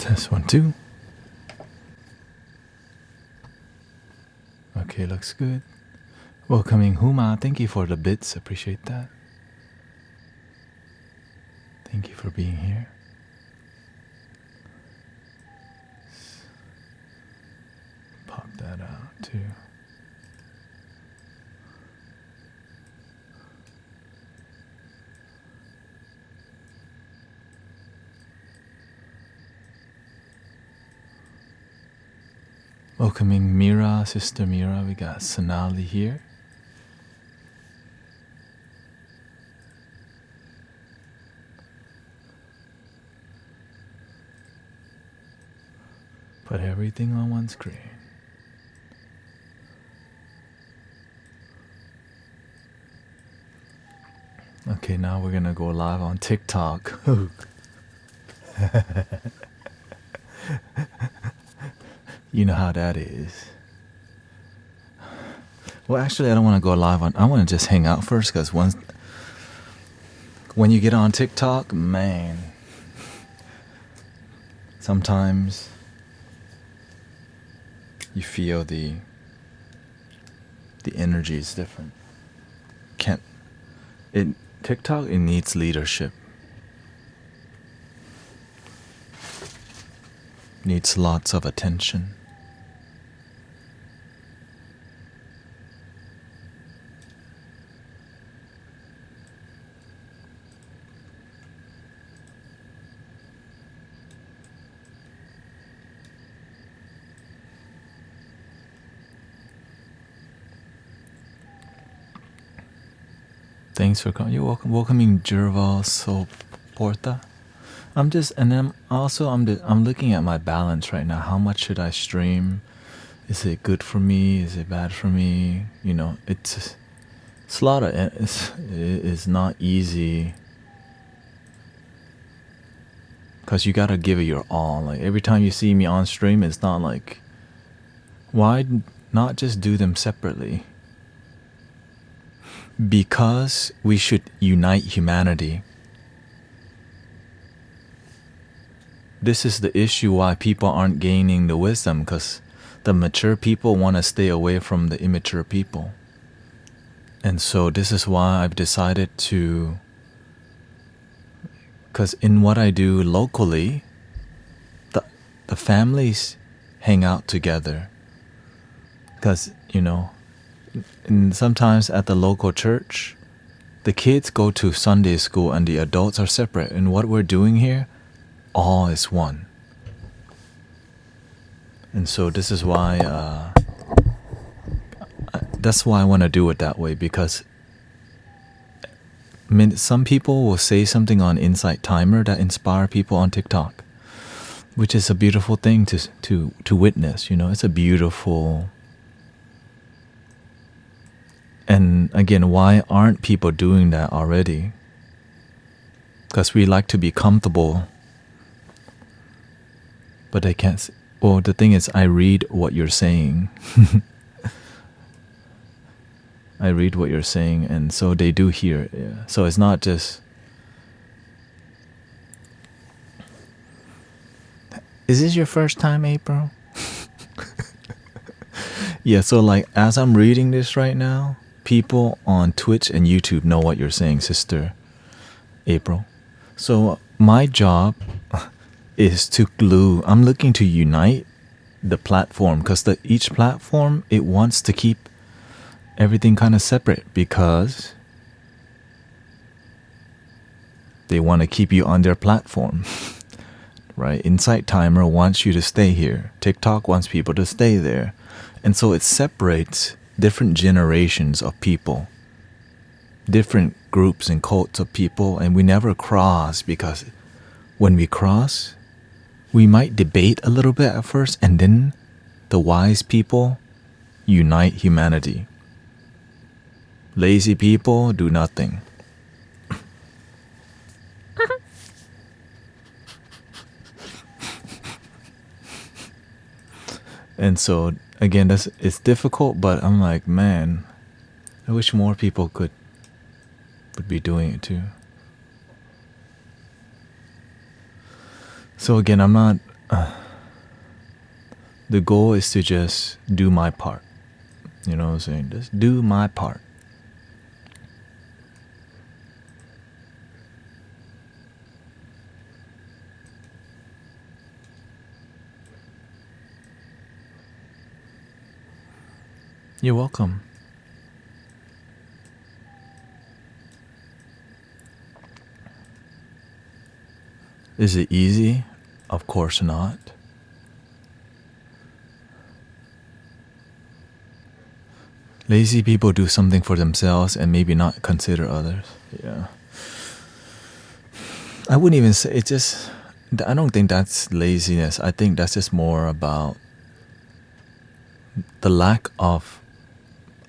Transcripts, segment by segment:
Test 1, 2. Okay, looks good. Welcoming Huma. Thank you for the bits. Appreciate that. Thank you for being here. Pop that out too. Welcoming Mira, Sister Mira. We got Sonali here. Put everything on one screen. Okay, now we're gonna go live on TikTok. You know how that is. Well, actually, I don't want to go live on. I want to just hang out first, because when you get on TikTok, man, sometimes you feel the energy is different. TikTok, it needs leadership. Needs lots of attention. Thanks for coming. You're welcome. Welcoming Jerval Soporta. I'm looking at my balance right now. How much should I stream? Is it good for me? Is it bad for me? You know, it's not easy, because you gotta give it your all. Like every time you see me on stream, it's not like, why not just do them separately? Because we should unite humanity. This is the issue why people aren't gaining the wisdom, because the mature people want to stay away from the immature people. And so this is why I've decided to, because in what I do locally, the families hang out together. Because, you know, and sometimes at the local church, the kids go to Sunday school and the adults are separate. And what we're doing here, all is one. And so this is why, that's why I want to do it that way, because some people will say something on Insight Timer that inspire people on TikTok, which is a beautiful thing to witness. You know, it's a beautiful. And again, why aren't people doing that already? Because we like to be comfortable, but they can't. Well, the thing is, I read what you're saying. I read what you're saying, and so they do hear it. Yeah. So it's not just. Is this your first time, April? Yeah. So like, as I'm reading this right now, people on Twitch and YouTube know what you're saying, Sister April. So my job is to glue. I'm looking to unite the platform, because each platform, it wants to keep everything kind of separate, because they want to keep you on their platform. Right? Insight Timer wants you to stay here. TikTok wants people to stay there. And so it separates different generations of people, different groups and cults of people, and we never cross, because when we cross, we might debate a little bit at first, and then the wise people unite humanity. Lazy people do nothing. And so again, it's difficult, but I'm like, man, I wish more people would be doing it too. So again, I'm not The goal is to just do my part. You know what I'm saying? Just do my part. You're welcome. Is it easy? Of course not. Lazy people do something for themselves and maybe not consider others. Yeah. I wouldn't even say it just... I don't think that's laziness. I think that's just more about the lack of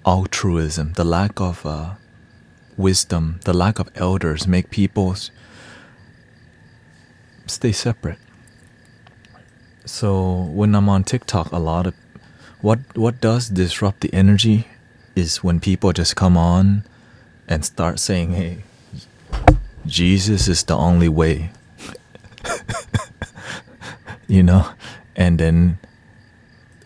altruism, the lack of wisdom, the lack of elders make people stay separate. So when I'm on TikTok, a lot of what does disrupt the energy is when people just come on and start saying, hey, Jesus is the only way. You know? And then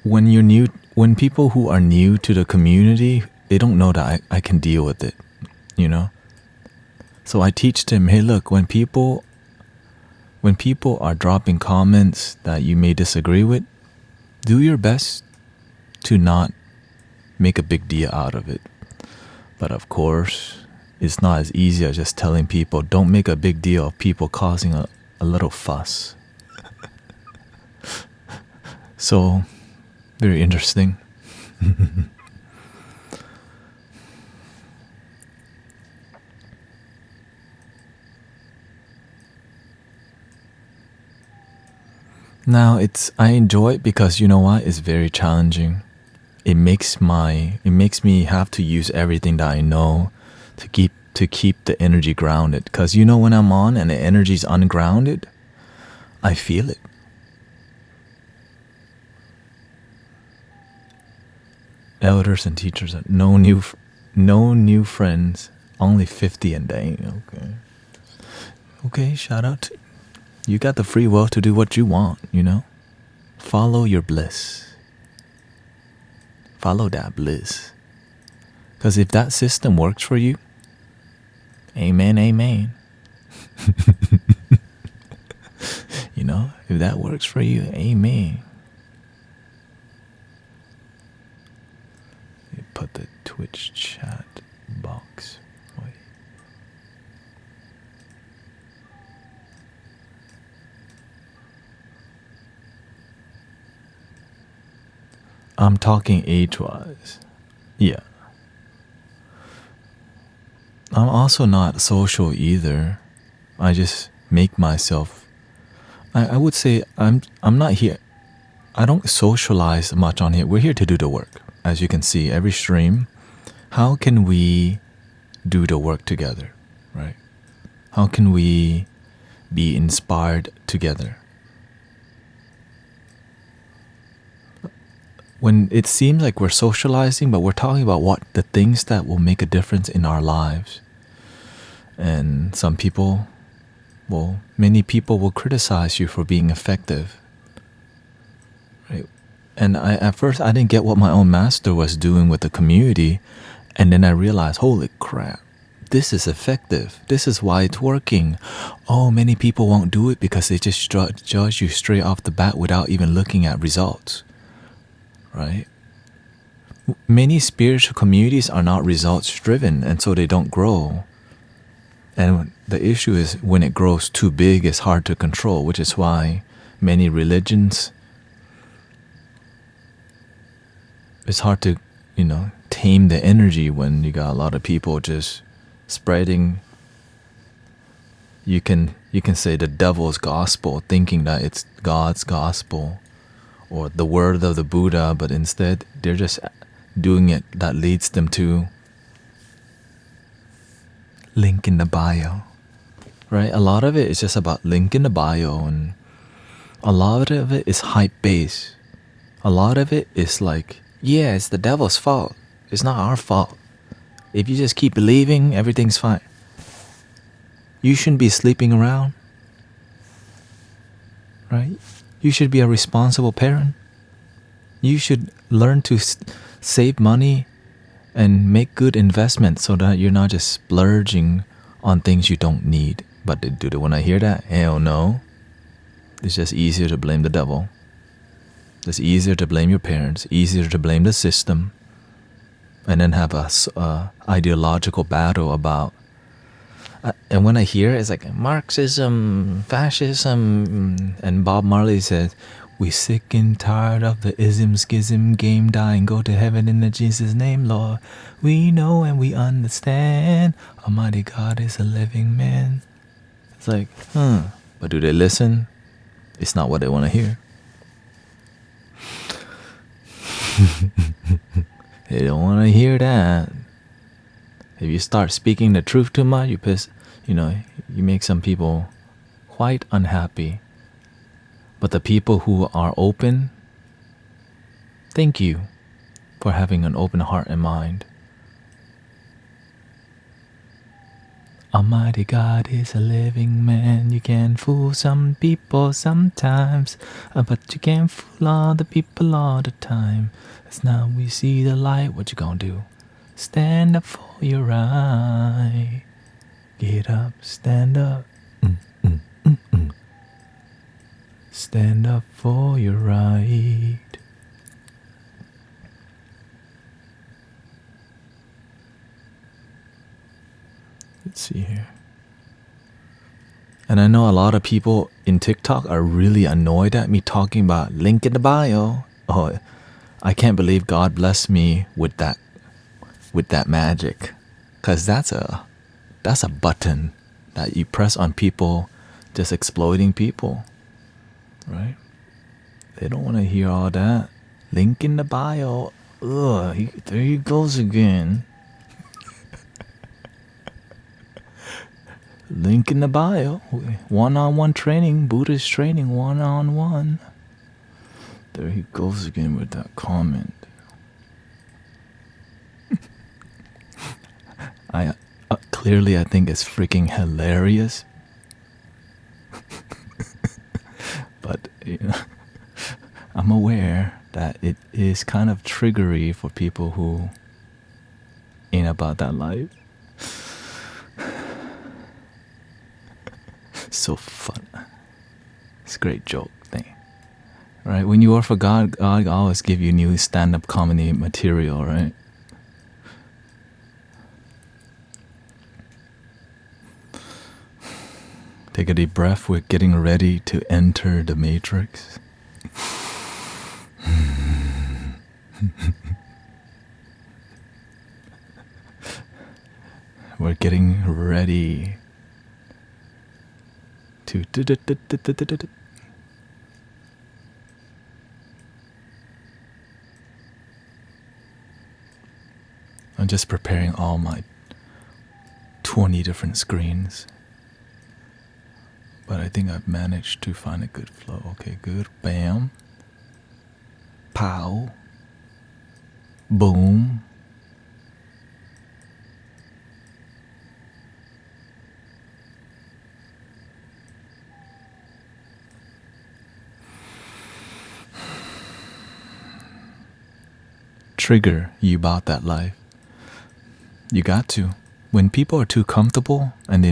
when people who are new to the community, they don't know that I can deal with it, you know? So I teach them, hey, look, when people are dropping comments that you may disagree with, do your best to not make a big deal out of it. But of course, it's not as easy as just telling people, don't make a big deal of people causing a little fuss. So, very interesting. Now I enjoy it because you know what? It's very challenging. It makes me have to use everything that I know to keep the energy grounded. Because you know when I'm on and the energy's ungrounded, I feel it. Elders and teachers, no new friends, only 50 and dang. Okay, shout out to you. Got the free will to do what you want, you know? Follow your bliss. Follow that bliss. Because if that system works for you, amen, amen. You know, if that works for you, amen. You put the Twitch chat box. Wait. I'm talking age-wise. Yeah. I'm also not social either. I just make myself... I would say I'm not here. I don't socialize much on here. We're here to do the work. As you can see, every stream, how can we do the work together, right? How can we be inspired together? When it seems like we're socializing, but we're talking about what the things that will make a difference in our lives. And some people, well, many people will criticize you for being effective. Right? And at first I didn't get what my own master was doing with the community. And then I realized, holy crap, this is effective. This is why it's working. Oh, many people won't do it because they just judge you straight off the bat without even looking at results. Right? Many spiritual communities are not results driven, and so they don't grow. And the issue is when it grows too big, it's hard to control, which is why many religions, it's hard to, tame the energy when you got a lot of people just spreading. You can say the devil's gospel, thinking that it's God's gospel or the word of the Buddha, but instead they're just doing it that leads them to link in the bio, right? A lot of it is just about link in the bio, and a lot of it is hype based. A lot of it is like, yeah, it's the devil's fault. It's not our fault. If you just keep believing, everything's fine. You shouldn't be sleeping around, right? You should be a responsible parent. You should learn to save money and make good investments so that you're not just splurging on things you don't need. But do they want to hear that? Hell no. It's just easier to blame the devil. It's easier to blame your parents, easier to blame the system, and then have a ideological battle about. And when I hear it, it's like Marxism, fascism, and Bob Marley says, "We sick and tired of the ism schism game, die and go to heaven in the Jesus name, Lord. We know and we understand. Almighty God is a living man." It's like, but do they listen? It's not what they want to hear. They don't want to hear that. If you start speaking the truth too much, you make some people quite unhappy. But the people who are open, thank you for having an open heart and mind. Almighty God is a living man. You can fool some people sometimes, but you can't fool all the people all the time. As now we see the light, what you gonna do? Stand up for your right. Get up, stand up. Stand up for your right. Let's see here. And I know a lot of people in TikTok are really annoyed at me talking about link in the bio. Oh, I can't believe God blessed me with that magic. 'Cause that's a button that you press on people just exploiting people. Right? They don't want to hear all that. Link in the bio. Ugh, there he goes again. Link in the bio. One-on-one training. Buddhist training. One-on-one. There he goes again with that comment. Clearly I think it's freaking hilarious. But I'm aware that it is kind of triggery for people who ain't about that life. So fun. It's a great joke thing. Right? When you work for God, God always give you new stand-up comedy material, right? Take a deep breath. We're getting ready to enter the matrix. We're getting ready to. I'm just preparing all my 20 different screens. But I think I've managed to find a good flow. Okay, good. Bam. Pow. Boom. Trigger you about that life. You got to. When people are too comfortable and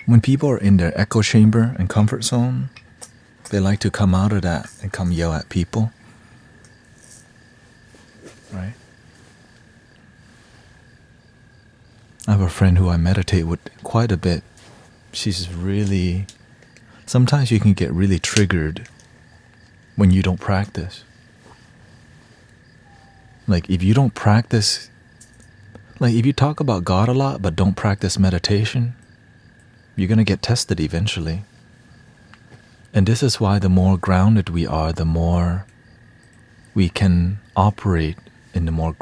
when people are in their echo chamber and comfort zone, they like to come out of that and come yell at people. Right? I have a friend who I meditate with quite a bit. Sometimes you can get really triggered when you don't practice. Like if you don't practice, like if you talk about God a lot but don't practice meditation, you're going to get tested eventually. And this is why the more grounded we are, the more we can operate in the more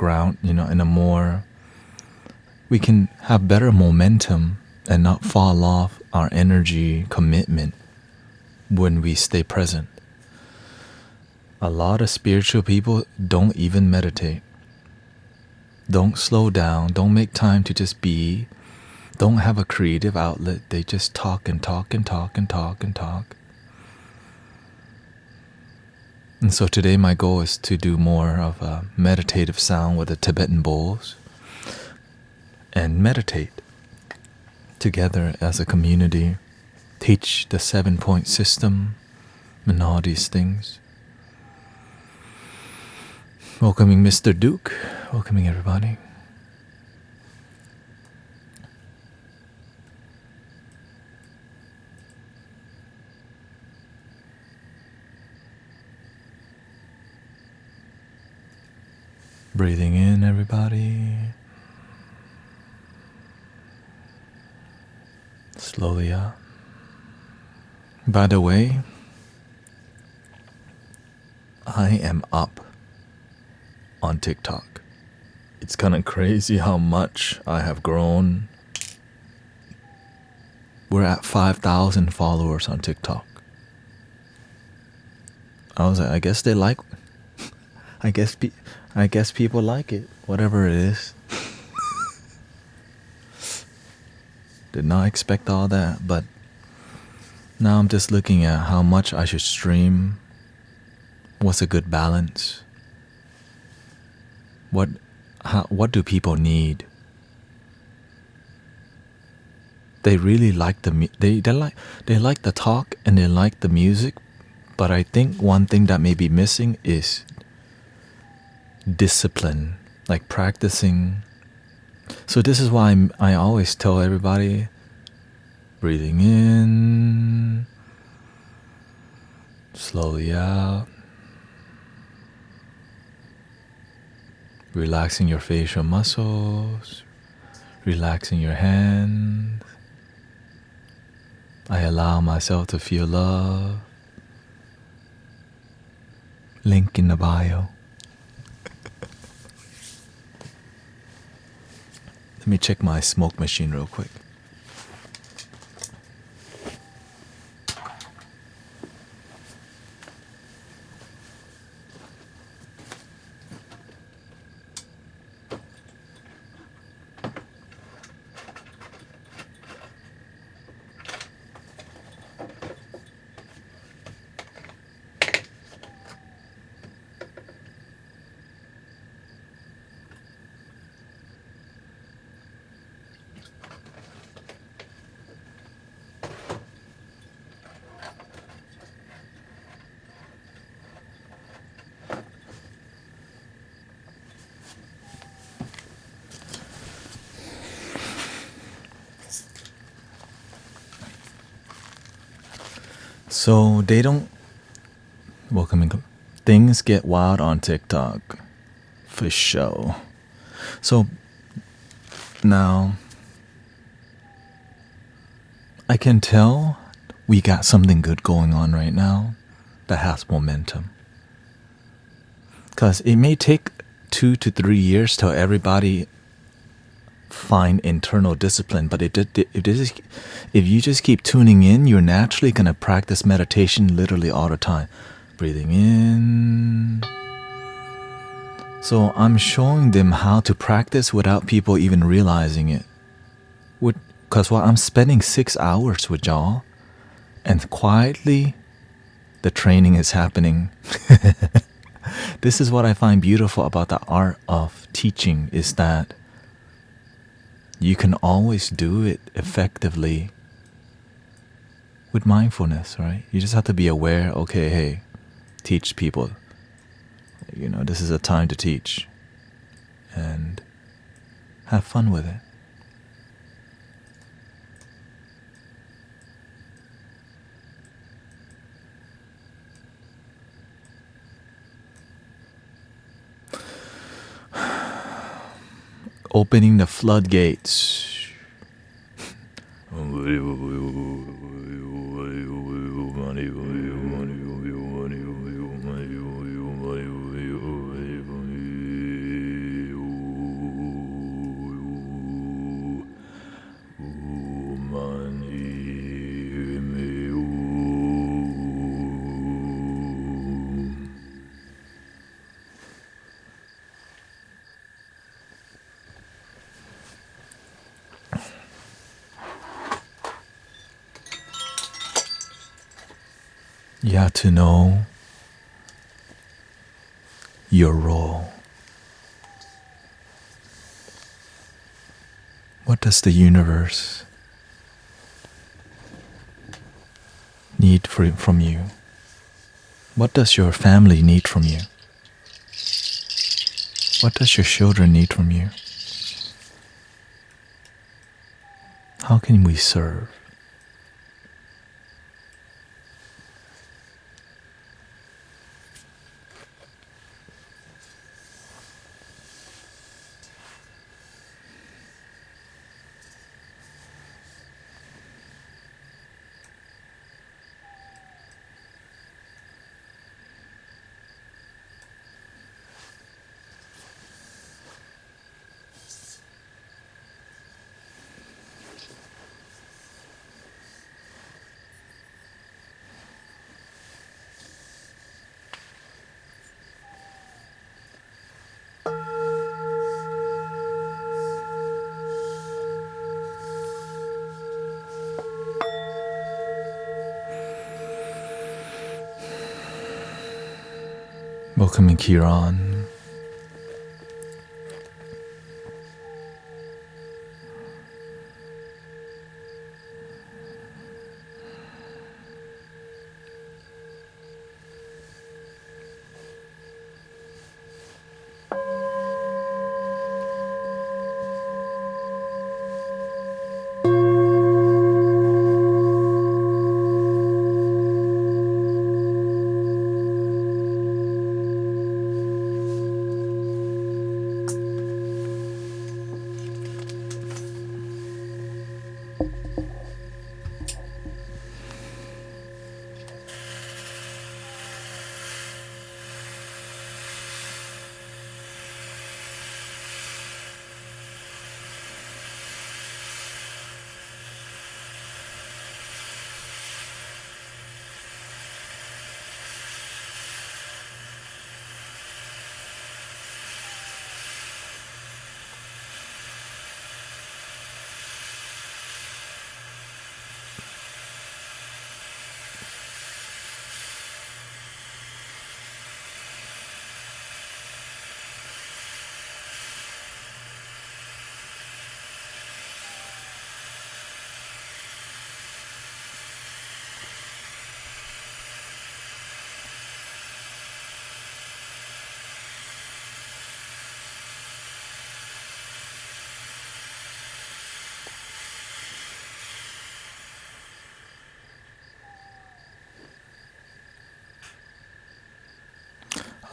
we can have better momentum and not fall off our energy commitment when we stay present. A lot of spiritual people don't even meditate. Don't slow down. Don't make time to just be. don't have a creative outlet. They just talk and talk and talk and talk and talk. And so today my goal is to do more of a meditative sound with the Tibetan bowls and meditate together as a community, teach the 7-point system and all these things. Welcoming Mr. Duke, welcoming everybody. Breathing in, everybody. Slowly out. By the way, I am up on TikTok. It's kind of crazy how much I have grown. We're at 5,000 followers on TikTok. I was like, I guess they like. I guess people like it, whatever it is. Did not expect all that, but now I'm just looking at how much I should stream. What's a good balance? What do people need? They really like they like the talk and they like the music, but I think one thing that may be missing is discipline, like practicing. So this is why I always tell everybody, breathing in, slowly out, relaxing your facial muscles, relaxing your hands. I allow myself to feel love. Link in the bio. Let me check my smoke machine real quick. So they don't welcoming. Things get wild on TikTok, for sure. So now I can tell we got something good going on right now that has momentum. Because it may take 2 to 3 years till everybody find internal discipline, but if you just keep tuning in, you're naturally going to practice meditation literally all the time. Breathing in. So I'm showing them how to practice without people even realizing it. Because I'm spending 6 hours with y'all, and quietly the training is happening. This is what I find beautiful about the art of teaching, is that you can always do it effectively with mindfulness, right? You just have to be aware, okay, hey, teach people. This is a time to teach. And have fun with it. Opening the floodgates. You have to know your role. What does the universe need from you? What does your family need from you? What does your children need from you? How can we serve? Welcoming Kiran.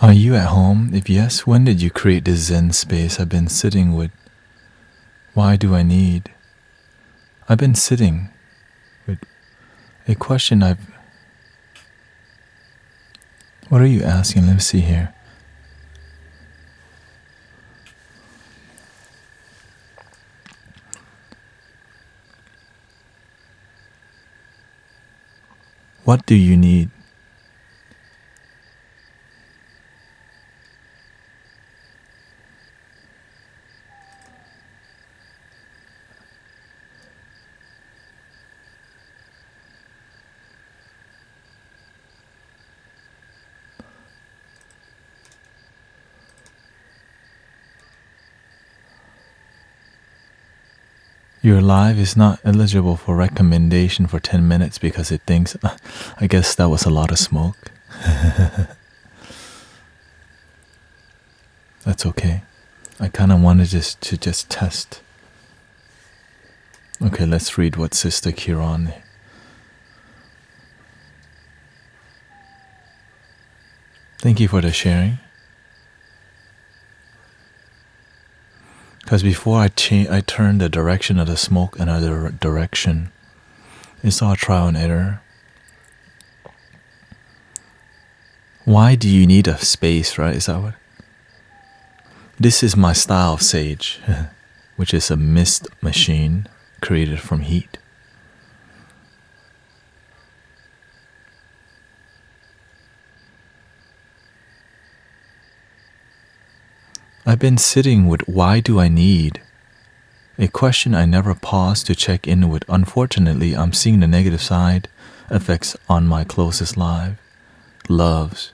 Are you at home? If yes, when did you create this Zen space I've been sitting with? Why do I need? I've been sitting with a question What are you asking? Let me see here. What do you need? Your live is not eligible for recommendation for 10 minutes because it thinks, I guess that was a lot of smoke. That's okay. I kind of wanted to just test. Okay, let's read what Sister Kiran. Thank you for the sharing. Because before I turned the direction of the smoke another direction. It's all trial and error. Why do you need a space, right? Is that what? This is my style of sage, which is a mist machine created from heat. I've been sitting with why do I need? A question I never pause to check in with. Unfortunately, I'm seeing the negative side effects on my closest loves.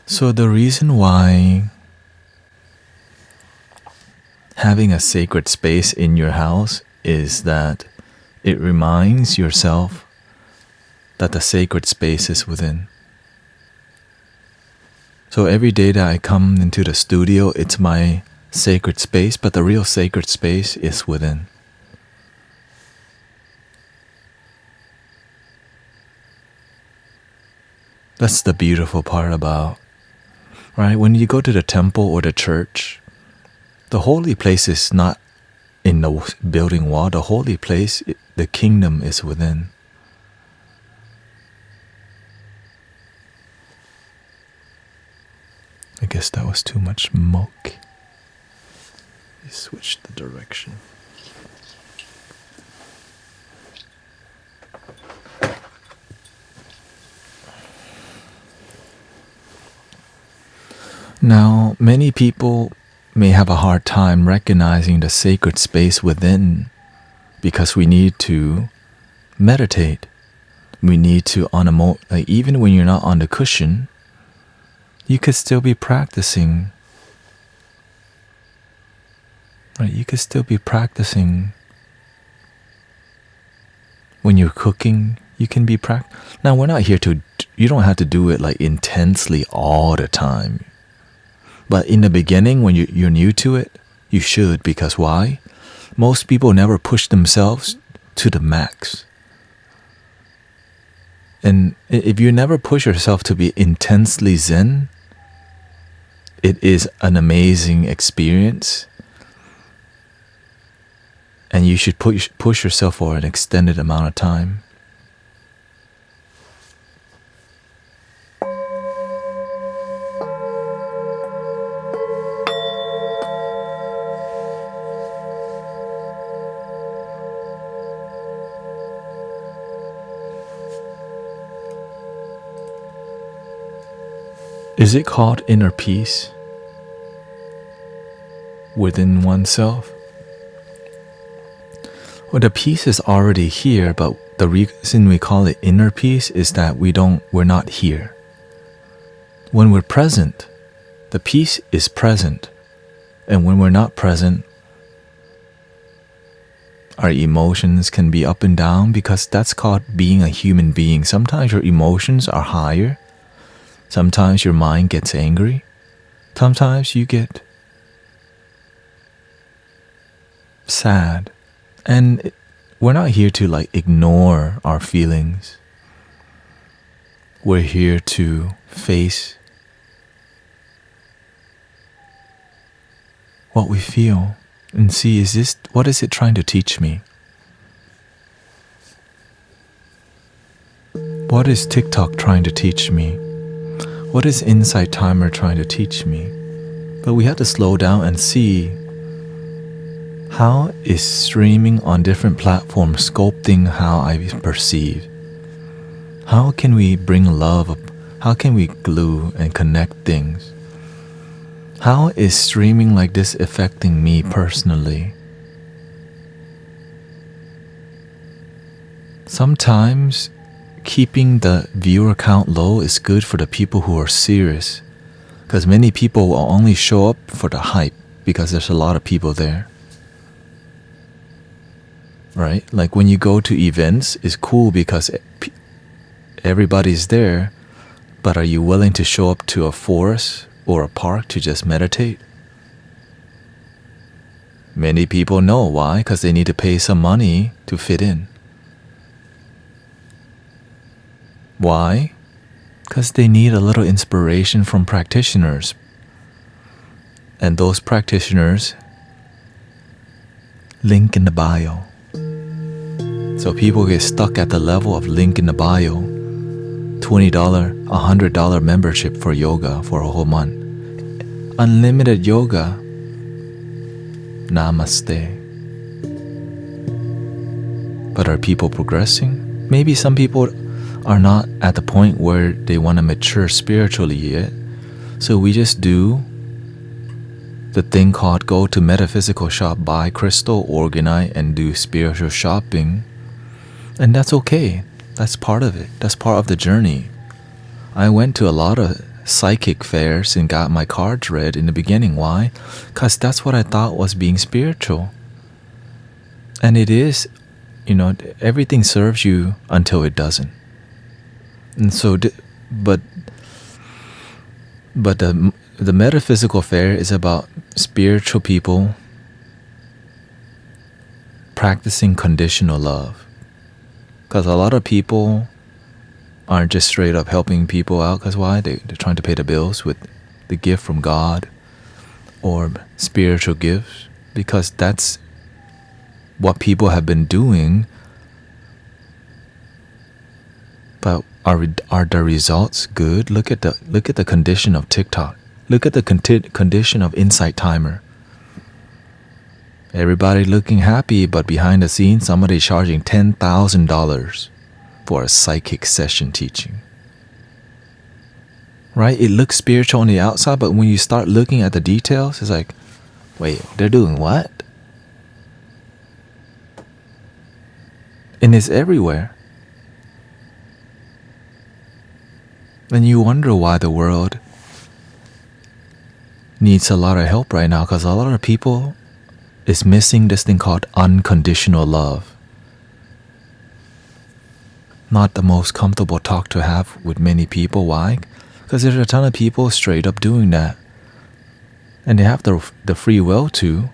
So the reason why having a sacred space in your house is that it reminds yourself that the sacred space is within. So every day that I come into the studio, it's my sacred space, but the real sacred space is within. That's the beautiful part about, right? When you go to the temple or the church, the holy place is not in the building wall. The holy place, the kingdom is within. I guess that was too much smoke. Switch the direction. Now, many people may have a hard time recognizing the sacred space within because we need to meditate. We need to, even when you're not on the cushion, you could still be practicing. Right, you could still be practicing. When you're cooking, you can be Now, we're not here you don't have to do it like intensely all the time. But in the beginning, when you're new to it, you should, because why? Most people never push themselves to the max. And if you never push yourself to be intensely Zen, it is an amazing experience. And you should push yourself for an extended amount of time. Is it called inner peace within oneself? Well, the peace is already here, but the reason we call it inner peace is that we're not here. When we're present, the peace is present. And when we're not present, our emotions can be up and down, because that's called being a human being. Sometimes your emotions are higher. Sometimes your mind gets angry. Sometimes you get sad. And we're not here to ignore our feelings. We're here to face what we feel and see, what is it trying to teach me? What is TikTok trying to teach me? What is Insight Timer trying to teach me? But we have to slow down and see, how is streaming on different platforms sculpting how I perceive? How can we bring love up? How can we glue and connect things? How is streaming like this affecting me personally? Sometimes keeping the viewer count low is good for the people who are serious, because many people will only show up for the hype because there's a lot of people there. Right? Like when you go to events, it's cool because everybody's there, but are you willing to show up to a forest or a park to just meditate? Many people know why, because they need to pay some money to fit in. Why? Because they need a little inspiration from practitioners. And those practitioners, link in the bio. So people get stuck at the level of link in the bio. $20, $100 membership for yoga for a whole month. Unlimited yoga. Namaste. But are people progressing? Maybe some people are not at the point where they want to mature spiritually yet. So we just do the thing called go to metaphysical shop, buy crystal, organize, and do spiritual shopping. And that's okay. That's part of it. That's part of the journey. I went to a lot of psychic fairs and got my cards read in the beginning. Why? Because that's what I thought was being spiritual. And it is, everything serves you until it doesn't. And so, but the metaphysical fair is about spiritual people practicing conditional love. Because a lot of people aren't just straight up helping people out. Because why? They're trying to pay the bills with the gift from God or spiritual gifts. Because that's what people have been doing. But are the results good? Look at the condition of TikTok. Look at the condition of Insight Timer. Everybody looking happy, but behind the scenes, somebody charging $10,000 for a psychic session teaching. Right? It looks spiritual on the outside, but when you start looking at the details, it's like, wait, they're doing what? And it's everywhere. And you wonder why the world needs a lot of help right now, because a lot of people is missing this thing called unconditional love. Not the most comfortable talk to have with many people. Why? Because there's a ton of people straight up doing that. And they have the free will to.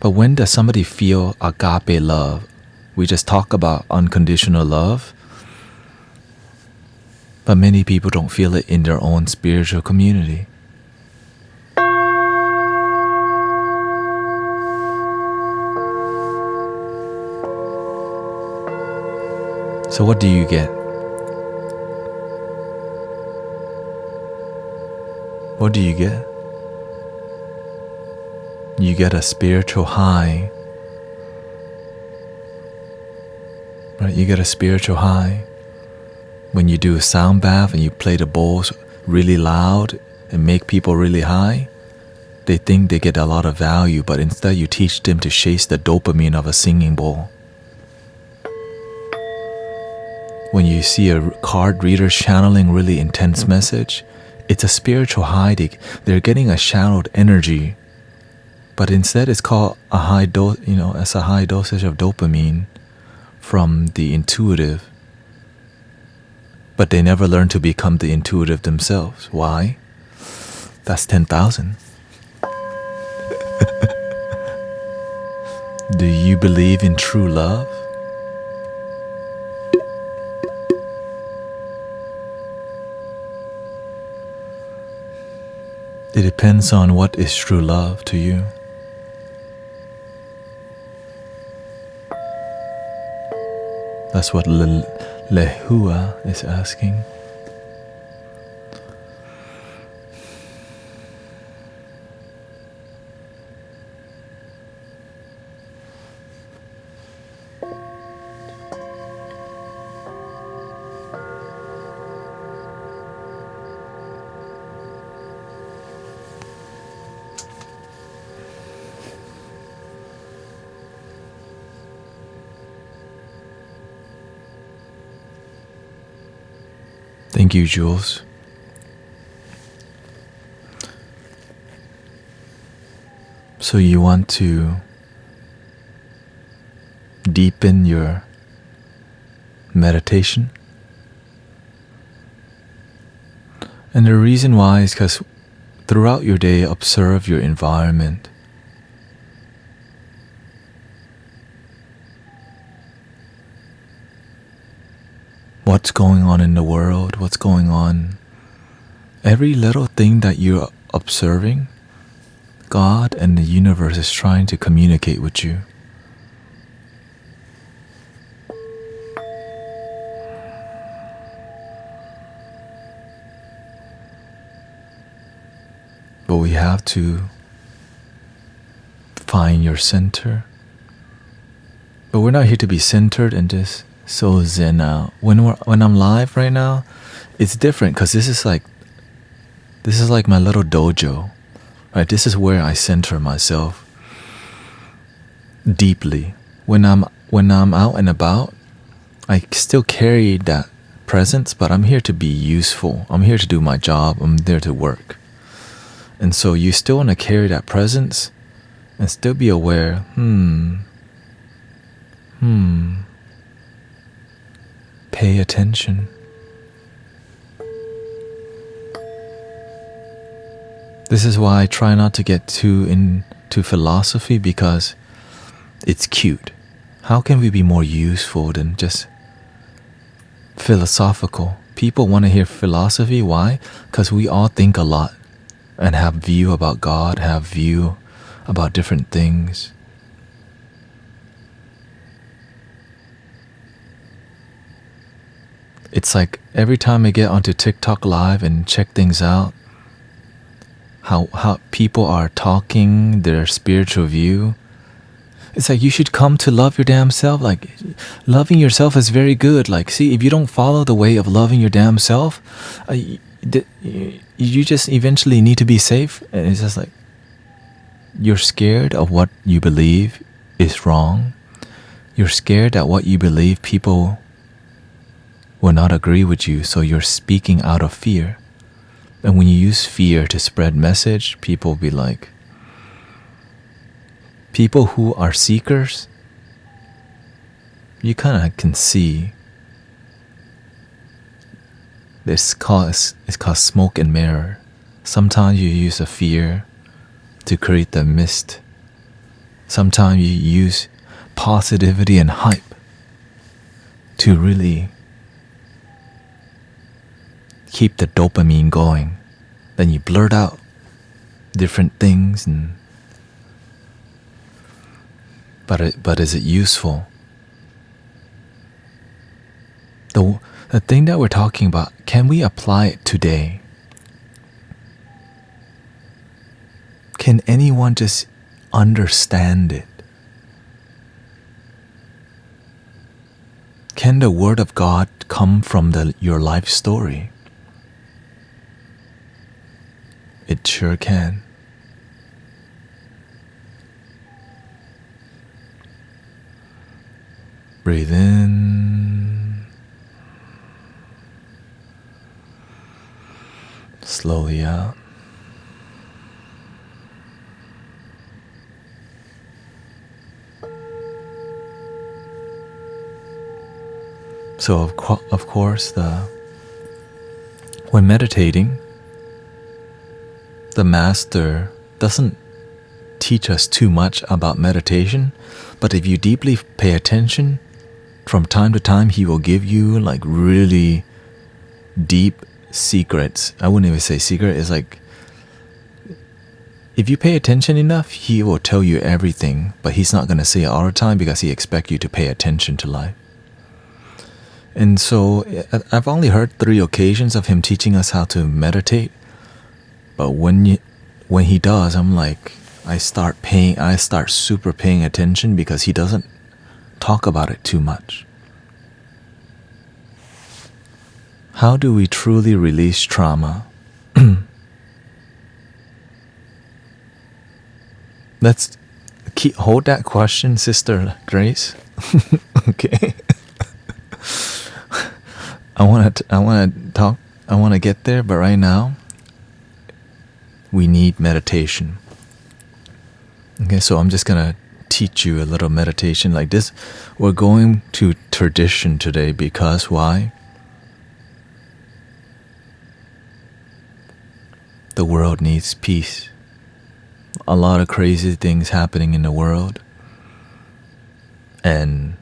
But when does somebody feel agape love? We just talk about unconditional love. But many people don't feel it in their own spiritual community. So what do you get? What do you get? You get a spiritual high. Right? You get a spiritual high when you do a sound bath and you play the bowls really loud and make people really high. They think they get a lot of value, but instead you teach them to chase the dopamine of a singing bowl. When you see a card reader channeling really intense message, it's a spiritual high. They're getting a channeled energy, but instead it's called a high dose. It's a high dosage of dopamine from the intuitive. But they never learn to become the intuitive themselves. Why? That's 10,000. Do you believe in true love? It depends on what is true love to you. That's what Lehua is asking. Thank you, Jules. So you want to deepen your meditation? And the reason why is because throughout your day, observe your environment. What's going on in the world? What's going on? Every little thing that you're observing, God and the universe is trying to communicate with you. But we have to find your center. But we're not here to be centered and just so zen out. When I'm live right now, it's different because this is like my little dojo, right? This is where I center myself deeply. When I'm out and about, I still carry that presence, but I'm here to be useful. I'm here to do my job. I'm there to work. And so you still want to carry that presence and still be aware, pay attention. This is why I try not to get too into philosophy, because it's cute. How can we be more useful than just philosophical? People want to hear philosophy. Why? Because we all think a lot and have view about God, have view about different things. It's like every time I get onto TikTok live and check things out, how people are talking, their spiritual view. It's like you should come to love your damn self. Like, loving yourself is very good. Like, see, if you don't follow the way of loving your damn self, you just eventually need to be safe. And it's just like, you're scared of what you believe is wrong. You're scared that what you believe people will not agree with you, so you're speaking out of fear. And when you use fear to spread message, people will be like, people who are seekers, you kind of can see. It's called smoke and mirror. Sometimes you use a fear to create the mist. Sometimes you use positivity and hype to really keep the dopamine going. Then you blurt out different things, but is it useful? The thing that we're talking about, can we apply it today? Can anyone just understand it? Can the word of God come from your life story? It sure can. Breathe in. Slowly out. So of course, when meditating, the master doesn't teach us too much about meditation, but if you deeply pay attention, from time to time he will give you like really deep secrets. I wouldn't even say secret. It's like, if you pay attention enough, he will tell you everything, but he's not going to say it all the time because he expects you to pay attention to life. And so I've only heard 3 occasions of him teaching us how to meditate. But when he does, I'm like, I start super paying attention, because he doesn't talk about it too much. How do we truly release trauma? Let's hold that question, Sister Grace. Okay. I want to get there, but right now we need meditation. Okay, so I'm just gonna teach you a little meditation like this. We're going to tradition today because why? The world needs peace. A lot of crazy things happening in the world, and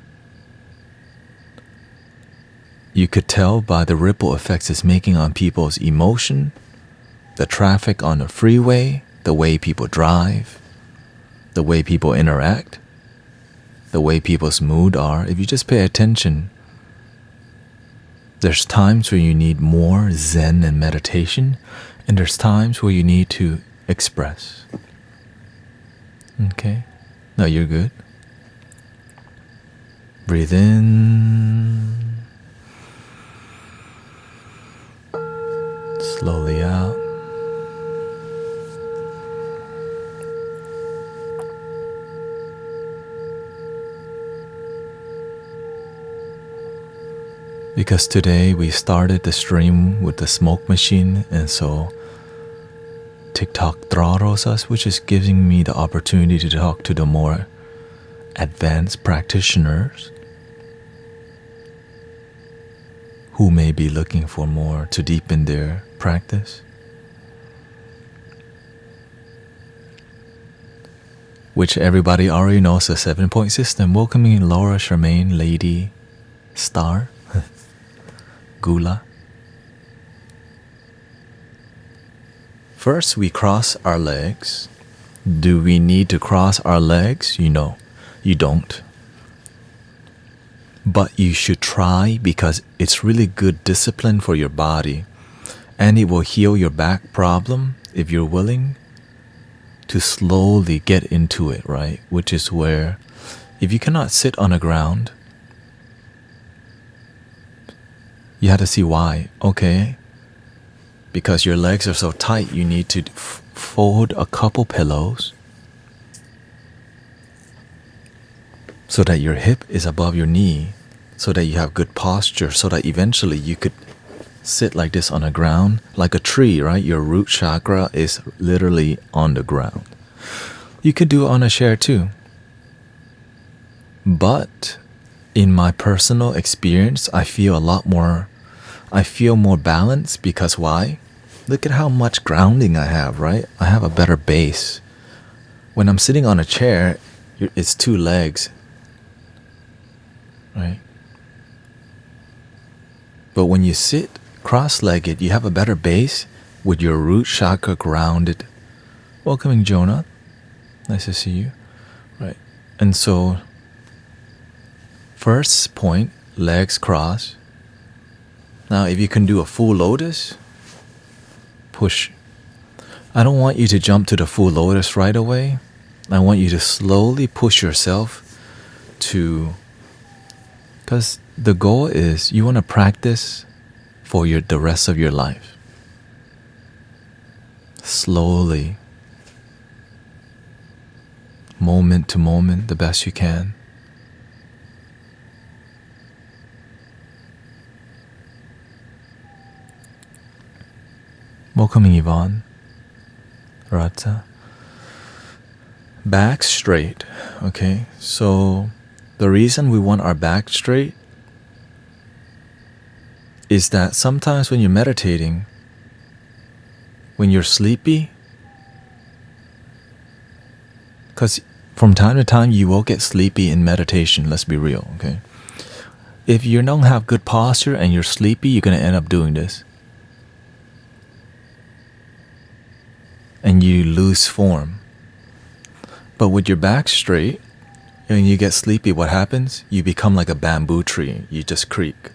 you could tell by the ripple effects it's making on people's emotion, the traffic on the freeway, the way people drive, the way people interact, the way people's mood are. If you just pay attention, there's times where you need more Zen and meditation, and there's times where you need to express. Okay? No, you're good. Breathe in. Slowly out. Because today we started the stream with the smoke machine, and so TikTok throttles us, which is giving me the opportunity to talk to the more advanced practitioners who may be looking for more to deepen their practice. Which everybody already knows, the 7-point system. Welcoming Laura, Charmaine, Lady, Star, Gula. First, we cross our legs. Do we need to cross our legs? You know, you don't. But you should try, because it's really good discipline for your body, and it will heal your back problem if you're willing to slowly get into it, right? Which is where, if you cannot sit on the ground, you have to see why. Okay, because your legs are so tight, you need to fold a couple pillows so that your hip is above your knee, so that you have good posture, so that eventually you could sit like this on the ground, like a tree, right? Your root chakra is literally on the ground. You could do it on a chair too. But in my personal experience, I feel more balanced, because why? Look at how much grounding I have, right? I have a better base. When I'm sitting on a chair, it's two legs, right? But when you sit cross-legged, you have a better base with your root chakra grounded. Welcoming Jonah. Nice to see you. Right. And so, first point, legs cross. Now, if you can do a full lotus, push. I don't want you to jump to the full lotus right away. I want you to slowly push yourself to, because the goal is you want to practice for the rest of your life. Slowly, moment to moment, the best you can. Welcoming Yvonne, Rata. Back straight, okay? So the reason we want our back straight is that sometimes when you're meditating, when you're sleepy, because from time to time you will get sleepy in meditation, let's be real, okay? If you don't have good posture and you're sleepy, you're going to end up doing this. And you lose form. But with your back straight, when you get sleepy, what happens? You become like a bamboo tree. You just creak.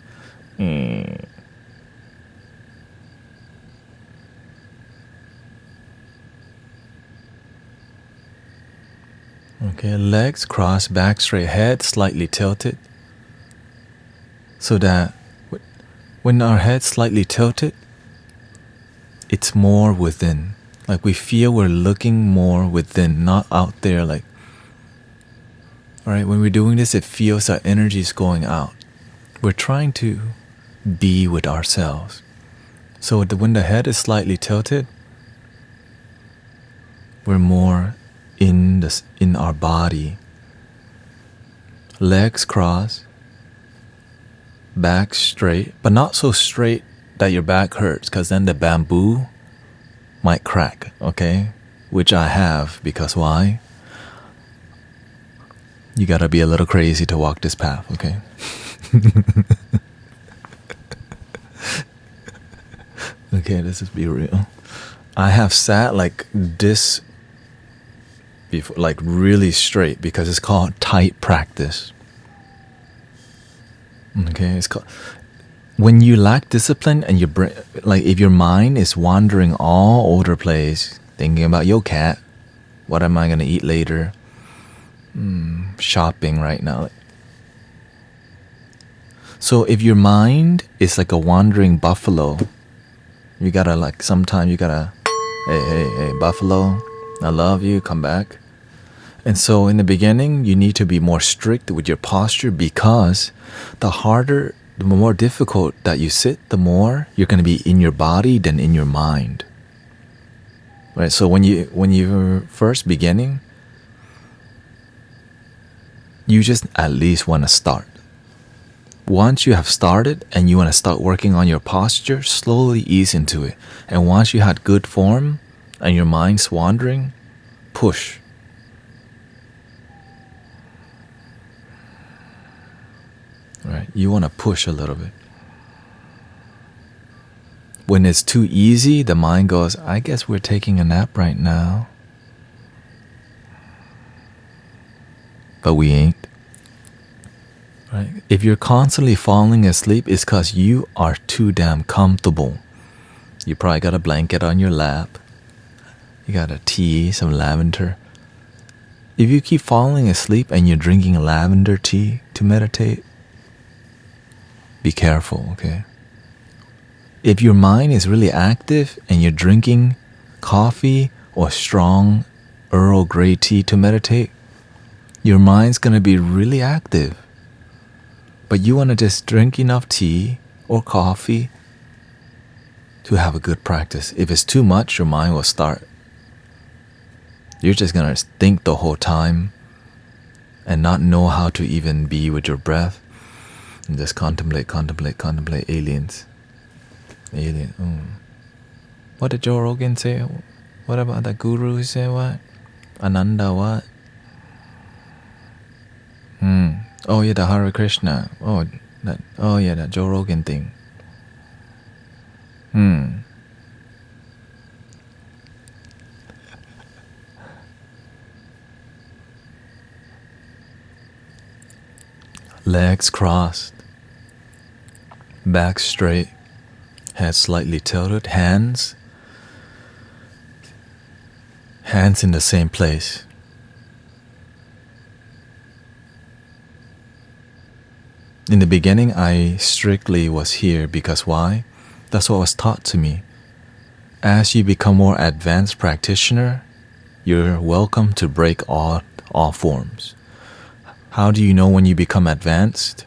Okay, legs crossed, back straight, head slightly tilted. So that when our head's slightly tilted, it's more within. Like we feel we're looking more within, not out there. Like, alright, when we're doing this, it feels our energy is going out. We're trying to be with ourselves. So when the head is slightly tilted, we're more in our body. Legs crossed, back straight, but not so straight that your back hurts, because then the bamboo might crack, okay? Which I have, because why? You gotta be a little crazy to walk this path, okay? Okay, let's just be real. I have sat like this before, like really straight, because it's called tight practice. Okay, it's called, when you lack discipline and your brain, like if your mind is wandering all over the place, thinking about your cat, what am I gonna eat later, shopping right now. So if your mind is like a wandering buffalo, you gotta like, sometimes you gotta, hey, buffalo, I love you, come back. And so in the beginning, you need to be more strict with your posture, because the harder the more difficult that you sit, the more you're going to be in your body than in your mind. Right? So when you're first beginning, you just at least want to start. Once you have started and you want to start working on your posture, slowly ease into it. And once you had good form and your mind's wandering, push. Right? You want to push a little bit. When it's too easy, the mind goes, I guess we're taking a nap right now. But we ain't. Right? If you're constantly falling asleep, it's because you are too damn comfortable. You probably got a blanket on your lap. You got a tea, some lavender. If you keep falling asleep and you're drinking lavender tea to meditate, be careful, okay? If your mind is really active and you're drinking coffee or strong Earl Grey tea to meditate, your mind's gonna be really active. But you want to just drink enough tea or coffee to have a good practice. If it's too much, your mind will start. You're just going to think the whole time and not know how to even be with your breath. And just contemplate aliens. What did Joe Rogan say? What about the guru say what? Ananda what? Oh yeah, the Hare Krishna. That Joe Rogan thing. Legs crossed, back straight, head slightly tilted, hands in the same place. In the beginning, I strictly was here because why? That's what was taught to me. As you become more advanced practitioner, you're welcome to break all forms. How do you know when you become advanced?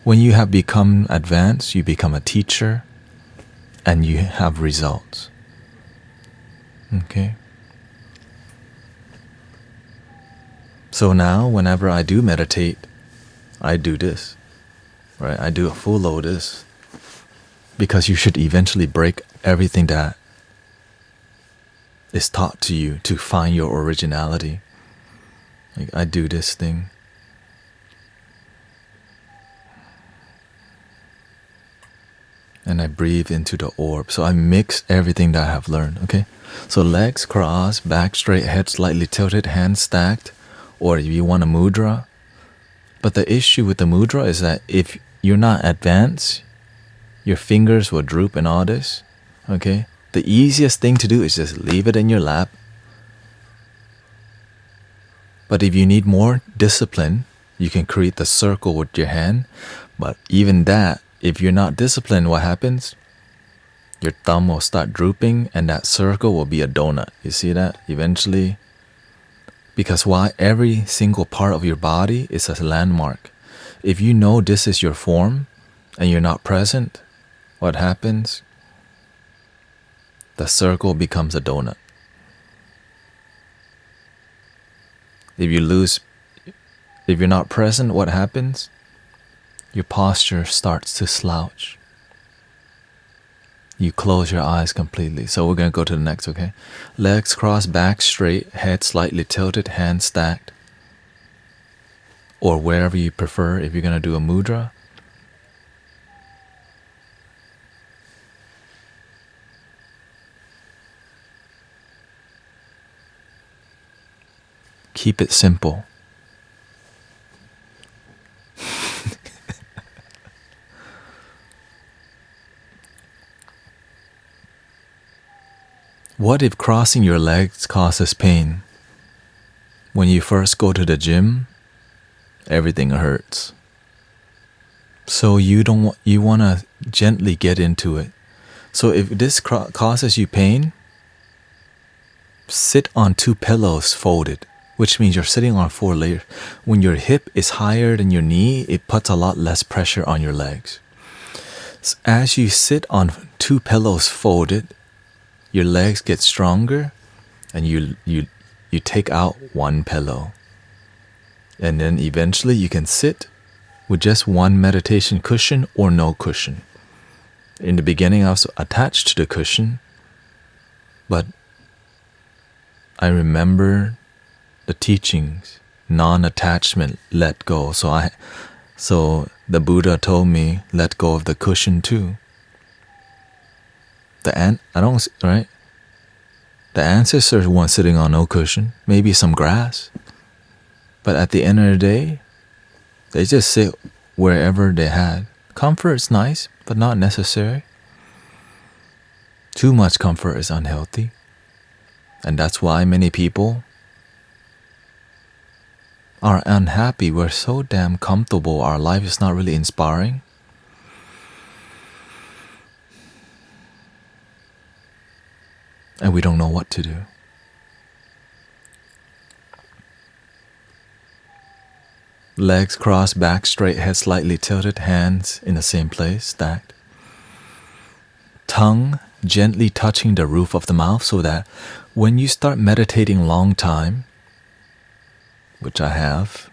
When you have become advanced, you become a teacher and you have results. Okay? So now, whenever I do meditate, I do this, right? I do a full lotus because you should eventually break everything that is taught to you to find your originality. Like I do this thing. And I breathe into the orb. So I mix everything that I have learned, okay? So legs crossed, back straight, head slightly tilted, hands stacked. Or if you want a mudra. But the issue with the mudra is that if you're not advanced, your fingers will droop and all this, okay? The easiest thing to do is just leave it in your lap. But if you need more discipline, you can create the circle with your hand. But even that, if you're not disciplined, what happens? Your thumb will start drooping and that circle will be a donut. You see that? Eventually. Because why? Every single part of your body is a landmark. If you know this is your form and you're not present, what happens? The circle becomes a donut. If you're not present, what happens? Your posture starts to slouch. You close your eyes completely. So we're going to go to the next, okay? Legs crossed, back straight, head slightly tilted, hands stacked. Or wherever you prefer if you're going to do a mudra. Keep it simple. What if crossing your legs causes pain? When you first go to the gym, everything hurts. So you want to gently get into it. So if this causes you pain, sit on 2 pillows folded. which means you're sitting on 4 layers. When your hip is higher than your knee, it puts a lot less pressure on your legs. So as you sit on 2 pillows folded, your legs get stronger, and you take out 1 pillow. And then eventually you can sit with just 1 meditation cushion or no cushion. In the beginning, I was attached to the cushion, but I remember the teachings, non-attachment, let go. So the Buddha told me, let go of the cushion too. Right? The ancestors weren't sitting on no cushion, maybe some grass. But at the end of the day, they just sit wherever they had. Comfort is nice, but not necessary. Too much comfort is unhealthy. And that's why many people are unhappy. We're so damn comfortable. Our life is not really inspiring. And we don't know what to do. Legs crossed, back straight, head slightly tilted, hands in the same place, stacked. Tongue gently touching the roof of the mouth so that when you start meditating long time, which I have,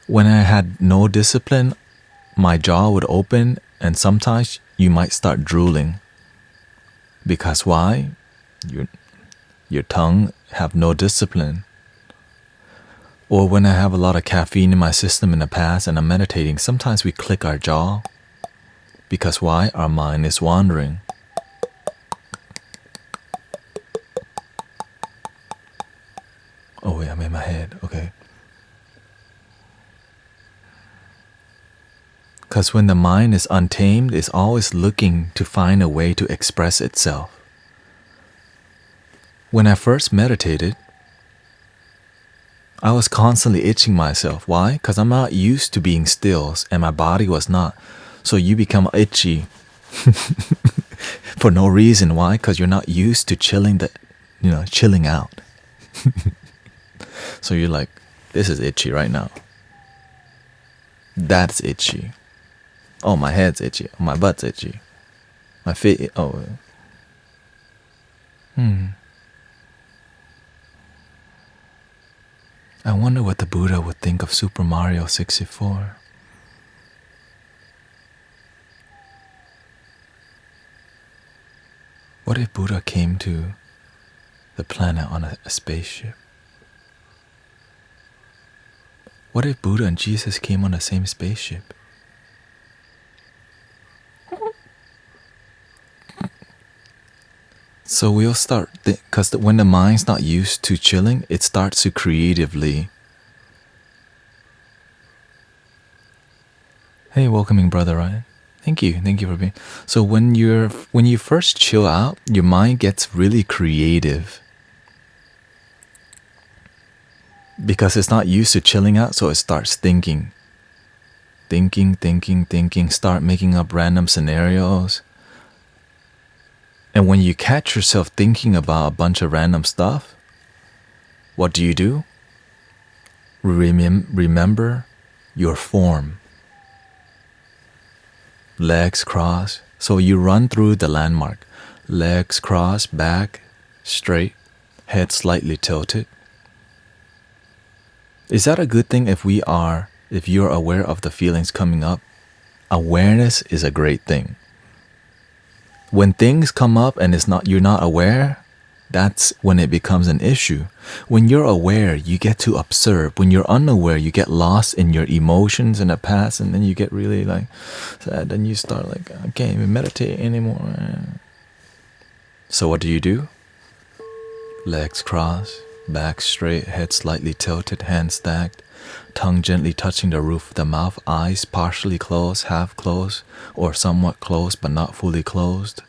when I had no discipline, my jaw would open and sometimes you might start drooling. Because why? Your tongue have no discipline. Or when I have a lot of caffeine in my system in the past and I'm meditating, sometimes we click our jaw. Because why? Our mind is wandering. Oh wait, I'm in my head. Okay. Because when the mind is untamed, it's always looking to find a way to express itself. When I first meditated, I was constantly itching myself. Why? Because I'm not used to being still, and my body was not. So you become itchy for no reason. Why? Because you're not used to chilling out. So you're like, this is itchy right now. That's itchy. Oh, my head's itchy. My butt's itchy. My feet. Oh. I wonder what the Buddha would think of Super Mario 64. What if Buddha came to the planet on a spaceship? What if Buddha and Jesus came on the same spaceship? So we'll start, because when the mind's not used to chilling, it starts to creatively. Hey, welcoming brother Ryan. Thank you for being. So when you first chill out, your mind gets really creative. Because it's not used to chilling out, so it starts thinking. Start making up random scenarios. And when you catch yourself thinking about a bunch of random stuff, what do? Remember your form. Legs crossed. So you run through the landmark. Legs crossed, back straight, head slightly tilted. Is that a good thing if you're aware of the feelings coming up? Awareness is a great thing. When things come up and you're not aware, that's when it becomes an issue. When you're aware, you get to observe. When you're unaware, you get lost in your emotions in the past, and then you get really sad. Then you start I can't even meditate anymore. So what do? Legs crossed, back straight, head slightly tilted, hands stacked, tongue gently touching the roof of the mouth, eyes partially closed, half closed, or somewhat closed but not fully closed.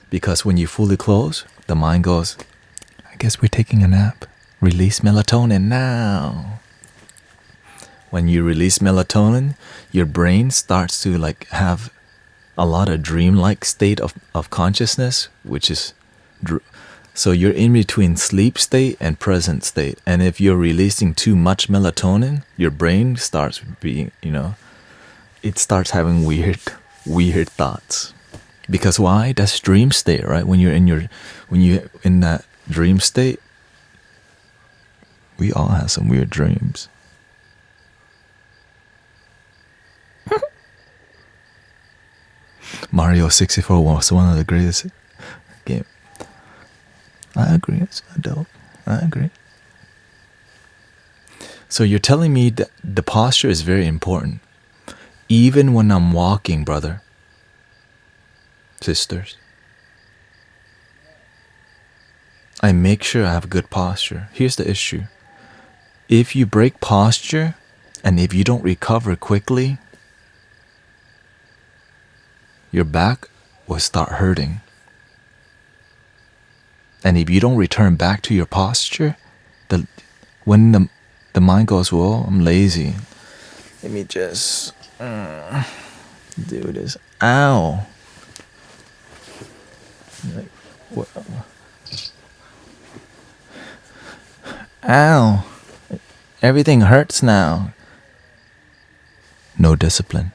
Because when you fully close, the mind goes, I guess we're taking a nap. Release melatonin now. When you release melatonin, your brain starts to have a lot of dreamlike state of consciousness, which is So you're in between sleep state and present state. And if you're releasing too much melatonin, your brain starts being, it starts having weird thoughts. Because why? That's dream state, right? When you're in that dream state, we all have some weird dreams. Mario 64 was one of the greatest games. I agree, it's dope. I agree. So you're telling me that the posture is very important. Even when I'm walking, brother, sisters, I make sure I have good posture. Here's the issue. If you break posture and if you don't recover quickly, your back will start hurting. And if you don't return back to your posture, when the mind goes, well, I'm lazy. Let me just do this. Ow. Like, what? Ow. Everything hurts now. No discipline.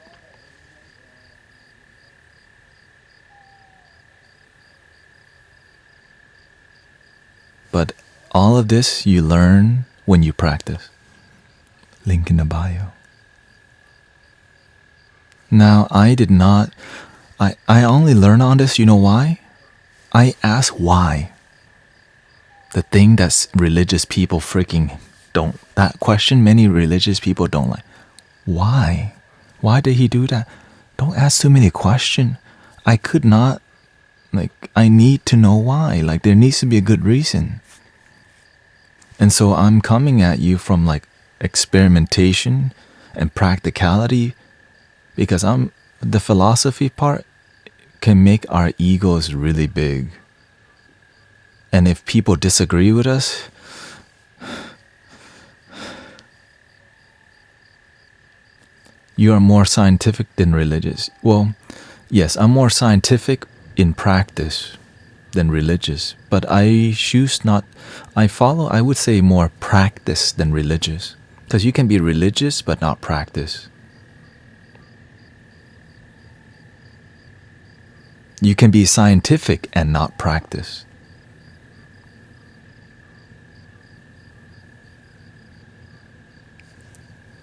But all of this you learn when you practice. Link in the bio. Now, I only learn on this, you know why? I ask why. The thing that religious people freaking don't, that question many religious people don't like. Why? Why did he do that? Don't ask too many questions. I could not, I need to know why. There needs to be a good reason. And so I'm coming at you from experimentation and practicality, because the philosophy part can make our egos really big. And if people disagree with us, you are more scientific than religious. Well, yes, I'm more scientific in practice than religious, but I would say more practice than religious. Because you can be religious but not practice. You can be scientific and not practice.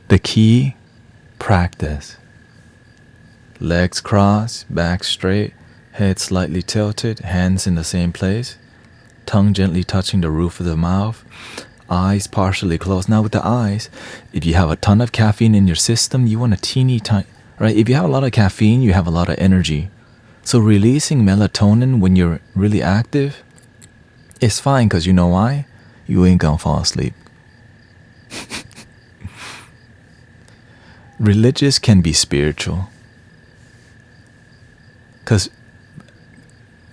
The key, practice. Legs crossed, back straight, head slightly tilted, hands in the same place, tongue gently touching the roof of the mouth, eyes partially closed. Now with the eyes, if you have a ton of caffeine in your system, you want a teeny tiny, right? If you have a lot of caffeine, you have a lot of energy. So releasing melatonin when you're really active is fine, because you know why? You ain't gonna fall asleep. Religious can be spiritual. Because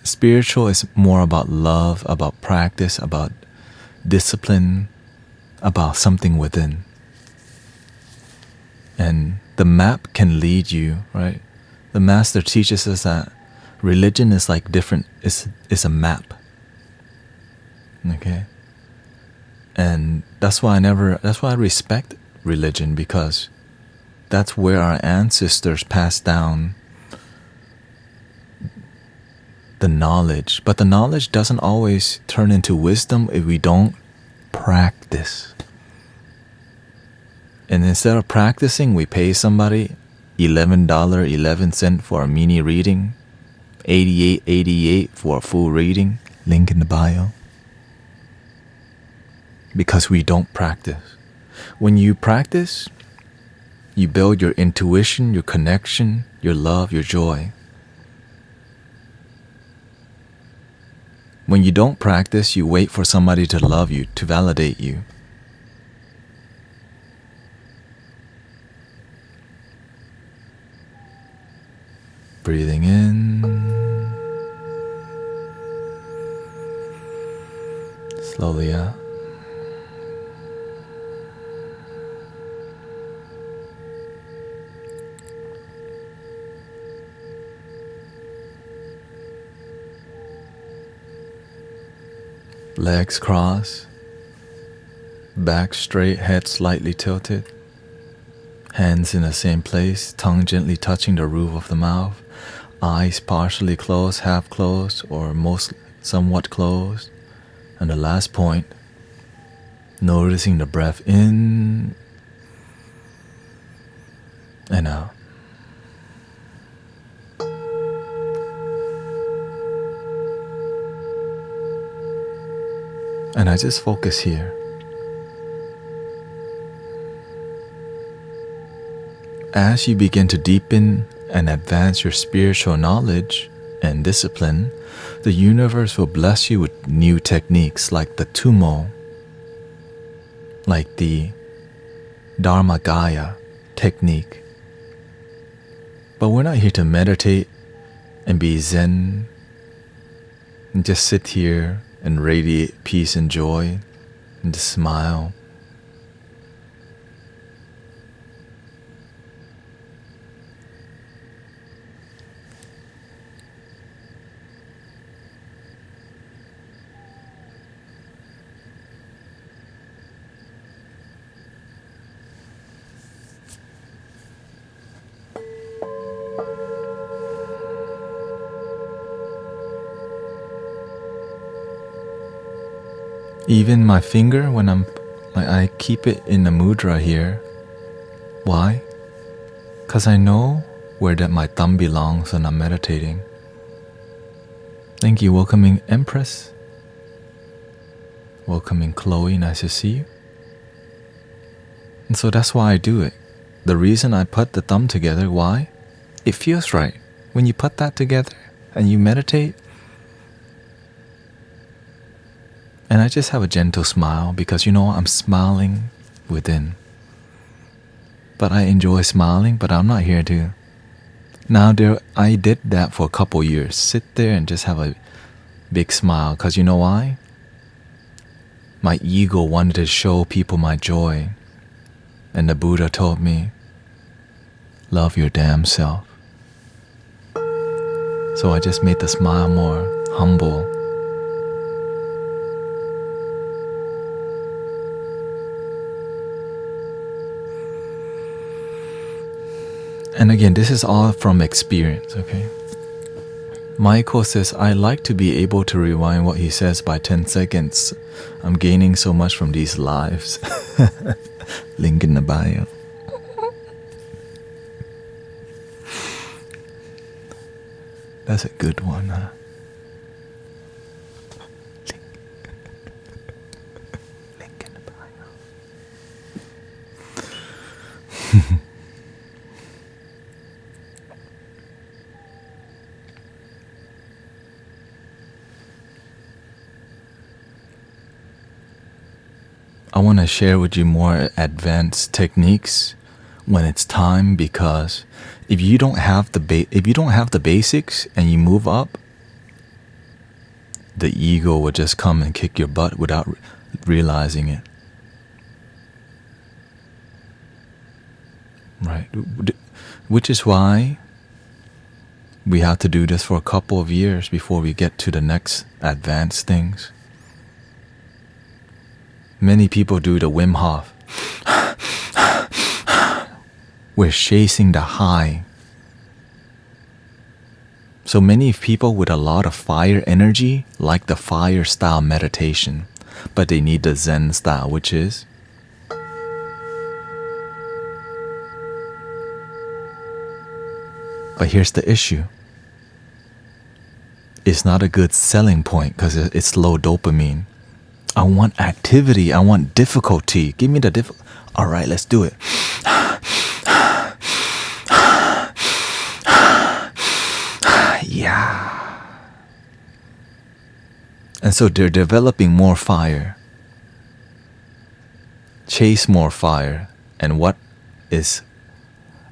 spiritual is more about love, about practice, about discipline, about something within. And the map can lead you, right? The master teaches us that religion is different, it's a map. Okay? And that's why I respect religion, because that's where our ancestors passed down the knowledge. But the knowledge doesn't always turn into wisdom if we don't practice. And instead of practicing, we pay somebody $11.11 for a mini reading, $88.88 for a full reading. Link in the bio. Because we don't practice. When you practice, you build your intuition, your connection, your love, your joy. When you don't practice, you wait for somebody to love you, to validate you. Breathing in. Slowly out. Legs crossed, back straight, head slightly tilted, hands in the same place, tongue gently touching the roof of the mouth, eyes partially closed, half closed, or somewhat closed. And the last point, noticing the breath in and out. And I just focus here. As you begin to deepen and advance your spiritual knowledge and discipline, the universe will bless you with new techniques like the Tumo, like the Dharma technique. But we're not here to meditate and be zen and just sit here and radiate peace and joy and just smile. Even my finger, when I keep it in the mudra here. Why? Because I know where my thumb belongs when I'm meditating. Thank you. Welcoming Empress. Welcoming Chloe. Nice to see you. And so that's why I do it. The reason I put the thumb together, why? It feels right. When you put that together and you meditate, and I just have a gentle smile because I'm smiling within. But I enjoy smiling, but I'm not here to. I did that for a couple years. Sit there and just have a big smile. Because you know why? My ego wanted to show people my joy. And the Buddha told me, love your damn self. So I just made the smile more humble. And again, this is all from experience, okay? Michael says, I like to be able to rewind what he says by 10 seconds. I'm gaining so much from these lives. Link in the bio. That's a good one, huh? Link in the bio. I want to share with you more advanced techniques when it's time, because if you don't have the basics and you move up, the ego will just come and kick your butt without realizing it. Right? Which is why we have to do this for a couple of years before we get to the next advanced things. Many people do the Wim Hof. We're chasing the high. So many people with a lot of fire energy like the fire style meditation, but they need the Zen style, which is but here's the issue. It's not a good selling point because it's low dopamine. I want activity. I want difficulty. Give me the difficulty. All right, let's do it. Yeah. And so they're developing more fire. Chase more fire. And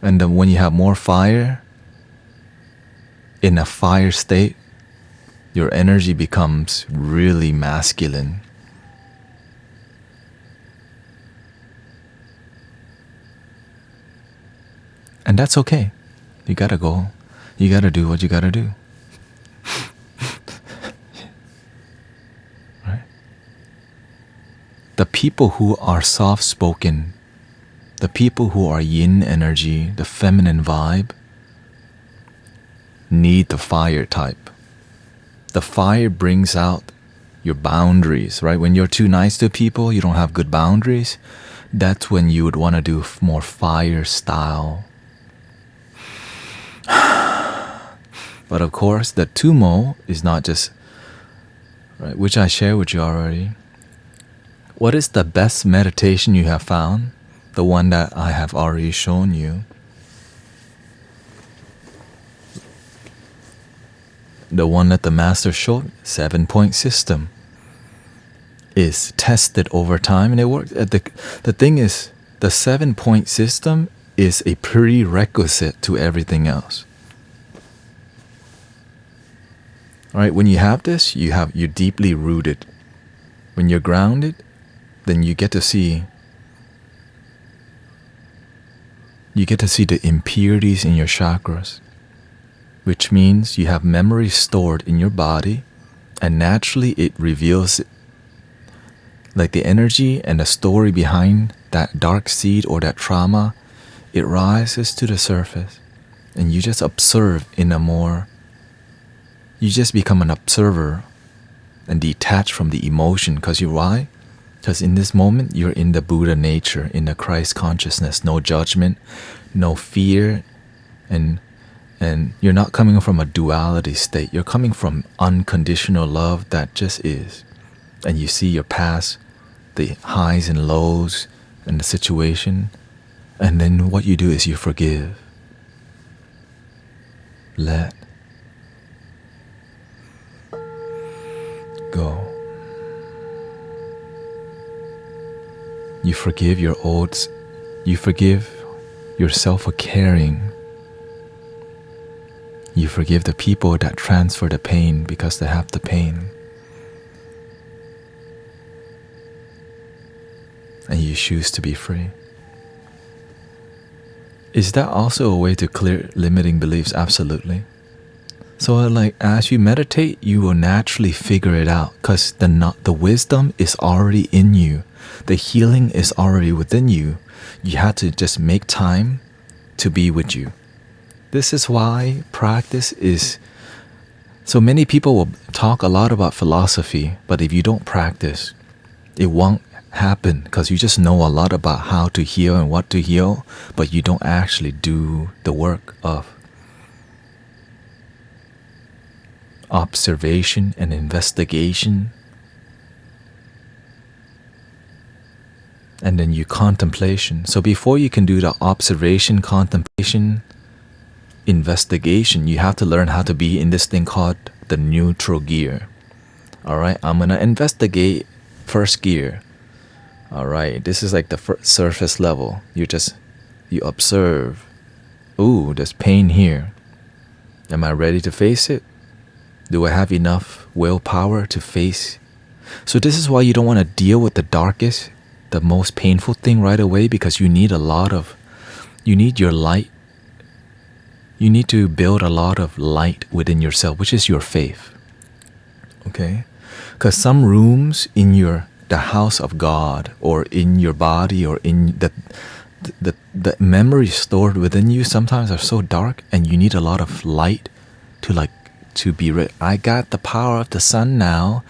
then when you have more fire, in a fire state, your energy becomes really masculine. And that's okay. You gotta go. You gotta do what you gotta do. Right? people who are soft-spoken, the people who are yin energy, the feminine vibe, need the fire type. The fire brings out your boundaries, right? When you're too nice to people, you don't have good boundaries, that's when you would want to do more fire style. But of course, the tumo is not just, right, which I share with you already. What is the best meditation you have found? The one that I have already shown you. The one that the master showed, 7-point system, is tested over time and it works. The thing is, the 7-point system is a prerequisite to everything else. All right, when you have this, you're deeply rooted. When you're grounded, then you get to see the impurities in your chakras, which means you have memories stored in your body, and naturally it reveals it. Like the energy and the story behind that dark seed or that trauma, it rises to the surface, and you just observe you just become an observer and detach from the emotion. Why? Because in this moment, you're in the Buddha nature, in the Christ consciousness, no judgment, no fear, and you're not coming from a duality state. You're coming from unconditional love that just is. And you see your past, the highs and lows, and the situation. And then what you do is you forgive. Let go. You forgive your odds. You forgive yourself for caring. You forgive the people that transfer the pain because they have the pain. And you choose to be free. Is that also a way to clear limiting beliefs? Absolutely. So like as you meditate, you will naturally figure it out because the wisdom is already in you. The healing is already within you. You have to just make time to be with you. This is why practice is... So many people will talk a lot about philosophy, but if you don't practice, it won't happen because you just know a lot about how to heal and what to heal, but you don't actually do the work of observation and investigation. And then you contemplation. So before you can do the observation, contemplation, investigation, you have to learn how to be in this thing called the neutral gear. All right, I'm gonna investigate first gear. All right, this is like the surface level. You observe. Ooh, there's pain here. Am I ready to face it? Do I have enough willpower to face? So this is why you don't want to deal with the darkest, the most painful thing right away, because you need your light. You need to build a lot of light within yourself, which is your faith. Okay? Because some rooms in the house of God, or in your body, or in the memories stored within you sometimes are so dark, and you need a lot of light to be ready. I got the power of the sun now.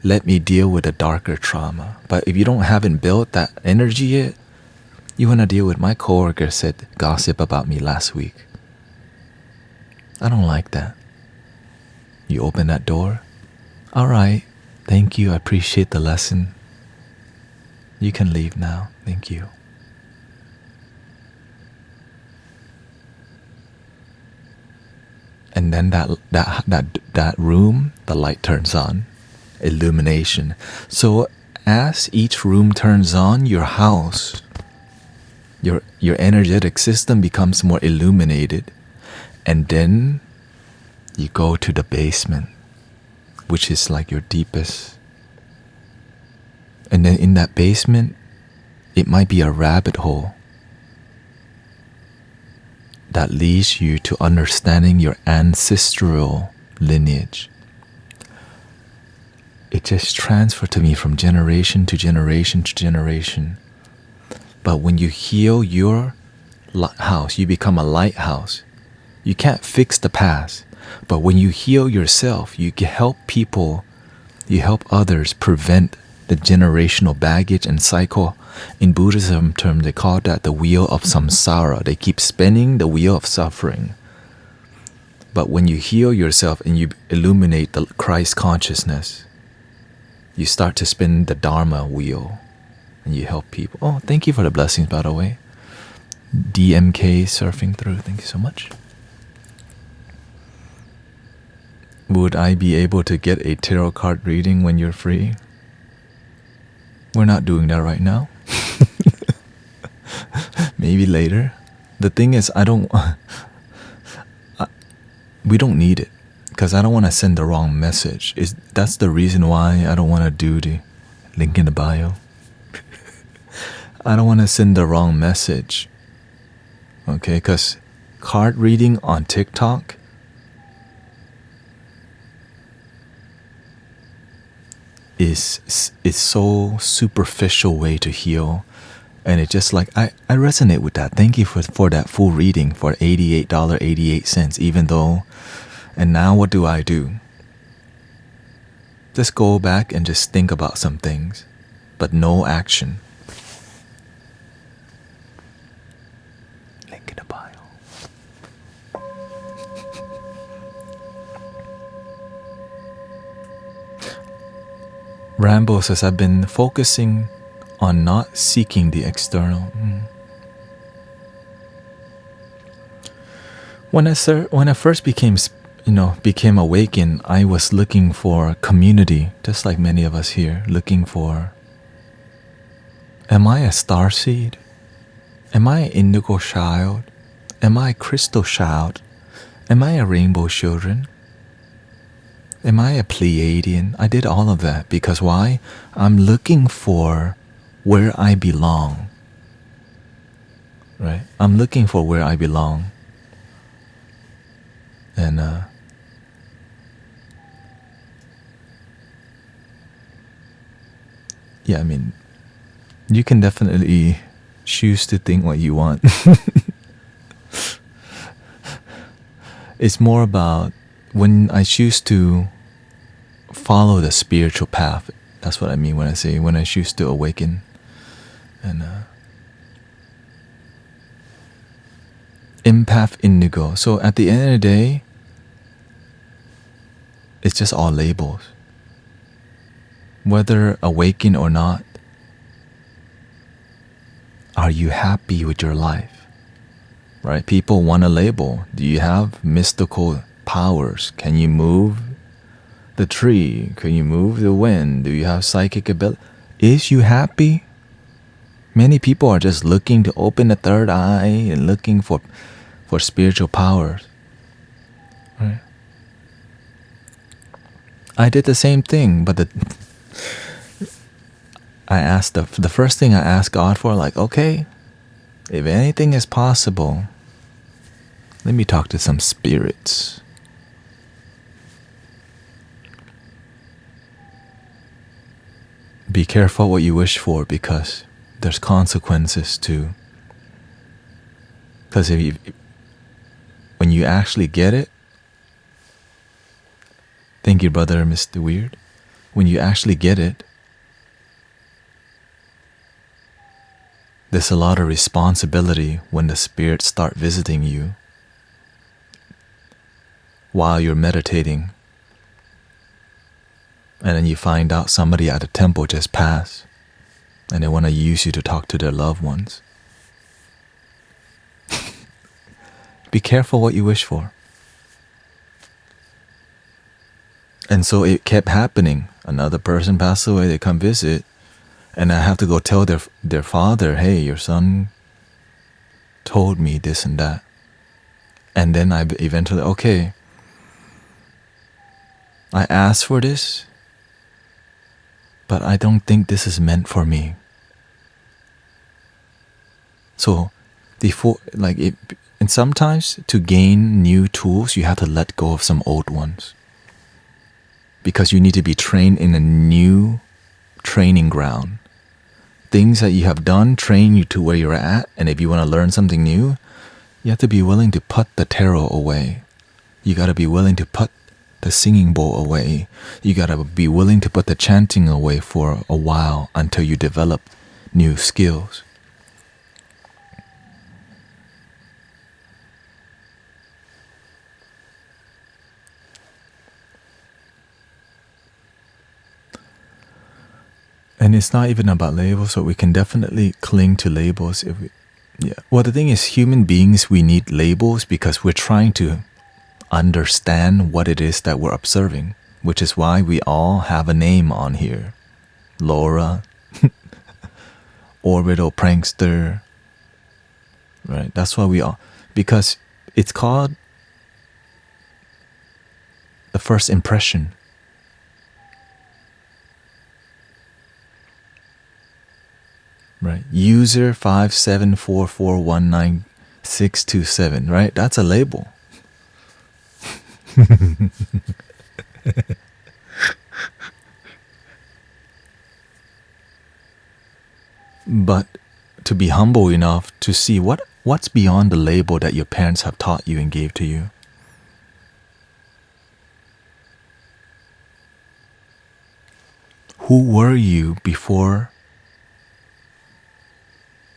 Let me deal with the darker trauma. But if you haven't built that energy yet, you want to deal with... My coworker said gossip about me last week. I don't like that. You open that door. All right. Thank you. I appreciate the lesson. You can leave now. Thank you. And then that room, the light turns on. Illumination. So as each room turns on, your house, your energetic system becomes more illuminated. And then you go to the basement, which is like your deepest. And then in that basement, it might be a rabbit hole that leads you to understanding your ancestral lineage. it just transferred to me from generation to generation to generation. But when you heal your house, you become a lighthouse. You can't fix the past, but when you heal yourself, you can help people, you help others prevent the generational baggage and cycle. In Buddhism terms, they call that the wheel of samsara. They keep spinning the wheel of suffering. But when you heal yourself and you illuminate the Christ consciousness, you start to spin the Dharma wheel and you help people. Oh, thank you for the blessings, by the way. DMK surfing through, thank you so much. Would I be able to get a tarot card reading when you're free? We're not doing that right now. Maybe later. The thing is, we don't need it because I don't want to send the wrong message. That's the reason why I don't want to do the link in the bio. I don't want to send the wrong message. Okay, because card reading on TikTok is so superficial way to heal. And it's just like, I resonate with that. Thank you for that full reading for $88.88, even though, and now what do? Just go back and just think about some things, but no action. Link in the bio. Rambo says, I've been focusing on not seeking the external. When I first became awakened, I was looking for community, just like many of us here, looking for, am I a starseed? Am I an indigo child? Am I a crystal child? Am I a rainbow children? Am I a Pleiadian? I did all of that because why? I'm looking for where I belong. Right? I'm looking for where I belong. And yeah, I mean, you can definitely choose to think what you want. It's more about when I choose to follow the spiritual path. That's what I mean when I say when I choose to awaken. And empath indigo. So at the end of the day, it's just all labels. Whether awaken or not, are you happy with your life? Right? People want a label. Do you have mystical powers? Can you move the tree? Can you move the wind? Do you have psychic ability? Is you happy? Many people are just looking to open the third eye and looking for spiritual powers. Right? I did the same thing, but I asked the first thing I asked God for, like, okay, if anything is possible, let me talk to some spirits. Be careful what you wish for because there's consequences too. Because when you actually get it, thank you, brother, Mr. Weird. When you actually get it, there's a lot of responsibility when the spirits start visiting you while you're meditating. And then you find out somebody at the temple just passed and they want to use you to talk to their loved ones. Be careful what you wish for. And so it kept happening. Another person passed away, they come visit, and I have to go tell their father, hey, your son told me this and that. And then I eventually, okay, I asked for this, but I don't think this is meant for me. So, and sometimes to gain new tools, you have to let go of some old ones. because you need to be trained in a new training ground. Things that you have done train you to where you're at, and if you want to learn something new, you have to be willing to put the tarot away. You got to be willing to put the singing bowl away. You got to be willing to put the chanting away for a while until you develop new skills. And it's not even about labels, so we can definitely cling to labels if we, yeah. Well, the thing is, human beings, we need labels because we're trying to understand what it is that we're observing, which is why we all have a name on here. Laura, orbital prankster, right? That's why we all, because it's called the first impression. Right, user 574419627, right? That's a label. But to be humble enough to see what's beyond the label that your parents have taught you and gave to you. Who were you before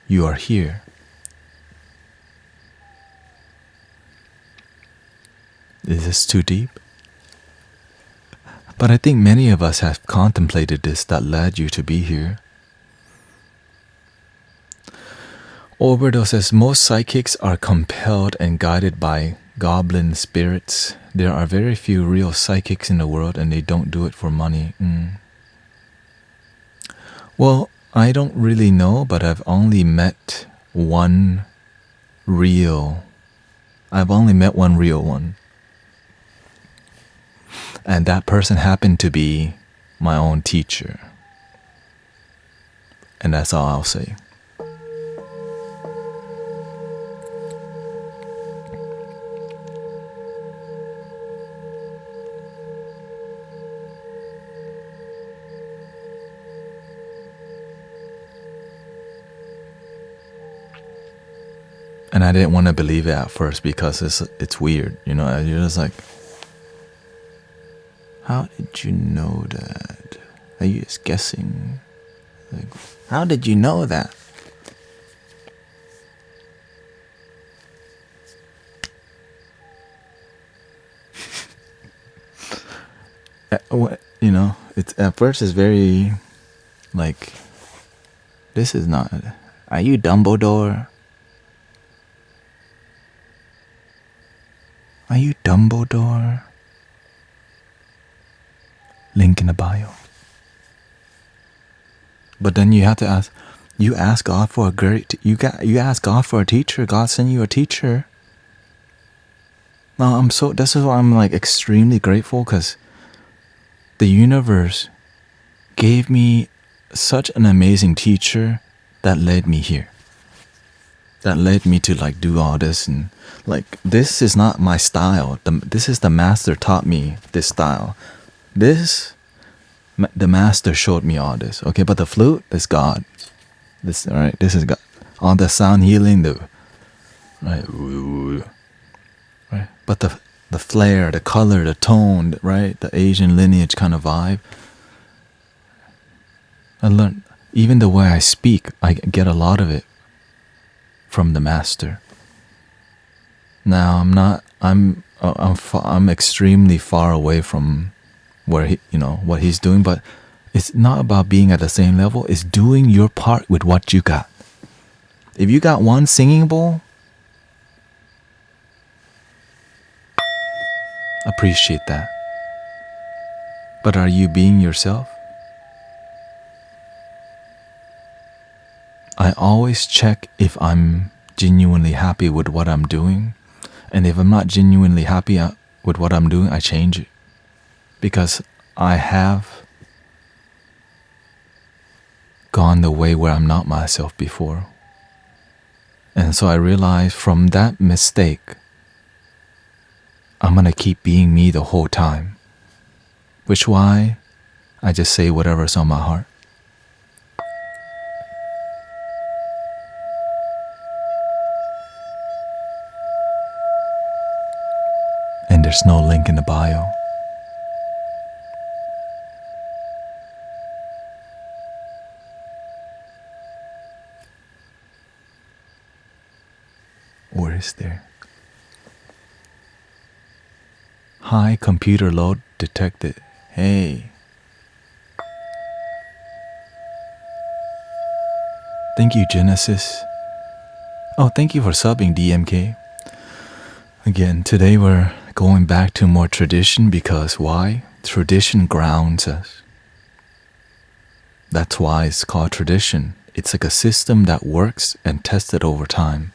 you are here? Is this too deep? But I think many of us have contemplated this that led you to be here. Orbital says most psychics are compelled and guided by goblin spirits. There are very few real psychics in the world and they don't do it for money. Well, I don't really know, but I've only met one real one. And that person happened to be my own teacher. And that's all I'll say. And I didn't want to believe it at first because it's weird, you know. You're just like, how did you know that? Are you just guessing? Like, how did you know that? You know, it's at first it's very like, this is not. Are you Dumbledore? Are you Dumbledore? Link in the bio. But then you have to ask. You ask God for a great. You ask God for a teacher. God sent you a teacher. Now this is why I'm like extremely grateful, because the universe gave me such an amazing teacher that led me here. That led me to like do all this, and like this is not my style. This is the master taught me this style. The master showed me all this. Okay, but the flute is God. This alright. This is God. All the sound healing, right. But the flair, the color, the tone, right, the Asian lineage kind of vibe. I learned even the way I speak. I get a lot of it from the master. Now I'm extremely far away from where what he's doing, but it's not about being at the same level. It's doing your part with what you got. If you got one singing bowl, appreciate that. But are you being yourself? I always check if I'm genuinely happy with what I'm doing. And if I'm not genuinely happy with what I'm doing, I change it. Because I have gone the way where I'm not myself before. And so I realized from that mistake, I'm going to keep being me the whole time. Which why I just say whatever's on my heart. And there's no link in the bio. Or is there? High computer load detected. Hey. Thank you, Genesis. Oh, thank you for subbing, DMK. Again, today we're going back to more tradition because why? Tradition grounds us. That's why it's called tradition. It's like a system that works and tested over time.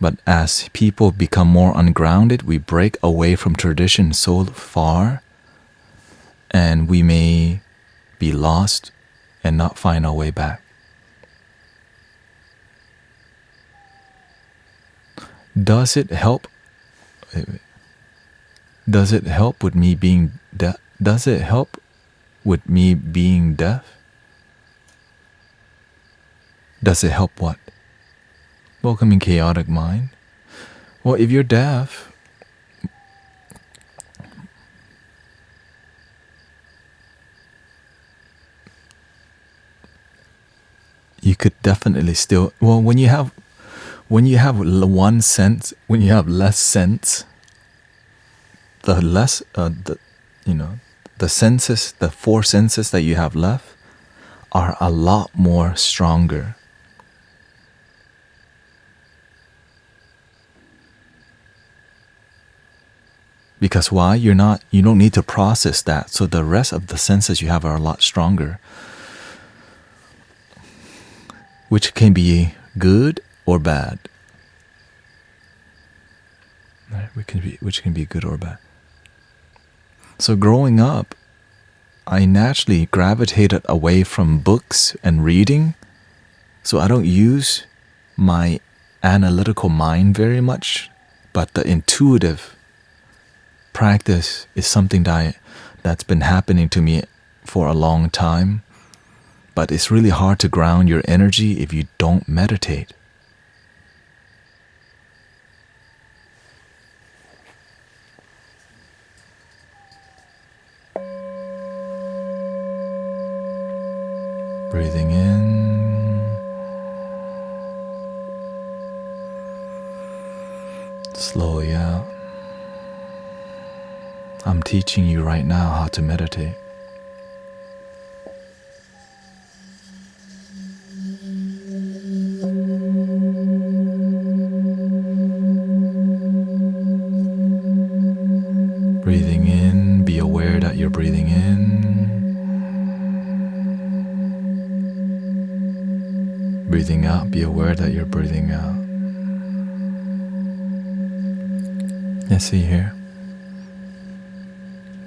But as people become more ungrounded, we break away from tradition so far, and we may be lost and not find our way back. Does it help? Does it help with me being deaf? Does it help with me being deaf? Does it help what? Welcoming chaotic mind. Well, if you're deaf, you could definitely still. Well, when you have one sense, when you have less sense, the less the senses, the four senses that you have left, are a lot more stronger. Because why? You don't need to process that. So the rest of the senses you have are a lot stronger. Which can be good or bad. Right? Which can be good or bad. So growing up, I naturally gravitated away from books and reading. So I don't use my analytical mind very much, but the intuitive practice is something that's been happening to me for a long time. But it's really hard to ground your energy if you don't meditate. Breathing in, slowly out. I'm teaching you right now how to meditate. Breathing in, be aware that you're breathing in. Breathing out, be aware that you're breathing out. Let's see here.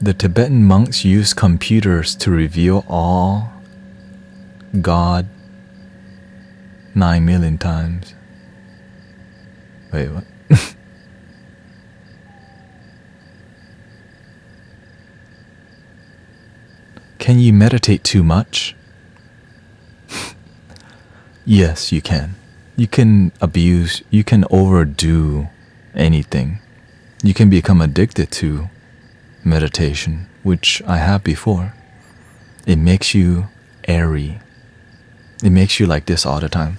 The Tibetan monks use computers to reveal all God 9 million times. Wait, what? Can you meditate too much? Yes, you can. You can abuse, you can overdo anything. You can become addicted to meditation, which I have before. It makes you airy. It makes you like this all the time.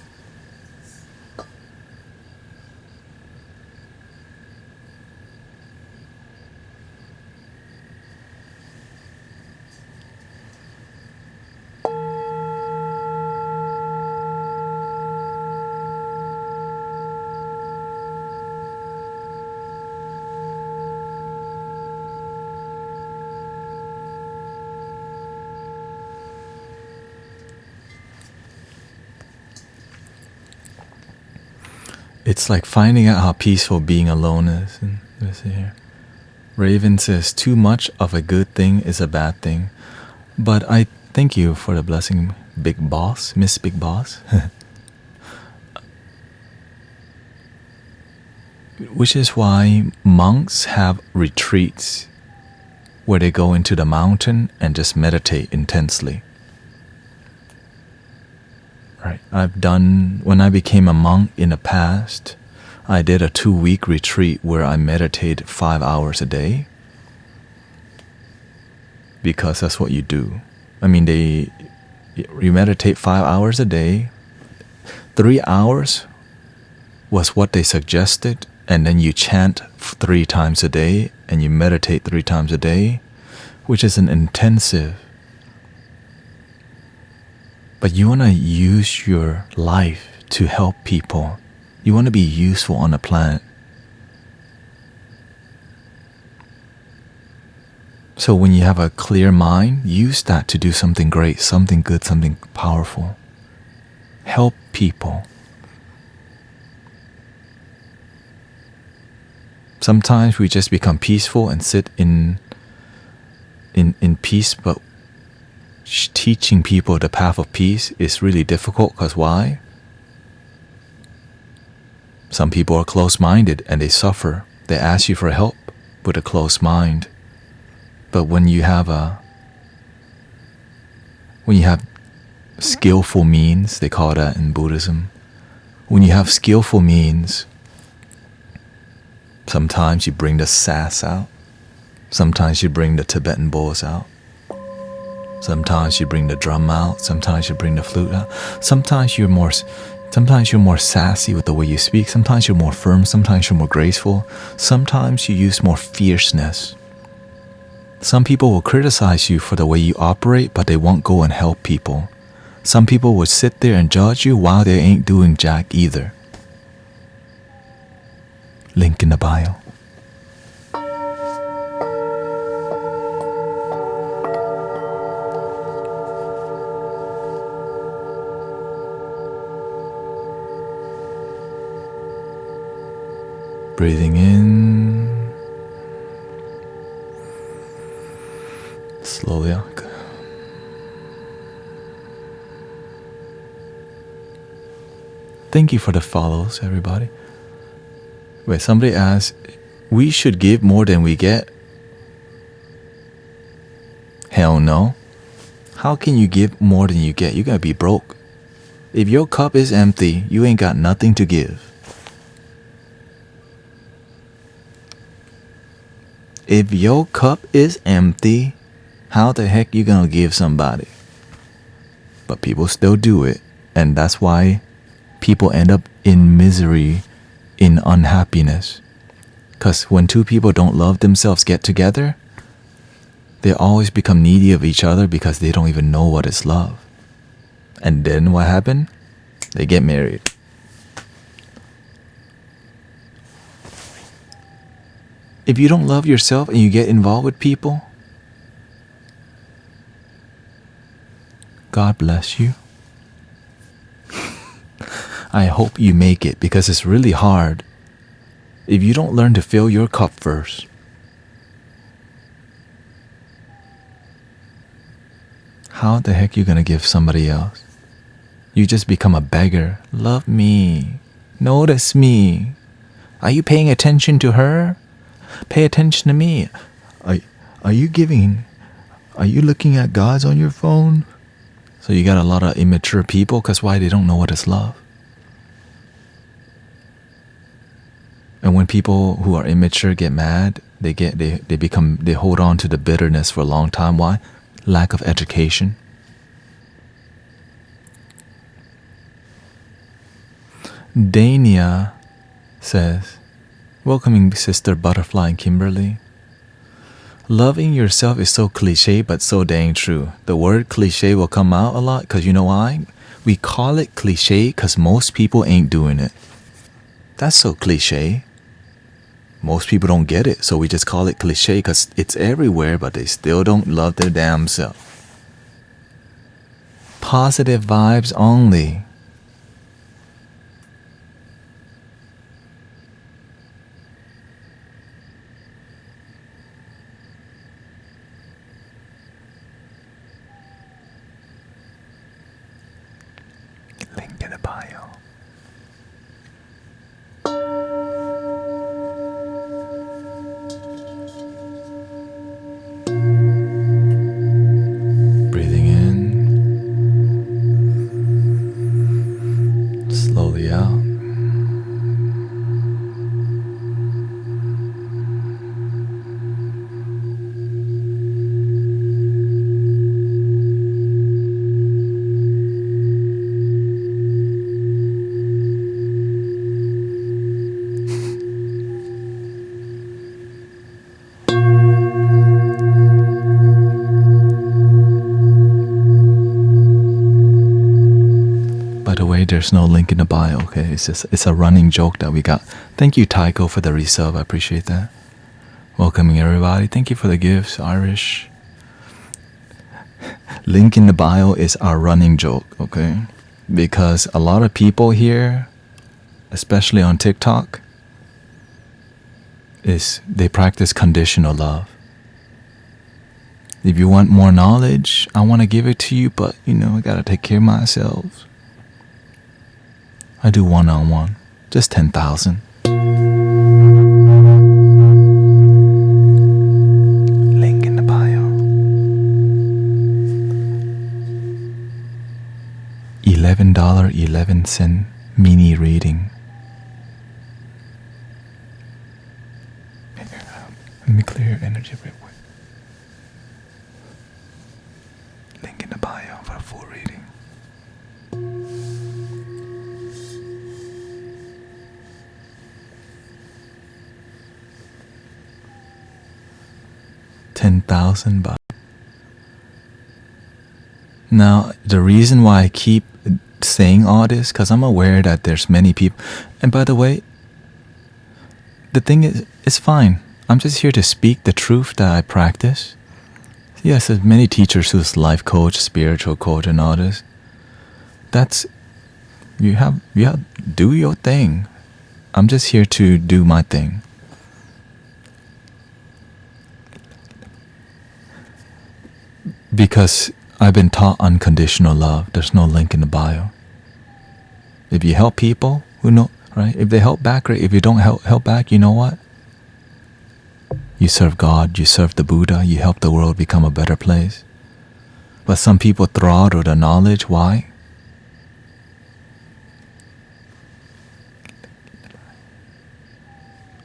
It's like finding out how peaceful being alone is. And let's see here. Raven says, too much of a good thing is a bad thing. But I thank you for the blessing, Big Boss, Miss Big Boss. Which is why monks have retreats. where they go into the mountain and just meditate intensely. Right? When I became a monk in the past, I did a 2-week retreat where I meditated 5 hours a day. Because that's what you do. I mean, you meditate 5 hours a day. 3 hours was what they suggested, and then you chant 3 times a day, and you meditate 3 times a day, which is an intensive. But you want to use your life to help people. You want to be useful on the planet. So when you have a clear mind, use that to do something great, something good, something powerful. Help people. Sometimes we just become peaceful and sit in peace, but teaching people the path of peace is really difficult because why? Some people are close-minded and they suffer. They ask you for help with a closed mind. But when you have skillful means, they call that in Buddhism. When you have skillful means, sometimes you bring the sass out. Sometimes you bring the Tibetan bulls out. Sometimes you bring the drum out. Sometimes you bring the flute out. Sometimes you're more sassy with the way you speak. Sometimes you're more firm. Sometimes you're more graceful. Sometimes you use more fierceness. Some people will criticize you for the way you operate, but they won't go and help people. Some people will sit there and judge you while they ain't doing jack either. Link in the bio. Breathing in. Slowly out. Thank you for the follows, everybody. Wait, somebody asked, we should give more than we get? Hell no. How can you give more than you get? You're gonna be broke. If your cup is empty, you ain't got nothing to give. If your cup is empty, how the heck you gonna give somebody? But people still do it, and that's why people end up in misery, in unhappiness. Because when two people don't love themselves get together, they always become needy of each other because they don't even know what is love. And then what happened? They get married. If you don't love yourself and you get involved with people, God bless you. I hope you make it because it's really hard if you don't learn to fill your cup first. How the heck you gonna give somebody else? You just become a beggar. Love me. Notice me. Are you paying attention to her? Pay attention to me. Are you giving? Are you looking at gods on your phone? So you got a lot of immature people because why? They don't know what is love. And when people who are immature get mad, they hold on to the bitterness for a long time. Why? Lack of education. Dania says, welcoming Sister Butterfly and Kimberly. Loving yourself is so cliche, but so dang true. The word cliche will come out a lot because you know why? We call it cliche because most people ain't doing it. That's so cliche. Most people don't get it, so we just call it cliche because it's everywhere, but they still don't love their damn self. Positive vibes only. Link in the bio. there's no link in the bio, okay? It's a running joke that we got. Thank you, Tycho, for the resub. I appreciate that. Welcoming everybody. Thank you for the gifts, Irish. Link in the bio is our running joke, okay? Because a lot of people here, especially on TikTok, they practice conditional love. If you want more knowledge, I want to give it to you, but I gotta take care of myself. I do one-on-one, just 10,000. Link in the bio. $11.11 mini reading. Let me clear your energy real quick. Link in the bio for a full reading. $10,000. Now, the reason why I keep saying all this, because I'm aware that there's many people. And by the way, the thing is, it's fine. I'm just here to speak the truth that I practice. Yes, there's many teachers who's life coach, spiritual coach, and all this. That's you have do your thing. I'm just here to do my thing. Because I've been taught unconditional love. There's no link in the bio. If you help people who know, right? If they help back, great. If you don't help back, you know what? You serve God, you serve the Buddha, you help the world become a better place. But some people throttle the knowledge. Why?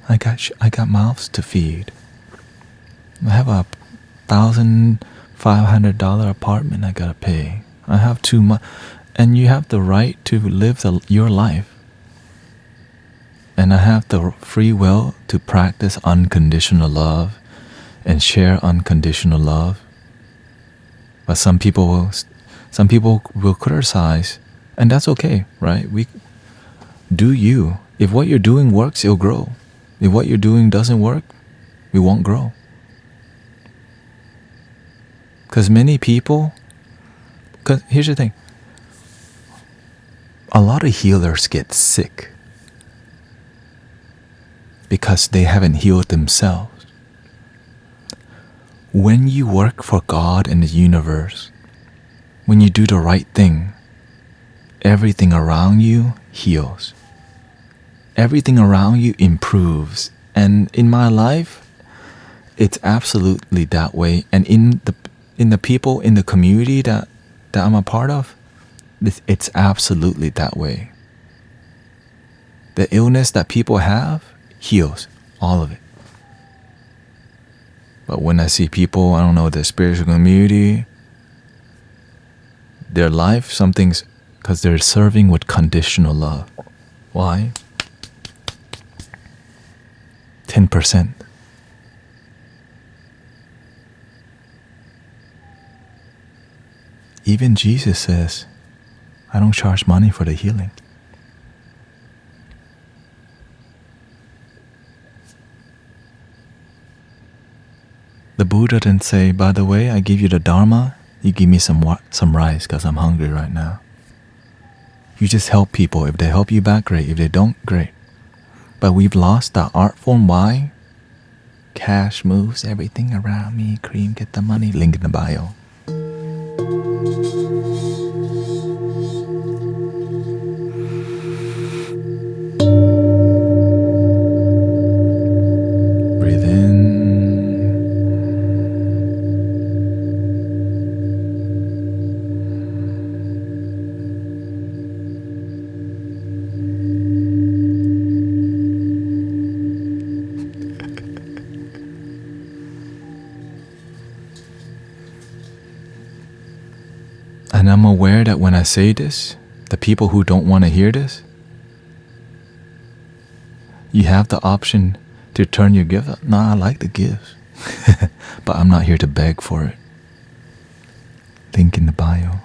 I got mouths to feed. I have a $1,500 apartment I gotta pay. I have too much, and you have the right to live your life. And I have the free will to practice unconditional love and share unconditional love. But some people will criticize, and that's okay, right? Do you. If what you're doing works, it'll grow. If what you're doing doesn't work, we won't grow. Because many people, because here's the thing, a lot of healers get sick because they haven't healed themselves. When you work for God and the universe, when you do the right thing, everything around you heals. Everything around you improves. And in my life, it's absolutely that way. And in the people in the community that I'm a part of, it's absolutely that way. The illness that people have heals, all of it. But when I see people, I don't know, the spiritual community, their life, something's because they're serving with conditional love. Why? 10%. Even Jesus says, I don't charge money for the healing. The Buddha didn't say, by the way, I give you the Dharma, you give me some rice because I'm hungry right now. You just help people. If they help you back, great. If they don't, great. But we've lost the art form. Why? Cash moves everything around me. Cream, get the money. Link in the bio. Breathe in. And I'm aware that when I say this, the people who don't want to hear this, you have the option to turn your gift. No, I like the gifts, but I'm not here to beg for it. Link in the bio.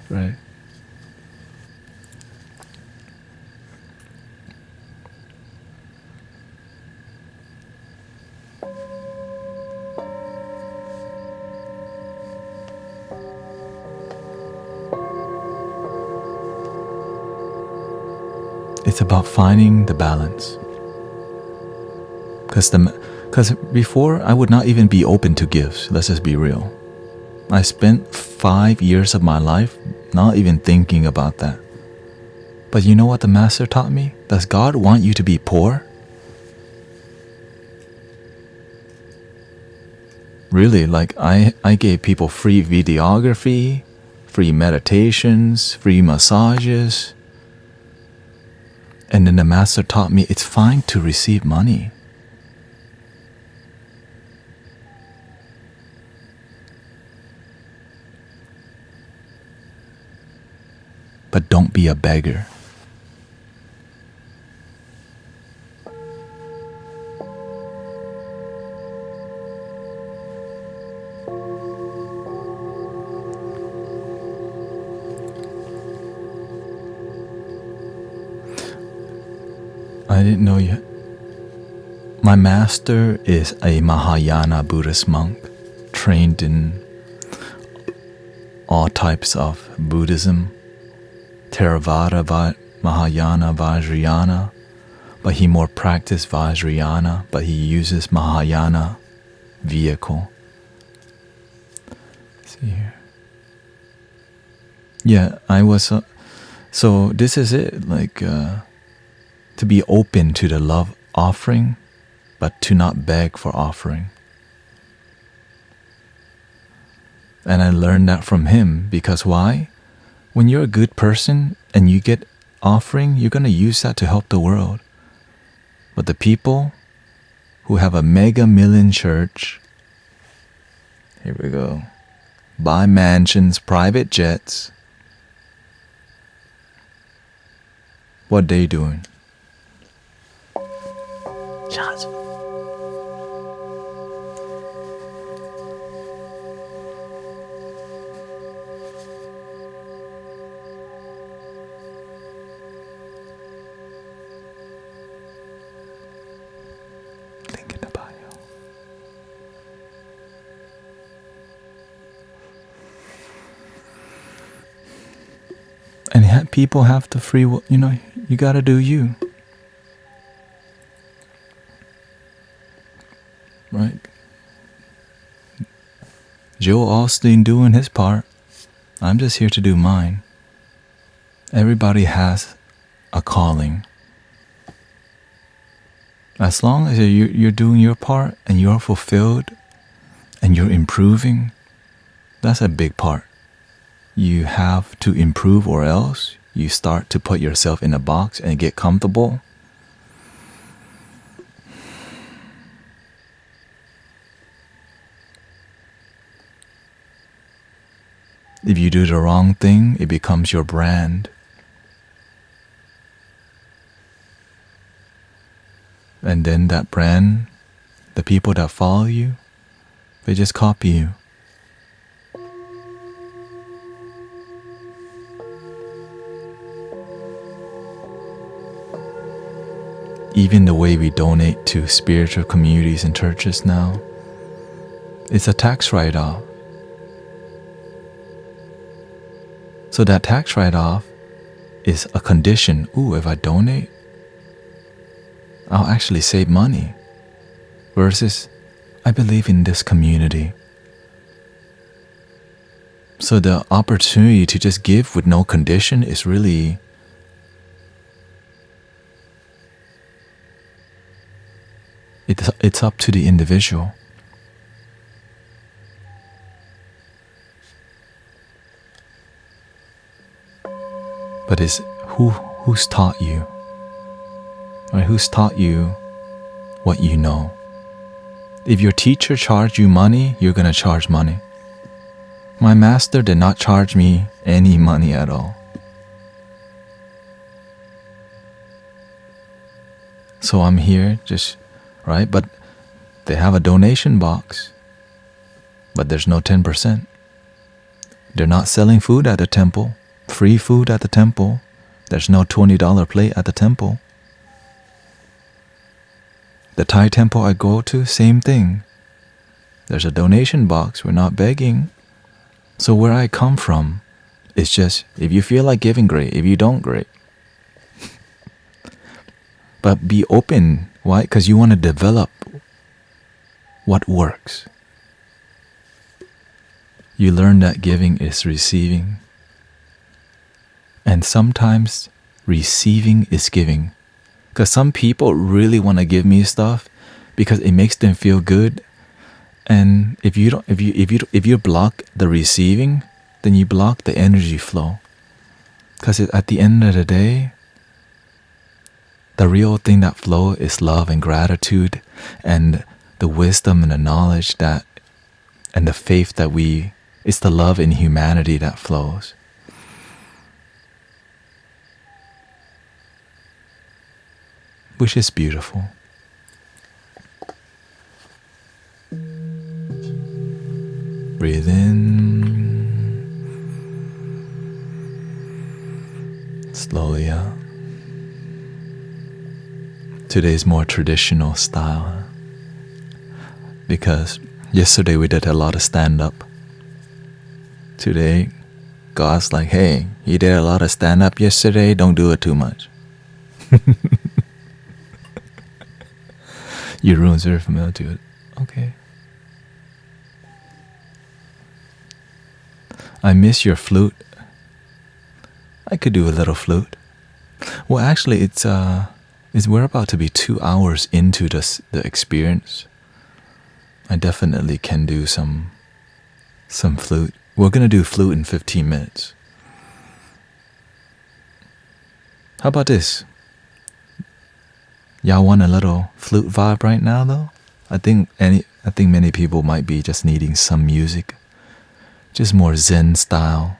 Right? It's about finding the balance. Because before, I would not even be open to gifts. Let's just be real. I spent 5 years of my life not even thinking about that. But you know what the Master taught me? Does God want you to be poor? Really, like I gave people free videography, free meditations, free massages. And then the Master taught me it's fine to receive money. But don't be a beggar. I didn't know yet. My master is a Mahayana Buddhist monk, trained in all types of Buddhism, Theravada, Mahayana, Vajrayana, but he more practiced Vajrayana, but he uses Mahayana vehicle. Let's see here. Yeah, I was. So this is it, like to be open to the love offering, but to not beg for offering. And I learned that from him, because why? When you're a good person and you get offering, you're going to use that to help the world. But the people who have a mega million church, here we go, buy mansions, private jets, what they doing? Shots. Link in the bio. And people have the free will, you gotta do you. Right? Joel Osteen doing his part. I'm just here to do mine. Everybody has a calling. As long as you're doing your part and you're fulfilled and you're improving, that's a big part. You have to improve, or else you start to put yourself in a box and get comfortable. If you do the wrong thing, it becomes your brand. And then that brand, the people that follow you, they just copy you. Even the way we donate to spiritual communities and churches now, it's a tax write-off. So that tax write-off is a condition. Ooh, if I donate, I'll actually save money. Versus, I believe in this community. So the opportunity to just give with no condition is really it's up to the individual. But it's who's taught you? Right? Who's taught you what you know? If your teacher charged you money, you're gonna charge money. My master did not charge me any money at all. So I'm here just, right? But they have a donation box, but there's no 10%. They're not selling food at the temple. Free food at the temple. There's no $20 plate at the temple. The Thai temple I go to, same thing. There's a donation box. We're not begging. So where I come from, it's just, if you feel like giving, great. If you don't, great. But be open. Why? Because you want to develop what works. You learn that giving is receiving. And sometimes receiving is giving. Because some people really want to give me stuff because it makes them feel good. And if you block the receiving, then you block the energy flow. Because at the end of the day, the real thing that flows is love and gratitude and the wisdom and the knowledge that and the faith that it's the love in humanity that flows. Which is beautiful. Breathe in. Slowly out. Today's more traditional style. Because yesterday we did a lot of stand-up. Today, God's like, hey, you did a lot of stand-up yesterday, don't do it too much. Your rune's very familiar to it. Okay. I miss your flute. I could do a little flute. Well, actually, we're about to be 2 hours into the experience. I definitely can do some flute. We're gonna do flute in 15 minutes. How about this? Y'all want a little flute vibe right now, though? I think many people might be just needing some music, just more Zen style.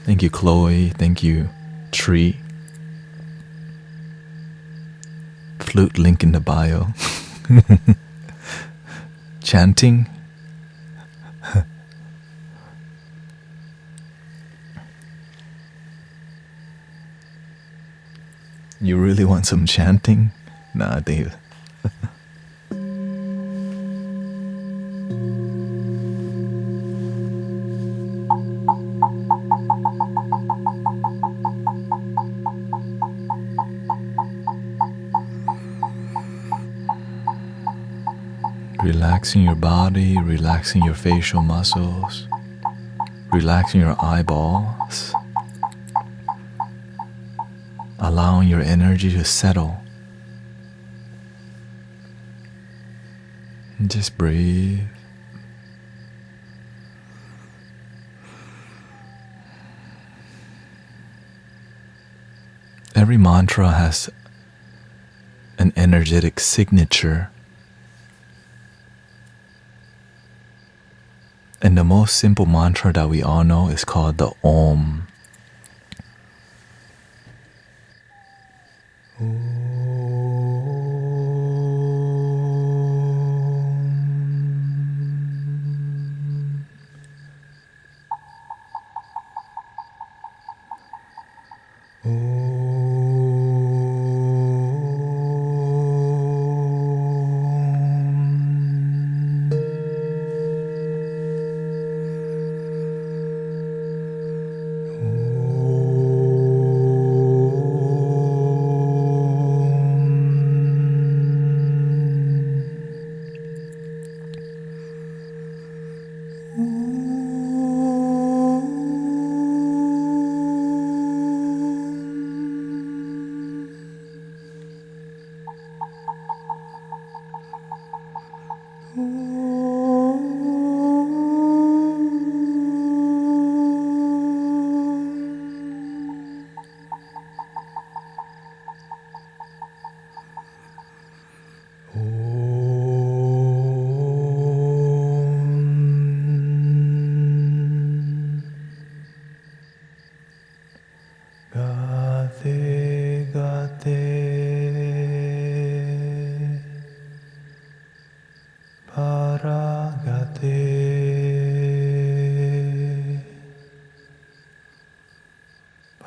Thank you, Chloe. Thank you, Tree. Flute link in the bio. Chanting. You really want some chanting? Nah, Dave. Relaxing your body, relaxing your facial muscles, relaxing your eyeballs, allowing your energy to settle. And just breathe. Every mantra has an energetic signature. And the most simple mantra that we all know is called the Om.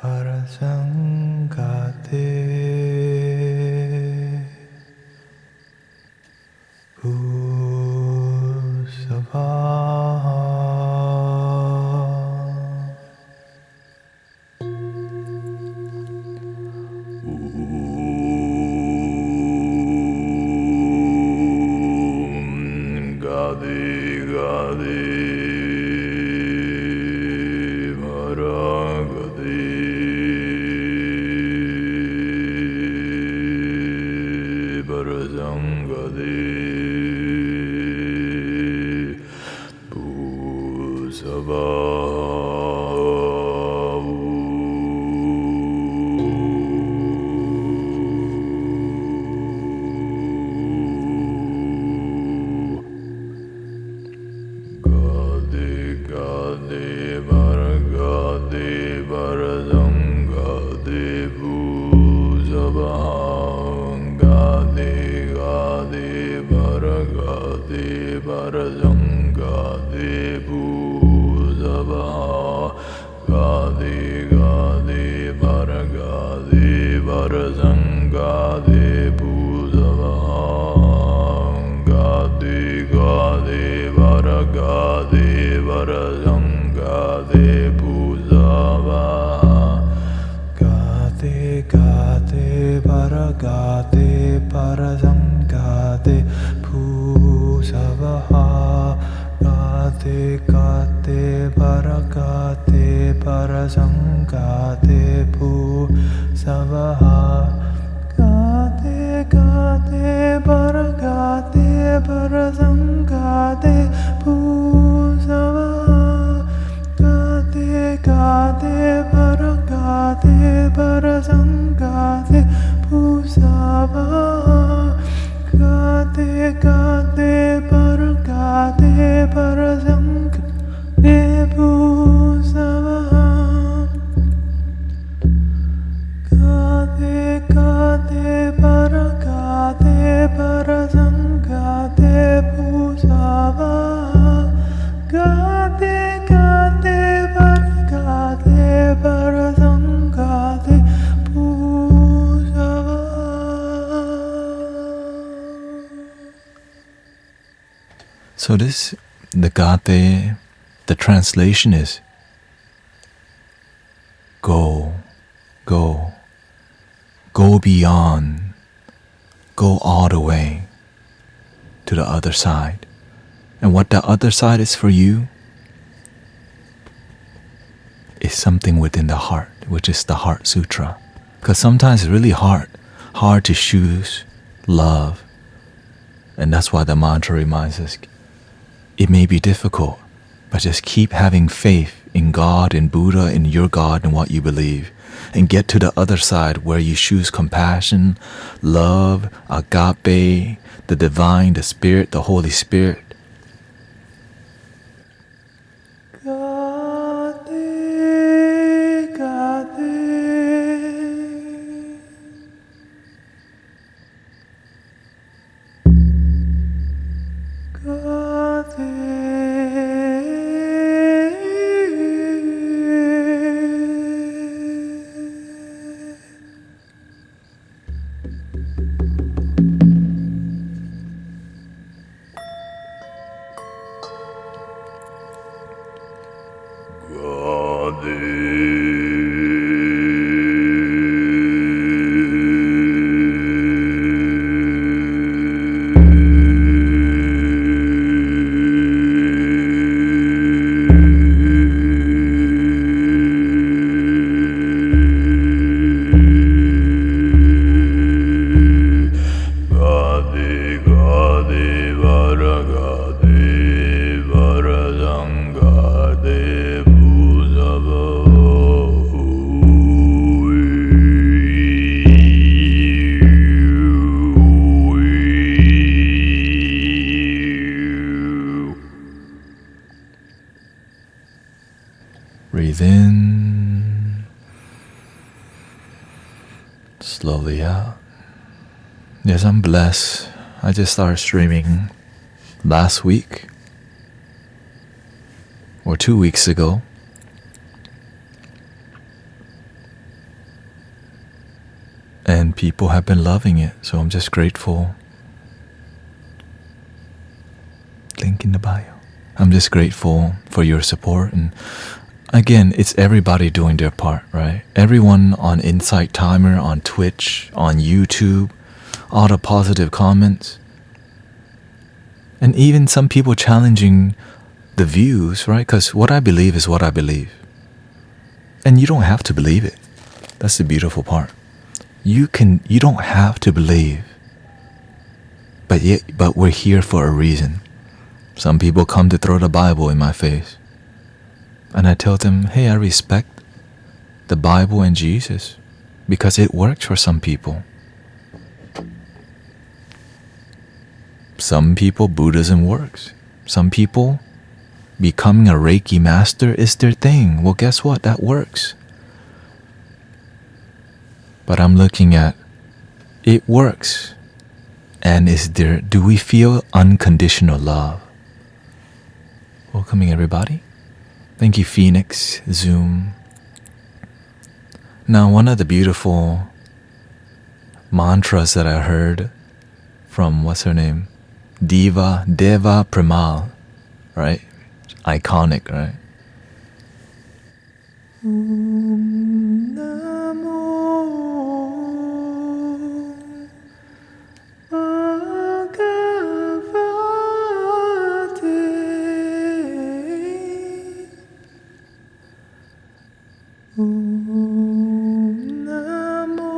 Parasangate So the gate, the translation is go, go, go beyond, go all the way to the other side. And what the other side is for you is something within the heart, which is the Heart Sutra. Because sometimes it's really hard to choose love. And that's why the mantra reminds us, it may be difficult, but just keep having faith in God, in Buddha, in your God, and what you believe. And get to the other side where you choose compassion, love, agape, the divine, the Spirit, the Holy Spirit. Breathe in, slowly out. Yes, I'm blessed. I just started streaming last week or 2 weeks ago. And people have been loving it, so I'm just grateful. Link in the bio. I'm just grateful for your support. And again, it's everybody doing their part, right? Everyone on Insight Timer, on Twitch, on YouTube, all the positive comments. And even some people challenging the views, right? Because what I believe is what I believe. And you don't have to believe it. That's the beautiful part. You don't have to believe. But we're here for a reason. Some people come to throw the Bible in my face. And I tell them, hey, I respect the Bible and Jesus because it works for some people. Some people, Buddhism works. Some people, becoming a Reiki master is their thing. Well, guess what? That works. But I'm looking at, it works. And do we feel unconditional love? Welcoming everybody. Thank you, Phoenix, Zoom. Now, one of the beautiful mantras that I heard from, what's her name? Deva Premal, right? Iconic, right? Om Namo Bhagavate. Om Namo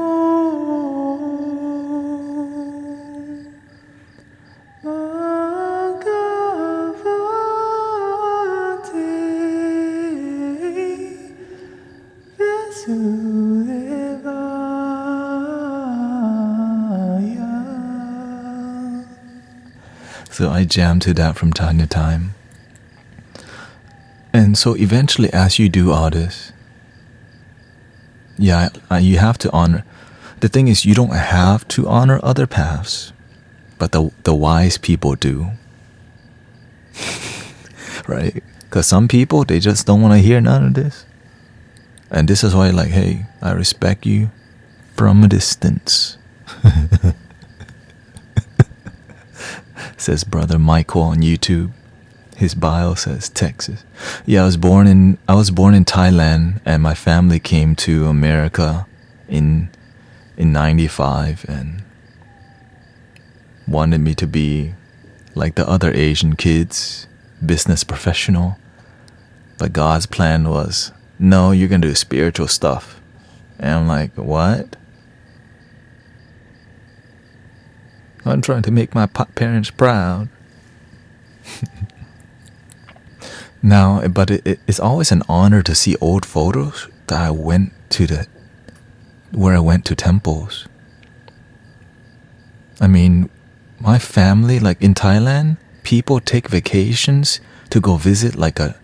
So I jam to that from time to time. And so eventually as you do all this, you have to honor. The thing is, you don't have to honor other paths, but the wise people do. Right? Because some people, they just don't want to hear none of this. And this is why, like, hey, I respect you from a distance. Says Brother Michael on YouTube. His bio says Texas. Yeah, I was born in Thailand, and my family came to America in 95 and wanted me to be like the other Asian kids, business professional. But God's plan was, no, you're gonna do spiritual stuff. And I'm like, what? I'm trying to make my parents proud. Now, but it's always an honor to see old photos that I went to where I went to temples. I mean, my family, like in Thailand, people take vacations to go visit like a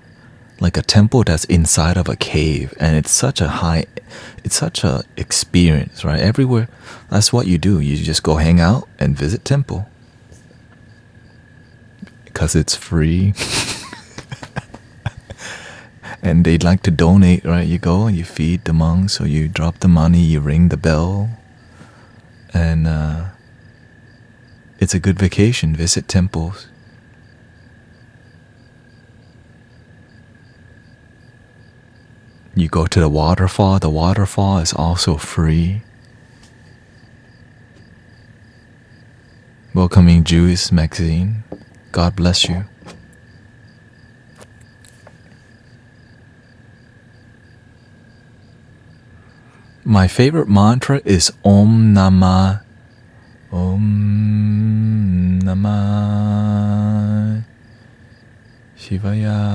temple that's inside of a cave, and it's such a experience, right? Everywhere, that's what you do. You just go hang out and visit temple because it's free. And they'd like to donate, right? You go and you feed the monks, so you drop the money, you ring the bell, and it's a good vacation. Visit temples. You go to the waterfall. The waterfall is also free. Welcoming Jewish Magazine. God bless you. My favorite mantra is Om Namah Shivaya.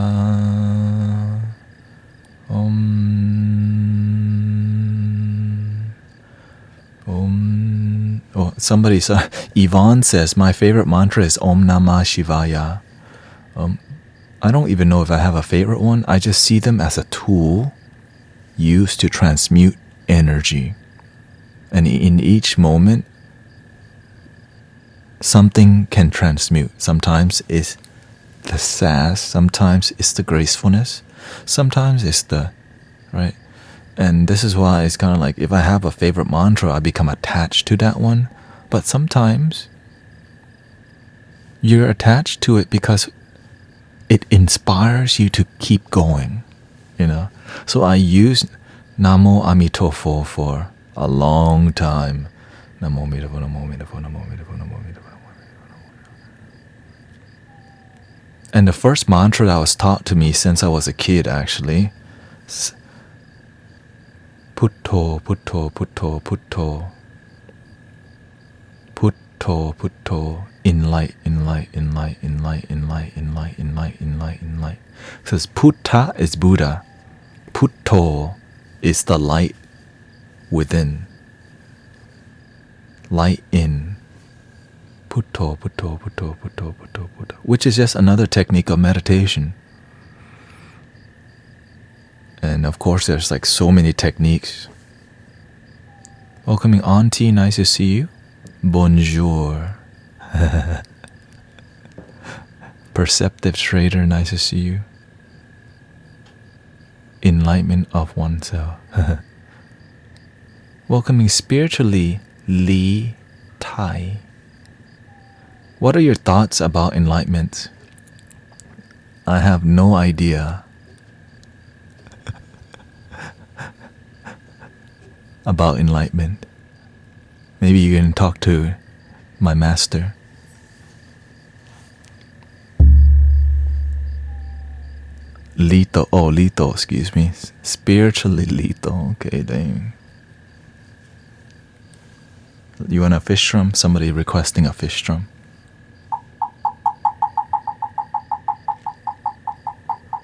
Oh, somebody saw. Yvonne says my favorite mantra is Om Namah Shivaya. I don't even know if I have a favorite one. I just see them as a tool used to transmute energy, and in each moment something can transmute. Sometimes it's the sass, sometimes it's the gracefulness, sometimes it's the right. And this is why it's kind of like, if I have a favorite mantra, I become attached to that one. But sometimes you're attached to it because it inspires you to keep going, you know. So I use Namo Amitofo for a long time. Namo Amitofo, Namo Amitofo, Namo Amitofo, Namo Amitofo, Namo Amitofo. And the first mantra that was taught to me since I was a kid, actually, Putto, putto, putto, putto. Putto, putto. In light, in light, in light, in light, in light, in light, in light, in light, in light. It says Putta is Buddha. Putto is the light within. Light in. Putto, putto, putto, putto, putto, putto. Which is just another technique of meditation. And of course, there's like so many techniques. Welcoming Auntie, nice to see you. Bonjour. Perceptive Trader, nice to see you. Enlightenment of oneself. Welcoming Spiritually Li Tai. What are your thoughts about enlightenment? I have no idea about enlightenment. Maybe you can talk to my master. Lito, oh Lito, excuse me. Spiritually Lito, okay, dang. You want a fish drum? Somebody requesting a fish drum.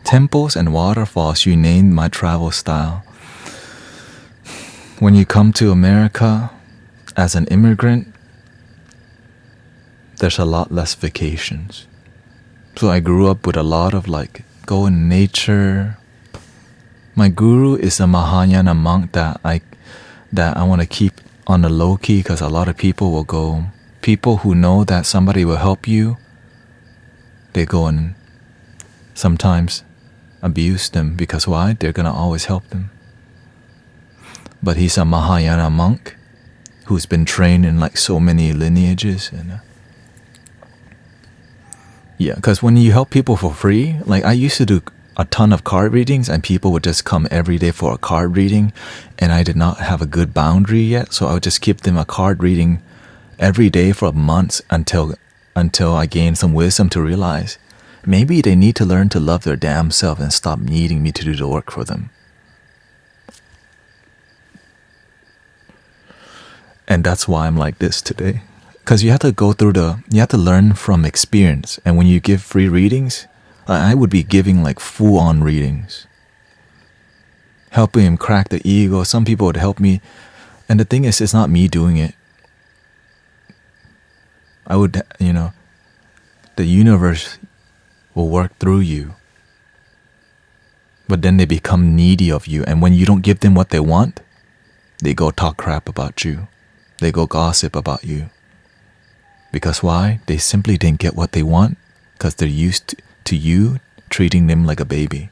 Temples and waterfalls, you named my travel style. When you come to America as an immigrant, there's a lot less vacations. So I grew up with a lot of like go in nature. My guru is a Mahayana monk that I want to keep on the low key, because a lot of people will go. People who know that somebody will help you, they go and sometimes abuse them, because why? They're gonna always help them. But he's a Mahayana monk who's been trained in like so many lineages, and yeah, because when you help people for free, like I used to do a ton of card readings, and people would just come every day for a card reading, and I did not have a good boundary yet, so I would just give them a card reading every day for months until I gained some wisdom to realize maybe they need to learn to love their damn self and stop needing me to do the work for them. And that's why I'm like this today. Because you have to go through you have to learn from experience. And when you give free readings, I would be giving like full-on readings. Helping him crack the ego. Some people would help me. And the thing is, it's not me doing it. I would, the universe will work through you. But then they become needy of you. And when you don't give them what they want, they go talk crap about you. They go gossip about you. Because why? They simply didn't get what they want, because they're used to you treating them like a baby.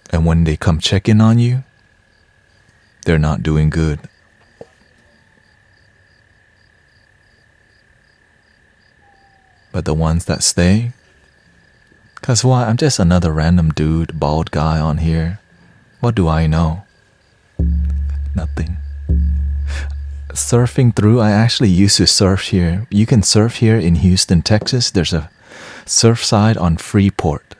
And when they come check in on you, they're not doing good. But the ones that stay, because why? I'm just another random dude, bald guy on here. What do I know? Nothing. Surfing through, I actually used to surf here. You can surf here in Houston, Texas. There's a surf side on Freeport.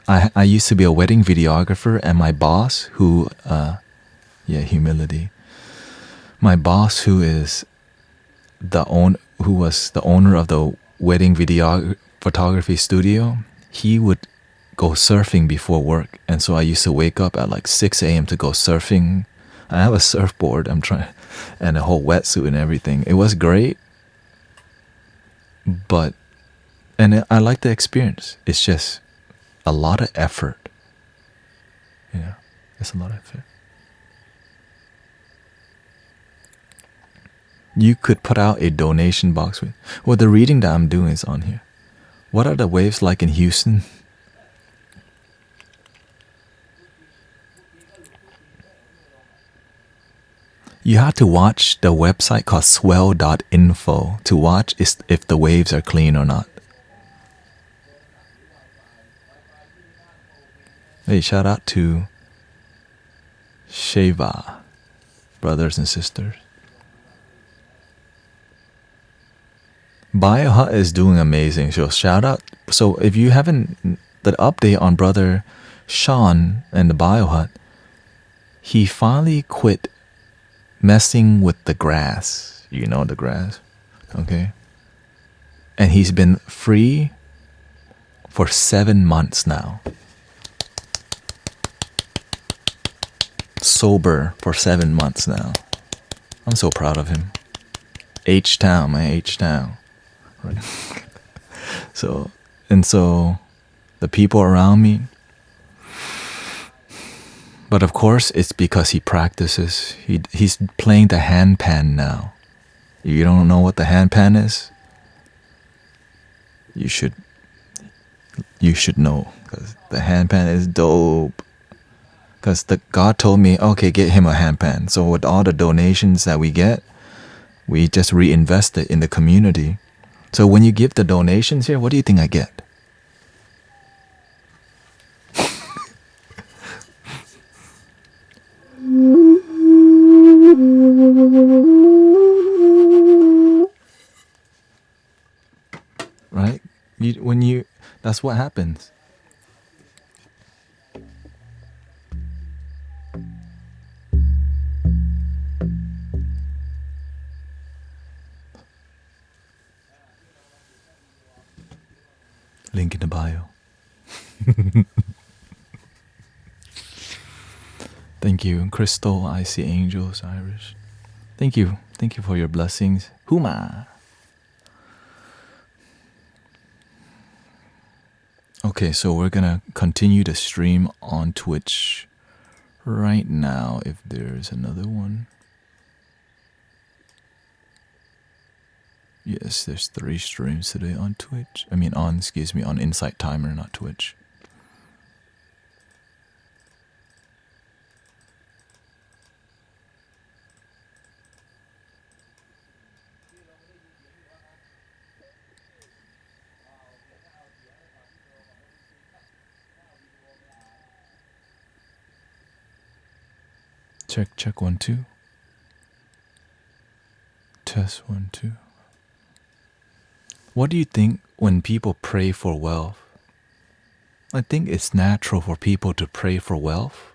I used to be a wedding videographer, and my boss who, humility. My boss who was the owner of the wedding video photography studio, he would go surfing before work. And so I used to wake up at like 6 a.m. to go surfing. I have a surfboard, and a whole wetsuit and everything. It was great, and I like the experience. It's just a lot of effort. It's a lot of effort. You could put out a donation box with, well, the reading that I'm doing is on here. What are the waves like in Houston? You have to watch the website called swell.info to watch if the waves are clean or not. Hey, shout out to Sheva, brothers and sisters. BioHut is doing amazing, so shout out. So if you haven't, the update on brother Sean in the biohut, he finally quit messing with the grass. You know the grass, okay? And he's been free for 7 months now. Sober for 7 months now. I'm so proud of him. H-Town, man, H-Town. Right. So the people around me, but of course it's because he practices. He's playing the handpan now. You don't know what the handpan is? You should know, because the handpan is dope. Because God told me, okay, get him a handpan. So with all the donations that we get, we just reinvest it in the community. So when you give the donations here, what do you think I get? Right? That's what happens. Link in the bio. Thank you, Crystal, I see angels, Irish. Thank you for your blessings. Huma. Okay, so we're gonna continue the stream on Twitch right now if there's another one. Yes, there's 3 streams today on Twitch. On Insight Timer, not Twitch. Check 1 2. Test 1 2. What do you think when people pray for wealth? I think it's natural for people to pray for wealth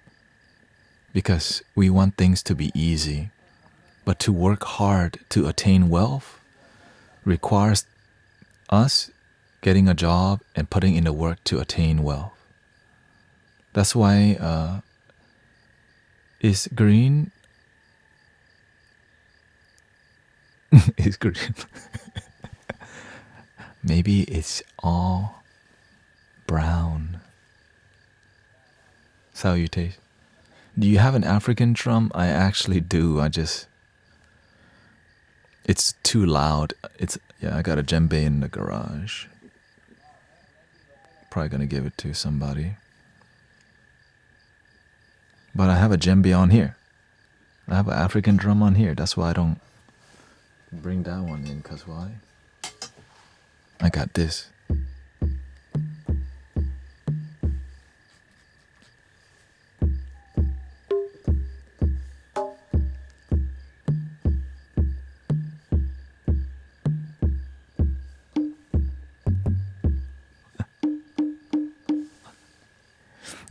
because we want things to be easy. But to work hard to attain wealth requires us getting a job and putting in the work to attain wealth. That's why is green is green. Maybe it's all brown. That's how you taste. Do you have an African drum? I actually do. It's too loud. I got a djembe in the garage. Probably gonna give it to somebody. But I have a djembe on here. I have an African drum on here. That's why I don't bring that one in, cause why? I got this.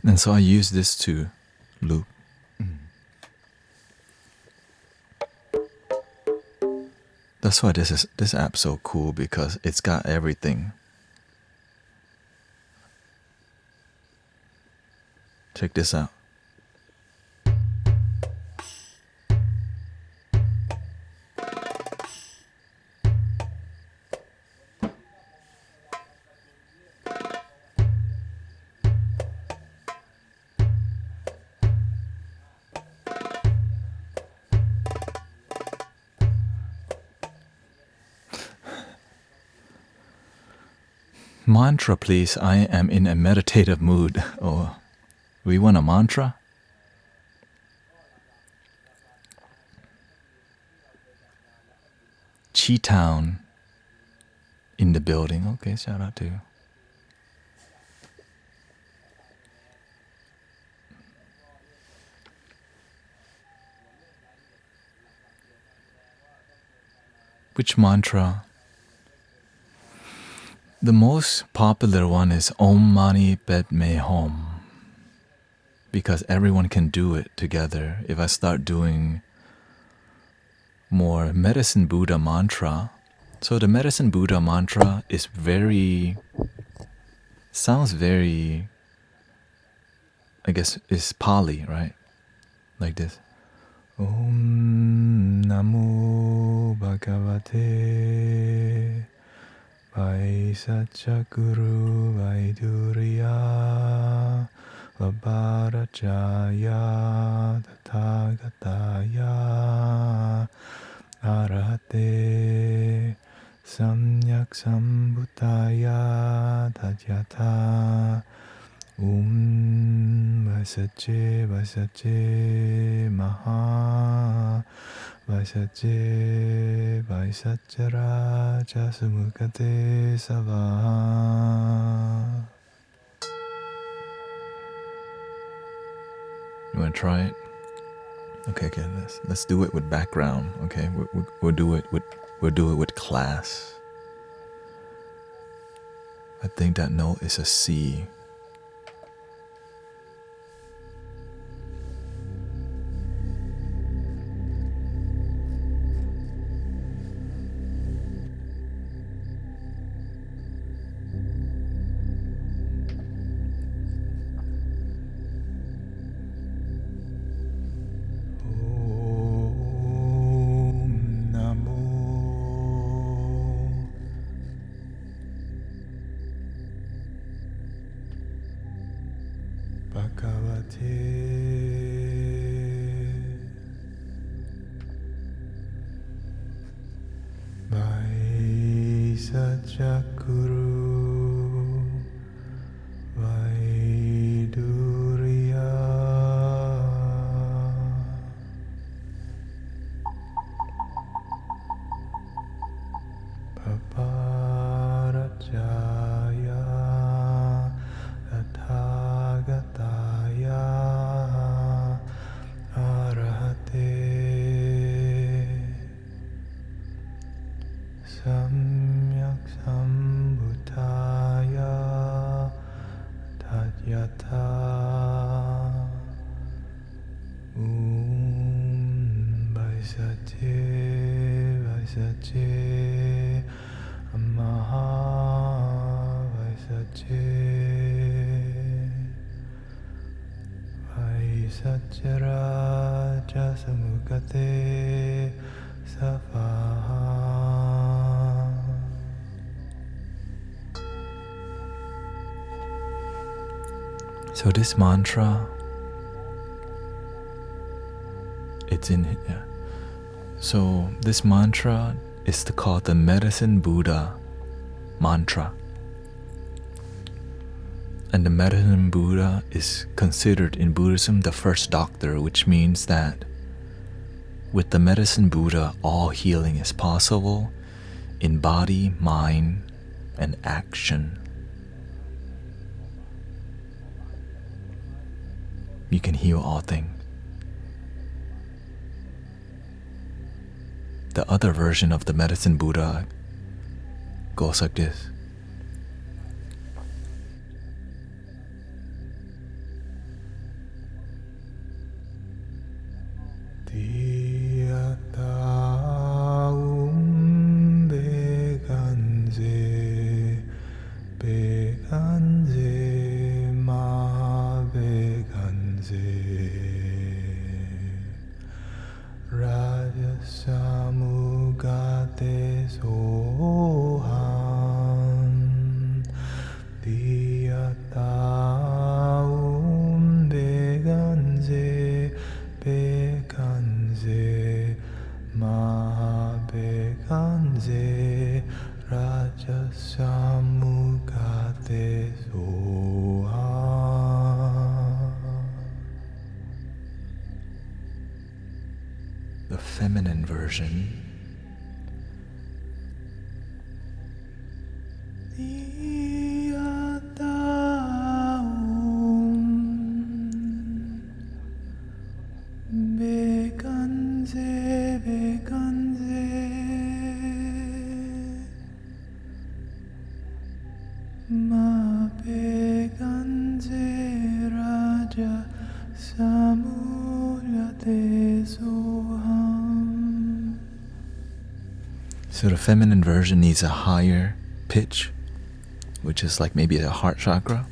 And so I use this to loop. That's why this app's so cool, because it's got everything. Check this out. Mantra, please. I am in a meditative mood. Oh, we want a mantra? Chi-Town in the building. Okay, shout out to you. Which mantra? The most popular one is Om Mani Padme Hum. because everyone can do it together. If I start doing more Medicine Buddha mantra, so the Medicine Buddha mantra is sounds very, I guess, is Pali, right? Like this. Om Namo Bhagavate Vaisachakuru Vaiduriya Vabharajaya Tathagataya Arahate Samyak Sambhutaya Tadyata Vaisache Vaisache Maha Vaisache Vaisacharaja Sumukate Sava. You want to try it? Okay, let's do it with background. Okay, we'll do it with class. I think that note is a C. Vaisachakuru Vaiduriya Paparajaya Tathagataya Arahate Samyak Sambhutaya Tadyata Vaisache Vaisache Maha Vaisache Vaisacharaja Samukate Savaha. So this mantra, it's in here. So this mantra is called the Medicine Buddha mantra. And the Medicine Buddha is considered in Buddhism the first doctor, which means that with the Medicine Buddha, all healing is possible in body, mind, and action. You can heal all things. The other version of the Medicine Buddha goes like this. Samugate soham diyataum beganze beganze mahabeganze rajasamugate soham. The feminine version. So the feminine version needs a higher pitch, which is like maybe the heart chakra.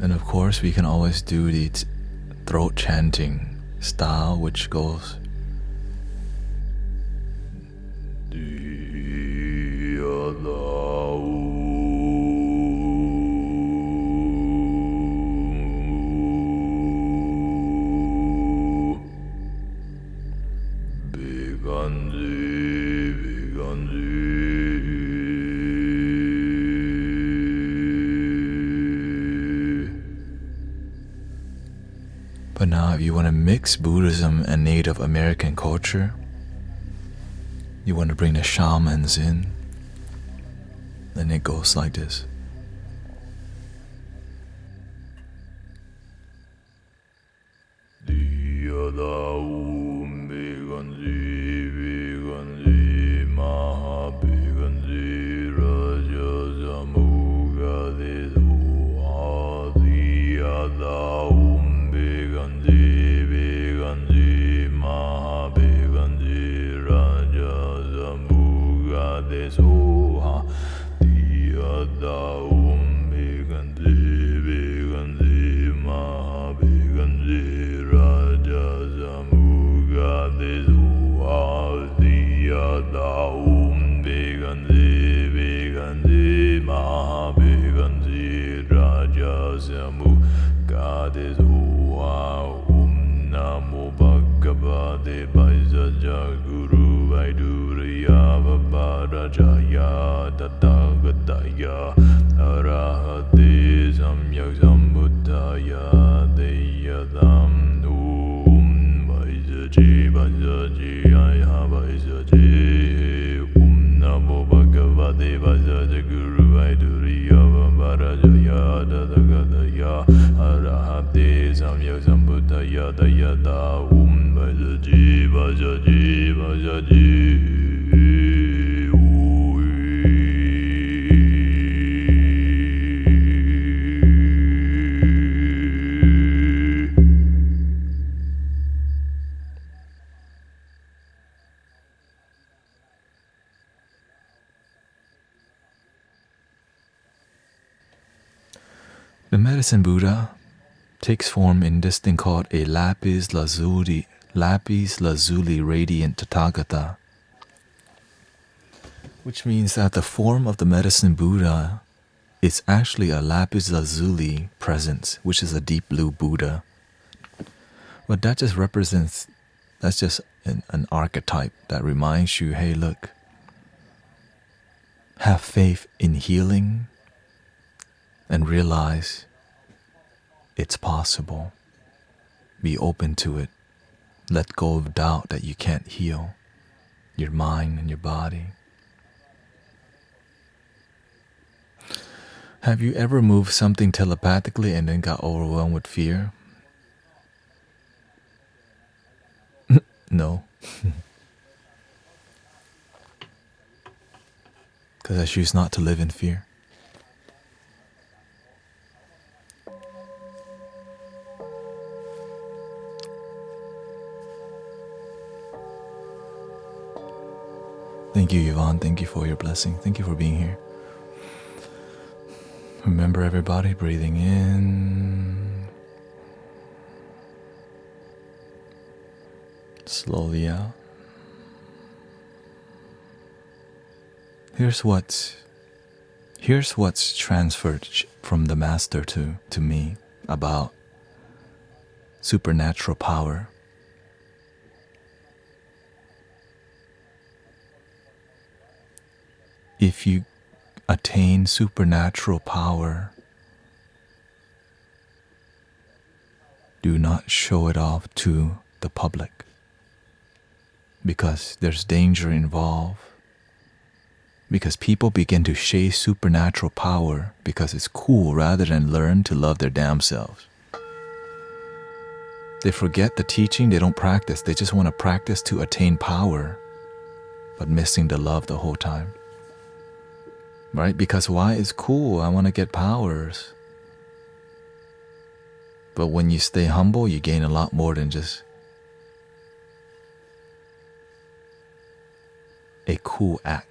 And of course, we can always do the throat chanting style, which goes But now if you want to mix Buddhism and Native American culture, you want to bring the shamans in, then it goes like this. The medicine Buddha takes form in this thing called a lapis lazuli radiant Tathagata, which means that the form of the medicine Buddha is actually a lapis lazuli presence, which is a deep blue Buddha. But that just represents, that's just an archetype that reminds you, hey, look, have faith in healing and realize it's possible. Be open to it. Let go of doubt that you can't heal your mind and your body. Have you ever moved something telepathically and then got overwhelmed with fear? No. Because I choose not to live in fear. Thank you, Yvonne. Thank you for your blessing. Thank you for being here. Remember, everybody, breathing in, slowly out. Here's what's transferred from the master to me about supernatural power. if you attain supernatural power, do not show it off to the public, because there's danger involved. Because people begin to chase supernatural power because it's cool rather than learn to love their damn selves. They forget the teaching, they don't practice. They just want to practice to attain power, but missing the love the whole time. Right? Because why? It's cool. I want to get powers. But when you stay humble, you gain a lot more than just a cool act.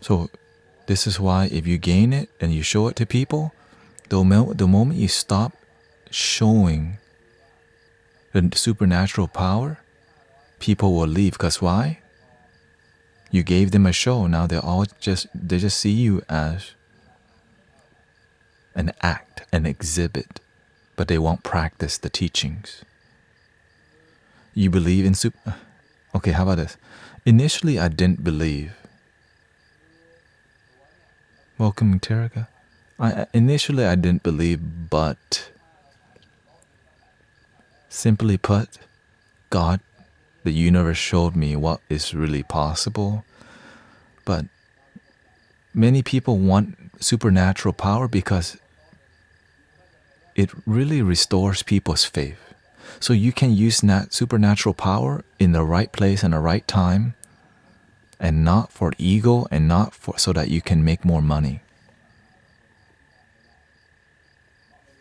So this is why if you gain it and you show it to people, the moment you stop showing the supernatural power, people will leave. Because why? You gave them a show. Now they just see you as an act, an exhibit, but they won't practice the teachings. You believe in Okay, how about this? Initially, I didn't believe. Welcome, Terika. Initially, I didn't believe, but simply put, God, the universe showed me what is really possible. But many people want supernatural power because it really restores people's faith. So you can use supernatural power in the right place and the right time, and not for ego and not for so that you can make more money.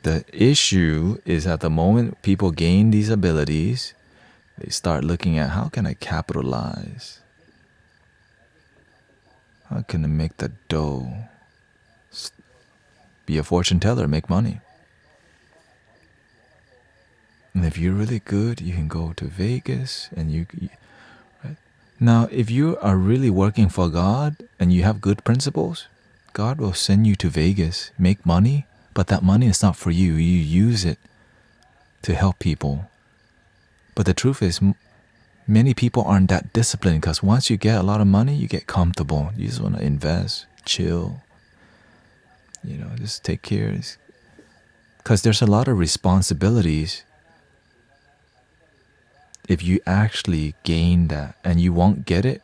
The issue is at the moment people gain these abilities, they start looking at how can I capitalize? How can I make the dough? Be a fortune teller, make money. And if you're really good, you can go to Vegas and right? Now, if you are really working for God and you have good principles, God will send you to Vegas, make money, but that money is not for you. You use it to help people. But the truth is, many people aren't that disciplined because once you get a lot of money, you get comfortable. You just want to invest, chill, just take care. Because there's a lot of responsibilities if you actually gain that, and you won't get it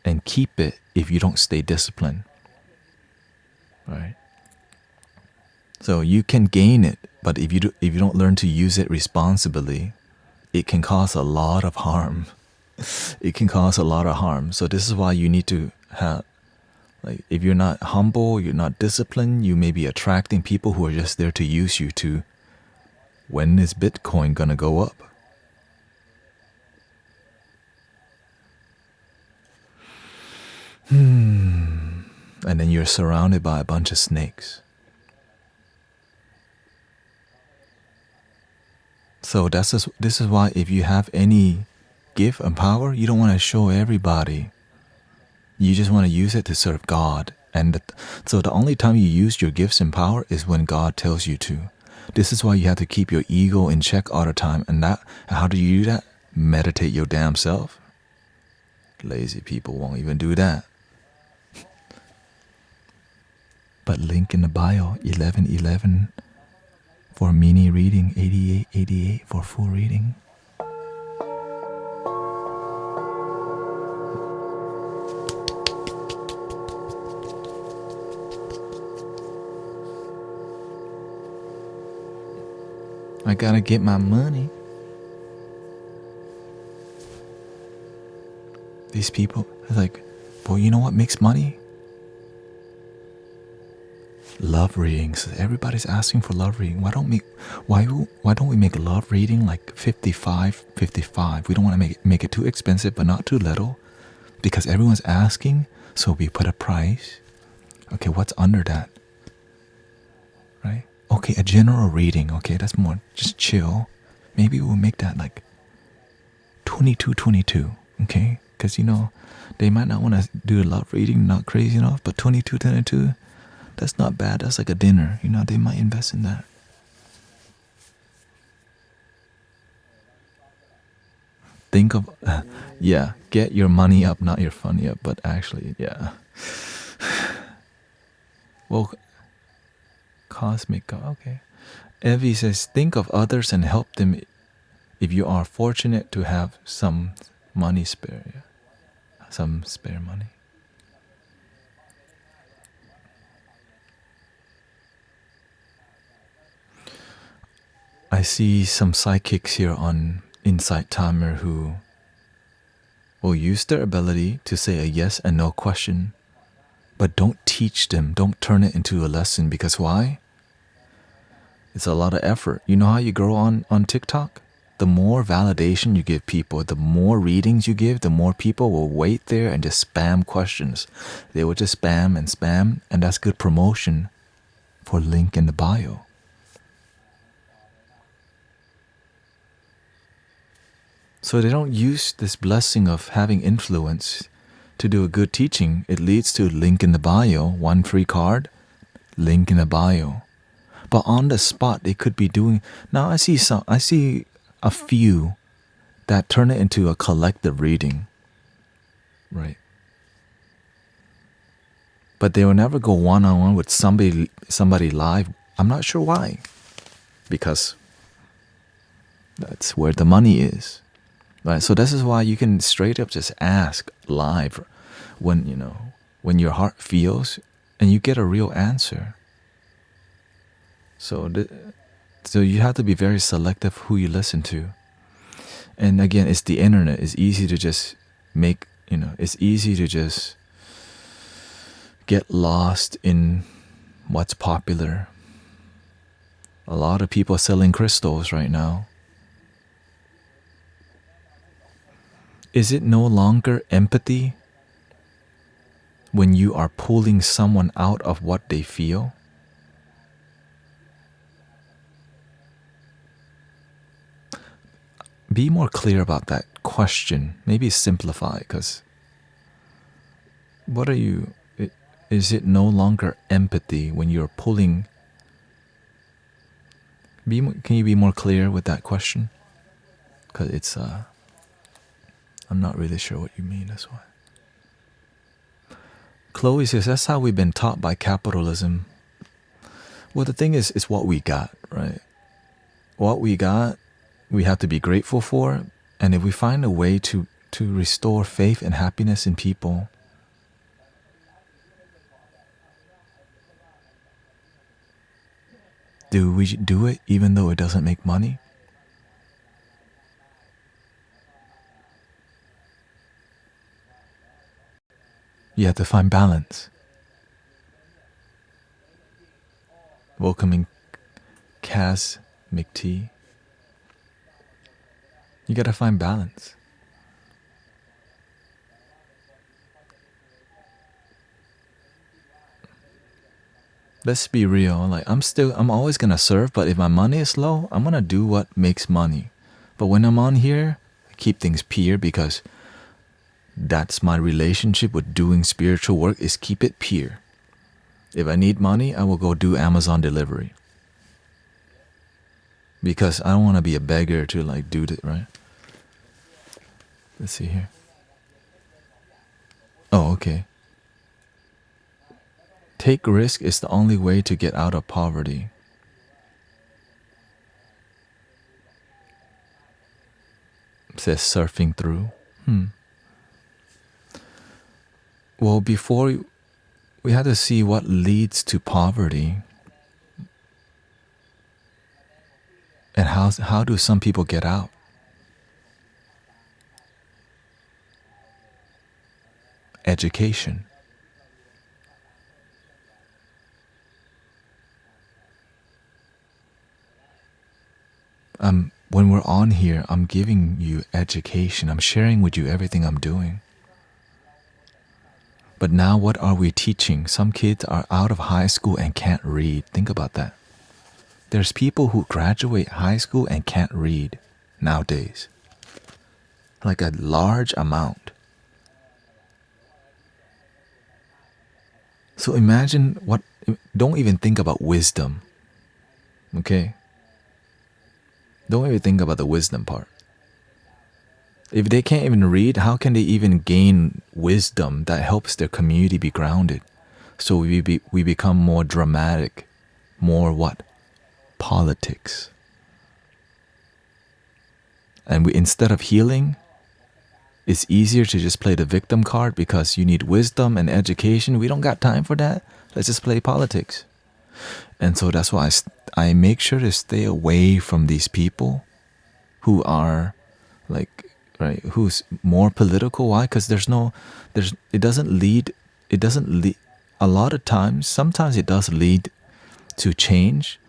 and keep it if you don't stay disciplined. Right? So you can gain it, but if you don't learn to use it responsibly, it can cause a lot of harm. It can cause a lot of harm. So this is why you need to have, if you're not humble, you're not disciplined, you may be attracting people who are just there to use you to, when is Bitcoin gonna go up? And then you're surrounded by a bunch of snakes. So this is why if you have any gift and power, you don't want to show everybody. You just want to use it to serve God. And so the only time you use your gifts and power is when God tells you to. This is why you have to keep your ego in check all the time. And how do you do that? Meditate your damn self. Lazy people won't even do that. But link in the bio, 1111 for mini reading, 8888 for full reading. I gotta get my money. These people are like, well, you know what makes money? Love readings. Everybody's asking for love reading. Why don't we make love reading like 55? We don't want to make it too expensive, but not too little, because everyone's asking. So we put a price. Okay, what's under that? Right? Okay, a general reading. Okay, that's more just chill. Maybe we'll make that like 22. Okay, because they might not want to do a love reading, not crazy enough, but 22. That's not bad. That's like a dinner. They might invest in that. think of, yeah, get your money up, not your funny up, but actually, yeah. Well, cosmic, okay. Evie says, think of others and help them if you are fortunate to have some money spare, yeah. Some spare money. I see some psychics here on Insight Timer who will use their ability to say a yes and no question, but don't teach them, don't turn it into a lesson, because why? It's a lot of effort. You know how you grow on TikTok? The more validation you give people, the more readings you give, the more people will wait there and just spam questions. They will just spam, and that's good promotion for link in the bio. So they don't use this blessing of having influence to do a good teaching. It leads to link in the bio, one free card, link in the bio. But on the spot, they could be doing. Now I see a few that turn it into a collective reading, right? But they will never go one-on-one with somebody live. I'm not sure why, because that's where the money is. Right, so this is why you can straight up just ask live when your heart feels, and you get a real answer. So you have to be very selective who you listen to. And again, it's the internet. It's easy to just it's easy to just get lost in what's popular. A lot of people are selling crystals right now. Is it no longer empathy when you are pulling someone out of what they feel? Be more clear about that question. Maybe simplify, because is it no longer empathy when you're pulling? Can you be more clear with that question? Because it's I'm not really sure what you mean, that's why. Chloe says, that's how we've been taught by capitalism. Well, the thing is, it's what we got, right? What we got, we have to be grateful for. And if we find a way to restore faith and happiness in people, do we do it even though it doesn't make money? You have to find balance. Welcoming Kaz McT. You gotta find balance. Let's be real. Like I'm always gonna serve, but if my money is low, I'm gonna do what makes money. But when I'm on here, I keep things pure, because that's my relationship with doing spiritual work, is keep it pure. If I need money, I will go do Amazon delivery, because I don't want to be a beggar to do it, right? Let's see here. Oh, okay. Take risk is the only way to get out of poverty. Says surfing through. Well, before we had to see what leads to poverty, and how do some people get out? Education. When we're on here, I'm giving you education. I'm sharing with you everything I'm doing. But now what are we teaching? Some kids are out of high school and can't read. Think about that. There's people who graduate high school and can't read nowadays. Like a large amount. So imagine don't even think about wisdom. Okay? Don't even think about the wisdom part. If they can't even read, how can they even gain wisdom that helps their community be grounded? So we become more dramatic, more what? Politics. And instead of healing, it's easier to just play the victim card because you need wisdom and education. We don't got time for that. Let's just play politics. And so that's why I make sure to stay away from these people who are like, right, who's more political. Why? Because it doesn't lead, a lot of times, sometimes it does lead to change,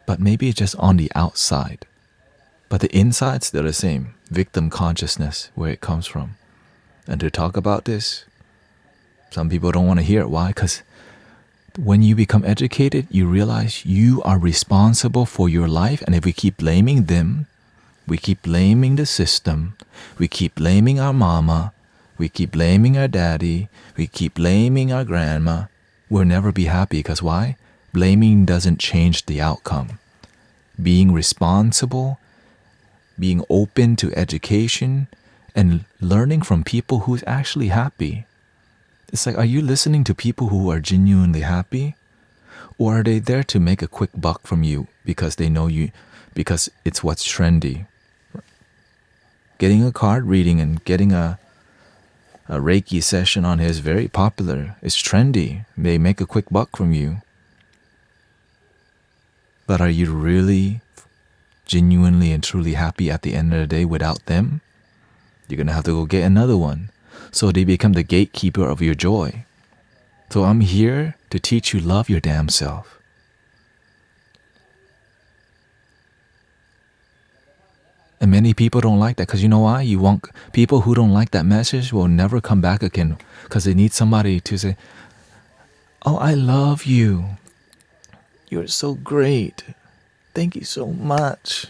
but maybe it's just on the outside. But the inside's still the same. Victim consciousness, where it comes from. And to talk about this, some people don't want to hear it. Why? Because when you become educated, you realize you are responsible for your life. And if we keep blaming them, we keep blaming the system, we keep blaming our mama, we keep blaming our daddy, we keep blaming our grandma, we'll never be happy. Because why? Blaming doesn't change the outcome. Being responsible, being open to education, and learning from people who's actually happy. It's like, are you listening to people who are genuinely happy? Or are they there to make a quick buck from you because they know you, because it's what's trendy? Getting a card reading and getting a Reiki session on here is very popular. It's trendy. They make a quick buck from you. But are you really genuinely and truly happy at the end of the day without them? You're going to have to go get another one. So they become the gatekeeper of your joy. So I'm here to teach you love your damn self. And many people don't like that because you know why? People who don't like that message will never come back again because they need somebody to say, oh, I love you. You're so great. Thank you so much.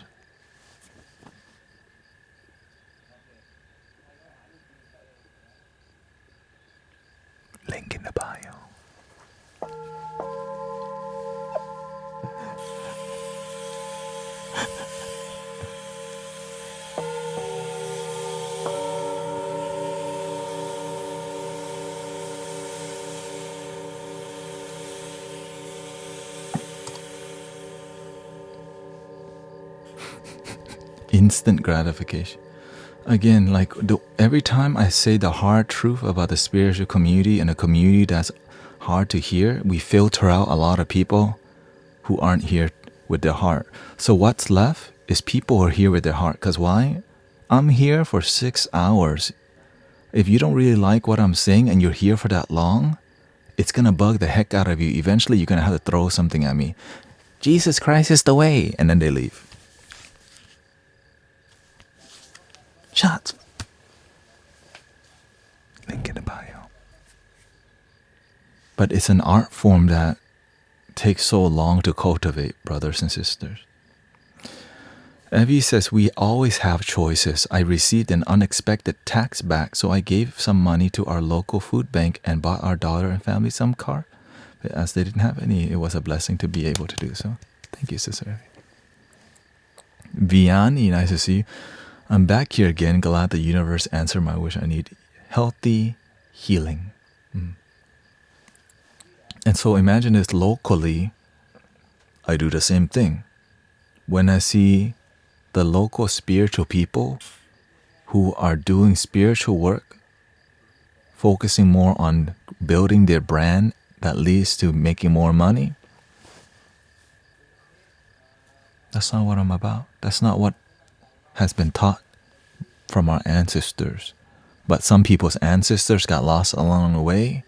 Link in the bio. Instant gratification. Again, like every time I say the hard truth about the spiritual community and a community that's hard to hear, we filter out a lot of people who aren't here with their heart. So what's left is people who are here with their heart. Because why? I'm here for 6 hours. If you don't really like what I'm saying and you're here for that long, it's going to bug the heck out of you. Eventually, you're going to have to throw something at me. Jesus Christ is the way. And then they leave. Shots. Link in the bio. But it's an art form that takes so long to cultivate, brothers and sisters. Evie says, we always have choices. I received an unexpected tax back, so I gave some money to our local food bank and bought our daughter and family some car. But as they didn't have any, it was a blessing to be able to do so. Thank you, Sister Evie. Vianney, nice to see you. I'm back here again, glad the universe answered my wish. I need healthy healing. And so imagine this locally, I do the same thing. When I see the local spiritual people who are doing spiritual work, focusing more on building their brand that leads to making more money, that's not what I'm about. That's not what has been taught from our ancestors. But some people's ancestors got lost along the way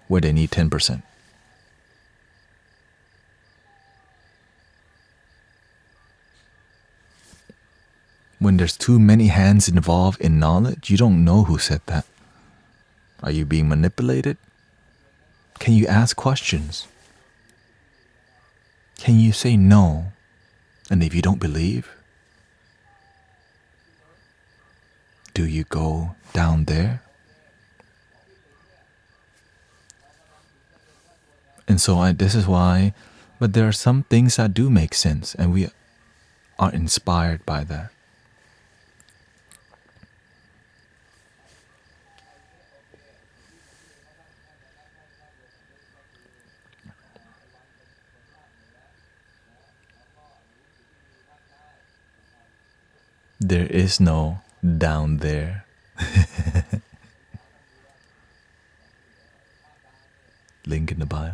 where they need 10%. When there's too many hands involved in knowledge, you don't know who said that. Are you being manipulated? Can you ask questions? Can you say no? And if you don't believe, do you go down there? And so this is why, but there are some things that do make sense, and we are inspired by that. There is no down there. Link in the bio.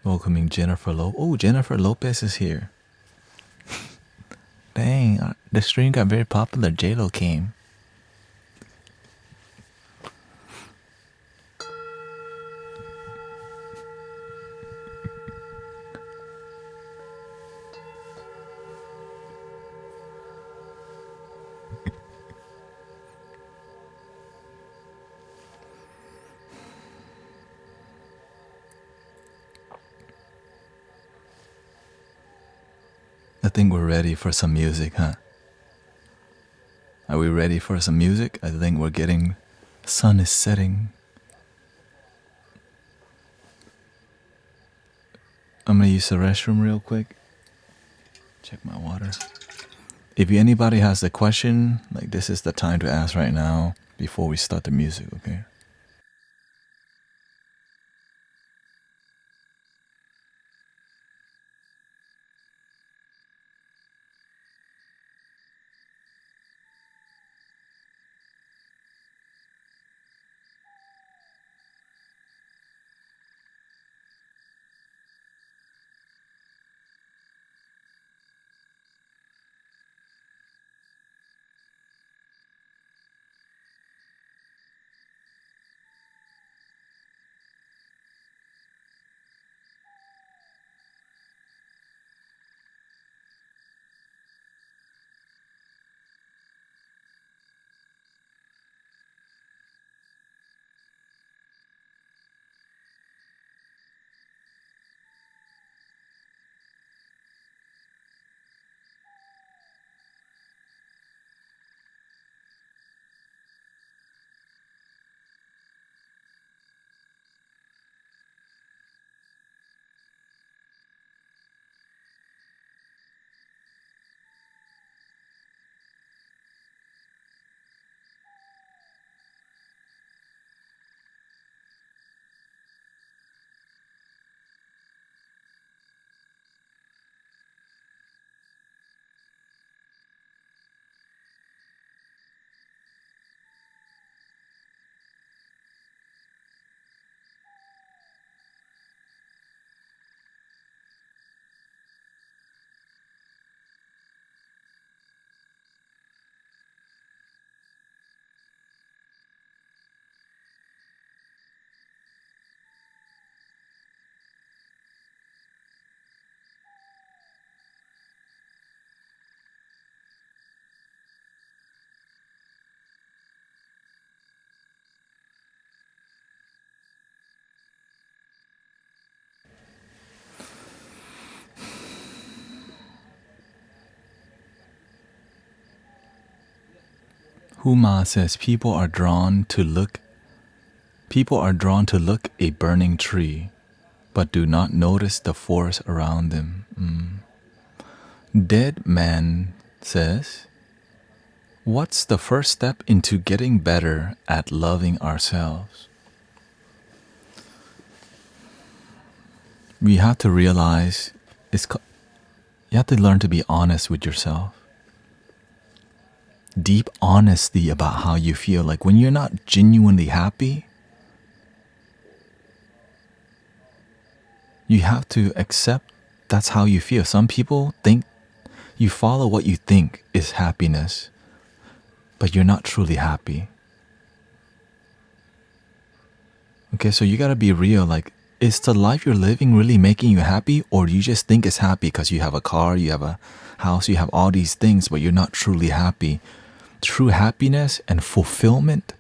Welcoming Jennifer Lopez. Oh, Jennifer Lopez is here. Dang, the stream got very popular. J-Lo came. I think we're ready for some music, huh? Are we ready for some music? I think we're getting... Sun is setting. I'm gonna use the restroom real quick. Check my water. If anybody has a question, like this is the time to ask right now before we start the music, okay? Huma says people are drawn to look a burning tree, but do not notice the forest around them. Dead Man says, what's the first step into getting better at loving ourselves? We have to realize you have to learn to be honest with yourself. Deep honesty about how you feel. Like when you're not genuinely happy, you have to accept that's how you feel. Some people think you follow what you think is happiness, but you're not truly happy. Okay, so you gotta be real. Like, is the life you're living really making you happy, or do you just think it's happy because you have a car, you have a house, you have all these things, but you're not truly happy? True happiness and fulfillment,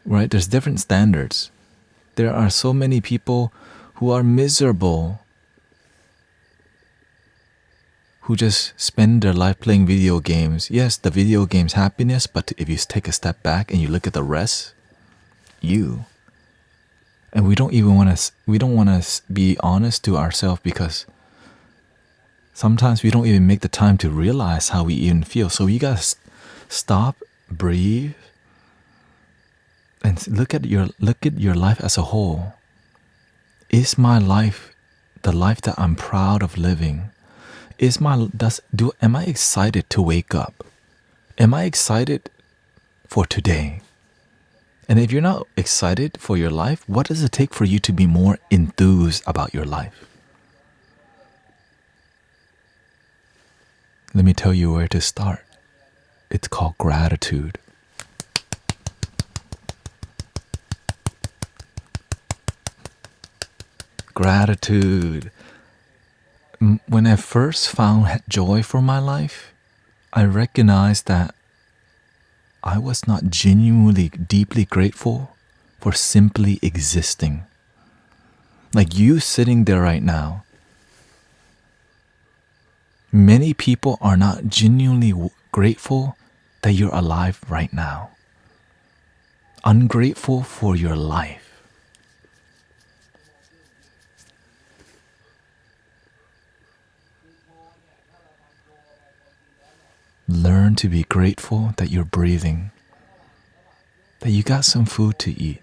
right? There's different standards. There are so many people who are miserable, who just spend their life playing video games. Yes, the video game's happiness, but if you take a step back and you look at the rest, and we don't want to be honest to ourselves, because sometimes we don't even make the time to realize how we even feel. So you gotta stop, breathe, and look at your life as a whole. Is my life the life that I'm proud of living? Am I excited to wake up? Am I excited for today? And if you're not excited for your life, what does it take for you to be more enthused about your life? Let me tell you where to start. It's called gratitude. Gratitude. When I first found joy for my life, I recognized that I was not genuinely deeply grateful for simply existing. Like you sitting there right now, many people are not genuinely grateful that you're alive right now. Ungrateful for your life. Learn to be grateful that you're breathing, that you got some food to eat,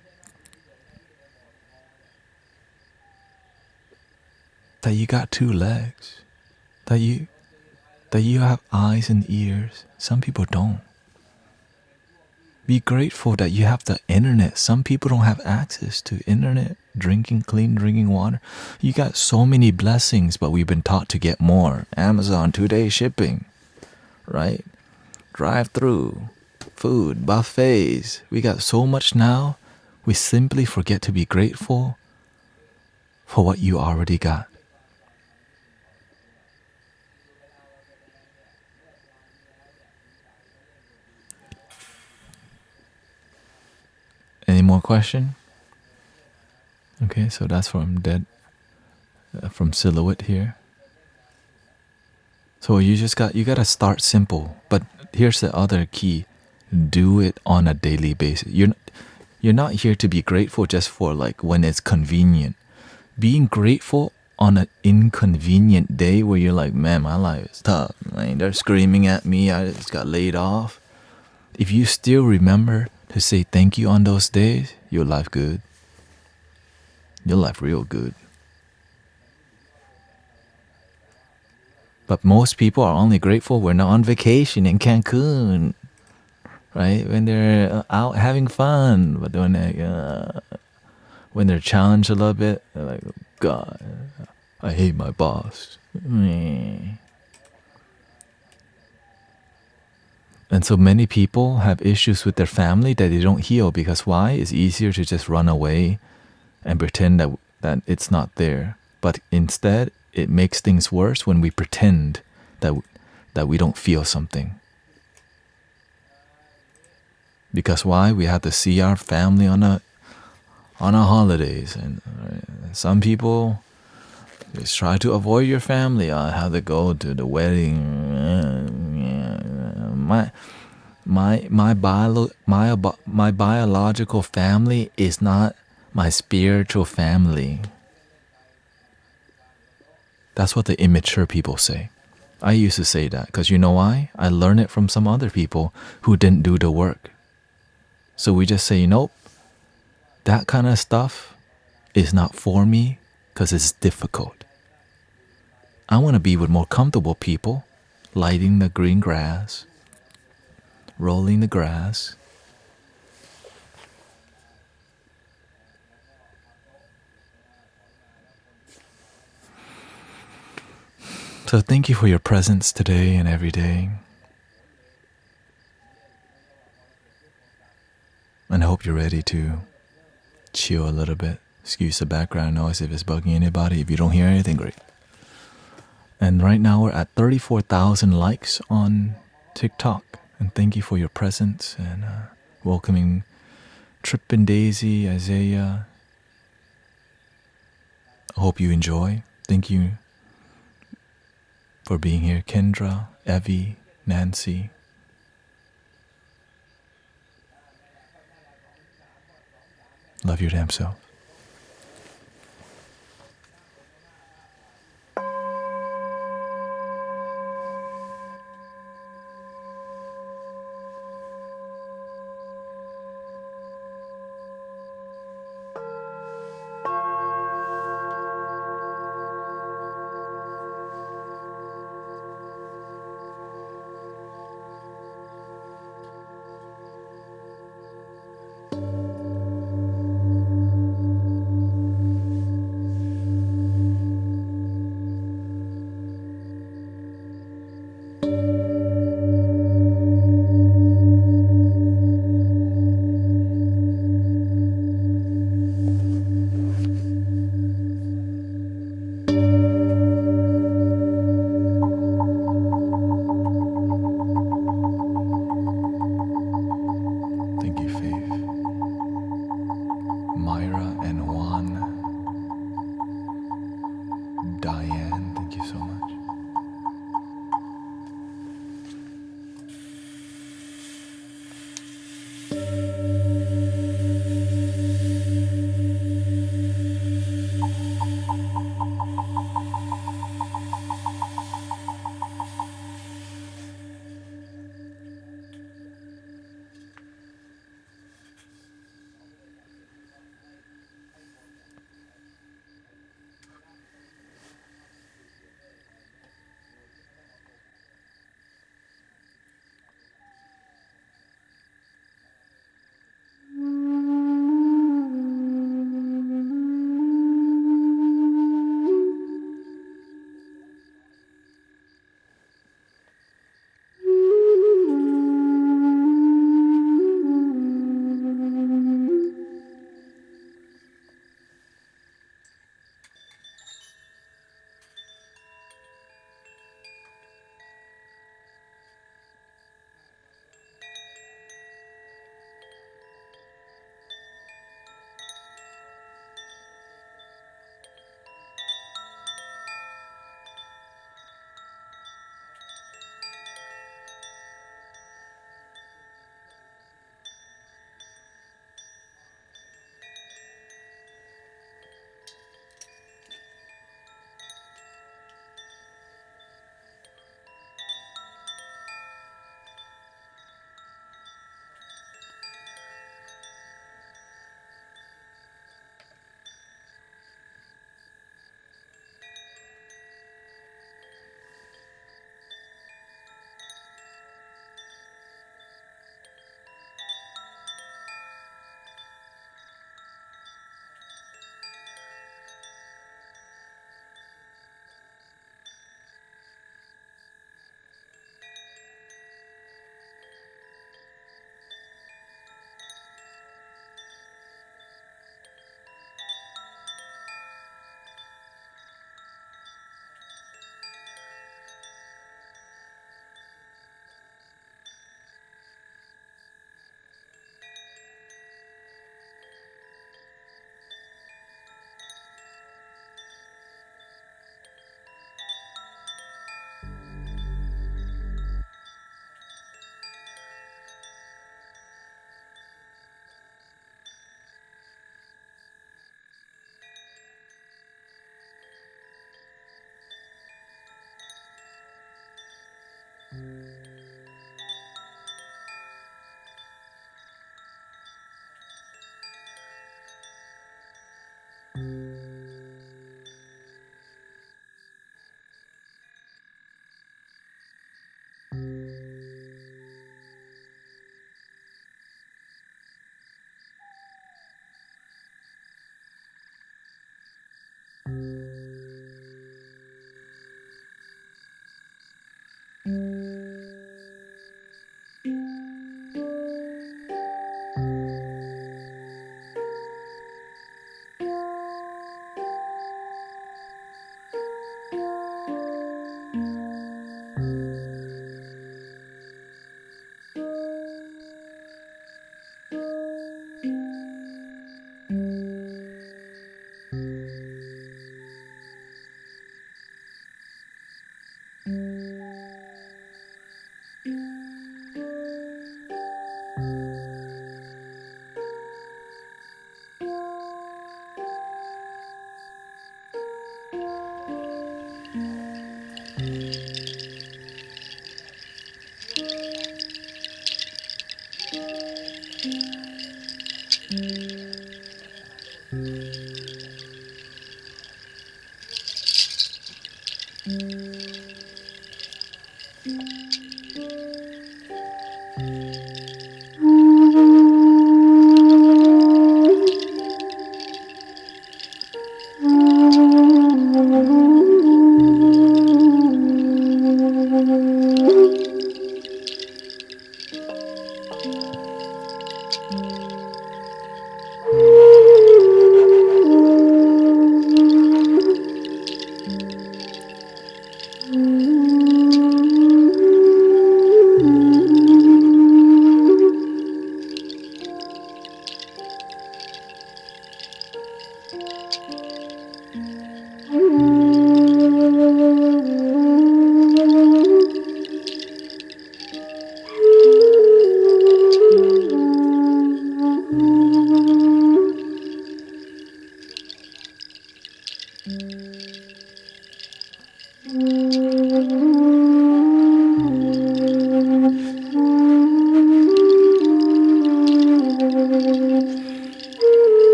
that you got 2 legs, that you have eyes and ears. Some people don't. Be grateful that you have the internet. Some people don't have access to internet, clean drinking water. You got so many blessings, but we've been taught to get more. Amazon 2-day shipping, right? Drive-through, food, buffets. We got so much now, we simply forget to be grateful for what you already got. Any more question? Okay, so that's from Silhouette here. So you gotta start simple. But here's the other key: do it on a daily basis. You're not here to be grateful just for like when it's convenient. Being grateful on an inconvenient day where you're like, man, my life is tough. Man, they're screaming at me. I just got laid off. If you still remember to say thank you on those days, your life good. Your life real good. But most people are only grateful when they're on vacation in Cancun, right? When they're out having fun. But when they're challenged a little bit, they're like, oh, God, I hate my boss. And so many people have issues with their family that they don't heal because why? It's easier to just run away and pretend that it's not there. But instead, it makes things worse when we pretend that we don't feel something. Because why? We have to see our family on our holidays, and some people just try to avoid your family. I have to go to the wedding. My biological family is not my spiritual family. That's what the immature people say. I used to say that because you know why? I learned it from some other people who didn't do the work. So we just say, nope, that kind of stuff is not for me because it's difficult. I want to be with more comfortable people, lighting the green grass, rolling the grass. So thank you for your presence today and every day. And I hope you're ready to chill a little bit. Excuse the background noise if it's bugging anybody. If you don't hear anything, great. And right now we're at 34,000 likes on TikTok. And thank you for your presence and welcoming Trip and Daisy, Isaiah. I hope you enjoy. Thank you for being here. Kendra, Evie, Nancy. Love your damn self. Diane, thank you so much.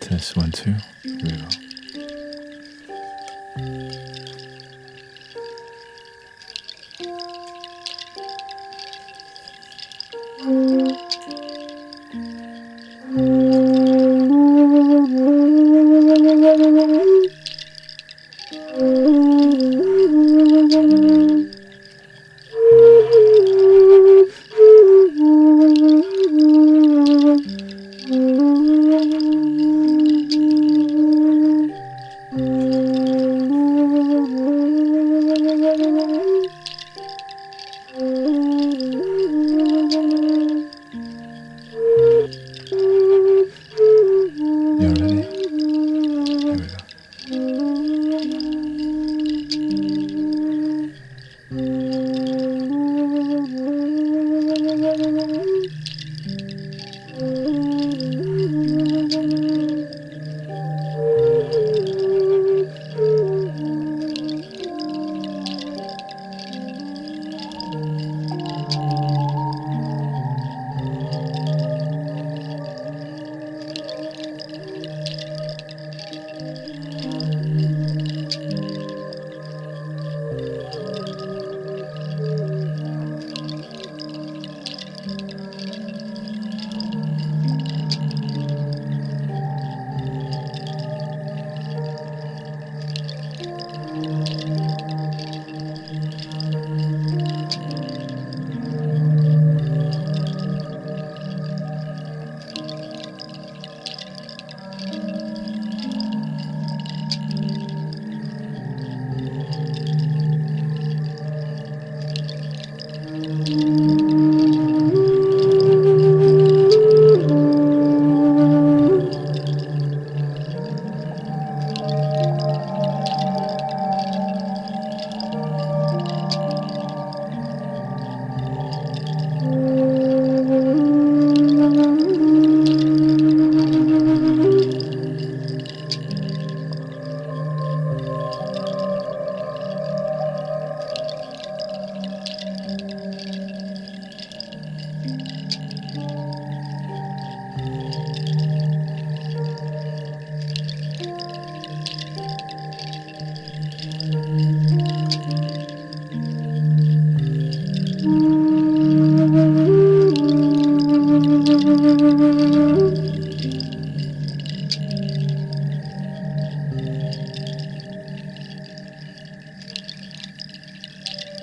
Test 1, 2. Here we go.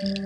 Thank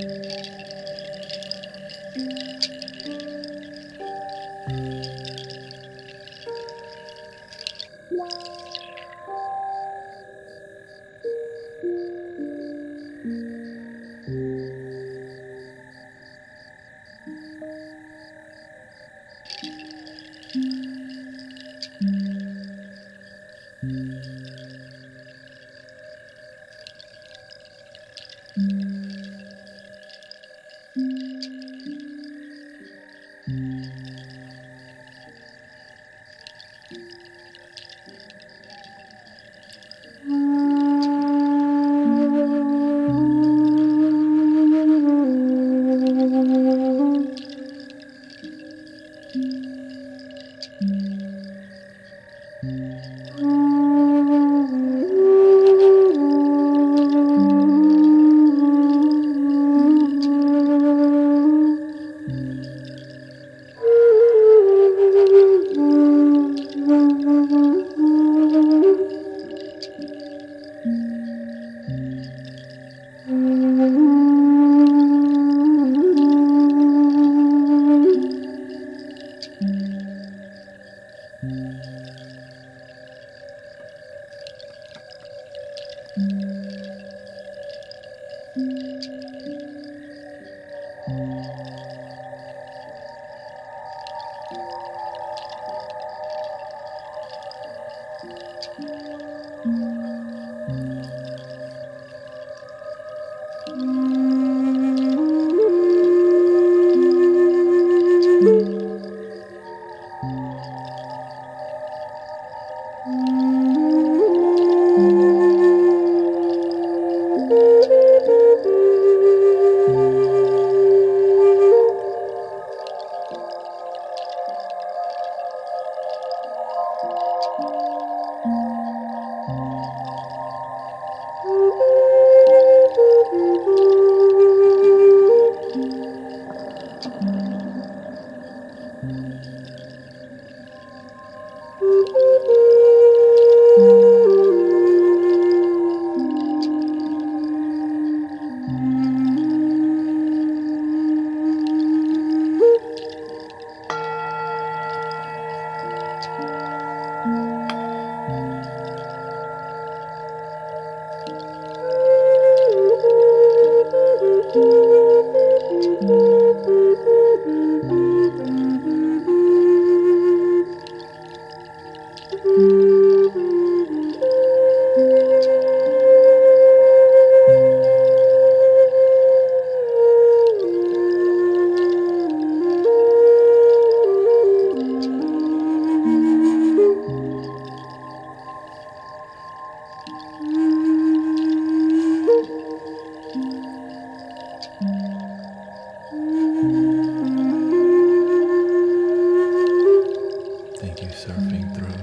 you, surfing through.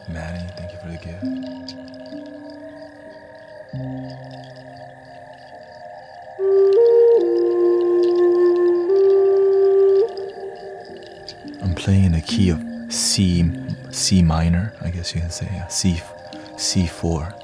Manny, thank you for the gift. I'm playing in a key of C minor, I guess you can say, yeah, C4.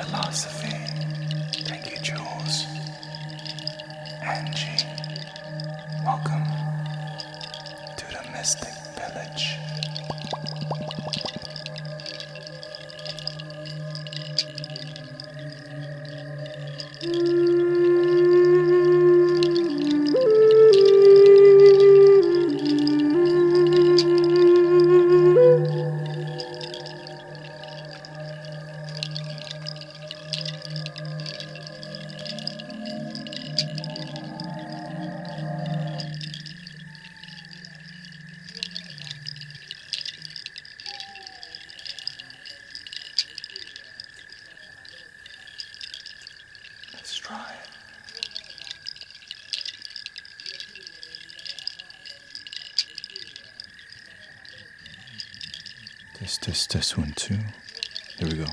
philosophy. Thank you, Jules. Angie, welcome to the Mystic Village. Let's try it. Test 1, 2. Here we go.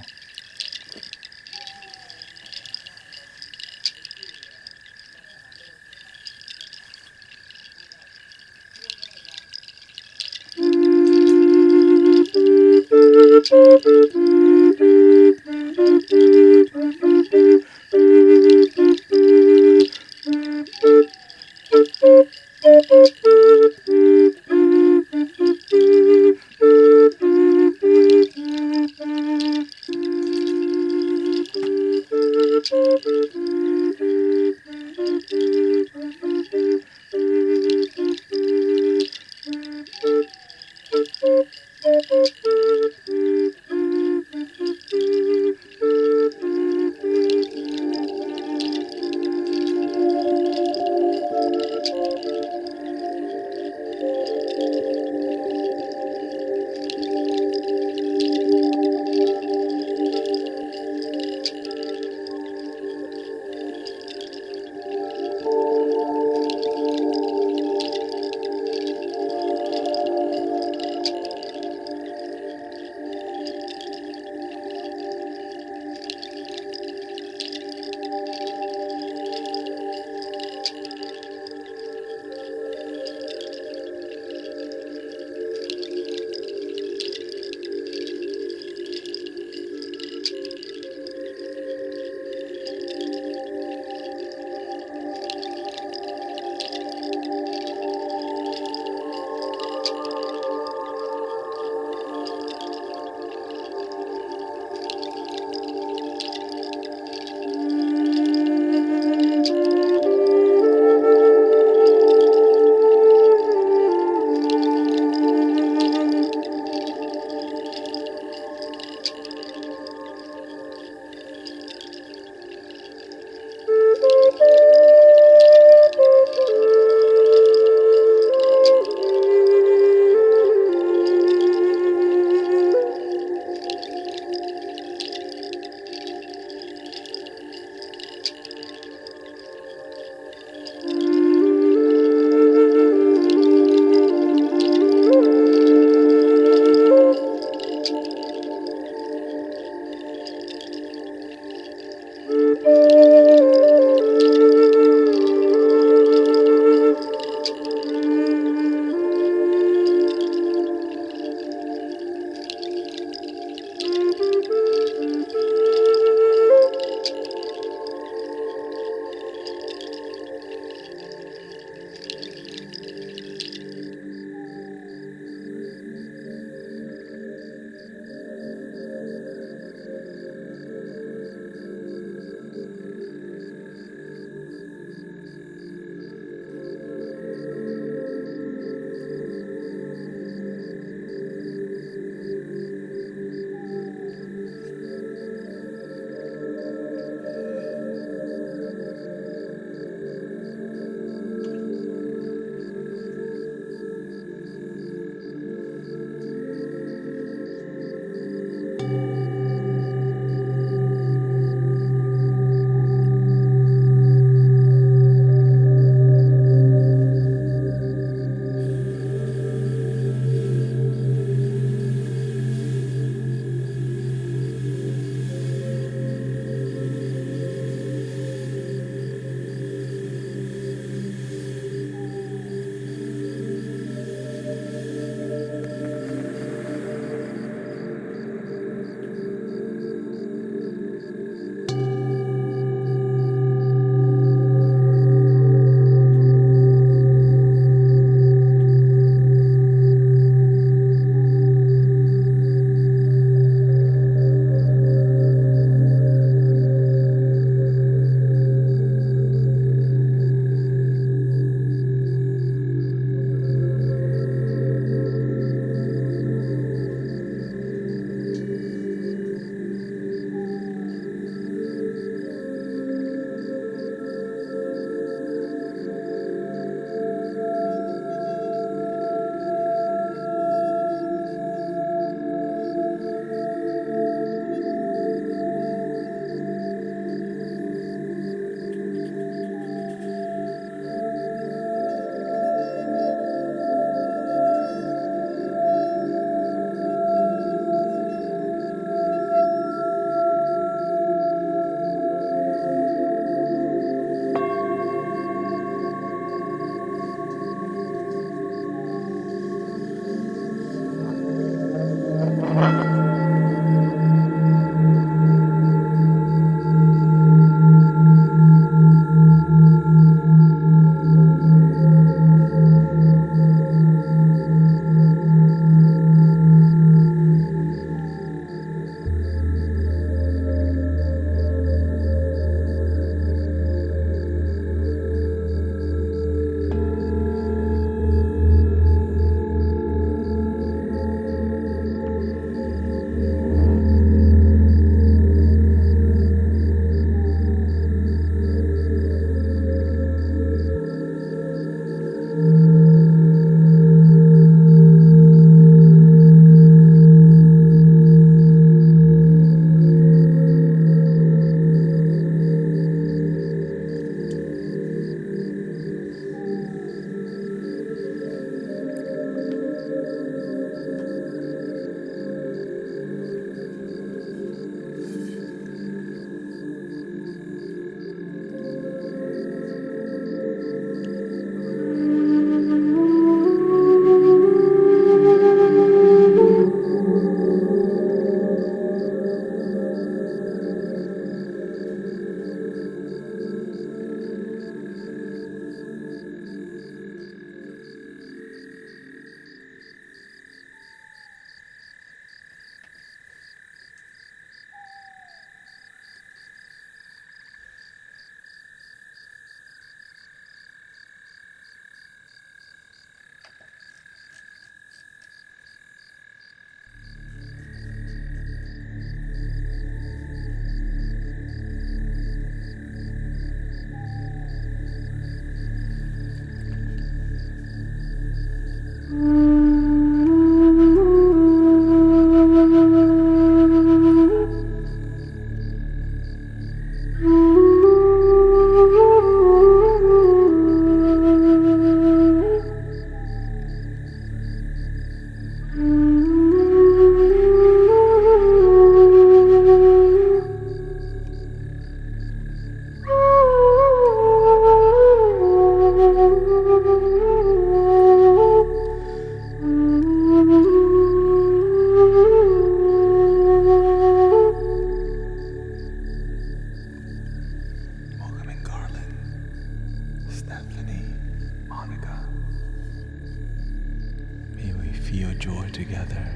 feel joy together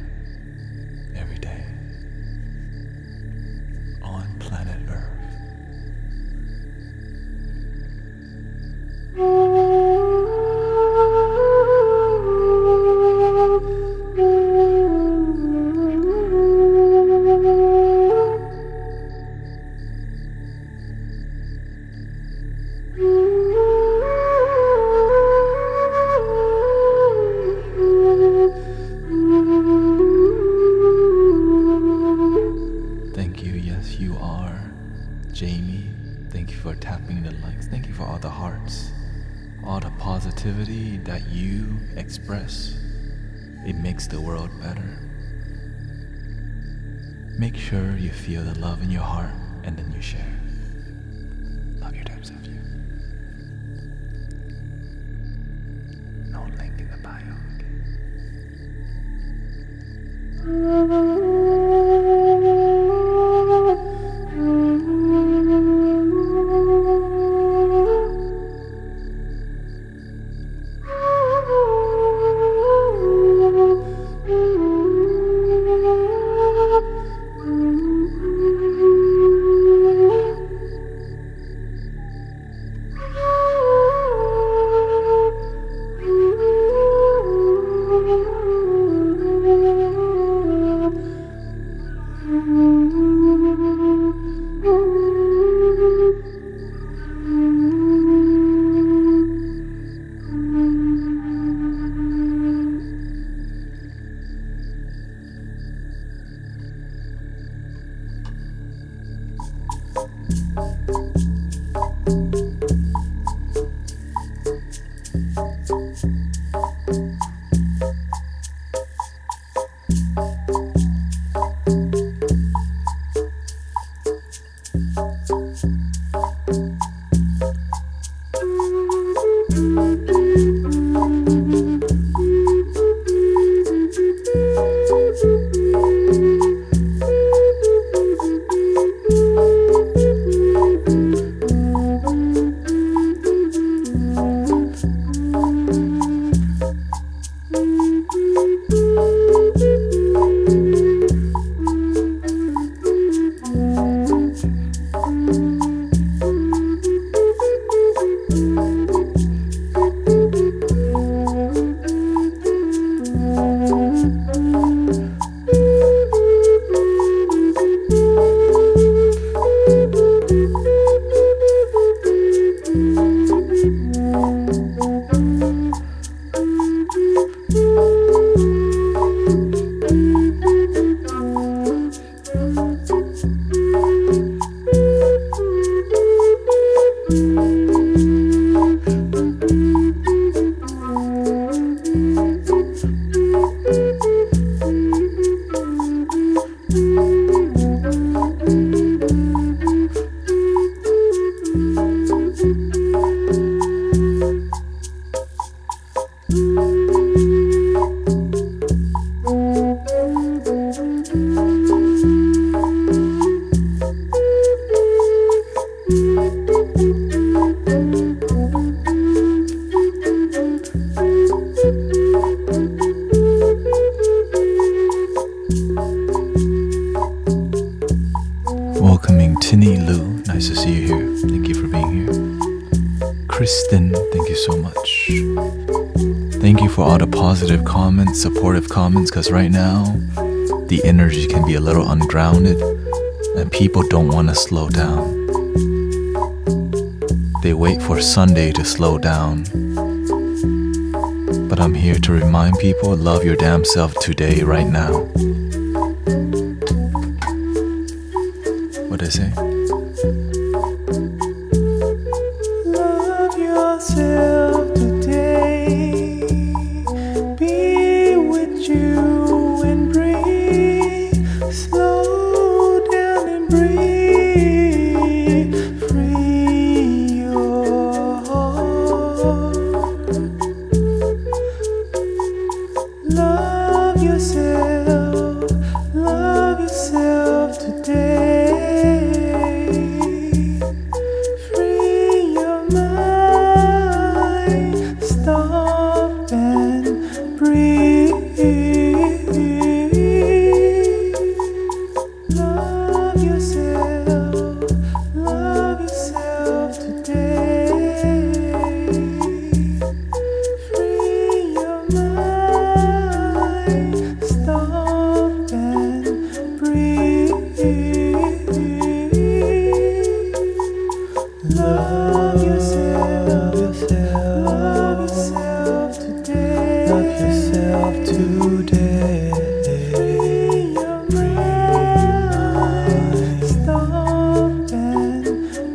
every day on planet Earth. Thank you, yes you are. Jamie, thank you for tapping the likes. Thank you for all the hearts, all the positivity that you express. It makes the world better. Make sure you feel the love in your heart and then you share. Love your damn self, you. No link in the bio. Welcoming Tinny Lou, nice to see you here. Thank you for being here. Kristen, thank you so much. Thank you for all the positive comments, supportive comments, because right now the energy can be a little ungrounded and people don't want to slow down. They wait for Sunday to slow down. But I'm here to remind people, love your damn self today, right now. What did I say? Love yourself today. Be with you and breathe. Slow down and breathe. Free your heart. Love yourself. Love yourself today. Stop and breathe. Love yourself, love yourself today. Free your mind, stop and breathe. Love yourself, love yourself today. Love yourself today. Free your mind, stop and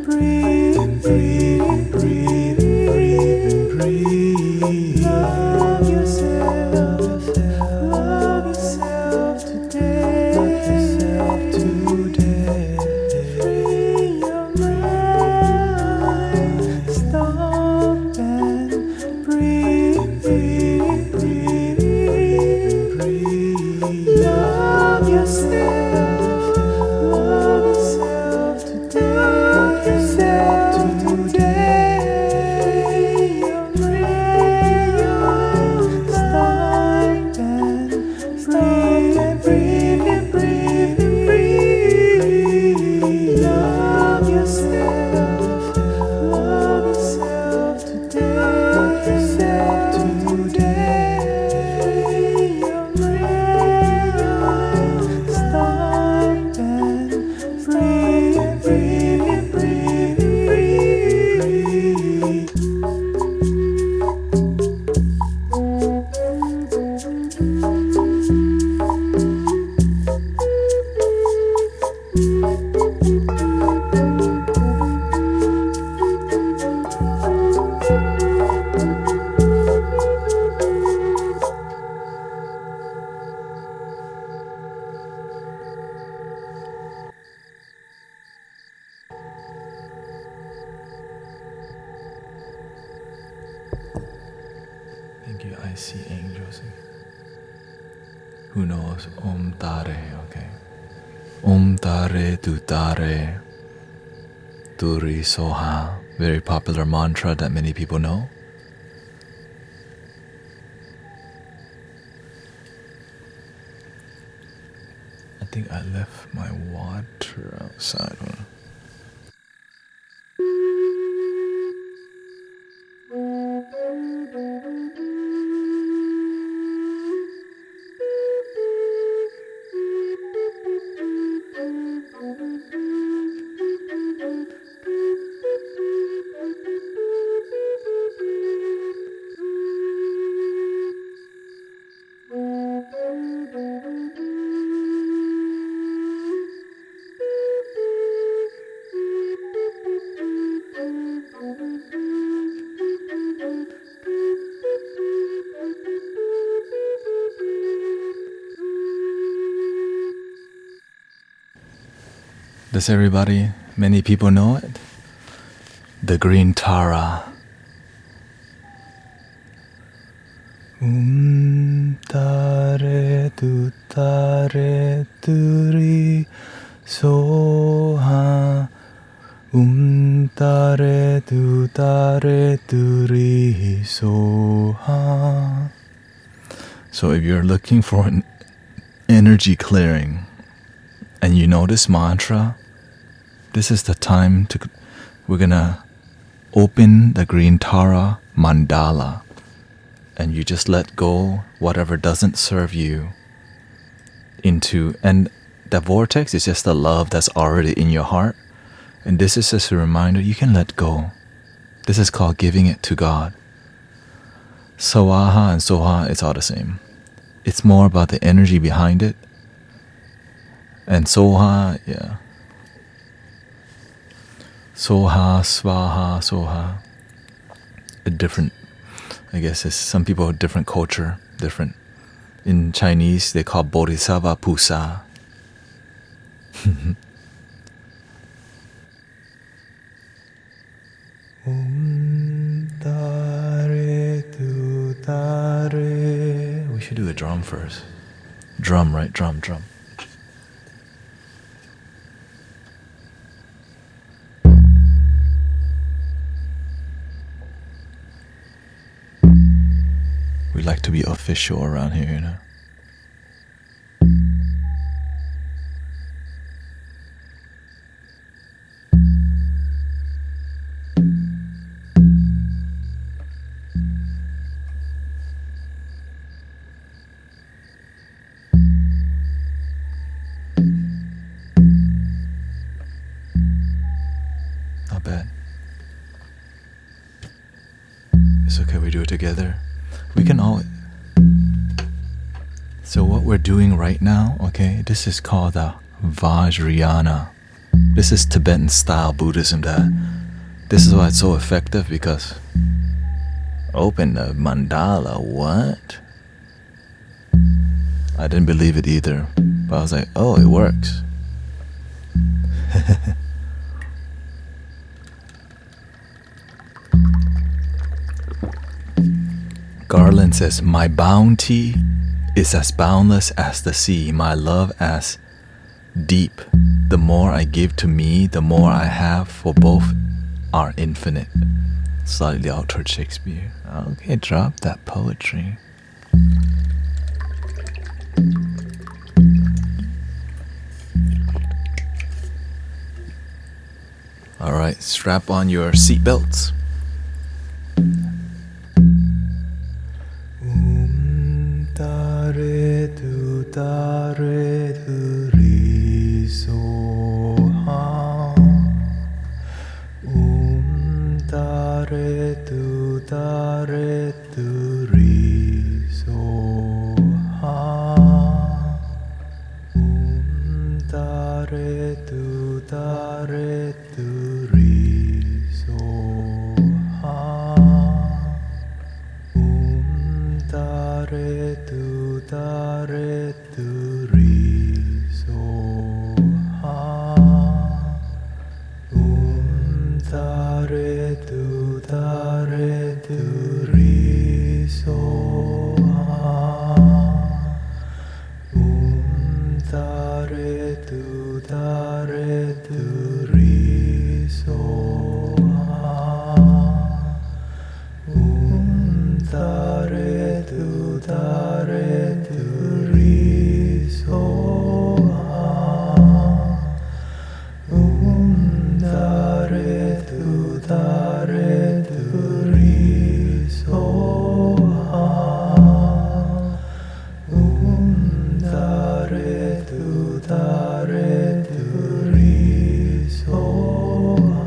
breathe. And breathe, breathe, breathe, breathe. Love yourself, love yourself today. Love yourself today. Free your mind, stop and breathe. Breathe, breathe, breathe, breathe. Love yourself, love yourself today. Love yourself today. Your brain, stop and breathe, breathe, breathe. Love yourself, love yourself today. Love yourself today. Your brain, stop and breathe, breathe, breathe, breathe. Thank you, I see angels. Who knows? Om Tare, okay. Om Tare Tu Tare Turi Soha. Very popular mantra that many people know. I think I left my water outside. Hold on. Does everybody, many people know it? The green Tara. Tare tu tare turi soha. Tare tu tare turi soha. So if you're looking for an energy clearing and you know this mantra, this is the time to, we're gonna open the green Tara mandala and you just let go whatever doesn't serve you into, and the vortex is just the love that's already in your heart. And this is just a reminder you can let go. This is called giving it to God. Swaha and Soha, it's all the same. It's more about the energy behind it. And Soha, yeah. Soha, Swaha, Soha. A different, I guess it's some people have different culture, different. In Chinese, they call Bodhisattva Pusa. Tare tu tare. We should do a drum first. Drum, right? Drum. We like to be official around here, you know. it together. We can all. So what we're doing right now, okay, this is called the Vajrayana. This is Tibetan style Buddhism. This is why it's so effective, because open the mandala, what? I didn't believe it either, but I was like, oh, it works. Garland says, my bounty is as boundless as the sea, my love as deep. The more I give to me, the more I have, for both are infinite. Slightly altered Shakespeare. Okay, drop that poetry. Alright, strap on your seatbelts. Tare tu ri so ha. Tare tu ri so ha. Tare tu ri so ha. Tare tu ri so ha. Tare tu ri so ha. Tare tu ri so ha. Tare tu ri so ha. Tare tu ri so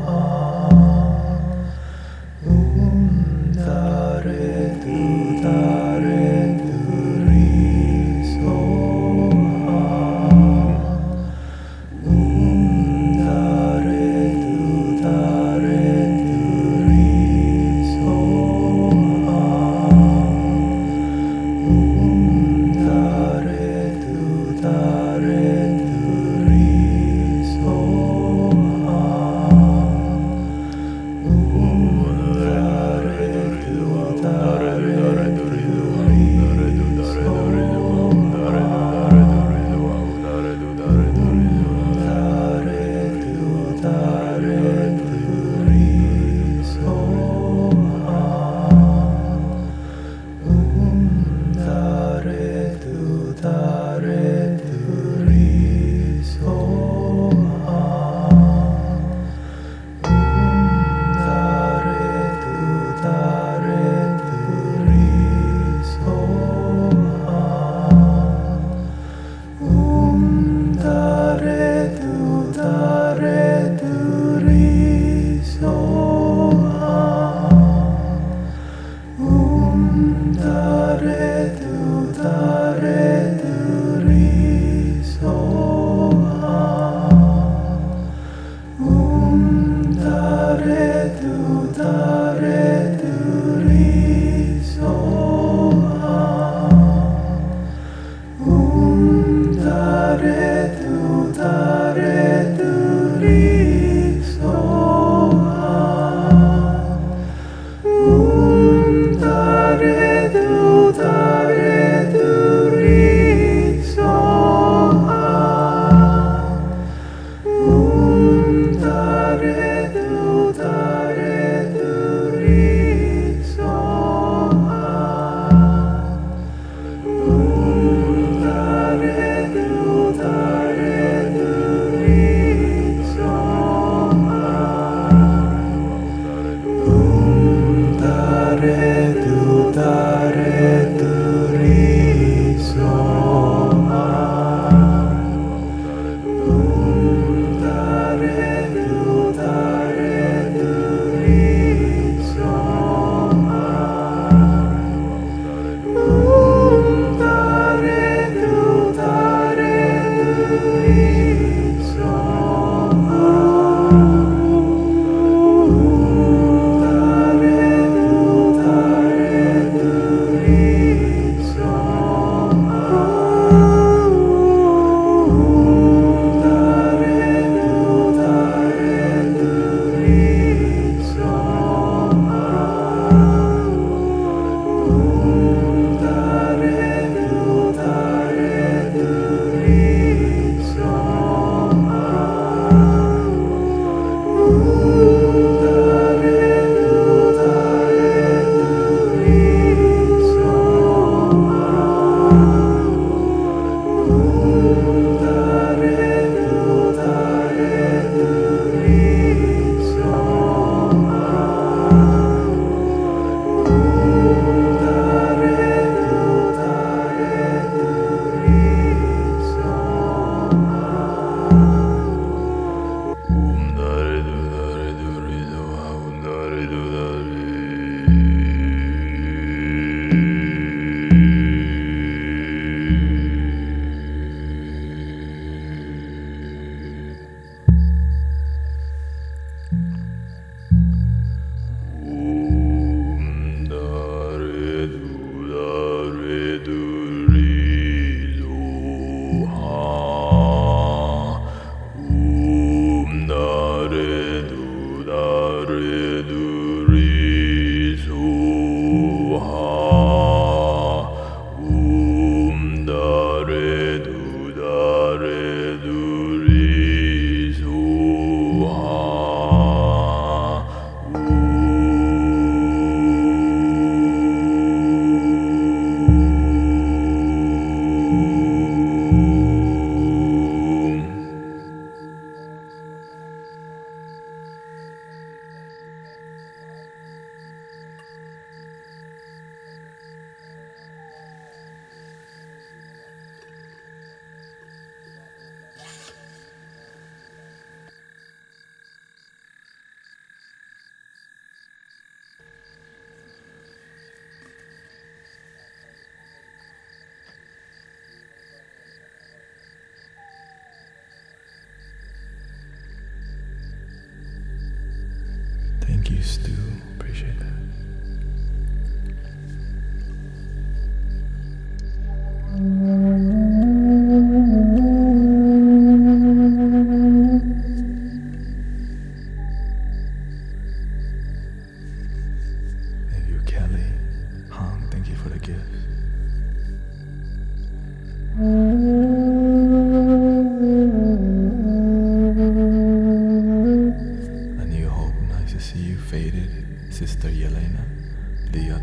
ha. Tare tu ri so ha. Tare tu ri so ha. Tare tu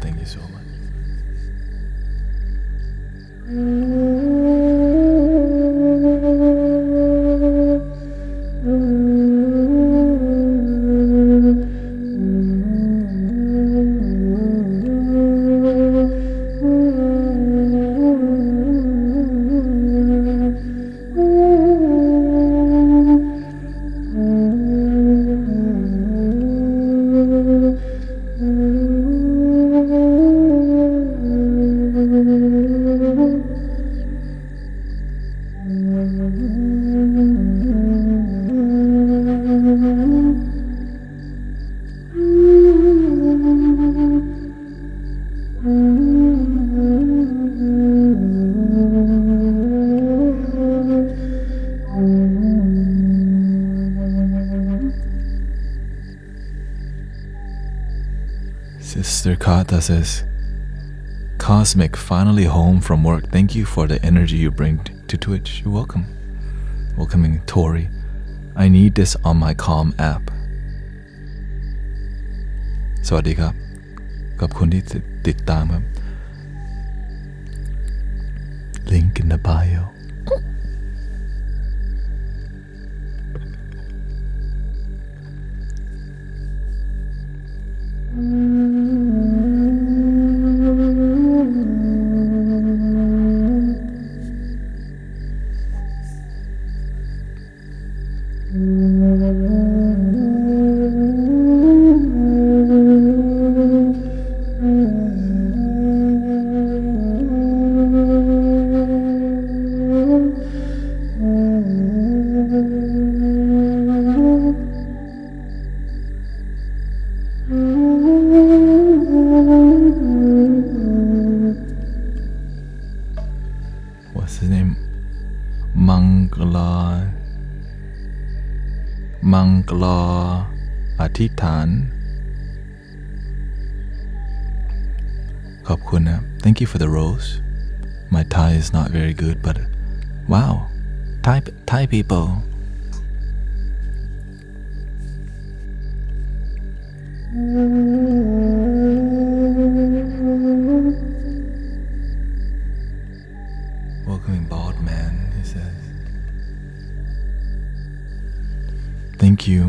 Thank you so much. Sister Kata says, Cosmic, finally home from work. Thank you for the energy you bring to Twitch. You're welcome. Welcoming Tori. I need this on my Calm app. สวัสดีครับขอบคุณที่ติดตามครับ Link in the bio. What's his name? Mangala อธิษฐานขอบคุณนะ Thank you for the rose. My Thai is not very good, but wow, Thai people. Welcoming Bald Man, he says. Thank you.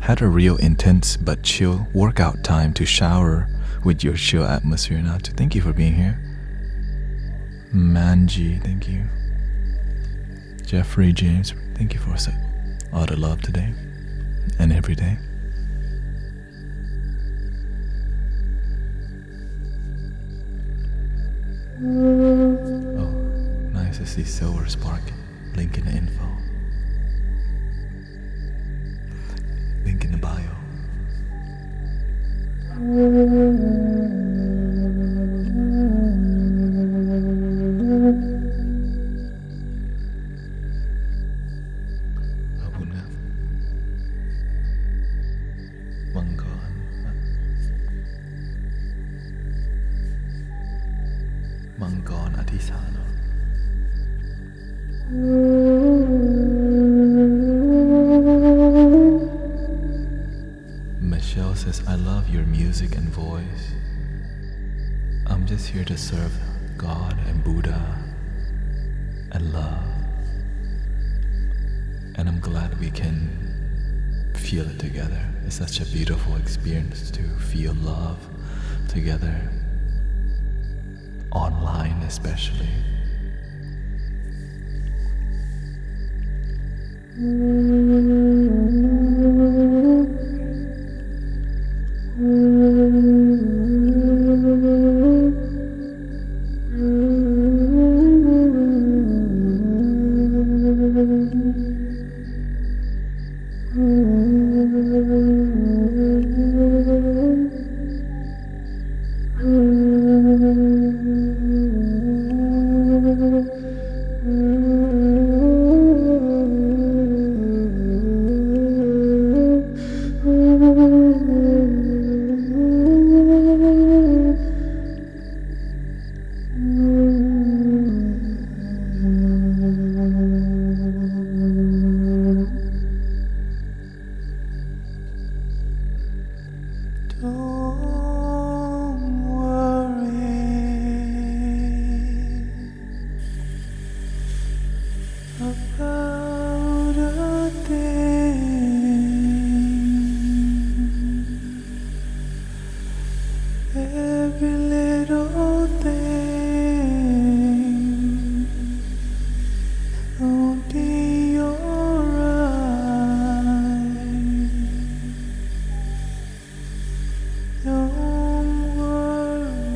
Had a real intense but chill workout time to shower with your chill atmosphere now too. Thank you for being here. Manji, thank you. Jeffrey James, thank you for all the love today and every day. Oh, nice to see Silver Spark. Link in the info. Link in the bio. Mangon Atisano. Michelle says, I love your music and voice. I'm just here to serve God and Buddha and love. And I'm glad we can feel it together. It's such a beautiful experience to feel love together. Online especially. Don't about a thing. Every little thing will be alright. Don't worry.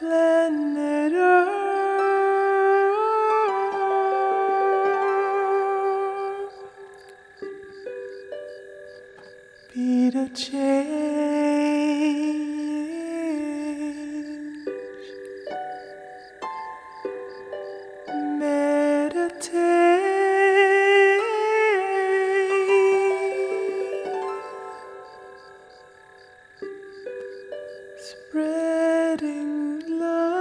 planet Earth be the change. Meditate, spreading love.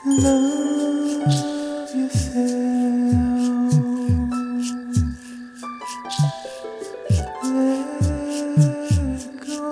Love yourself. Let go.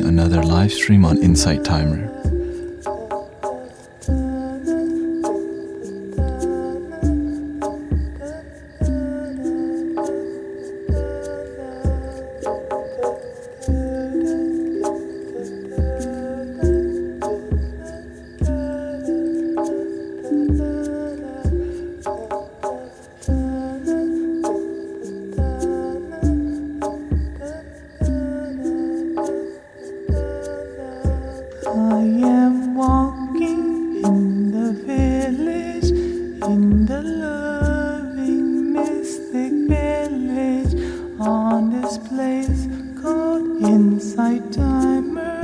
another live stream on Insight Timer. I am walking in the village, in the loving mystic village, on this place called Insight Timer,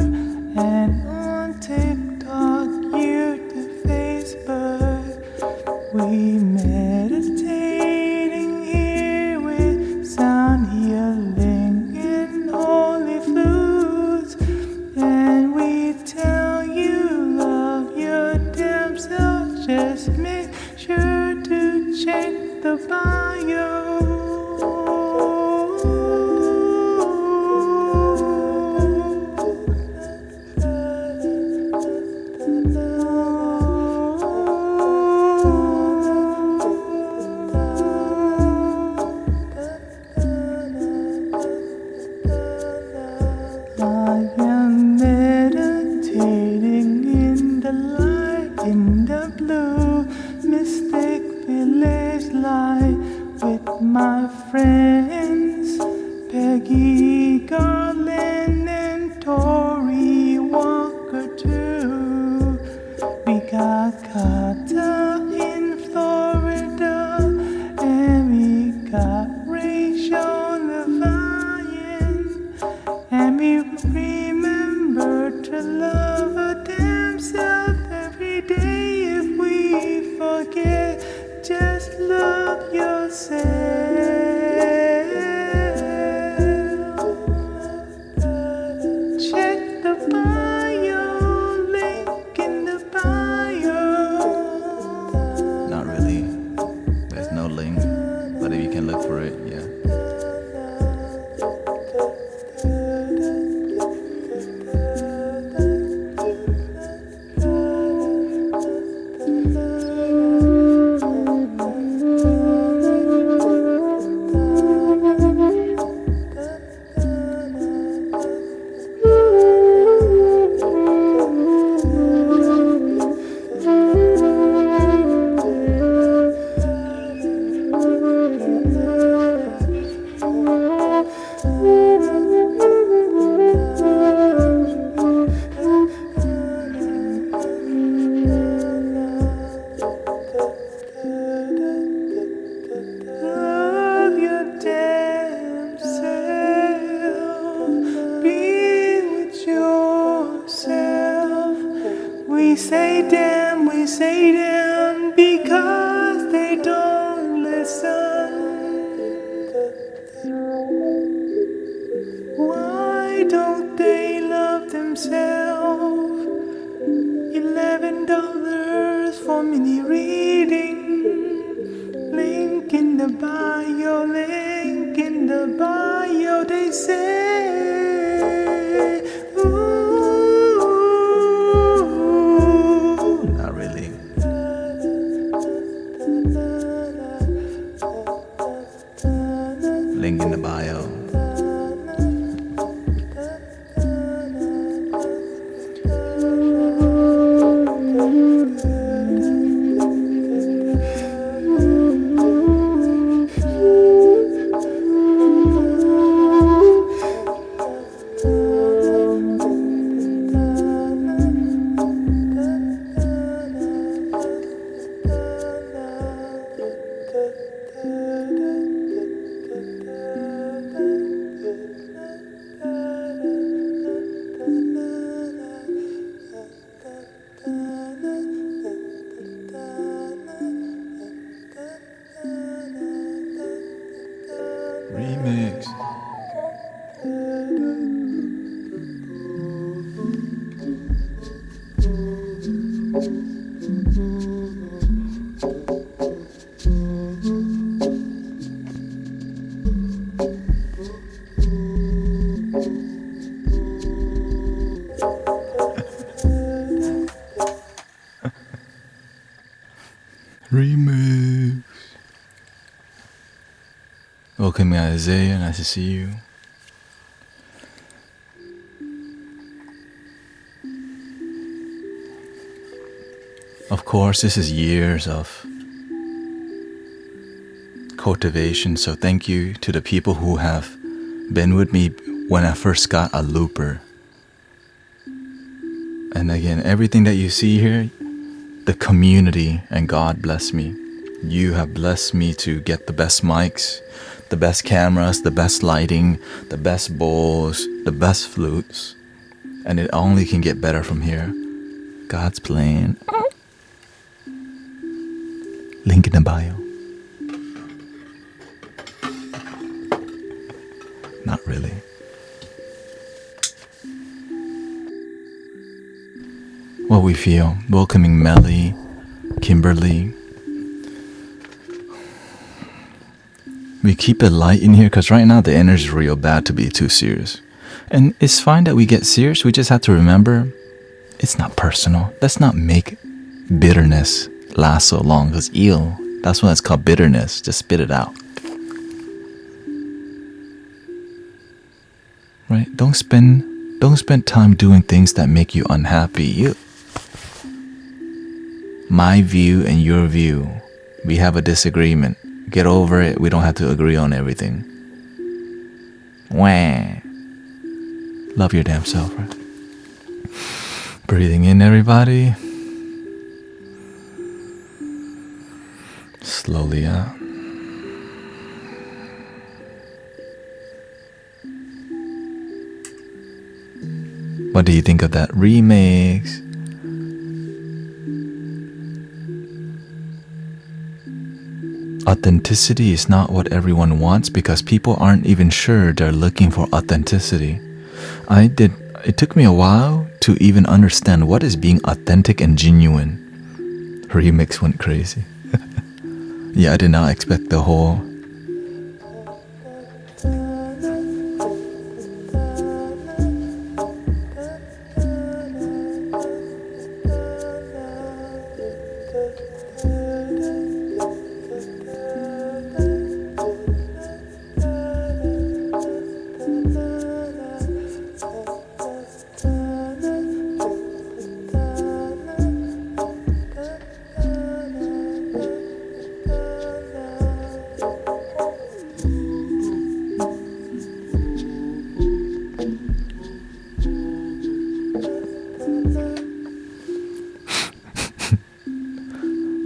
and on TikTok, YouTube, Facebook. We meditating here with sound healing and holy flutes. And we tell you love your damn self. Just make sure to check the bio. I am meditating in the light, in the blue mystic village light, with my friends Peggy Garland and Tori Walker too. We got Kata in Florida, and we got Rachel Levian. And we remember to love our damn self every day. If we forget, just love yourself. Check the bio, link in the bio. Not really. There's no link, but if you can look for it, yeah. Love your damn self. Be with yourself. We say damn because they don't listen. Why don't they love themselves? $11 for mini reading. Link in the bio, link in the bio, they say. Ooh. Not really. Link in the bio. Remix. Welcome, Isaiah. Nice to see you. Of course, this is years of cultivation, so thank you to the people who have been with me when I first got a looper. And again, everything that you see here, the community, and God bless me. You have blessed me to get the best mics, the best cameras, the best lighting, the best bowls, the best flutes, and it only can get better from here. God's plan. Link in the bio. Not really. What we feel. Welcoming Melly, Kimberly. We keep it light in here because right now the energy is real bad to be too serious. And it's fine that we get serious. We just have to remember it's not personal. Let's not make bitterness last so long because ill. That's why it's called bitterness. Just spit it out. Right? Don't spend time doing things that make you unhappy. My view and your view. We have a disagreement. Get over it. We don't have to agree on everything. Wah. Love your damn self, right? Breathing in, everybody. Slowly out. What do you think of that remix? Authenticity is not what everyone wants because people aren't even sure they're looking for authenticity. It took me a while to even understand what is being authentic and genuine. Remix went crazy. Yeah, I did not expect the whole.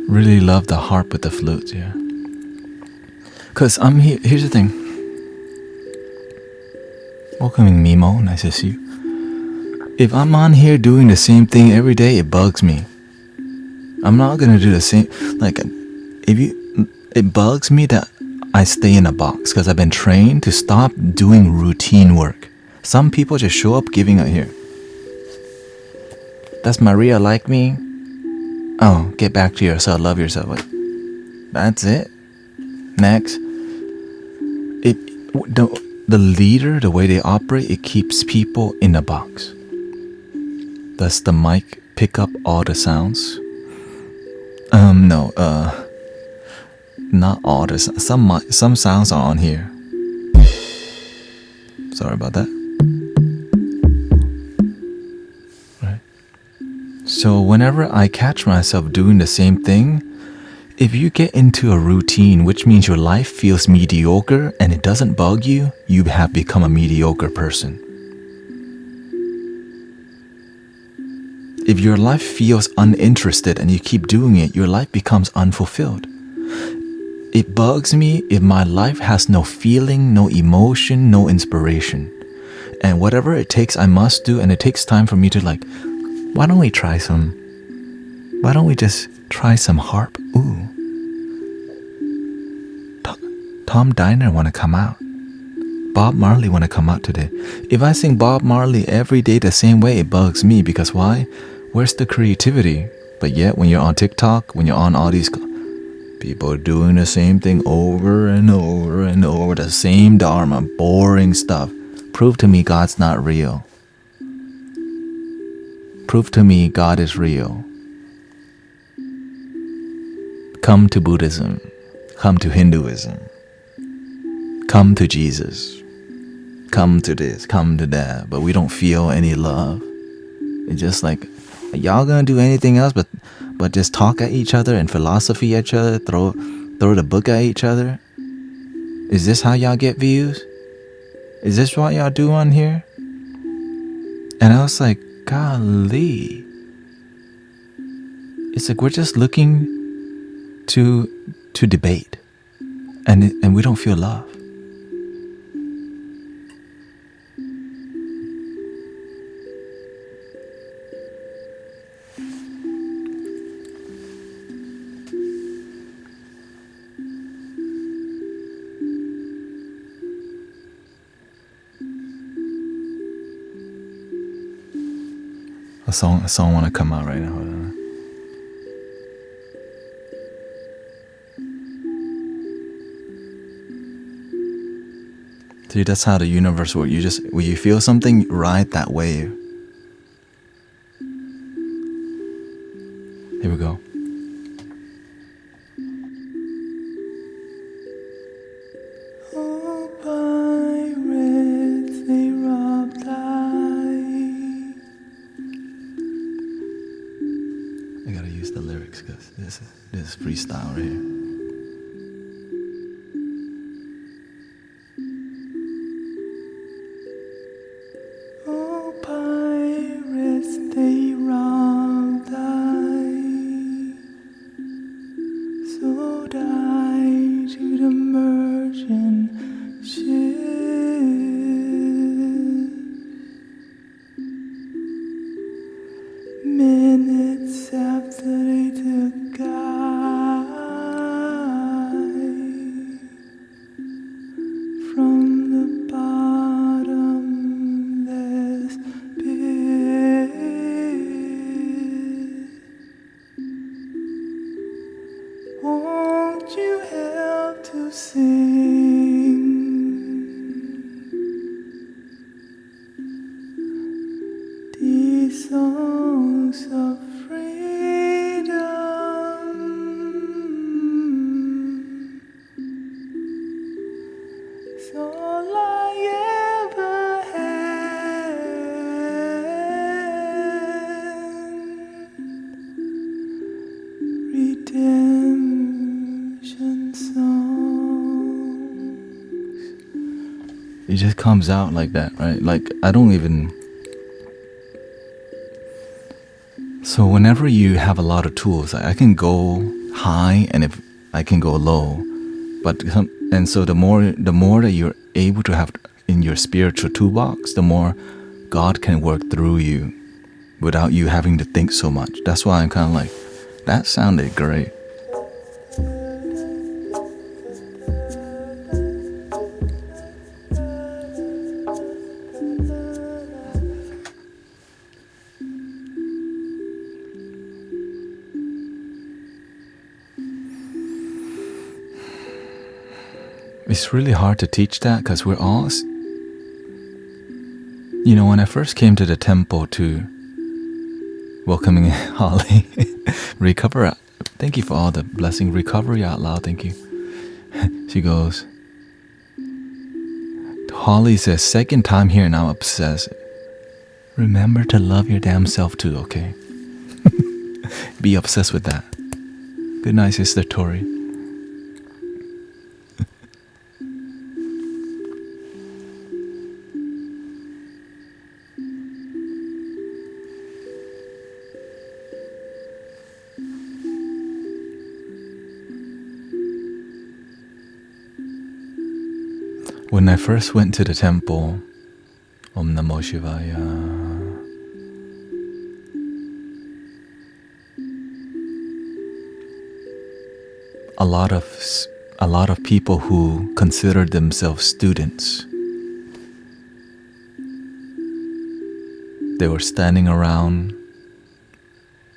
Really love the harp with the flutes, yeah. Cause I'm here. Here's the thing. Welcoming Mimo, nice to see you. If I'm on here doing the same thing every day, it bugs me. I'm not gonna do the same. Like, it bugs me that I stay in a box because I've been trained to stop doing routine work. Some people just show up giving out here. Does Maria like me? Oh, get back to yourself, love yourself. Like, that's it. Next. The leader, the way they operate, it keeps people in a box. Does the mic pick up all the sounds? No. Not all the sounds. Some sounds are on here. Sorry about that. So whenever I catch myself doing the same thing, if you get into a routine, which means your life feels mediocre and it doesn't bug you, you have become a mediocre person. If your life feels uninterested and you keep doing it, your life becomes unfulfilled. It bugs me if my life has no feeling, no emotion, no inspiration. And whatever it takes, I must do, and it takes time for me to why don't we just try some harp? Ooh. Tom Diner want to come out. Bob Marley want to come out today. If I sing Bob Marley every day the same way, it bugs me because why? Where's the creativity? But yet when you're on TikTok, when you're on all these people are doing the same thing over and over and over, the same Dharma, boring stuff. Prove to me God's not real. Prove to me God is real. come to Buddhism, come to Hinduism, come to Jesus, come to this, come to that, but we don't feel any love. It's just like, are y'all gonna do anything else but just talk at each other and philosophy at each other, throw the book at each other? Is this how y'all get views? Is this what y'all do on here? And I was like, golly. It's like we're just looking to debate, and we don't feel love. A song want to come out right now. Hold on. See, that's how the universe works. When you feel something, ride that wave. Here we go. Oh, pirates, they robbed life. I gotta use the lyrics because this is freestyle right here. Oh, pirates, they robbed life. So die to the merchant ship. Minutes after they took guide from the bottomless pit. Won't you help to sing these songs of freedom? It's all I ever had. Redemption songs. It just comes out like that, right? Like, I don't even... So whenever you have a lot of tools, I can go high and if I can go low. And so the more that you're able to have in your spiritual toolbox, the more God can work through you without you having to think so much. That's why I'm kind of like, that sounded great. It's really hard to teach that because we're all... You know, when I first came to the temple to welcoming Holly, recover... Thank you for all the blessing. Recovery out loud, thank you. She goes... Holly says, second time here and I'm obsessed. Remember to love your damn self too, okay? Be obsessed with that. Good night, Sister Tori. When I first went to the temple, Om Namo Shivaya, a lot of people who considered themselves students, they were standing around,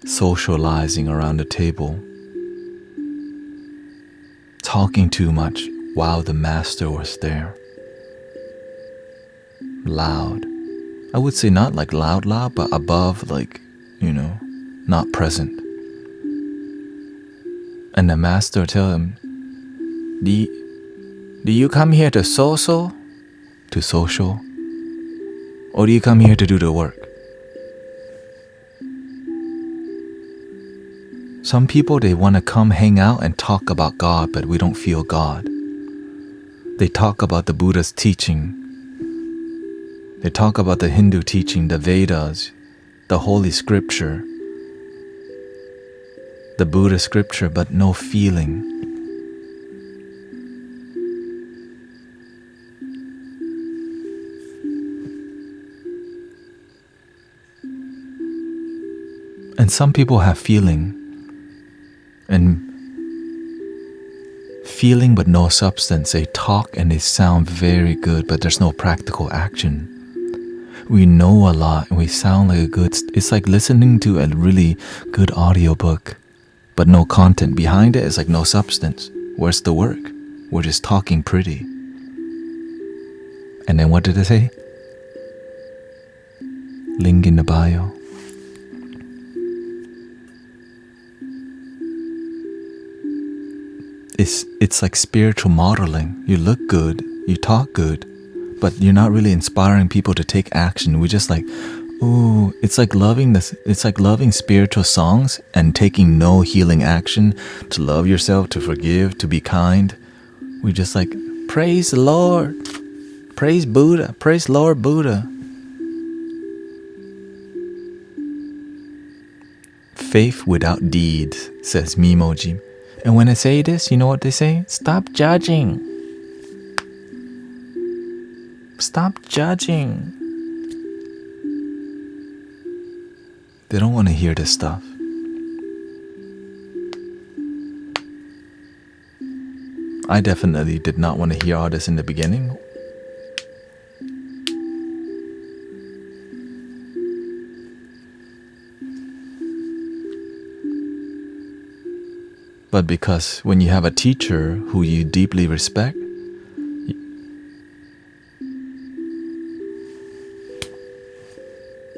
socializing around the table, talking too much while the master was there. Loud. I would say not like loud, but above, like, you know, not present. And the master tell him, do you come here to social? To social? Or do you come here to do the work? Some people, they want to come hang out and talk about God, but we don't feel God. They talk about the Buddha's teaching. They talk about the Hindu teaching, the Vedas, the Holy Scripture, the Buddha Scripture, but no feeling. And some people have feeling, and feeling but no substance. They talk and they sound very good, but there's no practical action. We know a lot and we sound like it's like listening to a really good audiobook, but no content behind it. It's like no substance. Where's the work? We're just talking pretty. And then what did I say? Link in the bio. It's like spiritual modeling. You look good, you talk good, but you're not really inspiring people to take action. We're just like, ooh, it's like loving spiritual songs and taking no healing action to love yourself, to forgive, to be kind. We just like, praise the Lord, praise Buddha, praise Lord Buddha. Faith without deeds, says Mimoji. And when I say this, you know what they say? Stop judging. Stop judging. They don't want to hear this stuff. I definitely did not want to hear all this in the beginning. But because when you have a teacher who you deeply respect,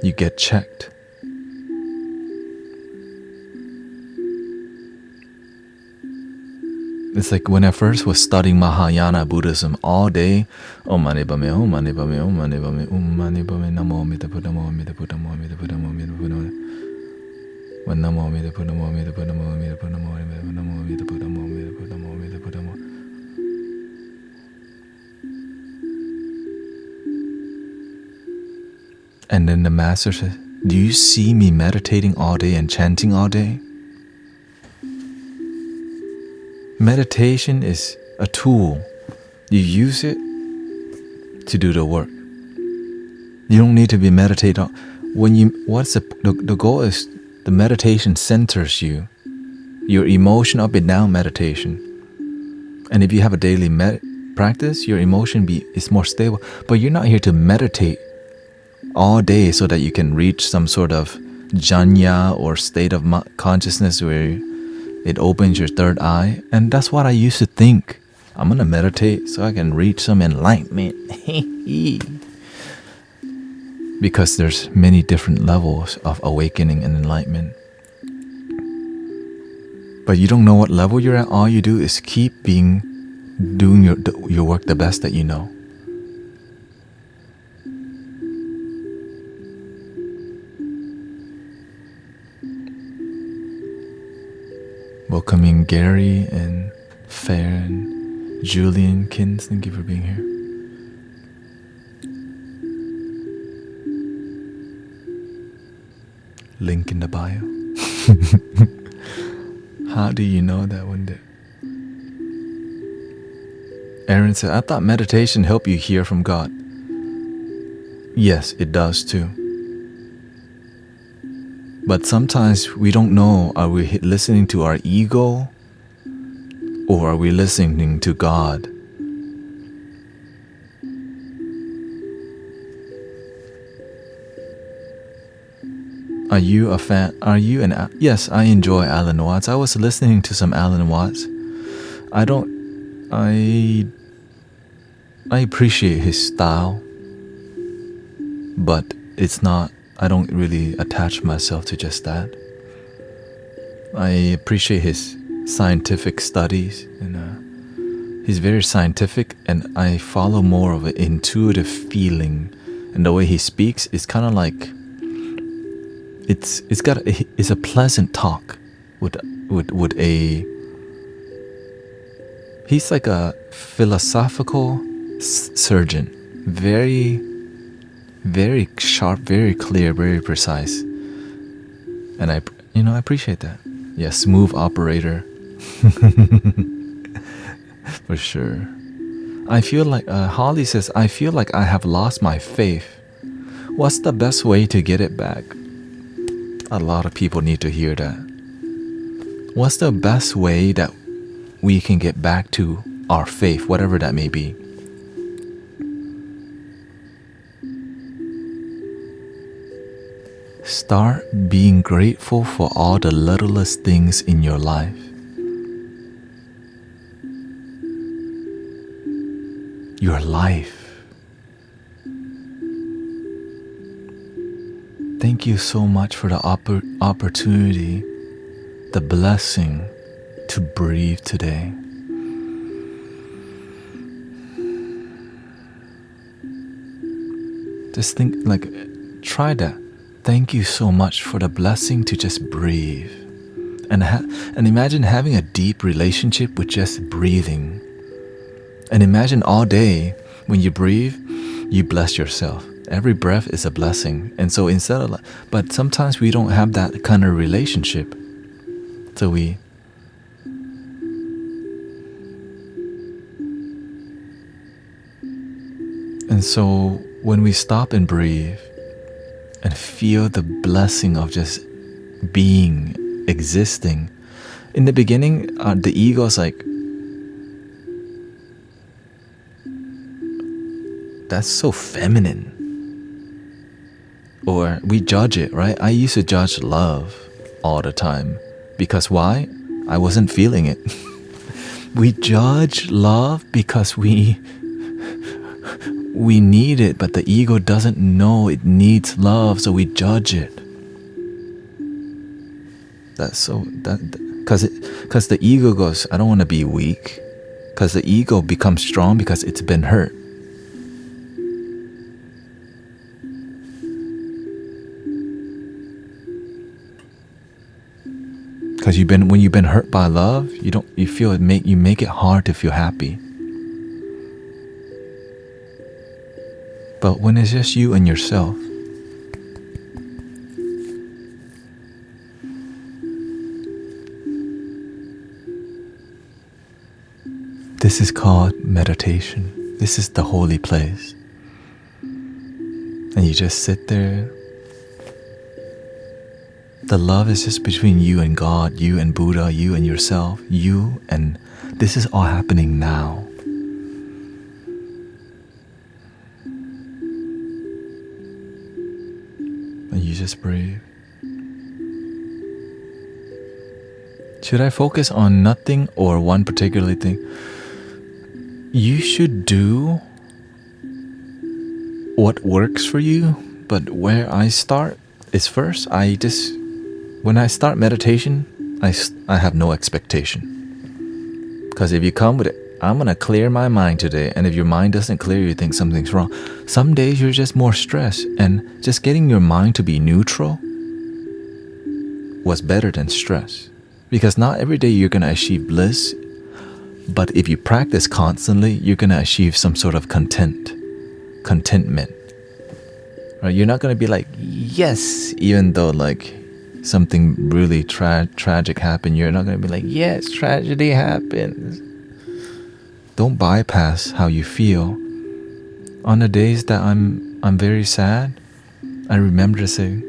you get checked. It's like when I first was studying Mahayana Buddhism all day. Om Mani Padme, Om Mani Padme, Om Mani Padme, Om Mani Padme, Namo Amida Buddha, Namo Amida Buddha, Namo Amida Buddha, Namo Amida Buddha. When Namo Amida Buddha, Namo Amida Buddha, Namo Amida Buddha, Namo Amida Buddha, Namo Amida Buddha, Namo Amida Buddha, Namo Amida Buddha. And then the master says, do you see me meditating all day and chanting all day? Meditation is a tool. You use it to do the work. You don't need to be meditating. The goal is the meditation centers you. Your emotion up and down meditation. And if you have a daily practice, your emotion is more stable. But you're not here to meditate all day so that you can reach some sort of jhana or state of consciousness where it opens your third eye. And that's what I used to think. I'm going to meditate so I can reach some enlightenment. Because there's many different levels of awakening and enlightenment. But you don't know what level you're at. All you do is keep doing your work the best that you know. Welcoming Gary and Fair and Julian Kins. Thank you for being here. Link in the bio. How do you know that one day? Aaron said, I thought meditation helped you hear from God. Yes, it does too. But sometimes we don't know, are we listening to our ego or are we listening to God? Are you a fan? Yes, I enjoy Alan Watts. I was listening to some Alan Watts. I appreciate his style, but I don't really attach myself to just that. I appreciate his scientific studies, and he's very scientific, and I follow more of an intuitive feeling, and the way he speaks is kind of like it's a pleasant talk with a he's like a philosophical surgeon, very very sharp, very clear, very precise, and I appreciate that. Yeah, smooth operator. For sure. I feel like Holly says, I feel like I have lost my faith. What's the best way to get it back? A lot of people need to hear that. What's the best way that we can get back to our faith, whatever that may be? Start being grateful for all the littlest things in your life. Your life. Thank you so much for the opportunity, the blessing to breathe today. Just think, try that. Thank you so much for the blessing to just breathe. And imagine having a deep relationship with just breathing. And imagine all day when you breathe, you bless yourself. Every breath is a blessing. And so but sometimes we don't have that kind of relationship. So when we stop and breathe and feel the blessing of just being, existing, in the beginning, the ego is like, that's so feminine. Or we judge it, right? I used to judge love all the time. Because why? I wasn't feeling it. We judge love because we need it, but the ego doesn't know it needs love, so we judge it. Because the ego goes, I don't want to be weak. Because the ego becomes strong because it's been hurt. Because when you've been hurt by love, you make it hard to feel happy. But when it's just you and yourself, this is called meditation. This is the holy place. And you just sit there. The love is just between you and God, you and Buddha, you and yourself, and this is all happening now. And you just breathe. Should I focus on nothing or one particular thing? You should do what works for you, but where I start is first, when I start meditation, I have no expectation. Because if you come with it, I'm going to clear my mind today. And if your mind doesn't clear, you think something's wrong. Some days you're just more stressed. And just getting your mind to be neutral was better than stress. Because not every day you're going to achieve bliss. But if you practice constantly, you're going to achieve some sort of contentment. Right? You're not going to be like, yes, even though something really tragic happened. You're not going to be like, yes, tragedy happens. Don't bypass how you feel. On the days that I'm very sad, I remember to say,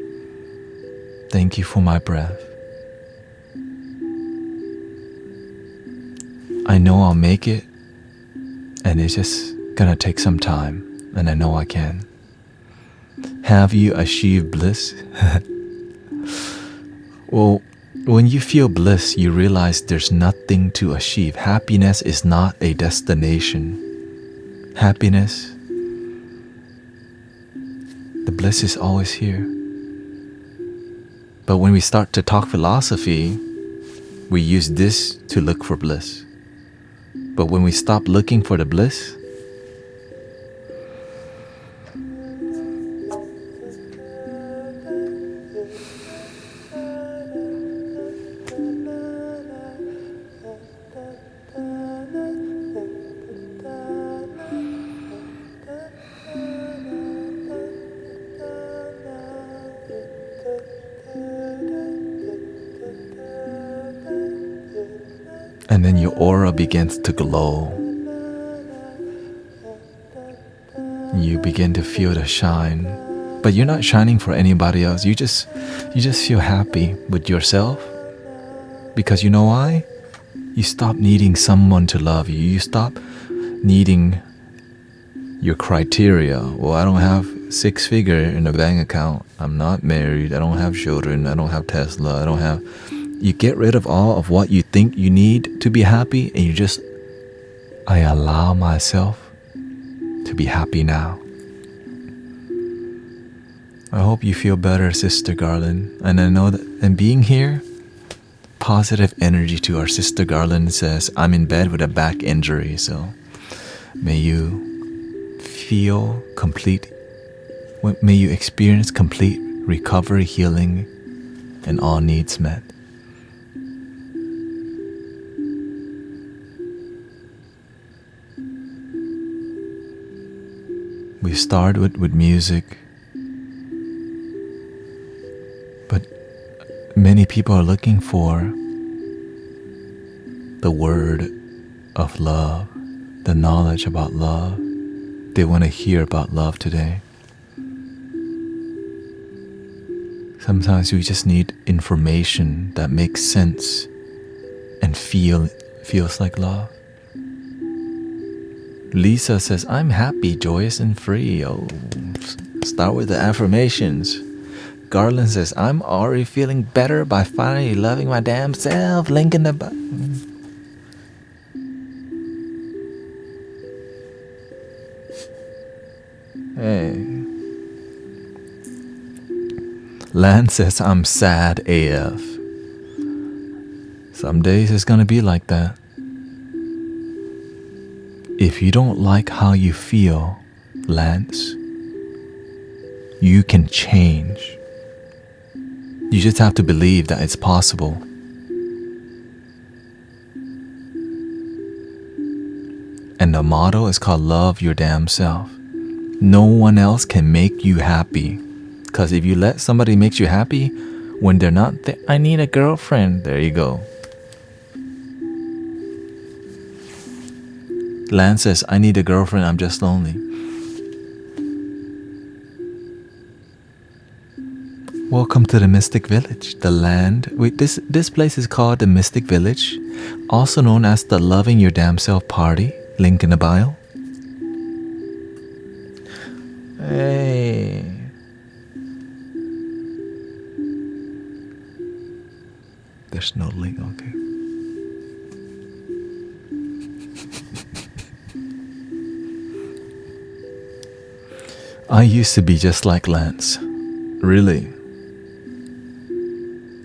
thank you for my breath. I know I'll make it, and it's just gonna take some time, and I know I can. Have you achieved bliss? Well, when you feel bliss, you realize there's nothing to achieve. Happiness is not a destination. Happiness, the bliss is always here. But when we start to talk philosophy, We use this to look for bliss. But when we stop looking for the bliss, and then your aura begins to glow. You begin to feel the shine. But you're not shining for anybody else. You just feel happy with yourself. Because you know why? You stop needing someone to love you. You stop needing your criteria. Well, I don't have 6 figures in the bank account. I'm not married. I don't have children. I don't have Tesla. I don't have... You get rid of all of what you think you need to be happy, and you just, I allow myself to be happy now. I hope you feel better, Sister Garland. And I know that in being here, positive energy to our Sister Garland says, I'm in bed with a back injury, so may you feel complete, may you experience complete recovery, healing, and all needs met. We start with music, but many people are looking for the word of love, the knowledge about love. They want to hear about love today. Sometimes we just need information that makes sense and feels like love. Lisa says, I'm happy, joyous, and free. Oh, start with the affirmations. Garland says, I'm already feeling better by finally loving my damn self. Link in the button. Hey. Lance says, I'm sad AF. Some days it's gonna be like that. If you don't like how you feel, Lance, you can change. You just have to believe that it's possible. And the motto is called Love Your Damn Self. No one else can make you happy. Because if you let somebody make you happy, when they're not there, I need a girlfriend. There you go. Lance says, I need a girlfriend, I'm just lonely. Welcome to the Mystic Village, the land. Wait, this place is called the Mystic Village, also known as the Loving Your Damn Self Party. Link in the bio. Hey. There's no link, okay. I used to be just like Lance. Really.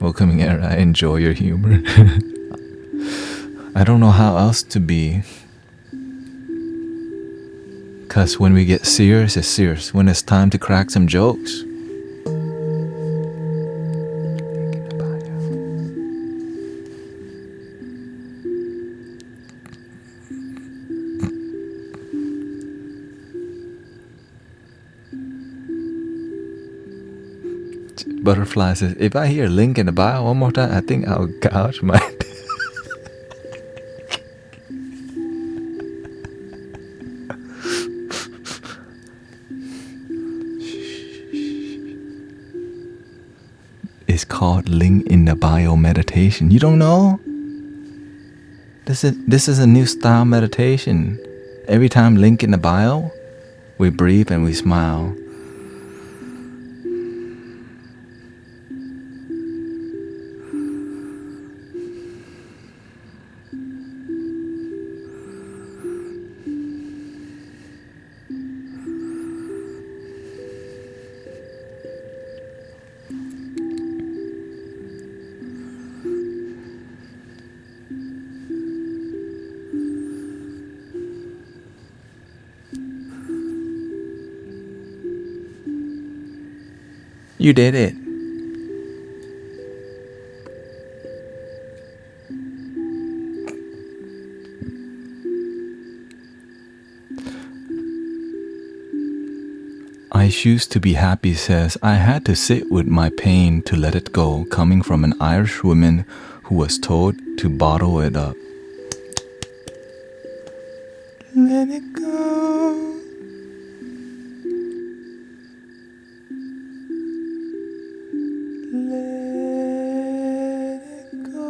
Welcoming Era, I enjoy your humor. I don't know how else to be. Cause when we get serious, it's serious. When it's time to crack some jokes, Butterfly says, if I hear link in the bio one more time, I think I'll gouge my... It's called link in the bio meditation. You don't know? This is a new style meditation. Every time link in the bio, we breathe and we smile. You did it. I choose to be happy says, I had to sit with my pain to let it go, coming from an Irish woman who was told to bottle it up. Let it go. Let it go.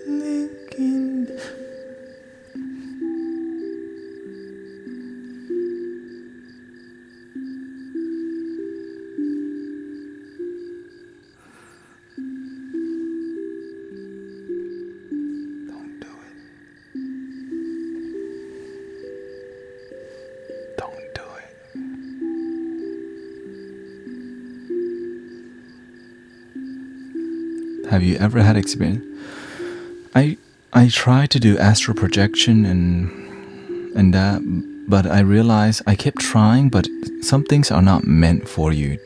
Linking. Don't do it. Don't do it. Have you ever had experience? I tried to do astral projection and that, but I realized I kept trying, but some things are not meant for you.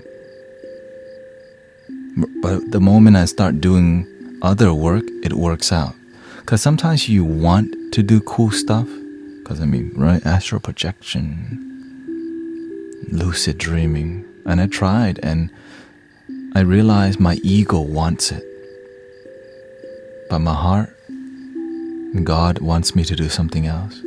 But the moment I start doing other work, it works out. Because sometimes you want to do cool stuff. Because right? Astral projection, lucid dreaming. And I tried, and I realized my ego wants it. But my heart, God wants me to do something else.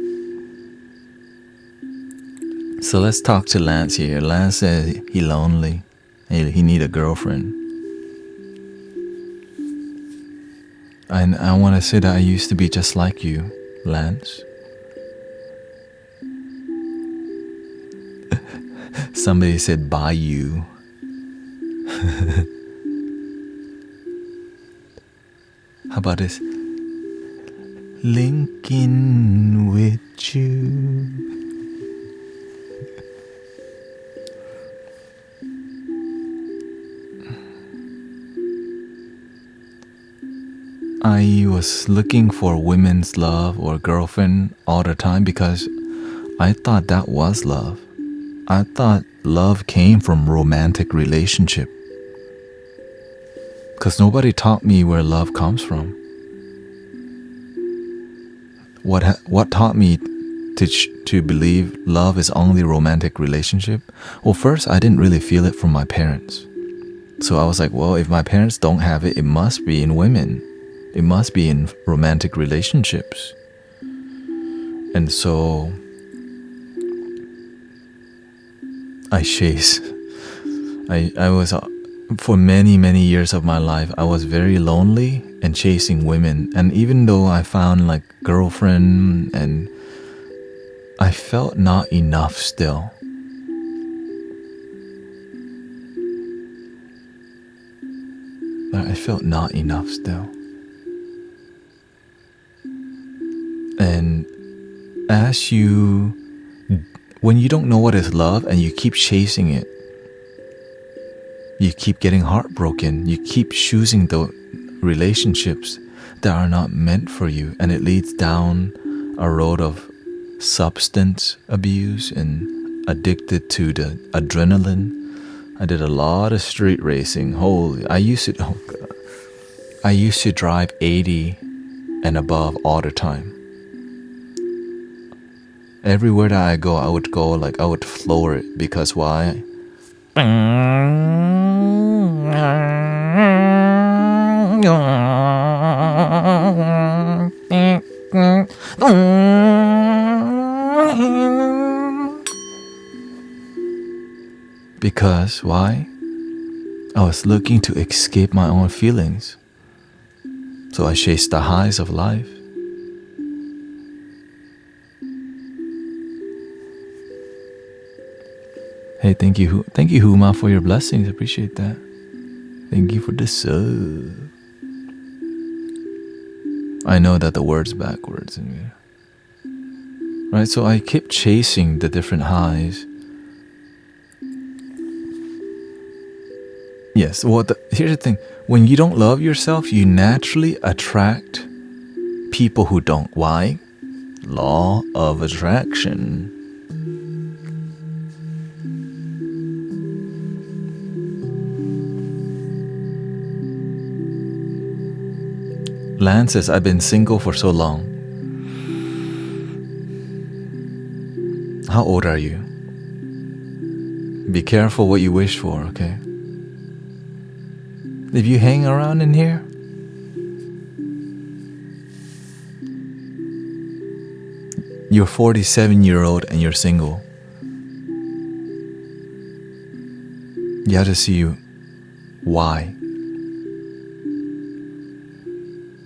So let's talk to Lance here. Lance says he's lonely. He need a girlfriend. And I want to say that I used to be just like you, Lance. Somebody said bye you. How about this? Linking with you. I was looking for women's love or girlfriend all the time because I thought that was love. I thought love came from romantic relationship. Because nobody taught me where love comes from. What taught me to believe love is only romantic relationship? Well, first, I didn't really feel it from my parents. So I was like, well, if my parents don't have it, it must be in women. It must be in romantic relationships. And so I chased. I was, for many, many years of my life, I was very lonely and chasing women. And even though I found like girlfriend, and I felt not enough still. I felt not enough still. And when you don't know what is love and you keep chasing it, you keep getting heartbroken, you keep choosing the relationships that are not meant for you, and it leads down a road of substance abuse and addicted to the adrenaline. I did a lot of street racing. I used to drive 80 and above all the time. Everywhere that I go, I would floor it, because why? Because why? I was looking to escape my own feelings. So I chased the highs of life. Hey, thank you Huma, for your blessings. Appreciate that. Thank you for the sub. I know that the word's backwards in here. Right, so I kept chasing the different highs. Yes, well, here's the thing. When you don't love yourself, you naturally attract people who don't. Why? Law of attraction. Lan says, I've been single for so long. How old are you? Be careful what you wish for, okay? If you hang around in here, you're 47-year-old and you're single. You have to see why.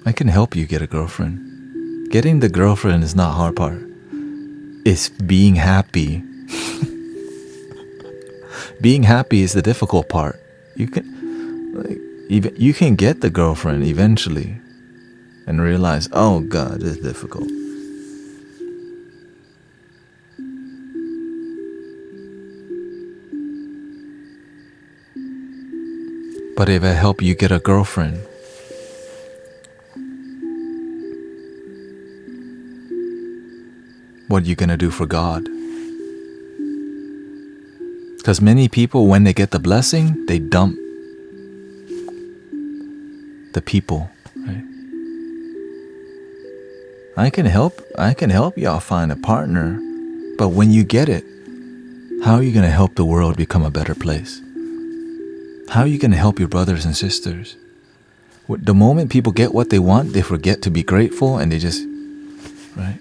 I can help you get a girlfriend. Getting the girlfriend is not hard part. It's being happy. Being happy is the difficult part. You can get the girlfriend eventually and realize, oh God, it's difficult. But if I help you get a girlfriend, what are you gonna do for God? Because many people, when they get the blessing, they dump the people, right? I can help y'all find a partner, but when you get it, how are you gonna help the world become a better place? How are you gonna help your brothers and sisters? The moment people get what they want, they forget to be grateful and they just, right?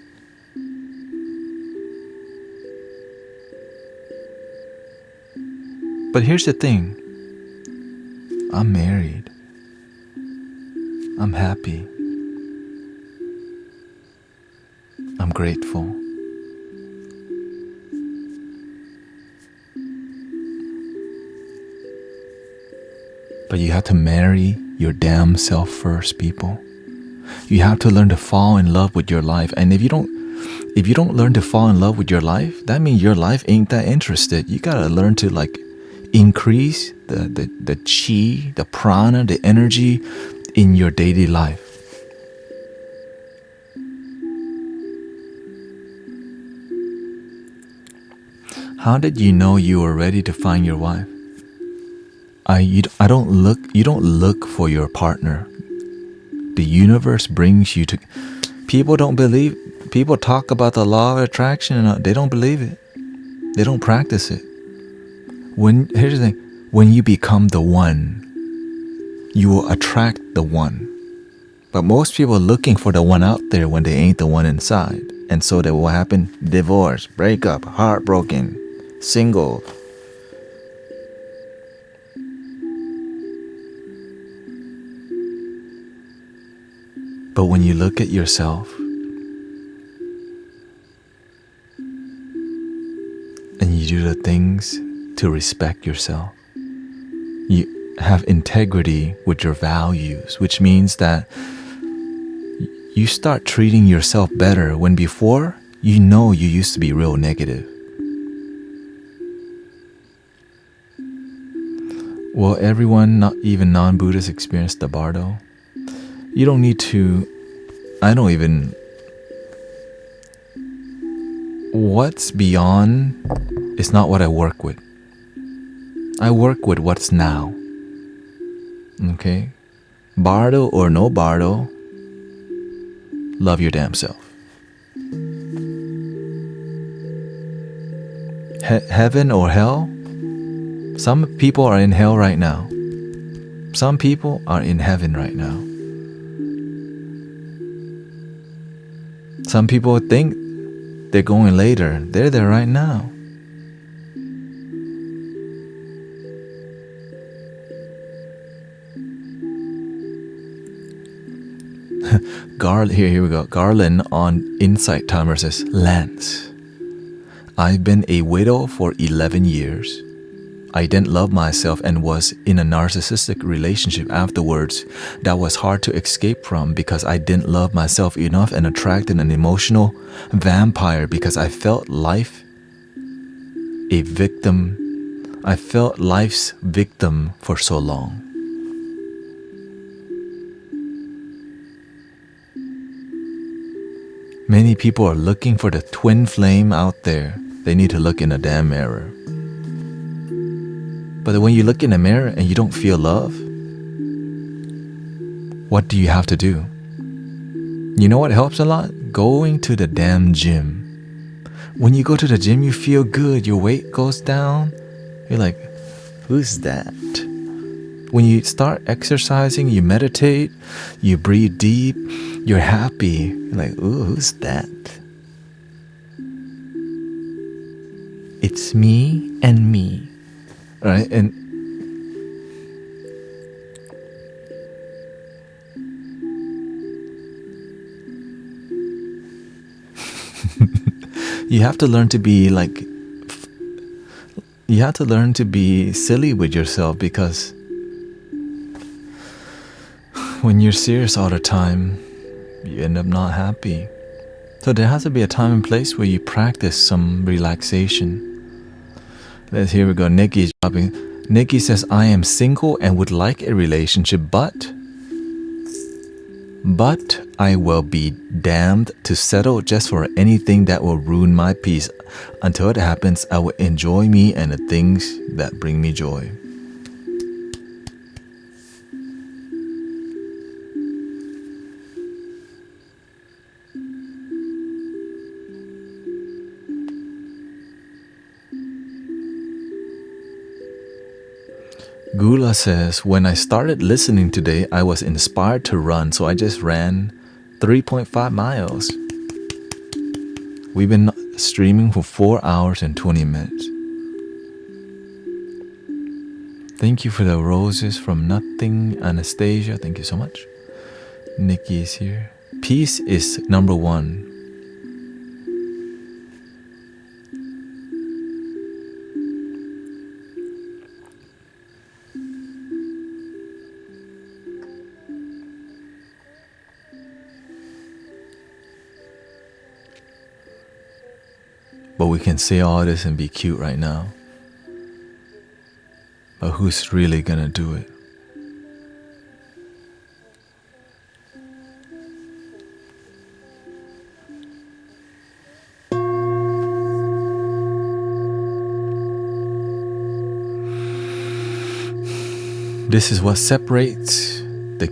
But here's the thing. I'm married. I'm happy. I'm grateful. But you have to marry your damn self first, people. You have to learn to fall in love with your life. And if you don't learn to fall in love with your life, that means your life ain't that interested. You gotta learn to increase the chi, the prana, the energy in your daily life. How did you know you were ready to find your wife? You don't look for your partner. The universe brings you to. People don't believe. People talk about the law of attraction and they don't believe it. They don't practice it. Here's the thing. When you become the one, you will attract the one. But most people are looking for the one out there when they ain't the one inside. And so that will happen: divorce, breakup, heartbroken, single. But when you look at yourself and you do the things to respect yourself, you have integrity with your values, which means that you start treating yourself better when before you used to be real negative. Well, everyone, not even non-Buddhists, experience the bardo. You don't need to. What's beyond is not what I work with. I work with what's now. Okay? Bardo or no bardo, love your damn self. Heaven or hell? Some people are in hell right now. Some people are in heaven right now. Some people think they're going later. They're there right now. Here we go. Garland on Insight Timer says, Lance, I've been a widow for 11 years. I didn't love myself and was in a narcissistic relationship afterwards that was hard to escape from because I didn't love myself enough and attracted an emotional vampire because I felt life's victim for so long. Many people are looking for the twin flame out there. They need to look in a damn mirror. But when you look in a mirror and you don't feel love, what do you have to do? You know what helps a lot? Going to the damn gym. When you go to the gym, you feel good. Your weight goes down. You're like, who's that? When you start exercising, you meditate, you breathe deep, you're happy. You're like, ooh, who's that? It's me and me. Right? And you have to learn to be silly with yourself, because when you're serious all the time, you end up not happy. So there has to be a time and place where you practice some relaxation. Here we go. Nikki's dropping. Nikki says, I am single and would like a relationship, but I will be damned to settle just for anything that will ruin my peace. Until it happens, I will enjoy me and the things that bring me joy. Gula says, when I started listening today, I was inspired to run, so I just ran 3.5 miles. We've been streaming for 4 hours and 20 minutes. Thank you for the roses from Nothing, Anastasia. Thank you so much. Nikki is here. Peace is number one. But we can say all this and be cute right now. But who's really gonna do it? This is what separates the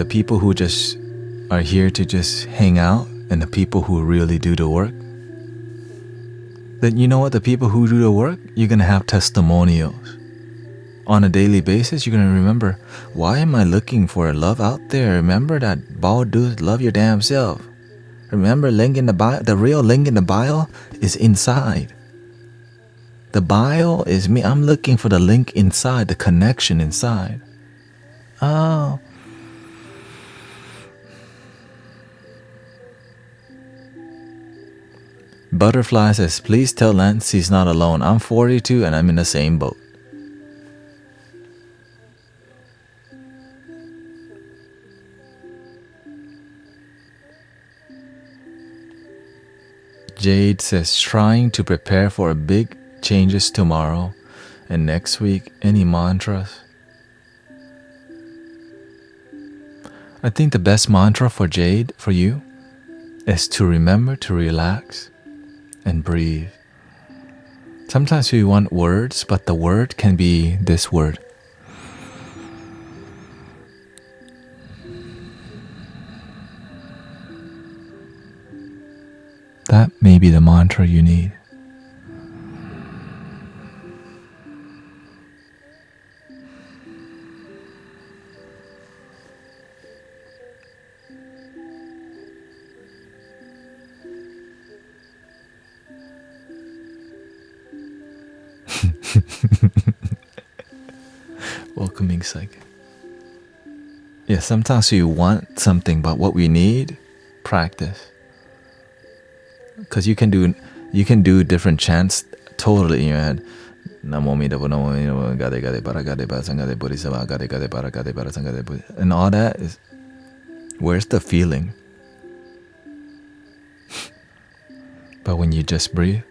people who just are here to just hang out, and the people who really do the work. Then you know what? The people who do the work, you're going to have testimonials. On a daily basis, you're going to remember, why am I looking for love out there? Remember that bald dude, love your damn self. Remember, link in the bio, the real link in the bio is inside. The bio is me. I'm looking for the link inside, the connection inside. Oh. Butterfly says, please tell Lance he's not alone. I'm 42 and I'm in the same boat. Jade says, trying to prepare for a big changes tomorrow and next week. Any mantras? I think the best mantra for Jade, for you, is to remember to relax and breathe. Sometimes we want words, but the word can be this word. That may be the mantra you need. Welcoming psychic. Yeah, sometimes we want something, but what we need, practice. Because you can do different chants totally in your head. Namo mi devo namo mi devo gade gade para gade para sangade bodhisattva gade gade para sangade bodhi. And all that is, where's the feeling? But when you just breathe,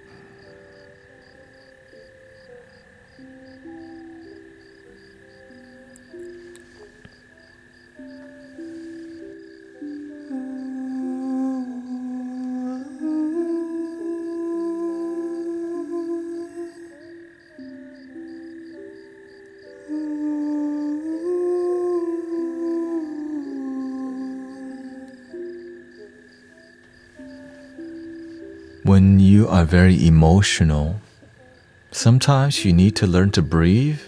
When you are very emotional, sometimes you need to learn to breathe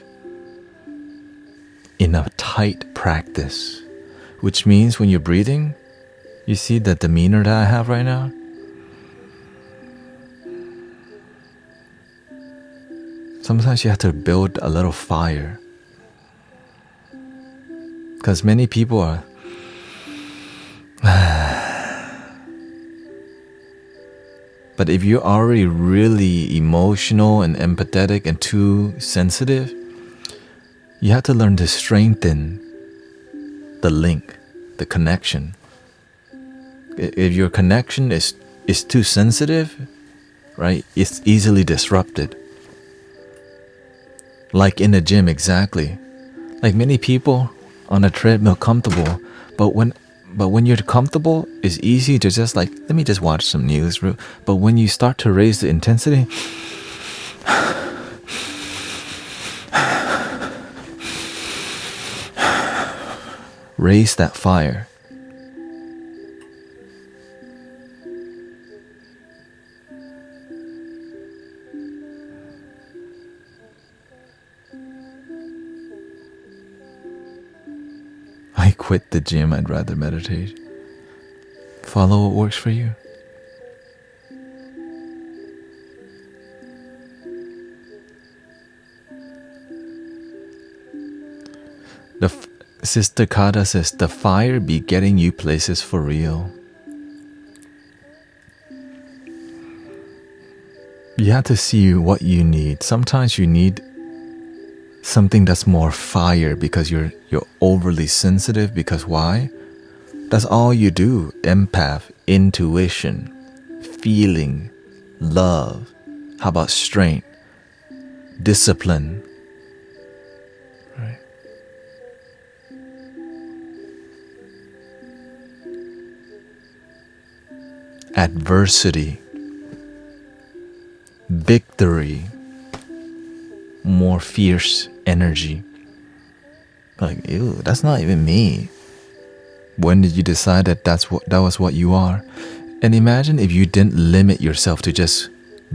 in a tight practice, which means when you're breathing, you see the demeanor that I have right now? Sometimes you have to build a little fire. Because many people are but if you're already really emotional and empathetic and too sensitive, you have to learn to strengthen the link, the connection. If your connection is too sensitive, right, it's easily disrupted. Like in the gym, exactly. Like many people on a treadmill comfortable, but when you're comfortable, it's easy to just like, let me just watch some news. But when you start to raise the intensity, raise that fire. I quit the gym, I'd rather meditate. Follow what works for you. Sister Kada says, the fire be getting you places for real. You have to see what you need. Sometimes you need something that's more fire because you're overly sensitive. Because why? That's all you do. Empath, intuition, feeling, love. How about strength? Discipline. Right? Adversity. Victory. More fierce energy. Like, ew, that's not even me. When did you decide that that was what you are? And imagine if you didn't limit yourself to just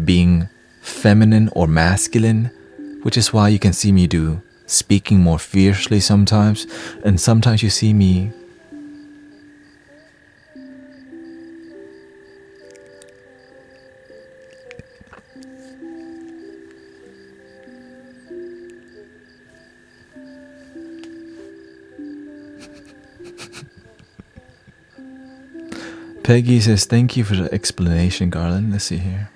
being feminine or masculine, which is why you can see me do speaking more fiercely sometimes, and sometimes you see me Peggy says, thank you for the explanation, Garland. Let's see here.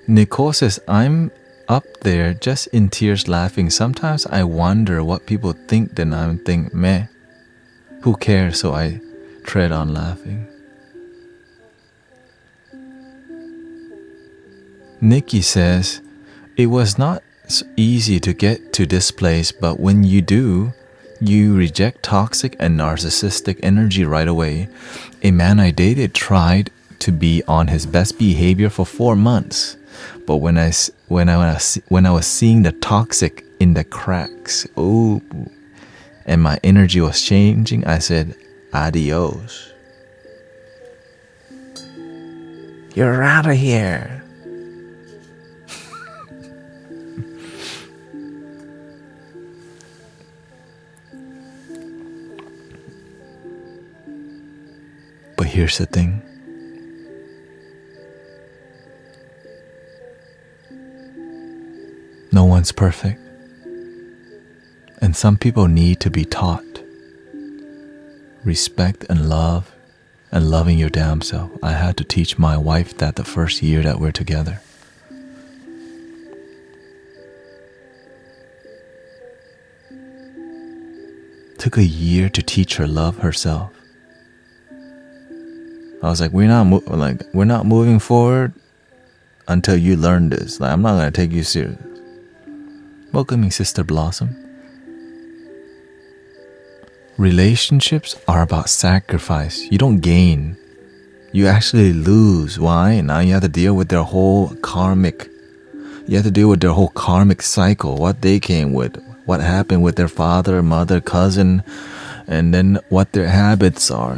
Nicole says, I'm up there just in tears laughing. Sometimes I wonder what people think, then I think, meh, who cares? So I tread on laughing. Nikki says, it was not easy to get to this place, but when you do, you reject toxic and narcissistic energy right away. A man I dated tried to be on his best behavior for 4 months, but when I was seeing the toxic in the cracks, and my energy was changing, I said, adios. You're out of here. But here's the thing. No one's perfect. And some people need to be taught respect and love and loving your damn self. I had to teach my wife that the first year that we're together. Took a year to teach her love herself. I was like, we're not moving forward until you learn this. Like, I'm not gonna take you serious. Welcoming Sister Blossom. Relationships are about sacrifice. You don't gain. You actually lose. Why? Now you have to deal with their whole karmic. You have to deal with their whole karmic cycle. What they came with. What happened with their father, mother, cousin, and then what their habits are.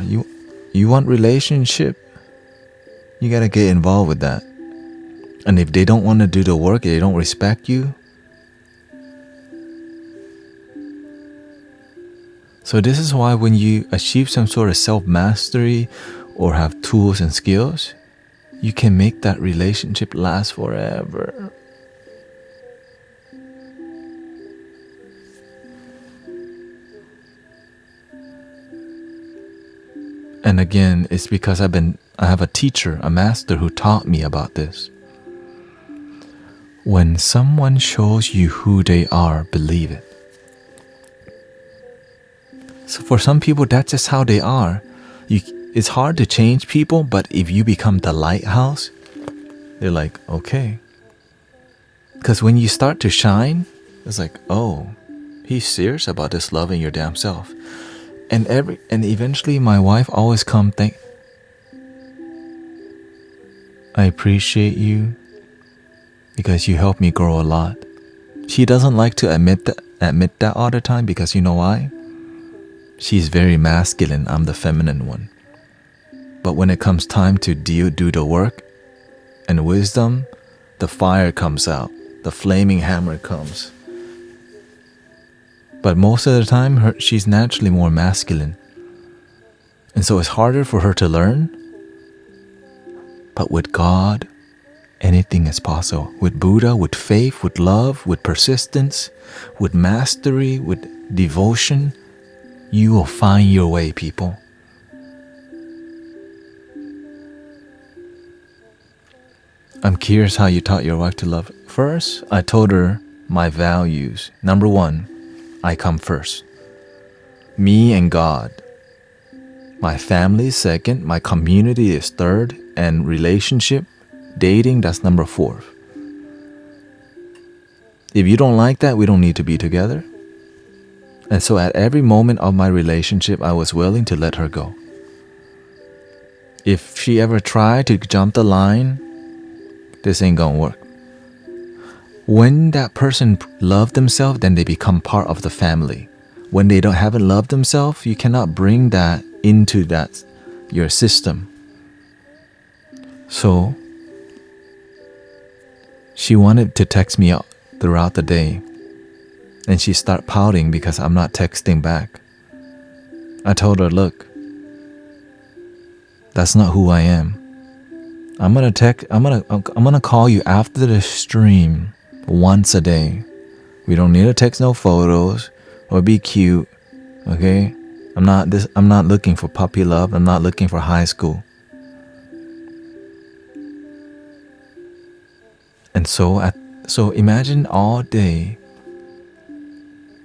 You want relationship? You gotta get involved with that. And if they don't want to do the work, they don't respect you. So this is why when you achieve some sort of self-mastery or have tools and skills, you can make that relationship last forever. And again, it's because I have a teacher, a master who taught me about this. When someone shows you who they are, believe it. So for some people, that's just how they are. It's hard to change people, but if you become the lighthouse, they're like, okay. Because when you start to shine, it's like, oh, he's serious about this loving your damn self. And eventually my wife always I appreciate you because you help me grow a lot. She doesn't like to admit that all the time because you know why? She's very masculine. I'm the feminine one. But when it comes time to do the work and wisdom, the fire comes out. The flaming hammer comes. But most of the time, she's naturally more masculine. And so it's harder for her to learn. But with God, anything is possible. With Buddha, with faith, with love, with persistence, with mastery, with devotion, you will find your way, people. I'm curious how you taught your wife to love. First, I told her my values. Number 1, I come first. Me and God. My family is second. My community is third. And relationship, dating, that's number 4. If you don't like that, we don't need to be together. And so at every moment of my relationship, I was willing to let her go. If she ever tried to jump the line, this ain't gonna work. When that person loved themselves, then they become part of the family. When they haven't loved themselves, you cannot bring that into your system. So she wanted to text me throughout the day, and she started pouting because I'm not texting back. I told her, look, that's not who I am. I'm gonna call you after the stream once a day. We don't need to text no photos or be cute, okay? I'm not looking for puppy love. I'm not looking for high school. And so imagine all day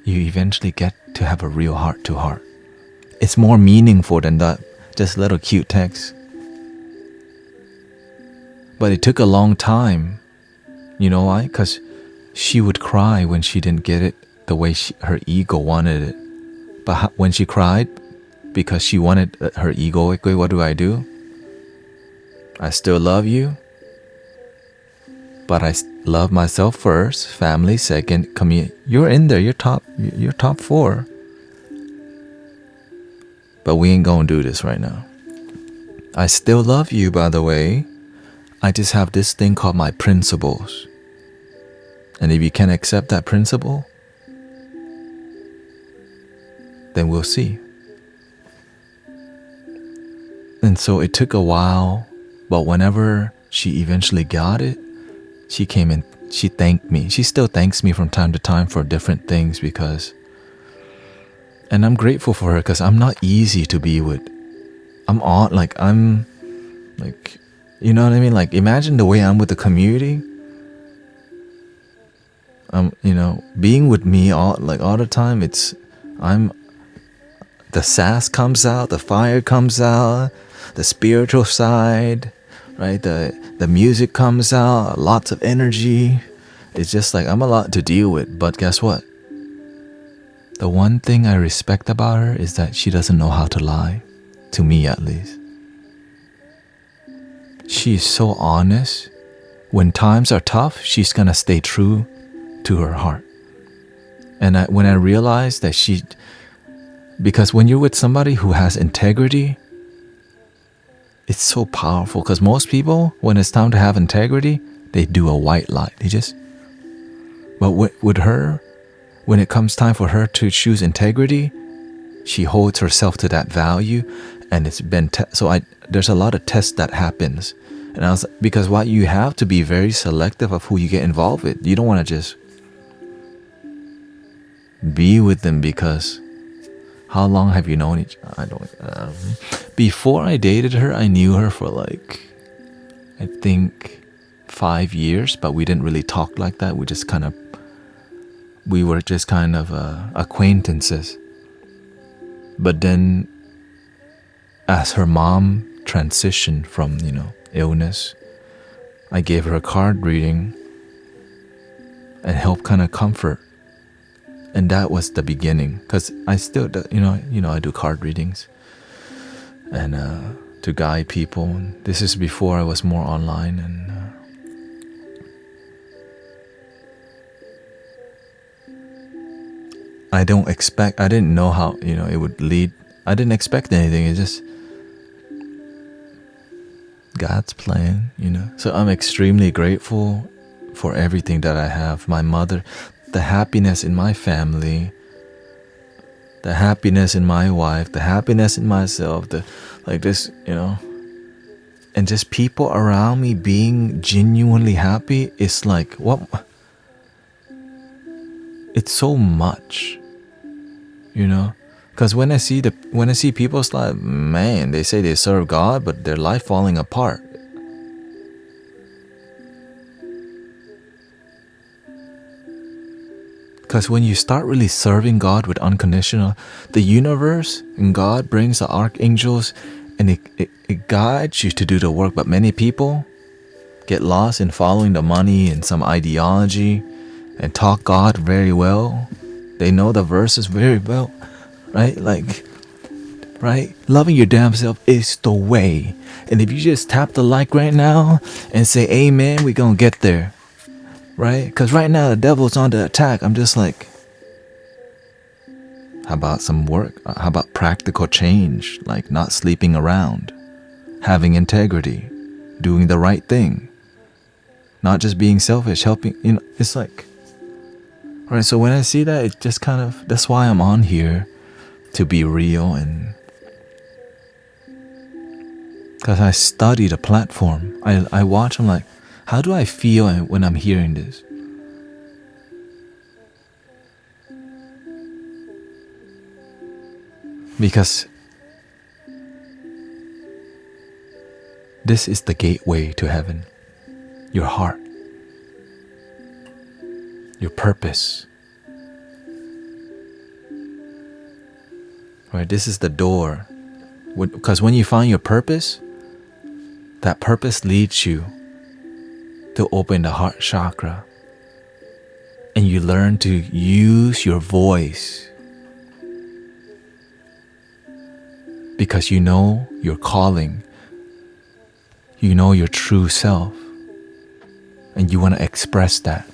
you eventually get to have a real heart to heart. It's more meaningful than that just little cute text. But it took a long time. You know why? Because she would cry when she didn't get it the way her ego wanted it. But when she cried because she wanted her ego, what do? I still love you, but I love myself first, family second, community. You're in there, you're top 4. But we ain't gonna do this right now. I still love you, by the way. I just have this thing called my principles. And if you can accept that principle, then we'll see. And so it took a while, but whenever she eventually got it, she came in, she thanked me. She still thanks me from time to time for different things and I'm grateful for her because I'm not easy to be with. You know what I mean? Like, imagine the way I'm with the community. Being with me all the time, the sass comes out, the fire comes out, the spiritual side, right? The music comes out, lots of energy. It's just like I'm a lot to deal with. But guess what? The one thing I respect about her is that she doesn't know how to lie, to me at least. She's so honest. When times are tough, she's gonna stay true to her heart. And when I realized that because when you're with somebody who has integrity, it's so powerful because most people, when it's time to have integrity, they do a white lie. But with her, when it comes time for her to choose integrity, she holds herself to that value, and it's been there's a lot of tests that happens, and I was because what you have to be very selective of who you get involved with. You don't want to just be with them because how long have you known each? I don't. Before I dated her, I knew her for like I think 5 years, but we didn't really talk like that. We were just kind of acquaintances. But then, as her mom transitioned from, illness, I gave her a card reading and helped kind of comfort. And that was the beginning. Because I still, I do card readings and to guide people. And this is before I was more online. And I didn't know how, it would lead. I didn't expect anything. It's just God's plan, So I'm extremely grateful for everything that I have. My mother, the happiness in my family, the happiness in my wife, the happiness in myself, and just people around me being genuinely happy is like, what? It's so much, because when I see people, it's like, man, they say they serve God, but their life falling apart. Because when you start really serving God with unconditional, the universe and God brings the archangels, and it guides you to do the work. But many people get lost in following the money and some ideology, and talk God very well. They know the verses very well, right? Right? Loving your damn self is the way. And if you just tap the like right now and say amen, we're going to get there, right? Because right now the devil's on the attack. I'm just like, how about some work? How about practical change? Like not sleeping around, having integrity, doing the right thing, not just being selfish, helping, it's like, right, so when I see that, it just kind of, that's why I'm on here, to be real, and because I study the platform. I watch, I'm like, how do I feel when I'm hearing this? Because this is the gateway to heaven. Your heart. Your purpose. Right, this is the door. Because when you find your purpose, that purpose leads you to open the heart chakra. And you learn to use your voice. Because you know your calling. You know your true self. And you want to express that.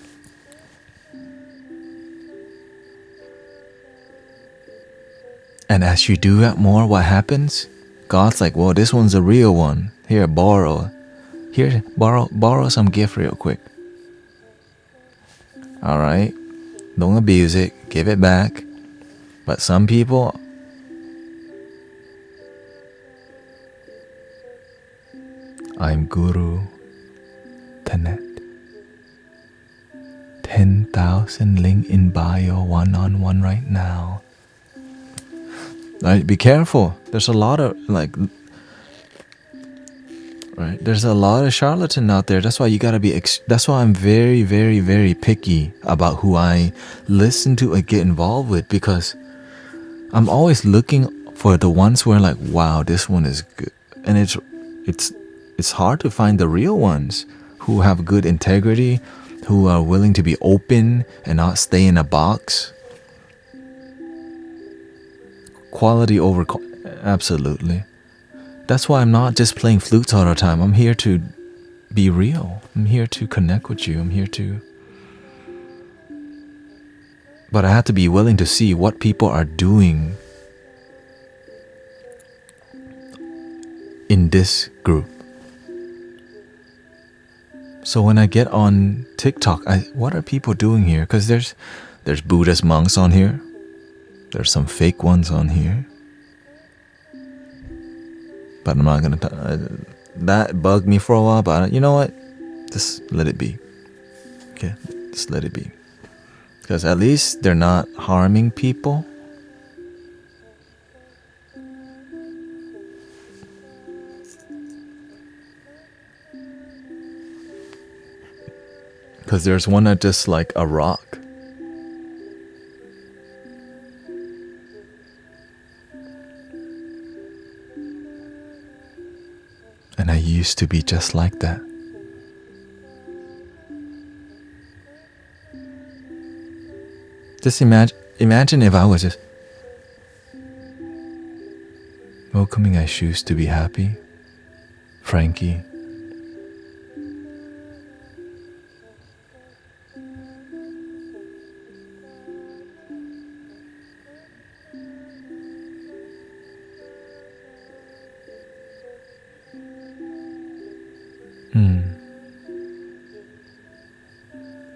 And as you do that more, what happens? God's like, well, this one's a real one. Here, borrow some gift real quick. All right? Don't abuse it. Give it back. But some people, I'm Guru Thanet. 10,000 link in bio, one-on-one right now. Right, be careful. There's a lot of there's a lot of charlatan out there. That's why you gotta be. That's why I'm very, very, very picky about who I listen to and get involved with, because I'm always looking for the ones where like, wow, this one is good, and it's hard to find the real ones who have good integrity, who are willing to be open and not stay in a box. Quality over absolutely. That's why I'm not just playing flutes all the time. I'm here to be real. I'm here to connect with you. I'm here to, but I have to be willing to see what people are doing in this group. So when I get on TikTok, what are people doing here? Because there's Buddhist monks on here. There's some fake ones on here. But I'm not going to... that bugged me for a while, but you know what? Just let it be. Okay? Just let it be. Because at least they're not harming people. Because there's one that just like a rock. And I used to be just like that. Just imagine if I was just welcoming I choose to be happy, Frankie.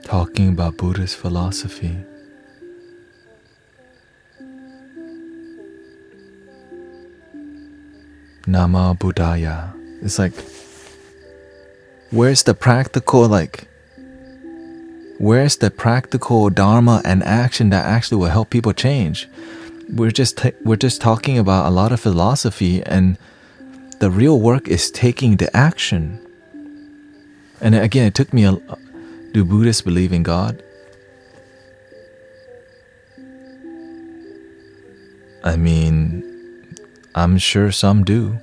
Talking about Buddhist philosophy. Nama Buddhaya. It's like, where's the practical Dharma and action that actually will help people change? We're just talking about a lot of philosophy, and the real work is taking the action. And again, it took me do Buddhists believe in God? I mean, I'm sure some do.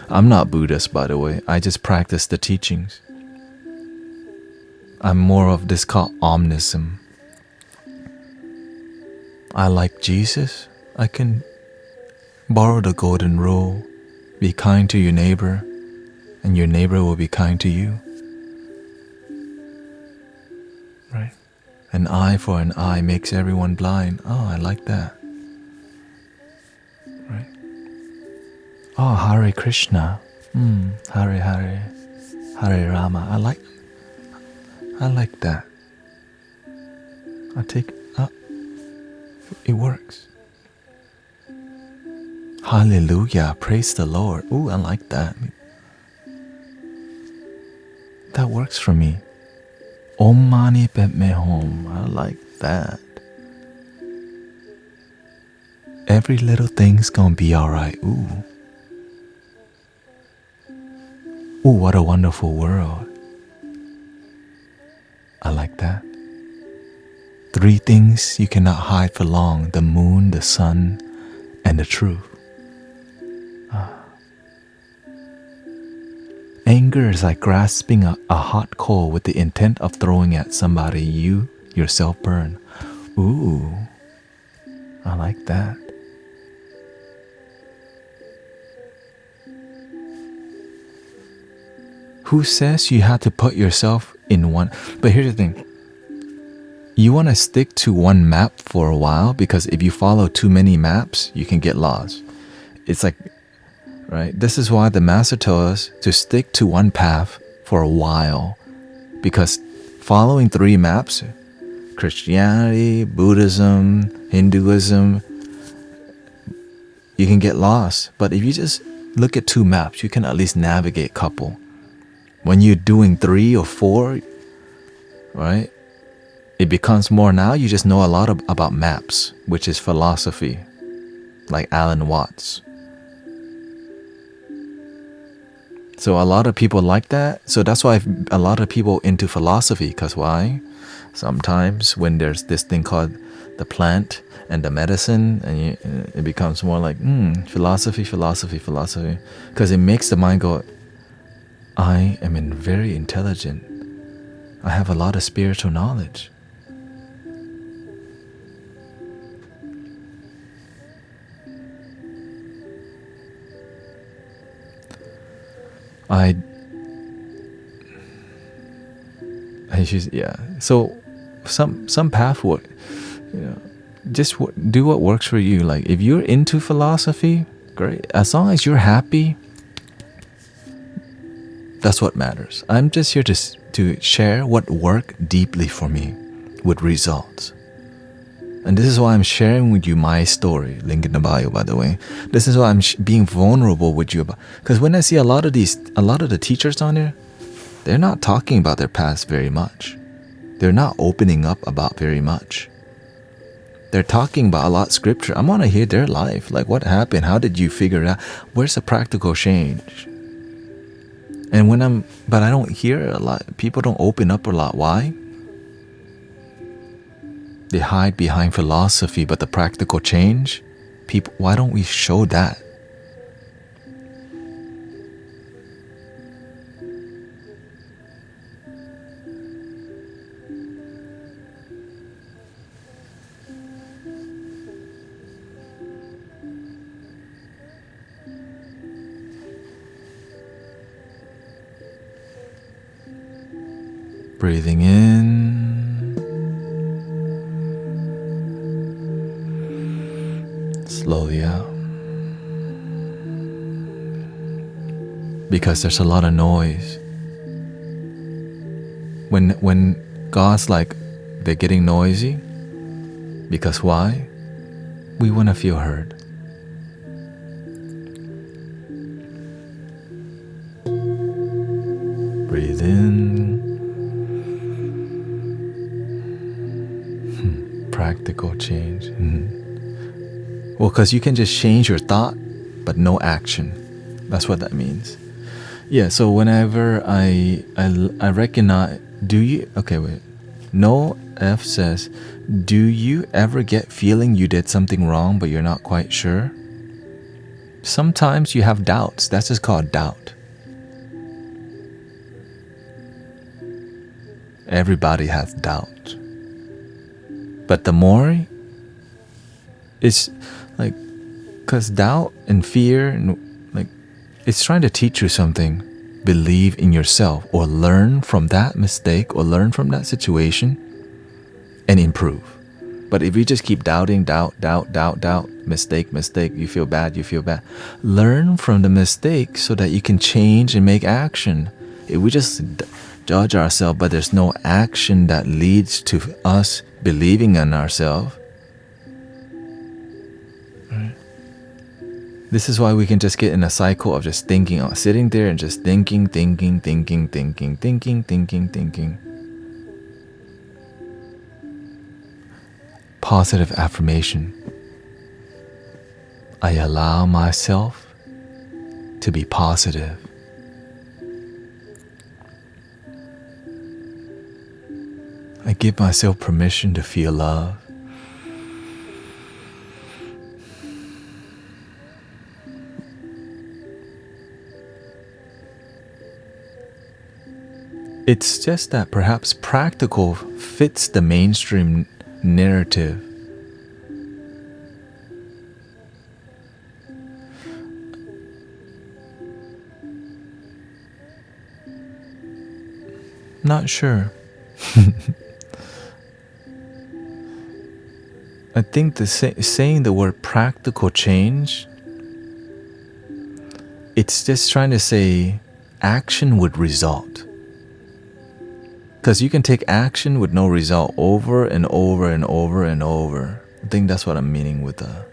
I'm not Buddhist, by the way. I just practice the teachings. I'm more of this called omnism. I like Jesus. I can borrow the golden rule. Be kind to your neighbor, and your neighbor will be kind to you. Right? An eye for an eye makes everyone blind. Oh, I like that. Right? Oh, Hare Krishna. Hare Hare. Hare Rama. I like that. It works. Hallelujah. Praise the Lord. Ooh, I like that. That works for me. Om Mani Padme Hum. I like that. Every little thing's gonna be alright. Ooh. Ooh, what a wonderful world. I like that. 3 things you cannot hide for long: the moon, the sun, and the truth. Anger is like grasping a hot coal with the intent of throwing at somebody. You yourself burn. Ooh, I like that. Who says you have to put yourself in one? But here's the thing. You want to stick to one map for a while, because if you follow too many maps, you can get lost. It's like, right? This is why the master told us to stick to one path for a while, because following 3 maps, Christianity, Buddhism, Hinduism, you can get lost. But if you just look at 2 maps, you can at least navigate a couple. When you're doing 3 or 4, right? It becomes more. Now you just know a lot about maps, which is philosophy, like Alan Watts. So a lot of people like that. So that's why a lot of people into philosophy. Because why? Sometimes when there's this thing called the plant and the medicine, and it becomes more like philosophy. Because it makes the mind go, I am very intelligent. I have a lot of spiritual knowledge. So some path work, just do what works for you. Like if you're into philosophy, great. As long as you're happy, That's what matters. I'm just here to share what worked deeply for me with results. And this is why I'm sharing with you my story. Link in the bio, by the way. This is why I'm being vulnerable with you about. Because when I see a lot of the teachers on here, they're not talking about their past very much. They're not opening up about very much. They're talking about a lot of scripture. I want to hear their life. Like, what happened? How did you figure it out? Where's the practical change? And but I don't hear a lot. People don't open up a lot. Why? They hide behind philosophy, but the practical change, people, why don't we show that? Breathing in, slowly out. Because there's a lot of noise. When God's like, they're getting noisy, because why? We want to feel heard. Breathe in. Practical change. Well, because you can just change your thought, but no action. That's what that means. Yeah, so whenever I recognize, No F says, do you ever get feeling you did something wrong, but you're not quite sure? Sometimes you have doubts. That's just called doubt. Everybody has doubt. But the more, it's like, because doubt and fear, and like, it's trying to teach you something. Believe in yourself, or learn from that mistake, or learn from that situation, and improve. But if you just keep doubting, doubt, mistake, you feel bad. Learn from the mistake so that you can change and make action. If we just judge ourselves, but there's no action that leads to us believing in ourselves, right? This is why we can just get in a cycle of just thinking, sitting there and just thinking. Positive affirmation. I allow myself to be positive. I give myself permission to feel love. It's just that perhaps practical fits the mainstream narrative. Not sure. I think saying the word practical change, it's just trying to say action would result. Because you can take action with no result over and over and over and over. I think that's what I'm meaning with that.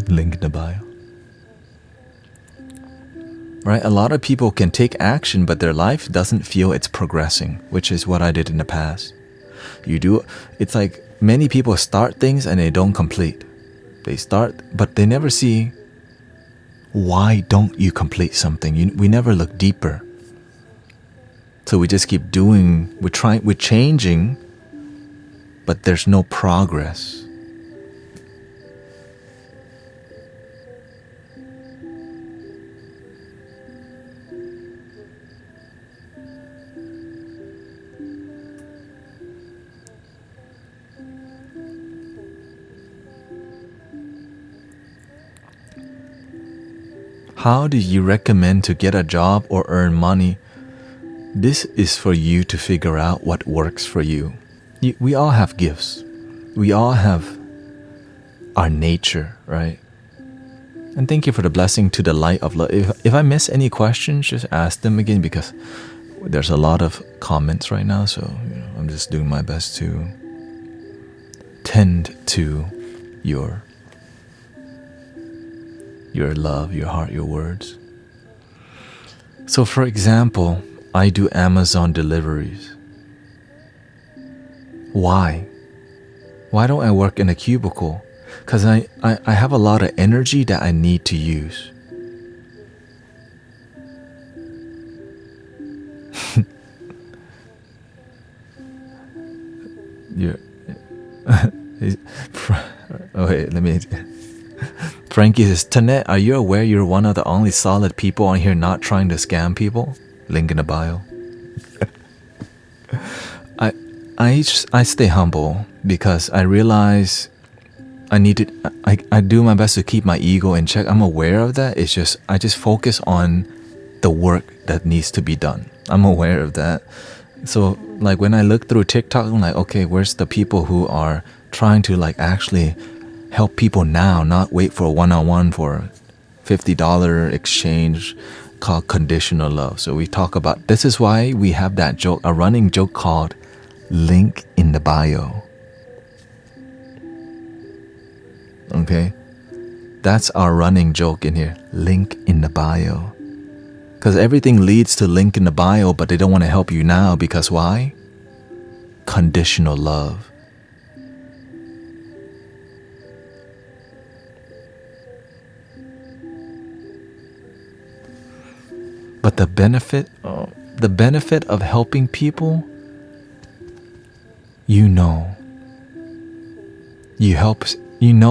Link in the bio. Right? A lot of people can take action, but their life doesn't feel it's progressing, which is what I did in the past. It's like many people start things and they don't complete. They start, but they never see, why don't you complete something? We never look deeper. So we just keep doing, we're changing, but there's no progress. How do you recommend to get a job or earn money? This is for you to figure out what works for you. We all have gifts. We all have our nature, right? And thank you for the blessing to the light of love. If I miss any questions, just ask them again, because there's a lot of comments right now. So I'm just doing my best to tend to your love, your heart, your words. So for example, I do Amazon deliveries. Why? Why don't I work in a cubicle? Because I have a lot of energy that I need to use. You're oh wait, let me. Frankie says, Thanet, are you aware you're one of the only solid people on here not trying to scam people? Link in the bio. I stay humble because I realize I do my best to keep my ego in check. I'm aware of that. It's just I just focus on the work that needs to be done. I'm aware of that. So like when I look through TikTok, I'm like, okay, where's the people who are trying to like actually help people now, not wait for a one-on-one for $50 exchange called conditional love. So we talk about, this is why we have that joke, a running joke called link in the bio. Okay? That's our running joke in here. Link in the bio. Because everything leads to link in the bio, but they don't want to help you now because why? Conditional love. But the benefit of helping people, you know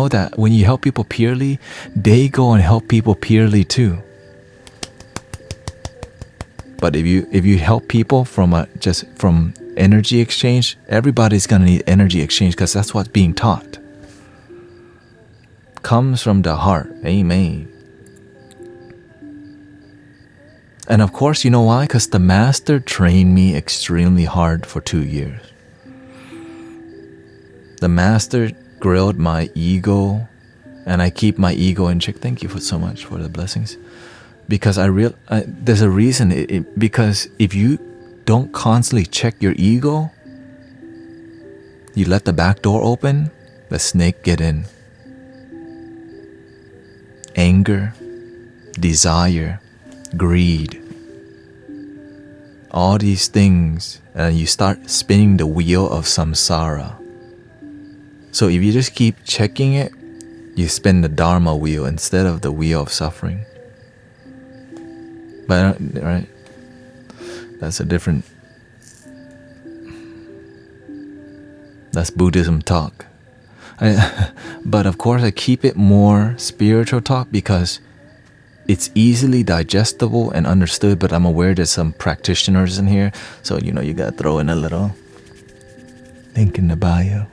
that when you help people purely, they go and help people purely too. But if you help people from energy exchange, everybody's gonna need energy exchange because that's what's being taught. Comes from the heart. Amen. And of course, you know why? Because the master trained me extremely hard for 2 years. The master grilled my ego, and I keep my ego in check. Thank you so much for the blessings. Because there's a reason. Because if you don't constantly check your ego, you let the back door open, the snake get in. Anger, desire, greed, all these things, and you start spinning the wheel of samsara. So if you just keep checking it, you spin the Dharma wheel instead of the wheel of suffering. But right, that's Buddhism talk. But of course I keep it more spiritual talk because it's easily digestible and understood, but I'm aware there's some practitioners in here, so you gotta throw in a little link in the bio.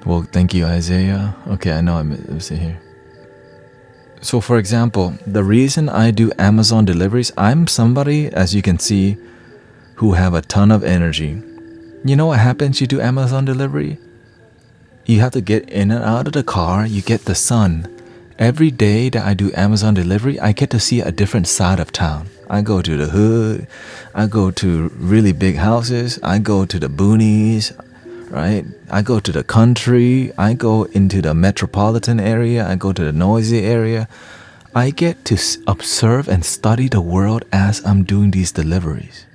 Well, thank you, Isaiah. Okay, I know I'm sitting here. So for example, the reason I do Amazon deliveries, I'm somebody, as you can see, who have a ton of energy. You know what happens? You do Amazon delivery, you have to get in and out of the car, you get the sun. Every day that I do Amazon delivery, I get to see a different side of town. I go to the hood, I go to really big houses, I go to the boonies, right? I go to the country, I go into the metropolitan area, I go to the noisy area. I get to observe and study the world as I'm doing these deliveries.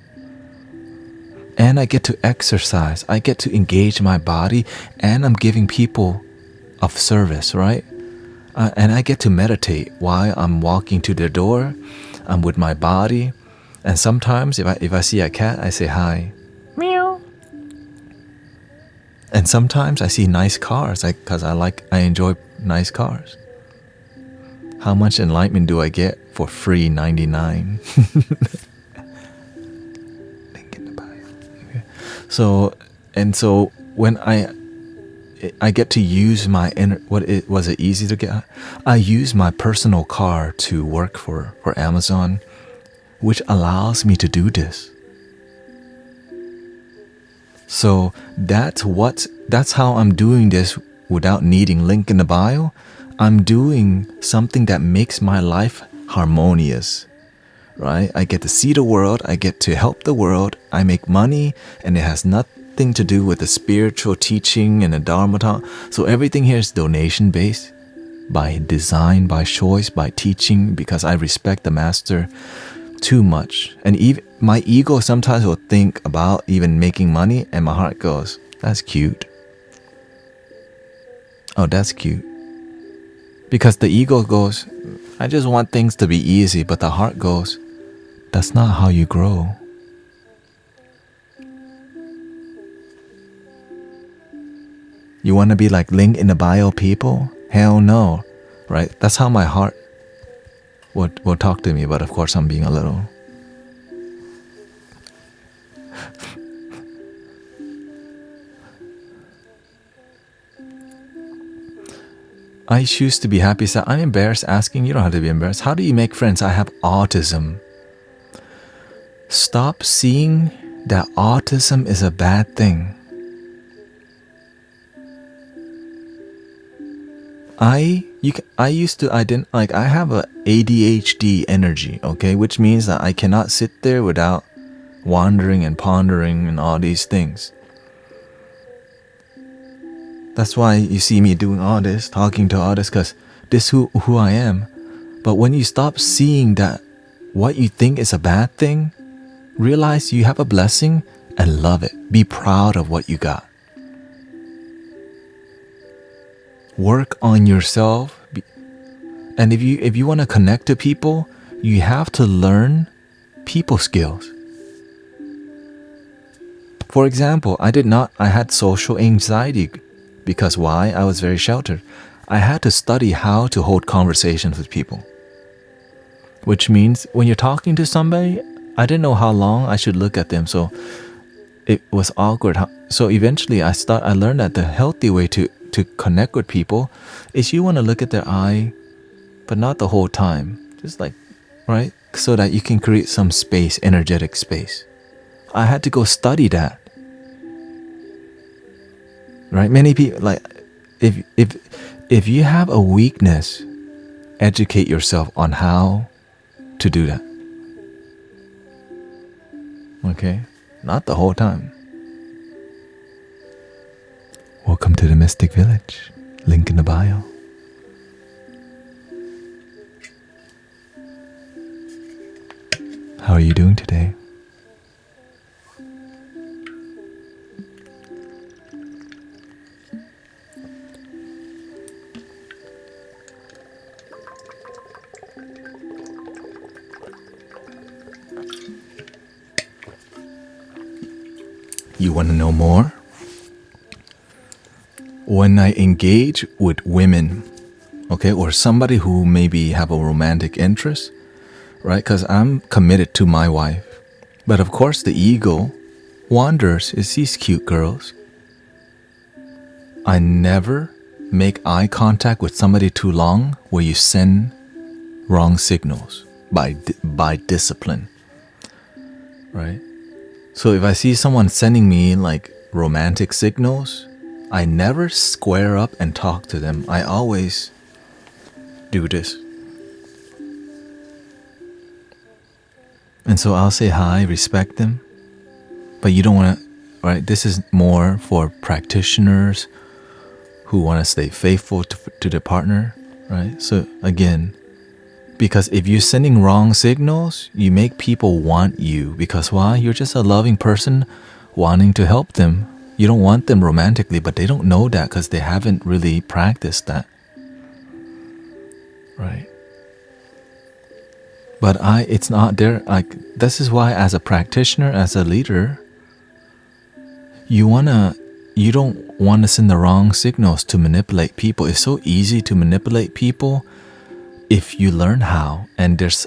And I get to exercise, I get to engage my body, and I'm giving people of service, right? And I get to meditate while I'm walking to the door. I'm with my body, and sometimes if I see a cat, I say hi. Meow. And sometimes I see nice cars, because I enjoy nice cars. How much enlightenment do I get for free 99? So when I get to use my was it easy to get? I use my personal car to work for Amazon. which allows me to do this. So that's how I'm doing this without needing link in the bio. I'm doing something that makes my life harmonious, right? I get to see the world, I get to help the world, I make money, and it has nothing to do with the spiritual teaching and the Dharma talk. So everything here is donation based, by design, by choice, by teaching, because I respect the master too much. And even my ego sometimes will think about even making money, and my heart goes, that's cute. Oh, that's cute. Because the ego goes, I just want things to be easy, but the heart goes, that's not how you grow. You want to be like link in the bio people? Hell no, right? That's how my heart will talk to me, but of course I'm being a little... I choose to be happy. So I'm embarrassed asking. You don't have to be embarrassed. How do you make friends? I have autism. Stop seeing that autism is a bad thing. I have a ADHD energy, okay, which means that I cannot sit there without wandering and pondering and all these things. That's why you see me doing all this, talking to all this, because this is who I am. But when you stop seeing that what you think is a bad thing, realize you have a blessing and love it. Be proud of what you got. Work on yourself. And if you want to connect to people, you have to learn people skills. For example, I had social anxiety. Because why? I was very sheltered. I had to study how to hold conversations with people. Which means when you're talking to somebody, I didn't know how long I should look at them. So it was awkward. So eventually I learned that the healthy way to connect with people is you want to look at their eye, but not the whole time. Just like, right? So that you can create some space, energetic space. I had to go study that. Right? Many people, like, if you have a weakness, educate yourself on how to do that. Okay? Not the whole time. Welcome to the Mystic Village. Link in the bio. How are you doing today? You want to know more? When I engage with women, okay, or somebody who maybe have a romantic interest, right? Because I'm committed to my wife. But of course the ego wanders, it sees cute girls. I never make eye contact with somebody too long where you send wrong signals by discipline, right? So if I see someone sending me like romantic signals, I never square up and talk to them. I always do this. And so I'll say hi, respect them. But you don't want to, right? This is more for practitioners who want to stay faithful to their partner, right? So again, because if you're sending wrong signals, you make people want you. Because why? You're just a loving person wanting to help them. You don't want them romantically, but they don't know that because they haven't really practiced that. Right? But it's not there. Like, this is why as a practitioner, as a leader, you don't want to send the wrong signals to manipulate people. It's so easy to manipulate people if you learn how. And there's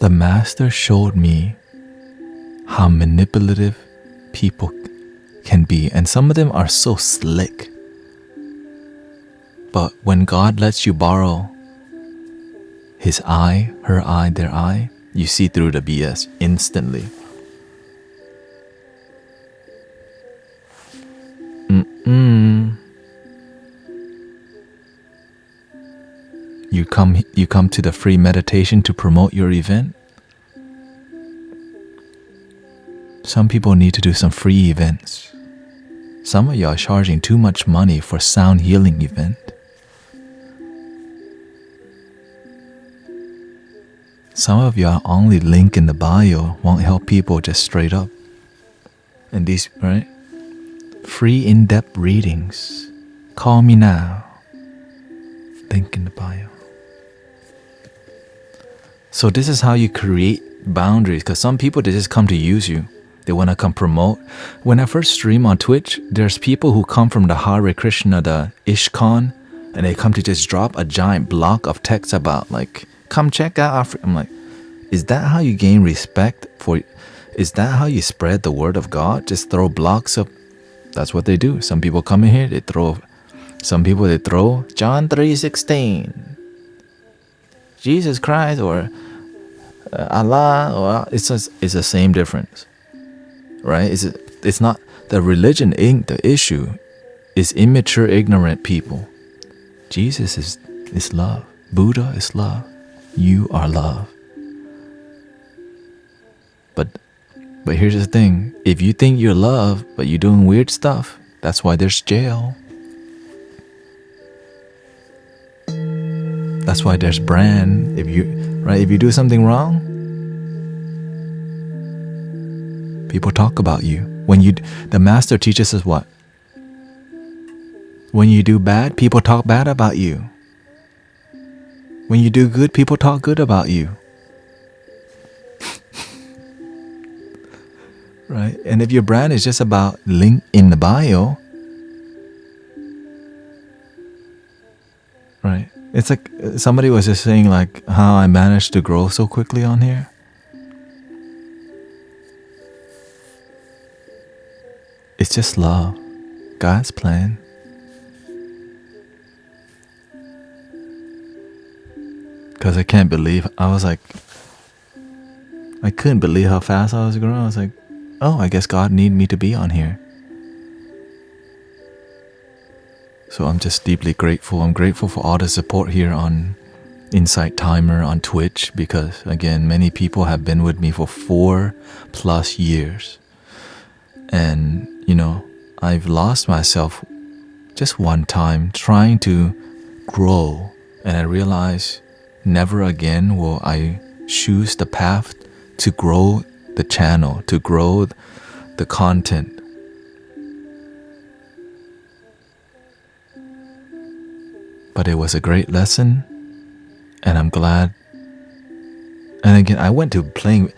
the master showed me how manipulative people can be, and some of them are so slick. But when God lets you borrow his eye, her eye, their eye, you see through the BS instantly. You come to the free meditation to promote your event. Some people need to do some free events. Some of y'all are charging too much money for sound healing event. Some of y'all only link in the bio won't help people just straight up. And these, right? Free in-depth readings. Call me now. Link in the bio. So this is how you create boundaries, because some people, they just come to use you. They want to come promote. When I first stream on Twitch, there's people who come from the Hare Krishna, the Ishkan, and they come to just drop a giant block of text about, like, come check out our... I'm like, is that how you gain respect for... Is that how you spread the word of God? Just throw blocks of... That's what they do. Some people come in here, they throw... Some people, they throw John 3:16. Jesus Christ, or Allah, or it's the same difference. Right? It's not... The religion ain't the issue. It's immature, ignorant people. Jesus is love. Buddha is love. You are love. But here's the thing. If you think you're love, but you're doing weird stuff, that's why there's jail. That's why there's brand. If you do something wrong, people talk about you. The master teaches us what? When you do bad, people talk bad about you. When you do good, people talk good about you. Right? And if your brand is just about link in the bio, right? It's like somebody was just saying, like, how I managed to grow so quickly on here. It's just love. God's plan. Because I can't believe, I couldn't believe how fast I was growing. I was like, oh, I guess God needed me to be on here. So I'm just deeply grateful. I'm grateful for all the support here on Insight Timer on Twitch, because again, many people have been with me for 4+ years. And, I've lost myself just one time trying to grow, and I realized never again will I choose the path to grow the channel, to grow the content. But it was a great lesson, and I'm glad. And again, I went to playing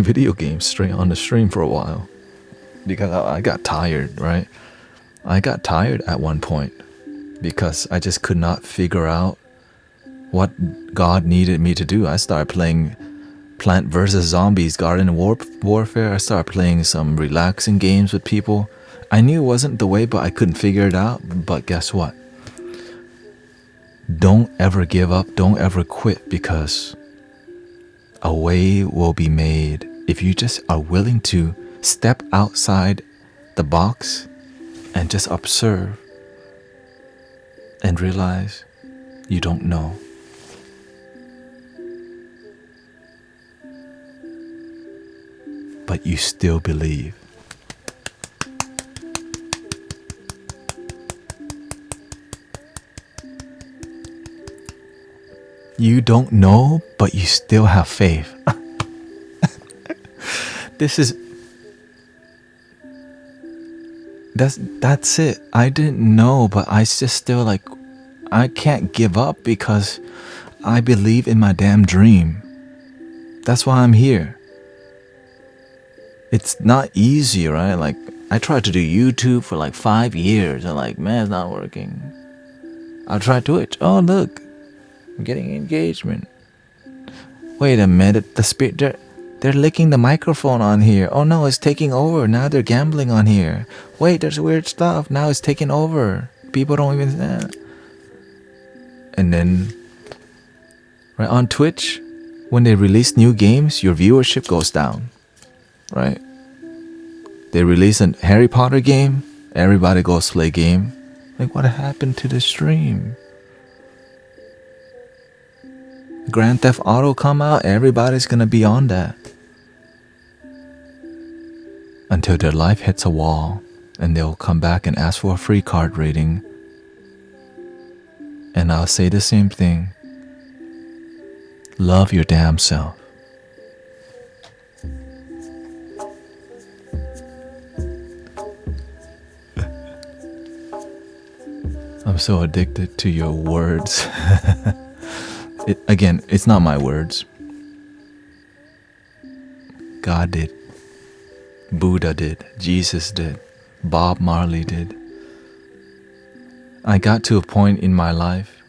video games straight on the stream for a while, because I got tired, right? I got tired at one point because I just could not figure out what God needed me to do. I started playing Plant vs. Zombies, Garden Warfare. I started playing some relaxing games with people. I knew it wasn't the way, but I couldn't figure it out. But guess what? Don't ever give up. Don't ever quit, because a way will be made if you just are willing to step outside the box and just observe and realize you don't know. But you still believe. You don't know, but you still have faith. That's it. I didn't know, but I just still I can't give up because I believe in my damn dream. That's why I'm here. It's not easy, right? Like, I tried to do YouTube for 5 years. I'm like, man, it's not working. I tried Twitch. Oh, look, I'm getting engagement. Wait a minute, the spirit, they're licking the microphone on here. Oh no, it's taking over. Now they're gambling on here. Wait, there's weird stuff. Now it's taking over. People don't even... And then Right? On Twitch, when they release new games, your viewership goes down. Right? They release a Harry Potter game, everybody goes play game. Like, what happened to the stream? Grand Theft Auto come out, everybody's gonna be on that. Until their life hits a wall, and they'll come back and ask for a free card rating. And I'll say the same thing. Love your damn self. I'm so addicted to your words. Again, it's not my words. God did. Buddha did. Jesus did. Bob Marley did. I got to a point in my life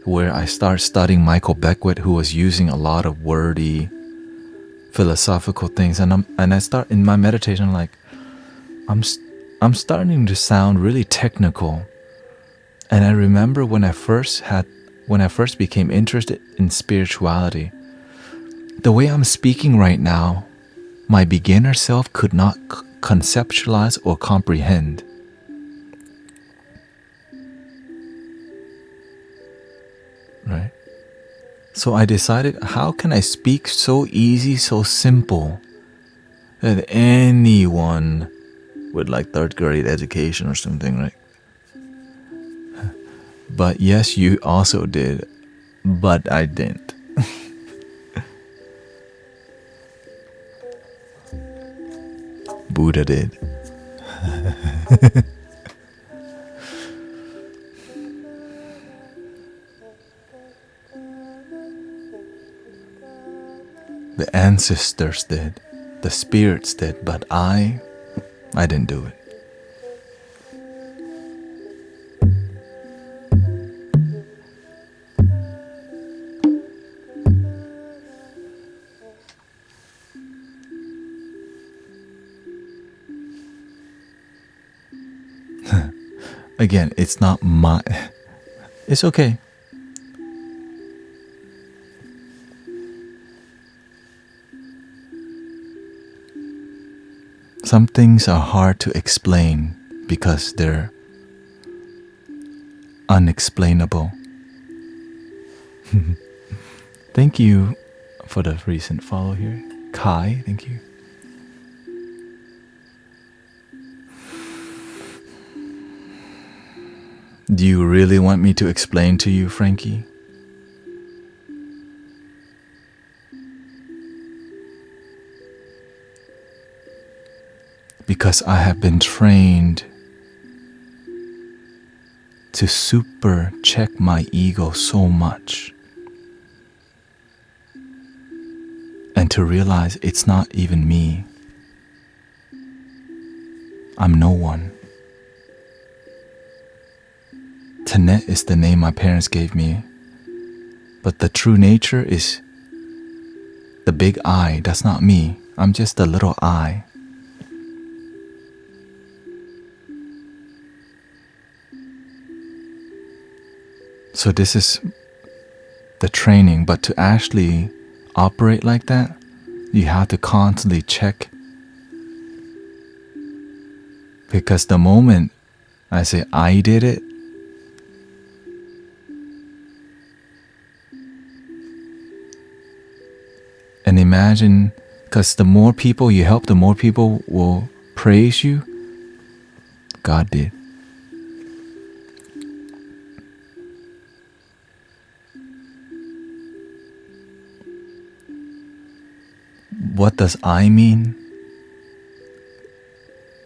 where I started studying Michael Beckwith, who was using a lot of wordy, philosophical things, and I start in my meditation like, I'm starting to sound really technical. And I remember when I first became interested in spirituality, the way I'm speaking right now, my beginner self could not conceptualize or comprehend. Right? So I decided, how can I speak so easy, so simple, that anyone with like 3rd grade education or something, right? But yes, you also did, but I didn't. Buddha did. The ancestors did, the spirits did, but I didn't do it. Again, it's not my... It's okay. Some things are hard to explain because they're unexplainable. Thank you for the recent follow here. Kai, thank you. Do you really want me to explain to you, Frankie? Because I have been trained to super check my ego so much, and to realize it's not even me. I'm no one. Thanet is the name my parents gave me, but the true nature is the big I. That's not me. I'm just a little I. So this is the training, but to actually operate like that, you have to constantly check. Because the moment I say I did it, and imagine, because the more people you help, the more people will praise you. God did. What does I mean?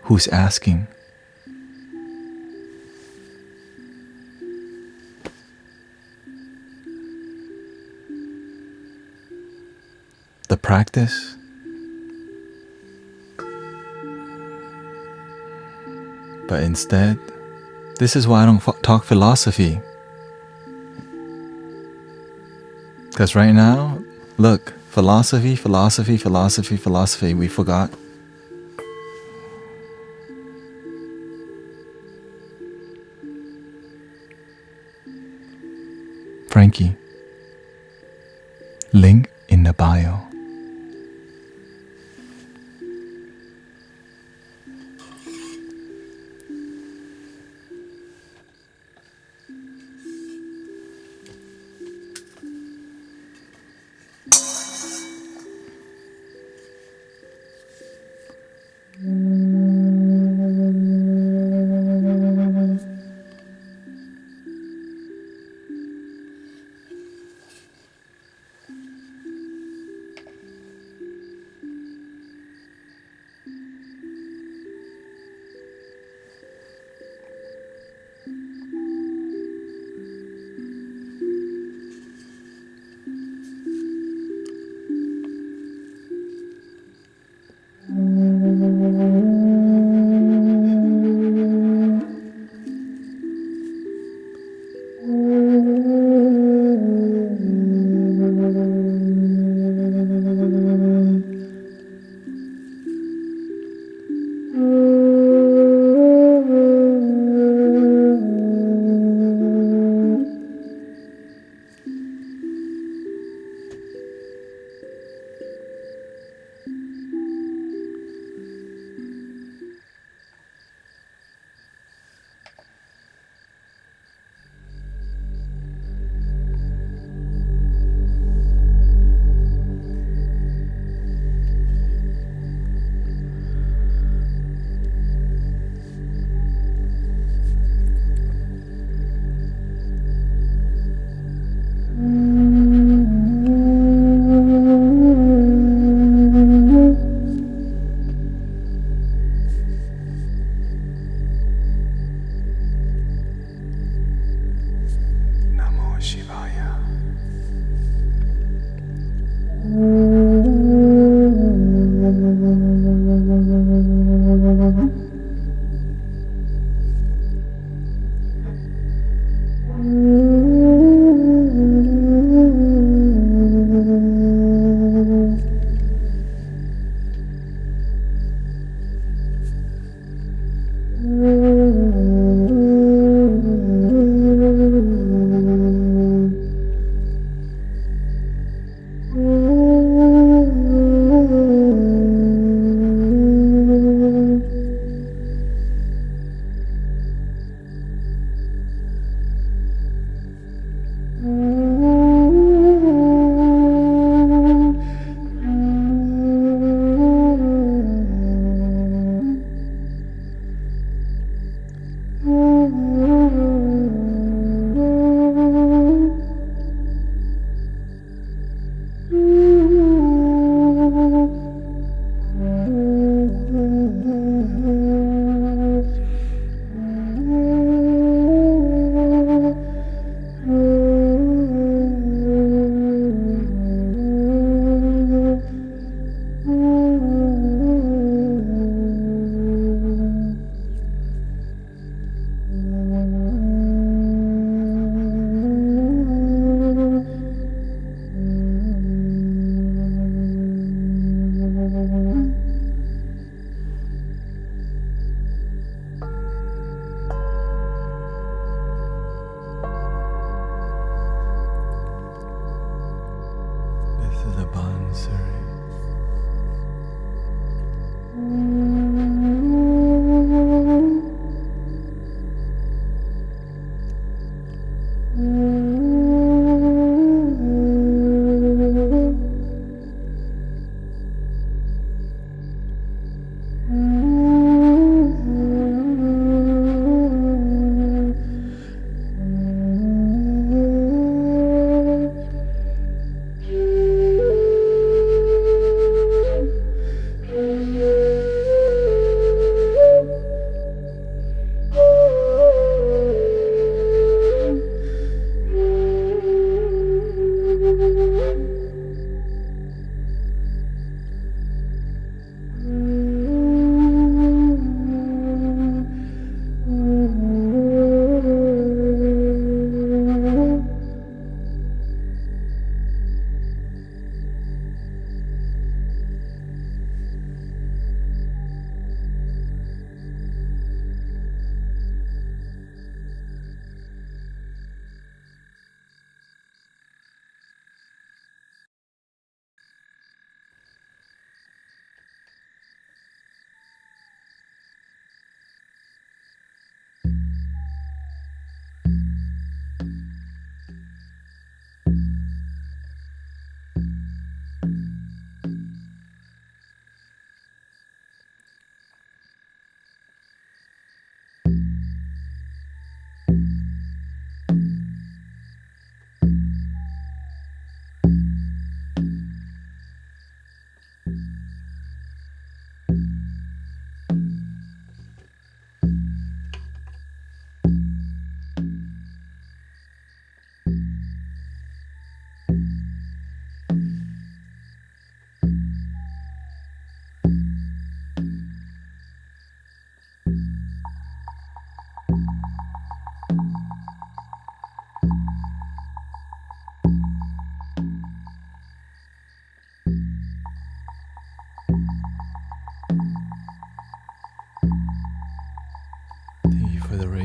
Who's asking? The practice? But instead, this is why I don't talk philosophy. Because right now, look, philosophy, we forgot. Frankie, Link in the bio.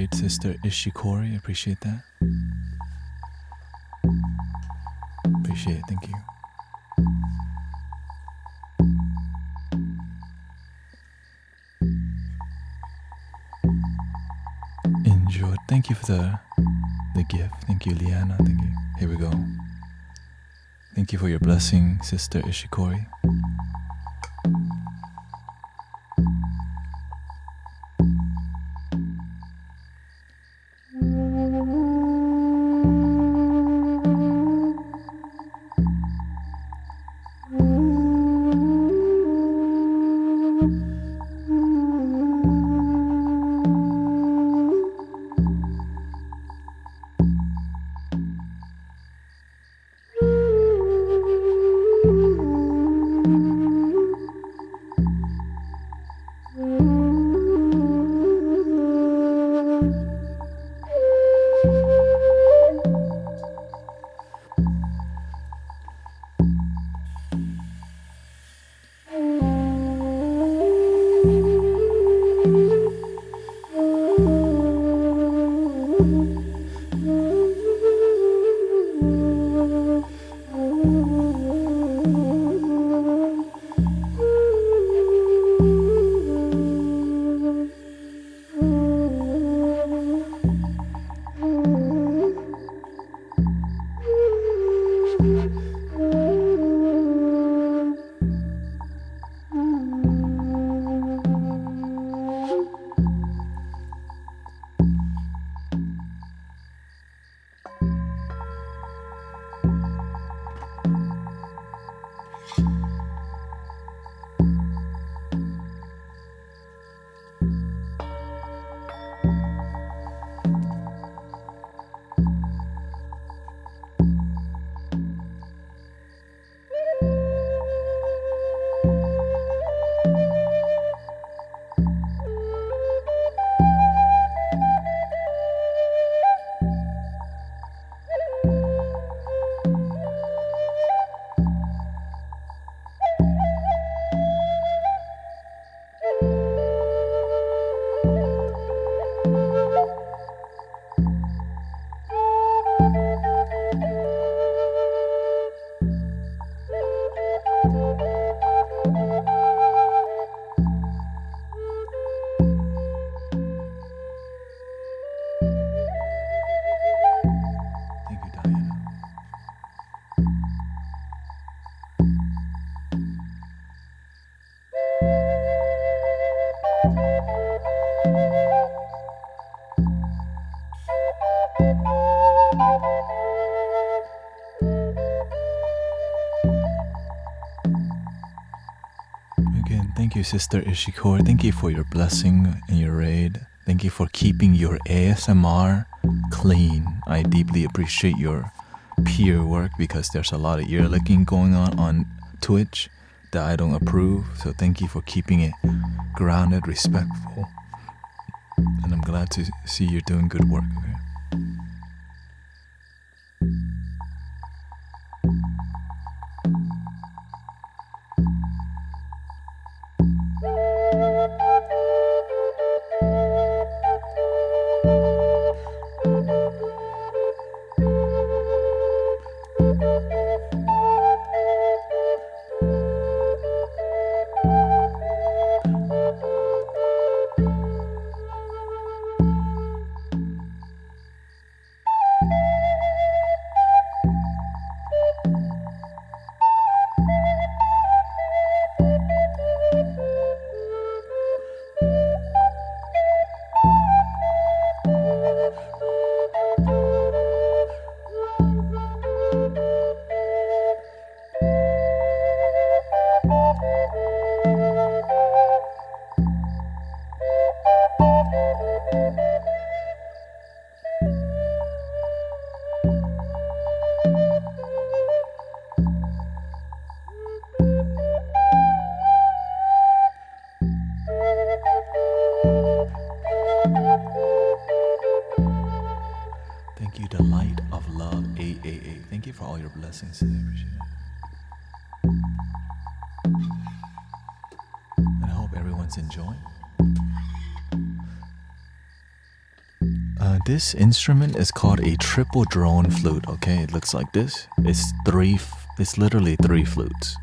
raid, Sister Ishikori. Appreciate that. Appreciate it. Thank you. Enjoy. Thank you for the gift. Thank you, Liana. Thank you. Here we go. Thank you for your blessing, Sister Ishikori. Again, thank you, Sister Ishikori. Thank you for your blessing and your raid. Thank you for keeping your ASMR clean. I deeply appreciate your peer work because there's a lot of ear licking going on Twitch that I don't approve. So thank you for keeping it grounded, respectful. And I'm glad to see you're doing good work. Okay? Thank you, the light of love, 888. Thank you for all your blessings today. Appreciate it. And I hope everyone's enjoying. this instrument is called a triple drone flute. Okay, it looks like this. It's literally 3 flutes.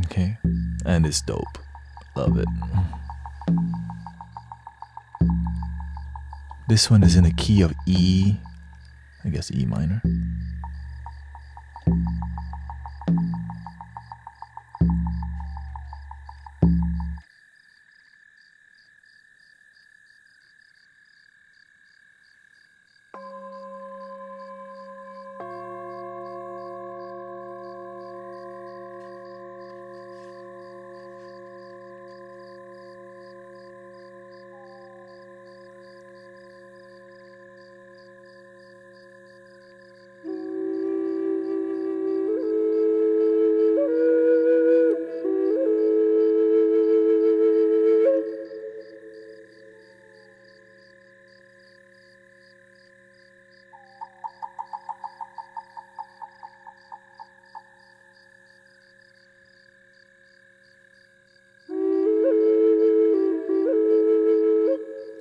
Okay, and it's dope. Love it. This one is in the key of E, I guess E minor.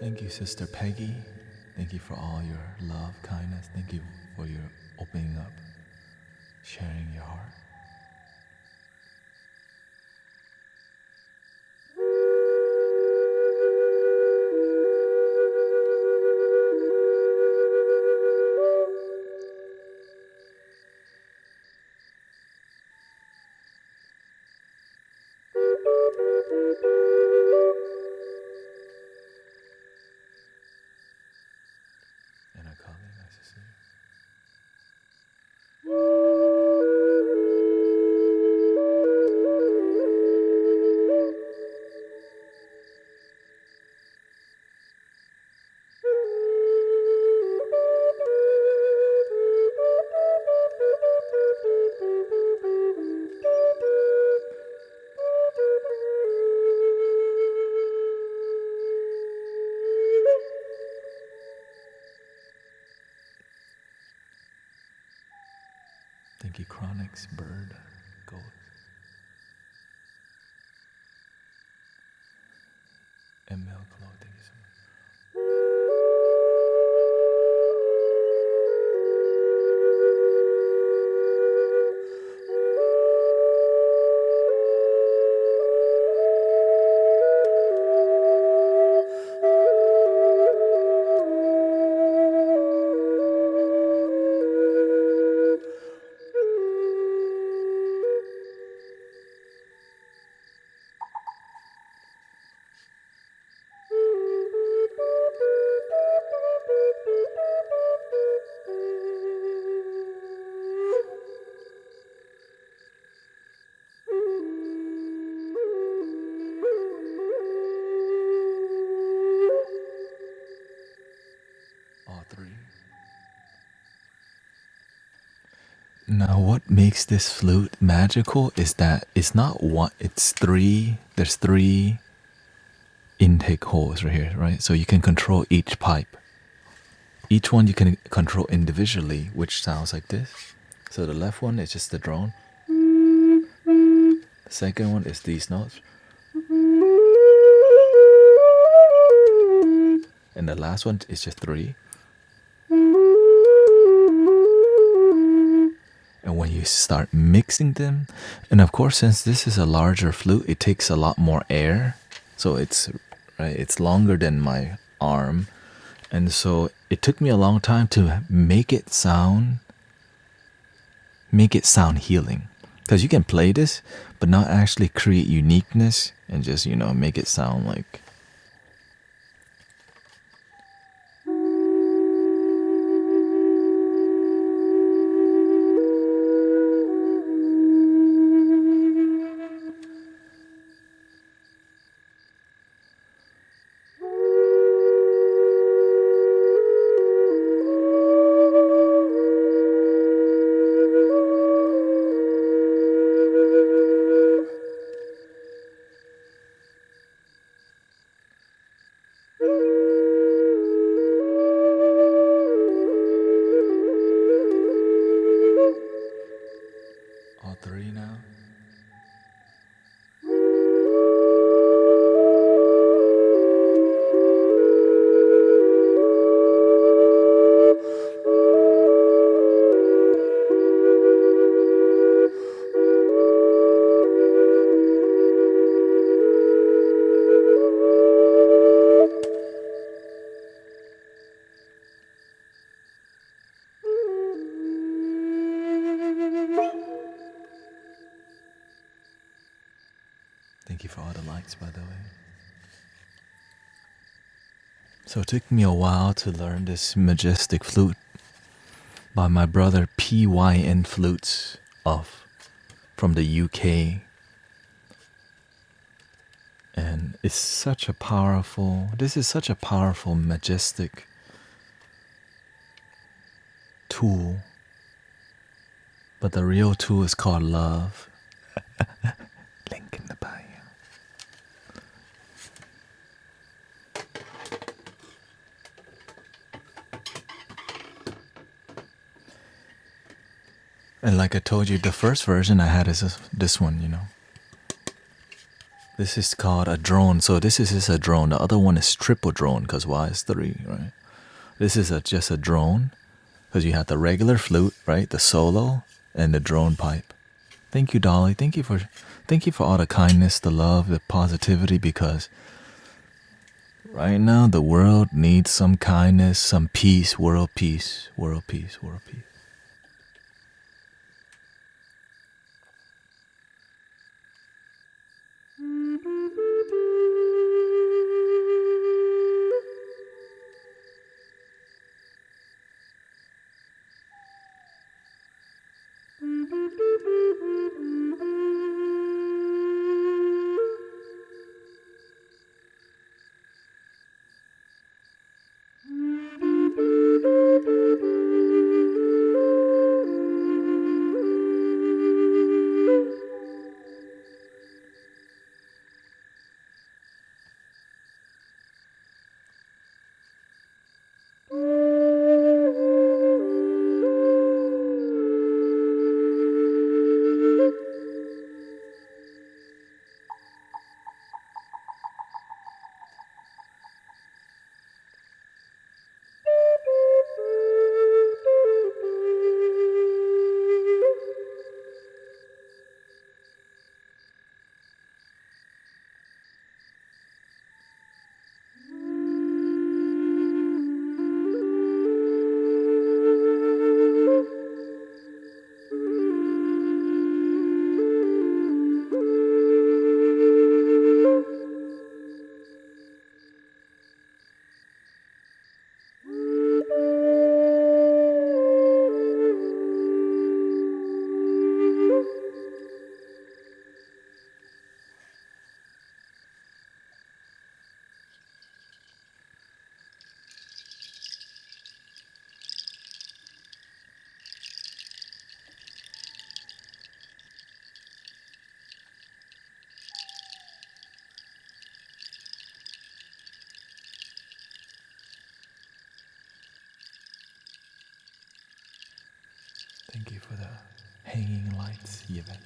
Thank you, Sister Peggy. Thank you for all your love, kindness. Thank you for your opening up, sharing your heart. And a colleague, nice to see you. Thank you, Chronix, Bird, Gold. ML Glow, thank you so much. All 3. Now, what makes this flute magical is that it's not one, it's 3. There's 3 intake holes right here, right? So you can control each pipe. Each one you can control individually, which sounds like this. So the left one is just the drone. The second one is these notes. And the last one is just 3. And when you start mixing them, and of course, since this is a larger flute, it takes a lot more air. So it's longer than my arm. And so it took me a long time to make it sound healing. Because you can play this, but not actually create uniqueness and just, make it sound like. Thank you for all the likes, by the way. So it took me a while to learn this majestic flute by my brother PYN Flutes off from the UK. And it's such a powerful, this is such a powerful, majestic tool. But the real tool is called love. Link in the bio. And like I told you, the first version I had is this one, you know. This is called a drone. So this is just a drone. The other one is triple drone because Y is 3, right? This is just a drone because you have the regular flute, right? The solo and the drone pipe. Thank you, Dolly. Thank you for all the kindness, the love, the positivity, because right now the world needs some kindness, some peace, world peace, world peace, world peace. Thank you for the hanging lights, Yvette.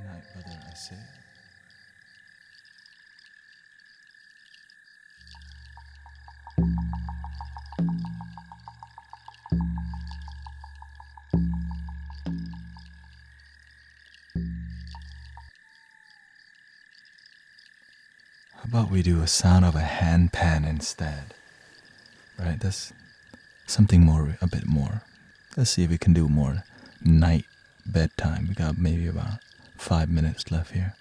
night, brother, I say. How about we do a sound of a handpan instead? Right? That's something more, a bit more. Let's see if we can do more night bedtime. We got maybe about 5 minutes left here.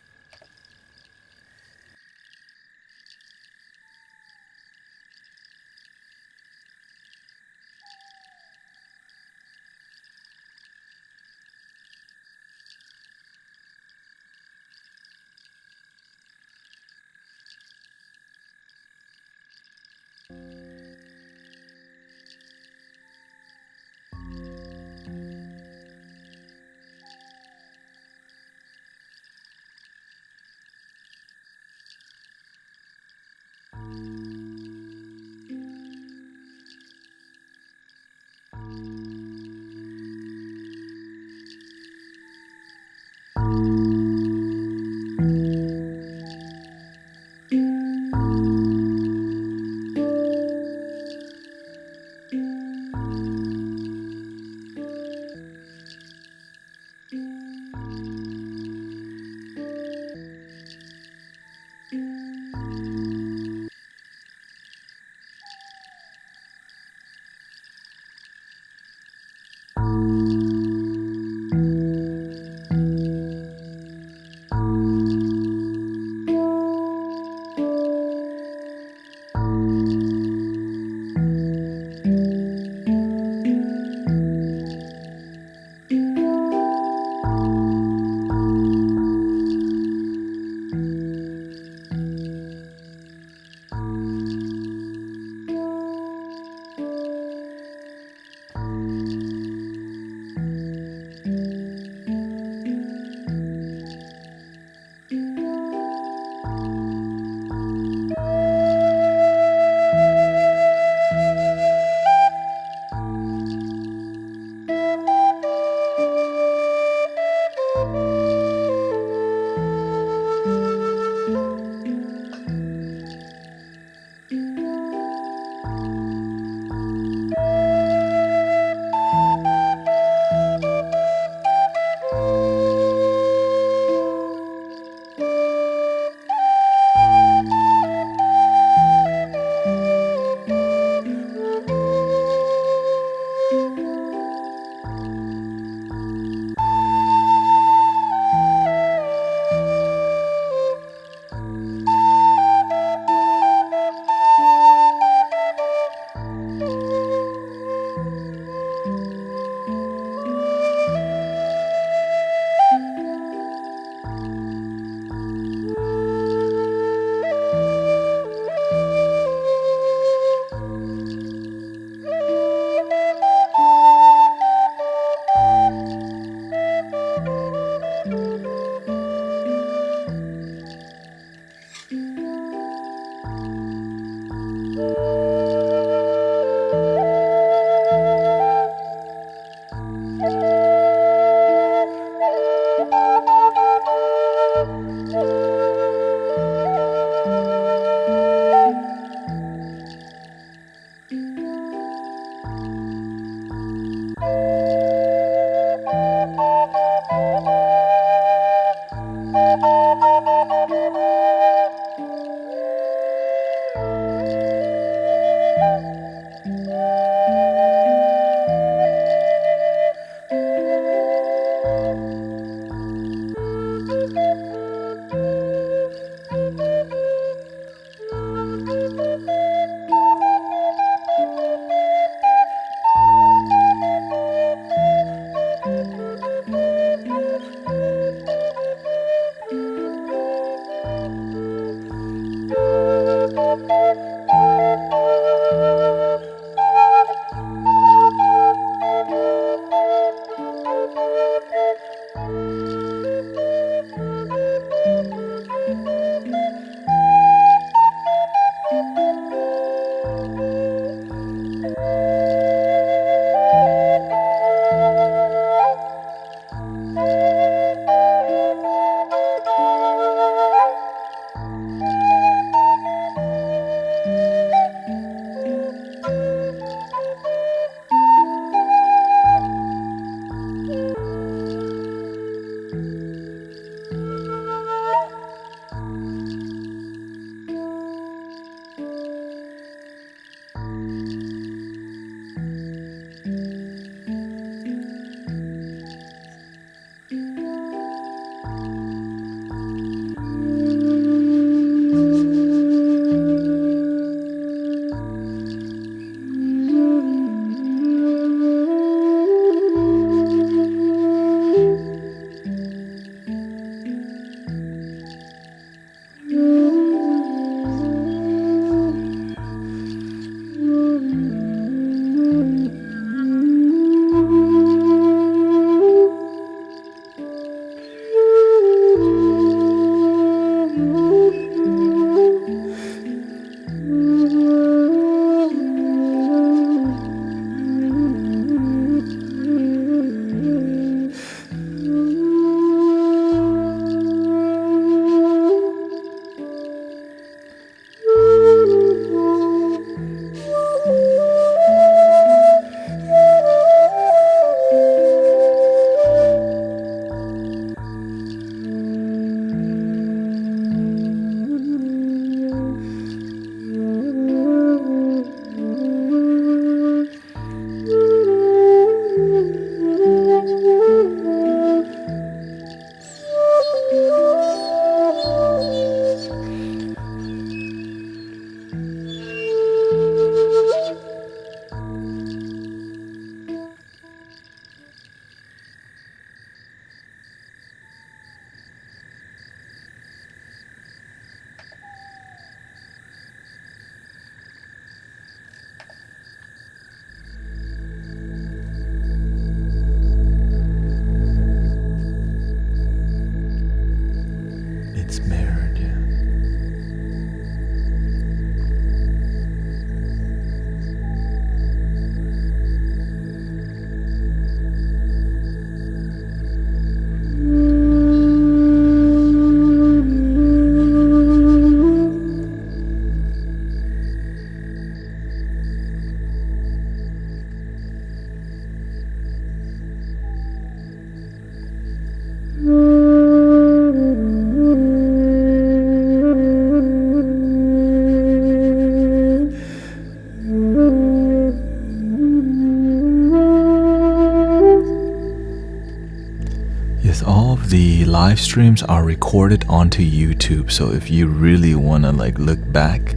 live streams are recorded onto YouTube. So if you really want to like look back,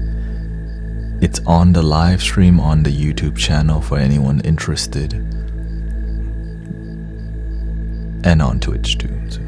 it's on the live stream on the YouTube channel for anyone interested. And on Twitch too. So.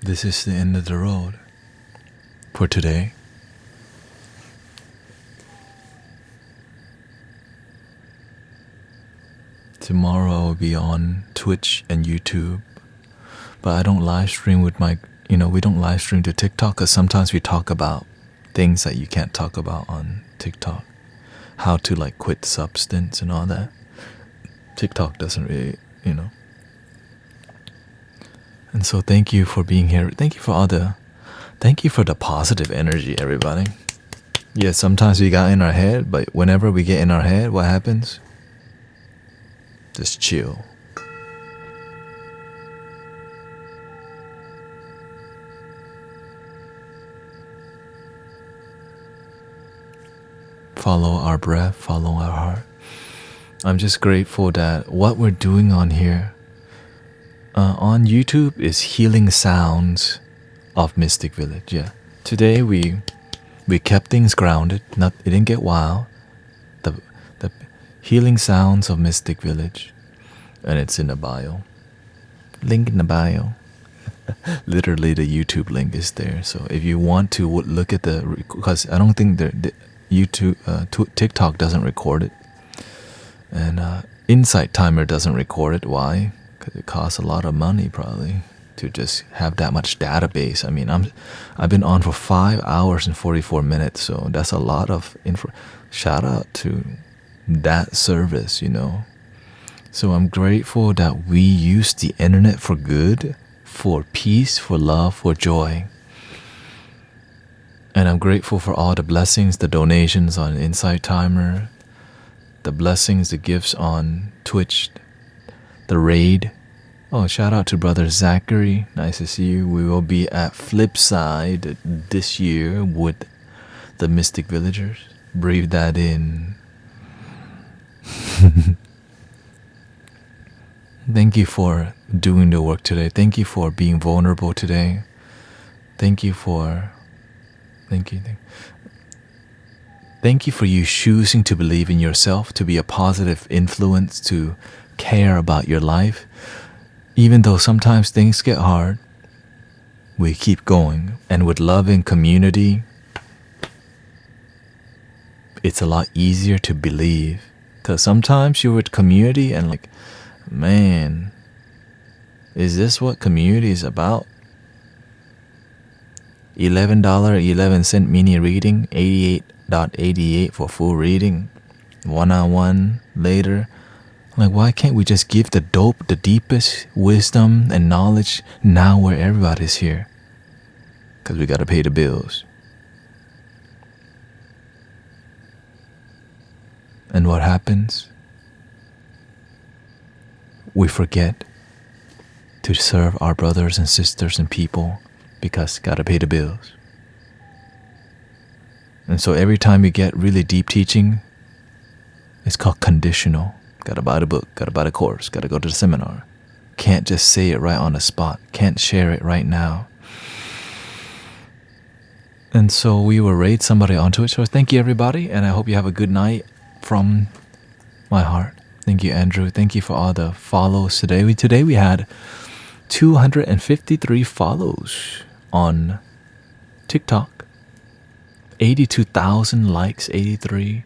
This is the end of the road for today. Tomorrow I'll be on Twitch and YouTube, but I don't live stream with my, we don't live stream to TikTok because sometimes we talk about things that you can't talk about on TikTok. How to like quit substance and all that. TikTok doesn't really, And so thank you for being here. Thank you for the positive energy, everybody. Yeah, sometimes we got in our head, but whenever we get in our head, what happens? Just chill. Follow our breath, follow our heart. I'm just grateful that what we're doing on here, on YouTube, is healing sounds of Mystic Village. Yeah, today we kept things grounded. It didn't get wild. The healing sounds of Mystic Village, and it's in the bio. Link in the bio. Literally, the YouTube link is there. So if you want to look at because I don't think the YouTube TikTok doesn't record it, and Insight Timer doesn't record it. Why? Because it costs a lot of money probably to just have that much database. I mean, I've been on for 5 hours and 44 minutes, so that's a lot of info. Shout out to that service, So I'm grateful that we use the internet for good, for peace, for love, for joy. And I'm grateful for all the blessings, the donations on Insight Timer, the blessings, the gifts on Twitch, the raid. Oh, shout out to brother Zachary. Nice to see you. We will be at Flipside this year with the Mystic Villagers. Breathe that in. Thank you for doing the work today. Thank you for being vulnerable today. Thank you for you choosing to believe in yourself, to be a positive influence, to care about your life. Even though sometimes things get hard, we keep going. And with love and community, it's a lot easier to believe. Because sometimes you're with community and like, man, is this what community is about? $11.11 mini reading, $88.88 for full reading, one-on-one later. Like, why can't we just give the deepest wisdom and knowledge now where everybody's here? Because we gotta pay the bills. And what happens? we forget to serve our brothers and sisters and people because gotta pay the bills. And so every time you get really deep teaching, it's called conditional. Gotta buy the book, gotta buy the course, gotta go to the seminar. Can't just say it right on the spot, can't share it right now. And so we will raid somebody on Twitch. So thank you, everybody, and I hope you have a good night from my heart. Thank you, Andrew. Thank you for all the follows today. Today we had 253 follows on TikTok, 82,000 likes, 83.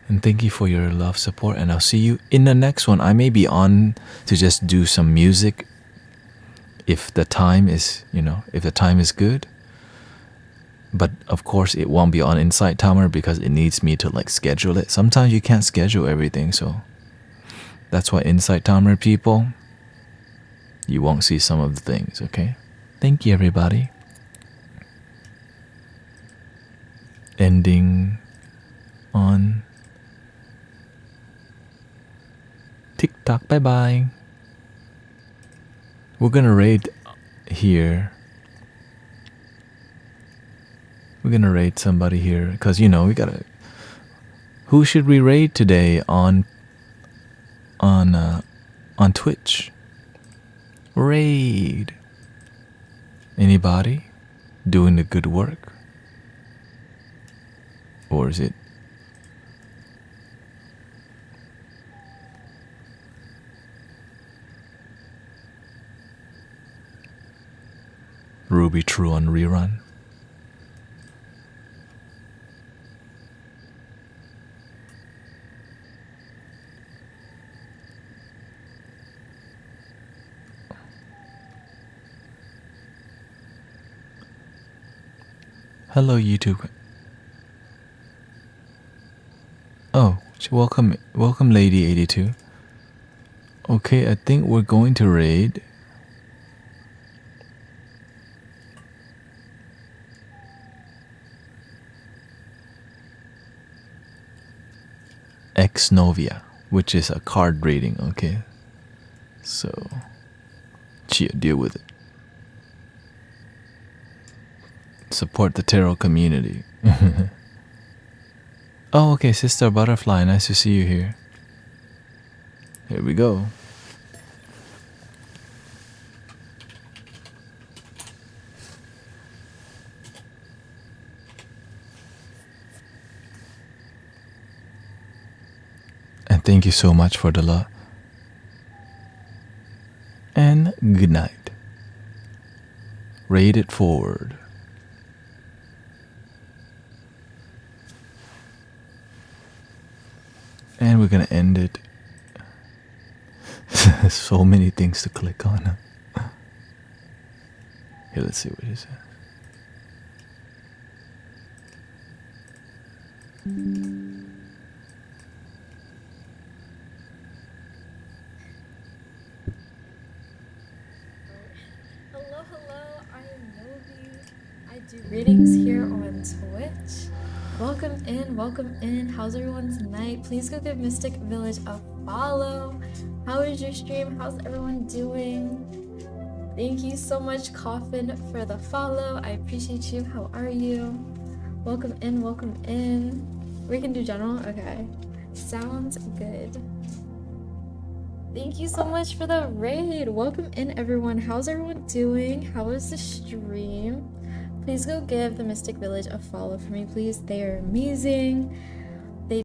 And thank you for your love, support, and I'll see you in the next one. I may be on to just do some music if the time is, if the time is good. But of course it won't be on Insight Timer because it needs me to like schedule it. Sometimes you can't schedule everything, so that's why Insight Timer people, you won't see some of the things, okay? Thank you, everybody. Ending on TikTok. Bye bye. We're gonna raid here. We're gonna raid somebody here because we gotta. Who should we raid today on Twitch? Raid. Anybody doing the good work? Or is it Ruby True on rerun? Hello, YouTube. Oh, welcome, Lady 82. Okay, I think we're going to raid Ex Novia, which is a card rating. Okay, so deal with it. Support the tarot community. Oh, okay, Sister Butterfly, nice to see you here. Here we go. And thank you so much for the love. And good night. Raid it forward. And we're gonna end it. So many things to click on. Here, let's see what he says. Hello, I am Novi. I do readings here on Twitch. Welcome in. How's everyone's night? Please go give Mystic Village a follow. How is your stream? How's everyone doing? Thank you so much, Coffin, for the follow. I appreciate you. How are you? Welcome in. We can do general? Okay. Sounds good. Thank you so much for the raid. Welcome in, everyone. How's everyone doing? How is the stream? Please go give the Mystic Village a follow for me, please. They are amazing.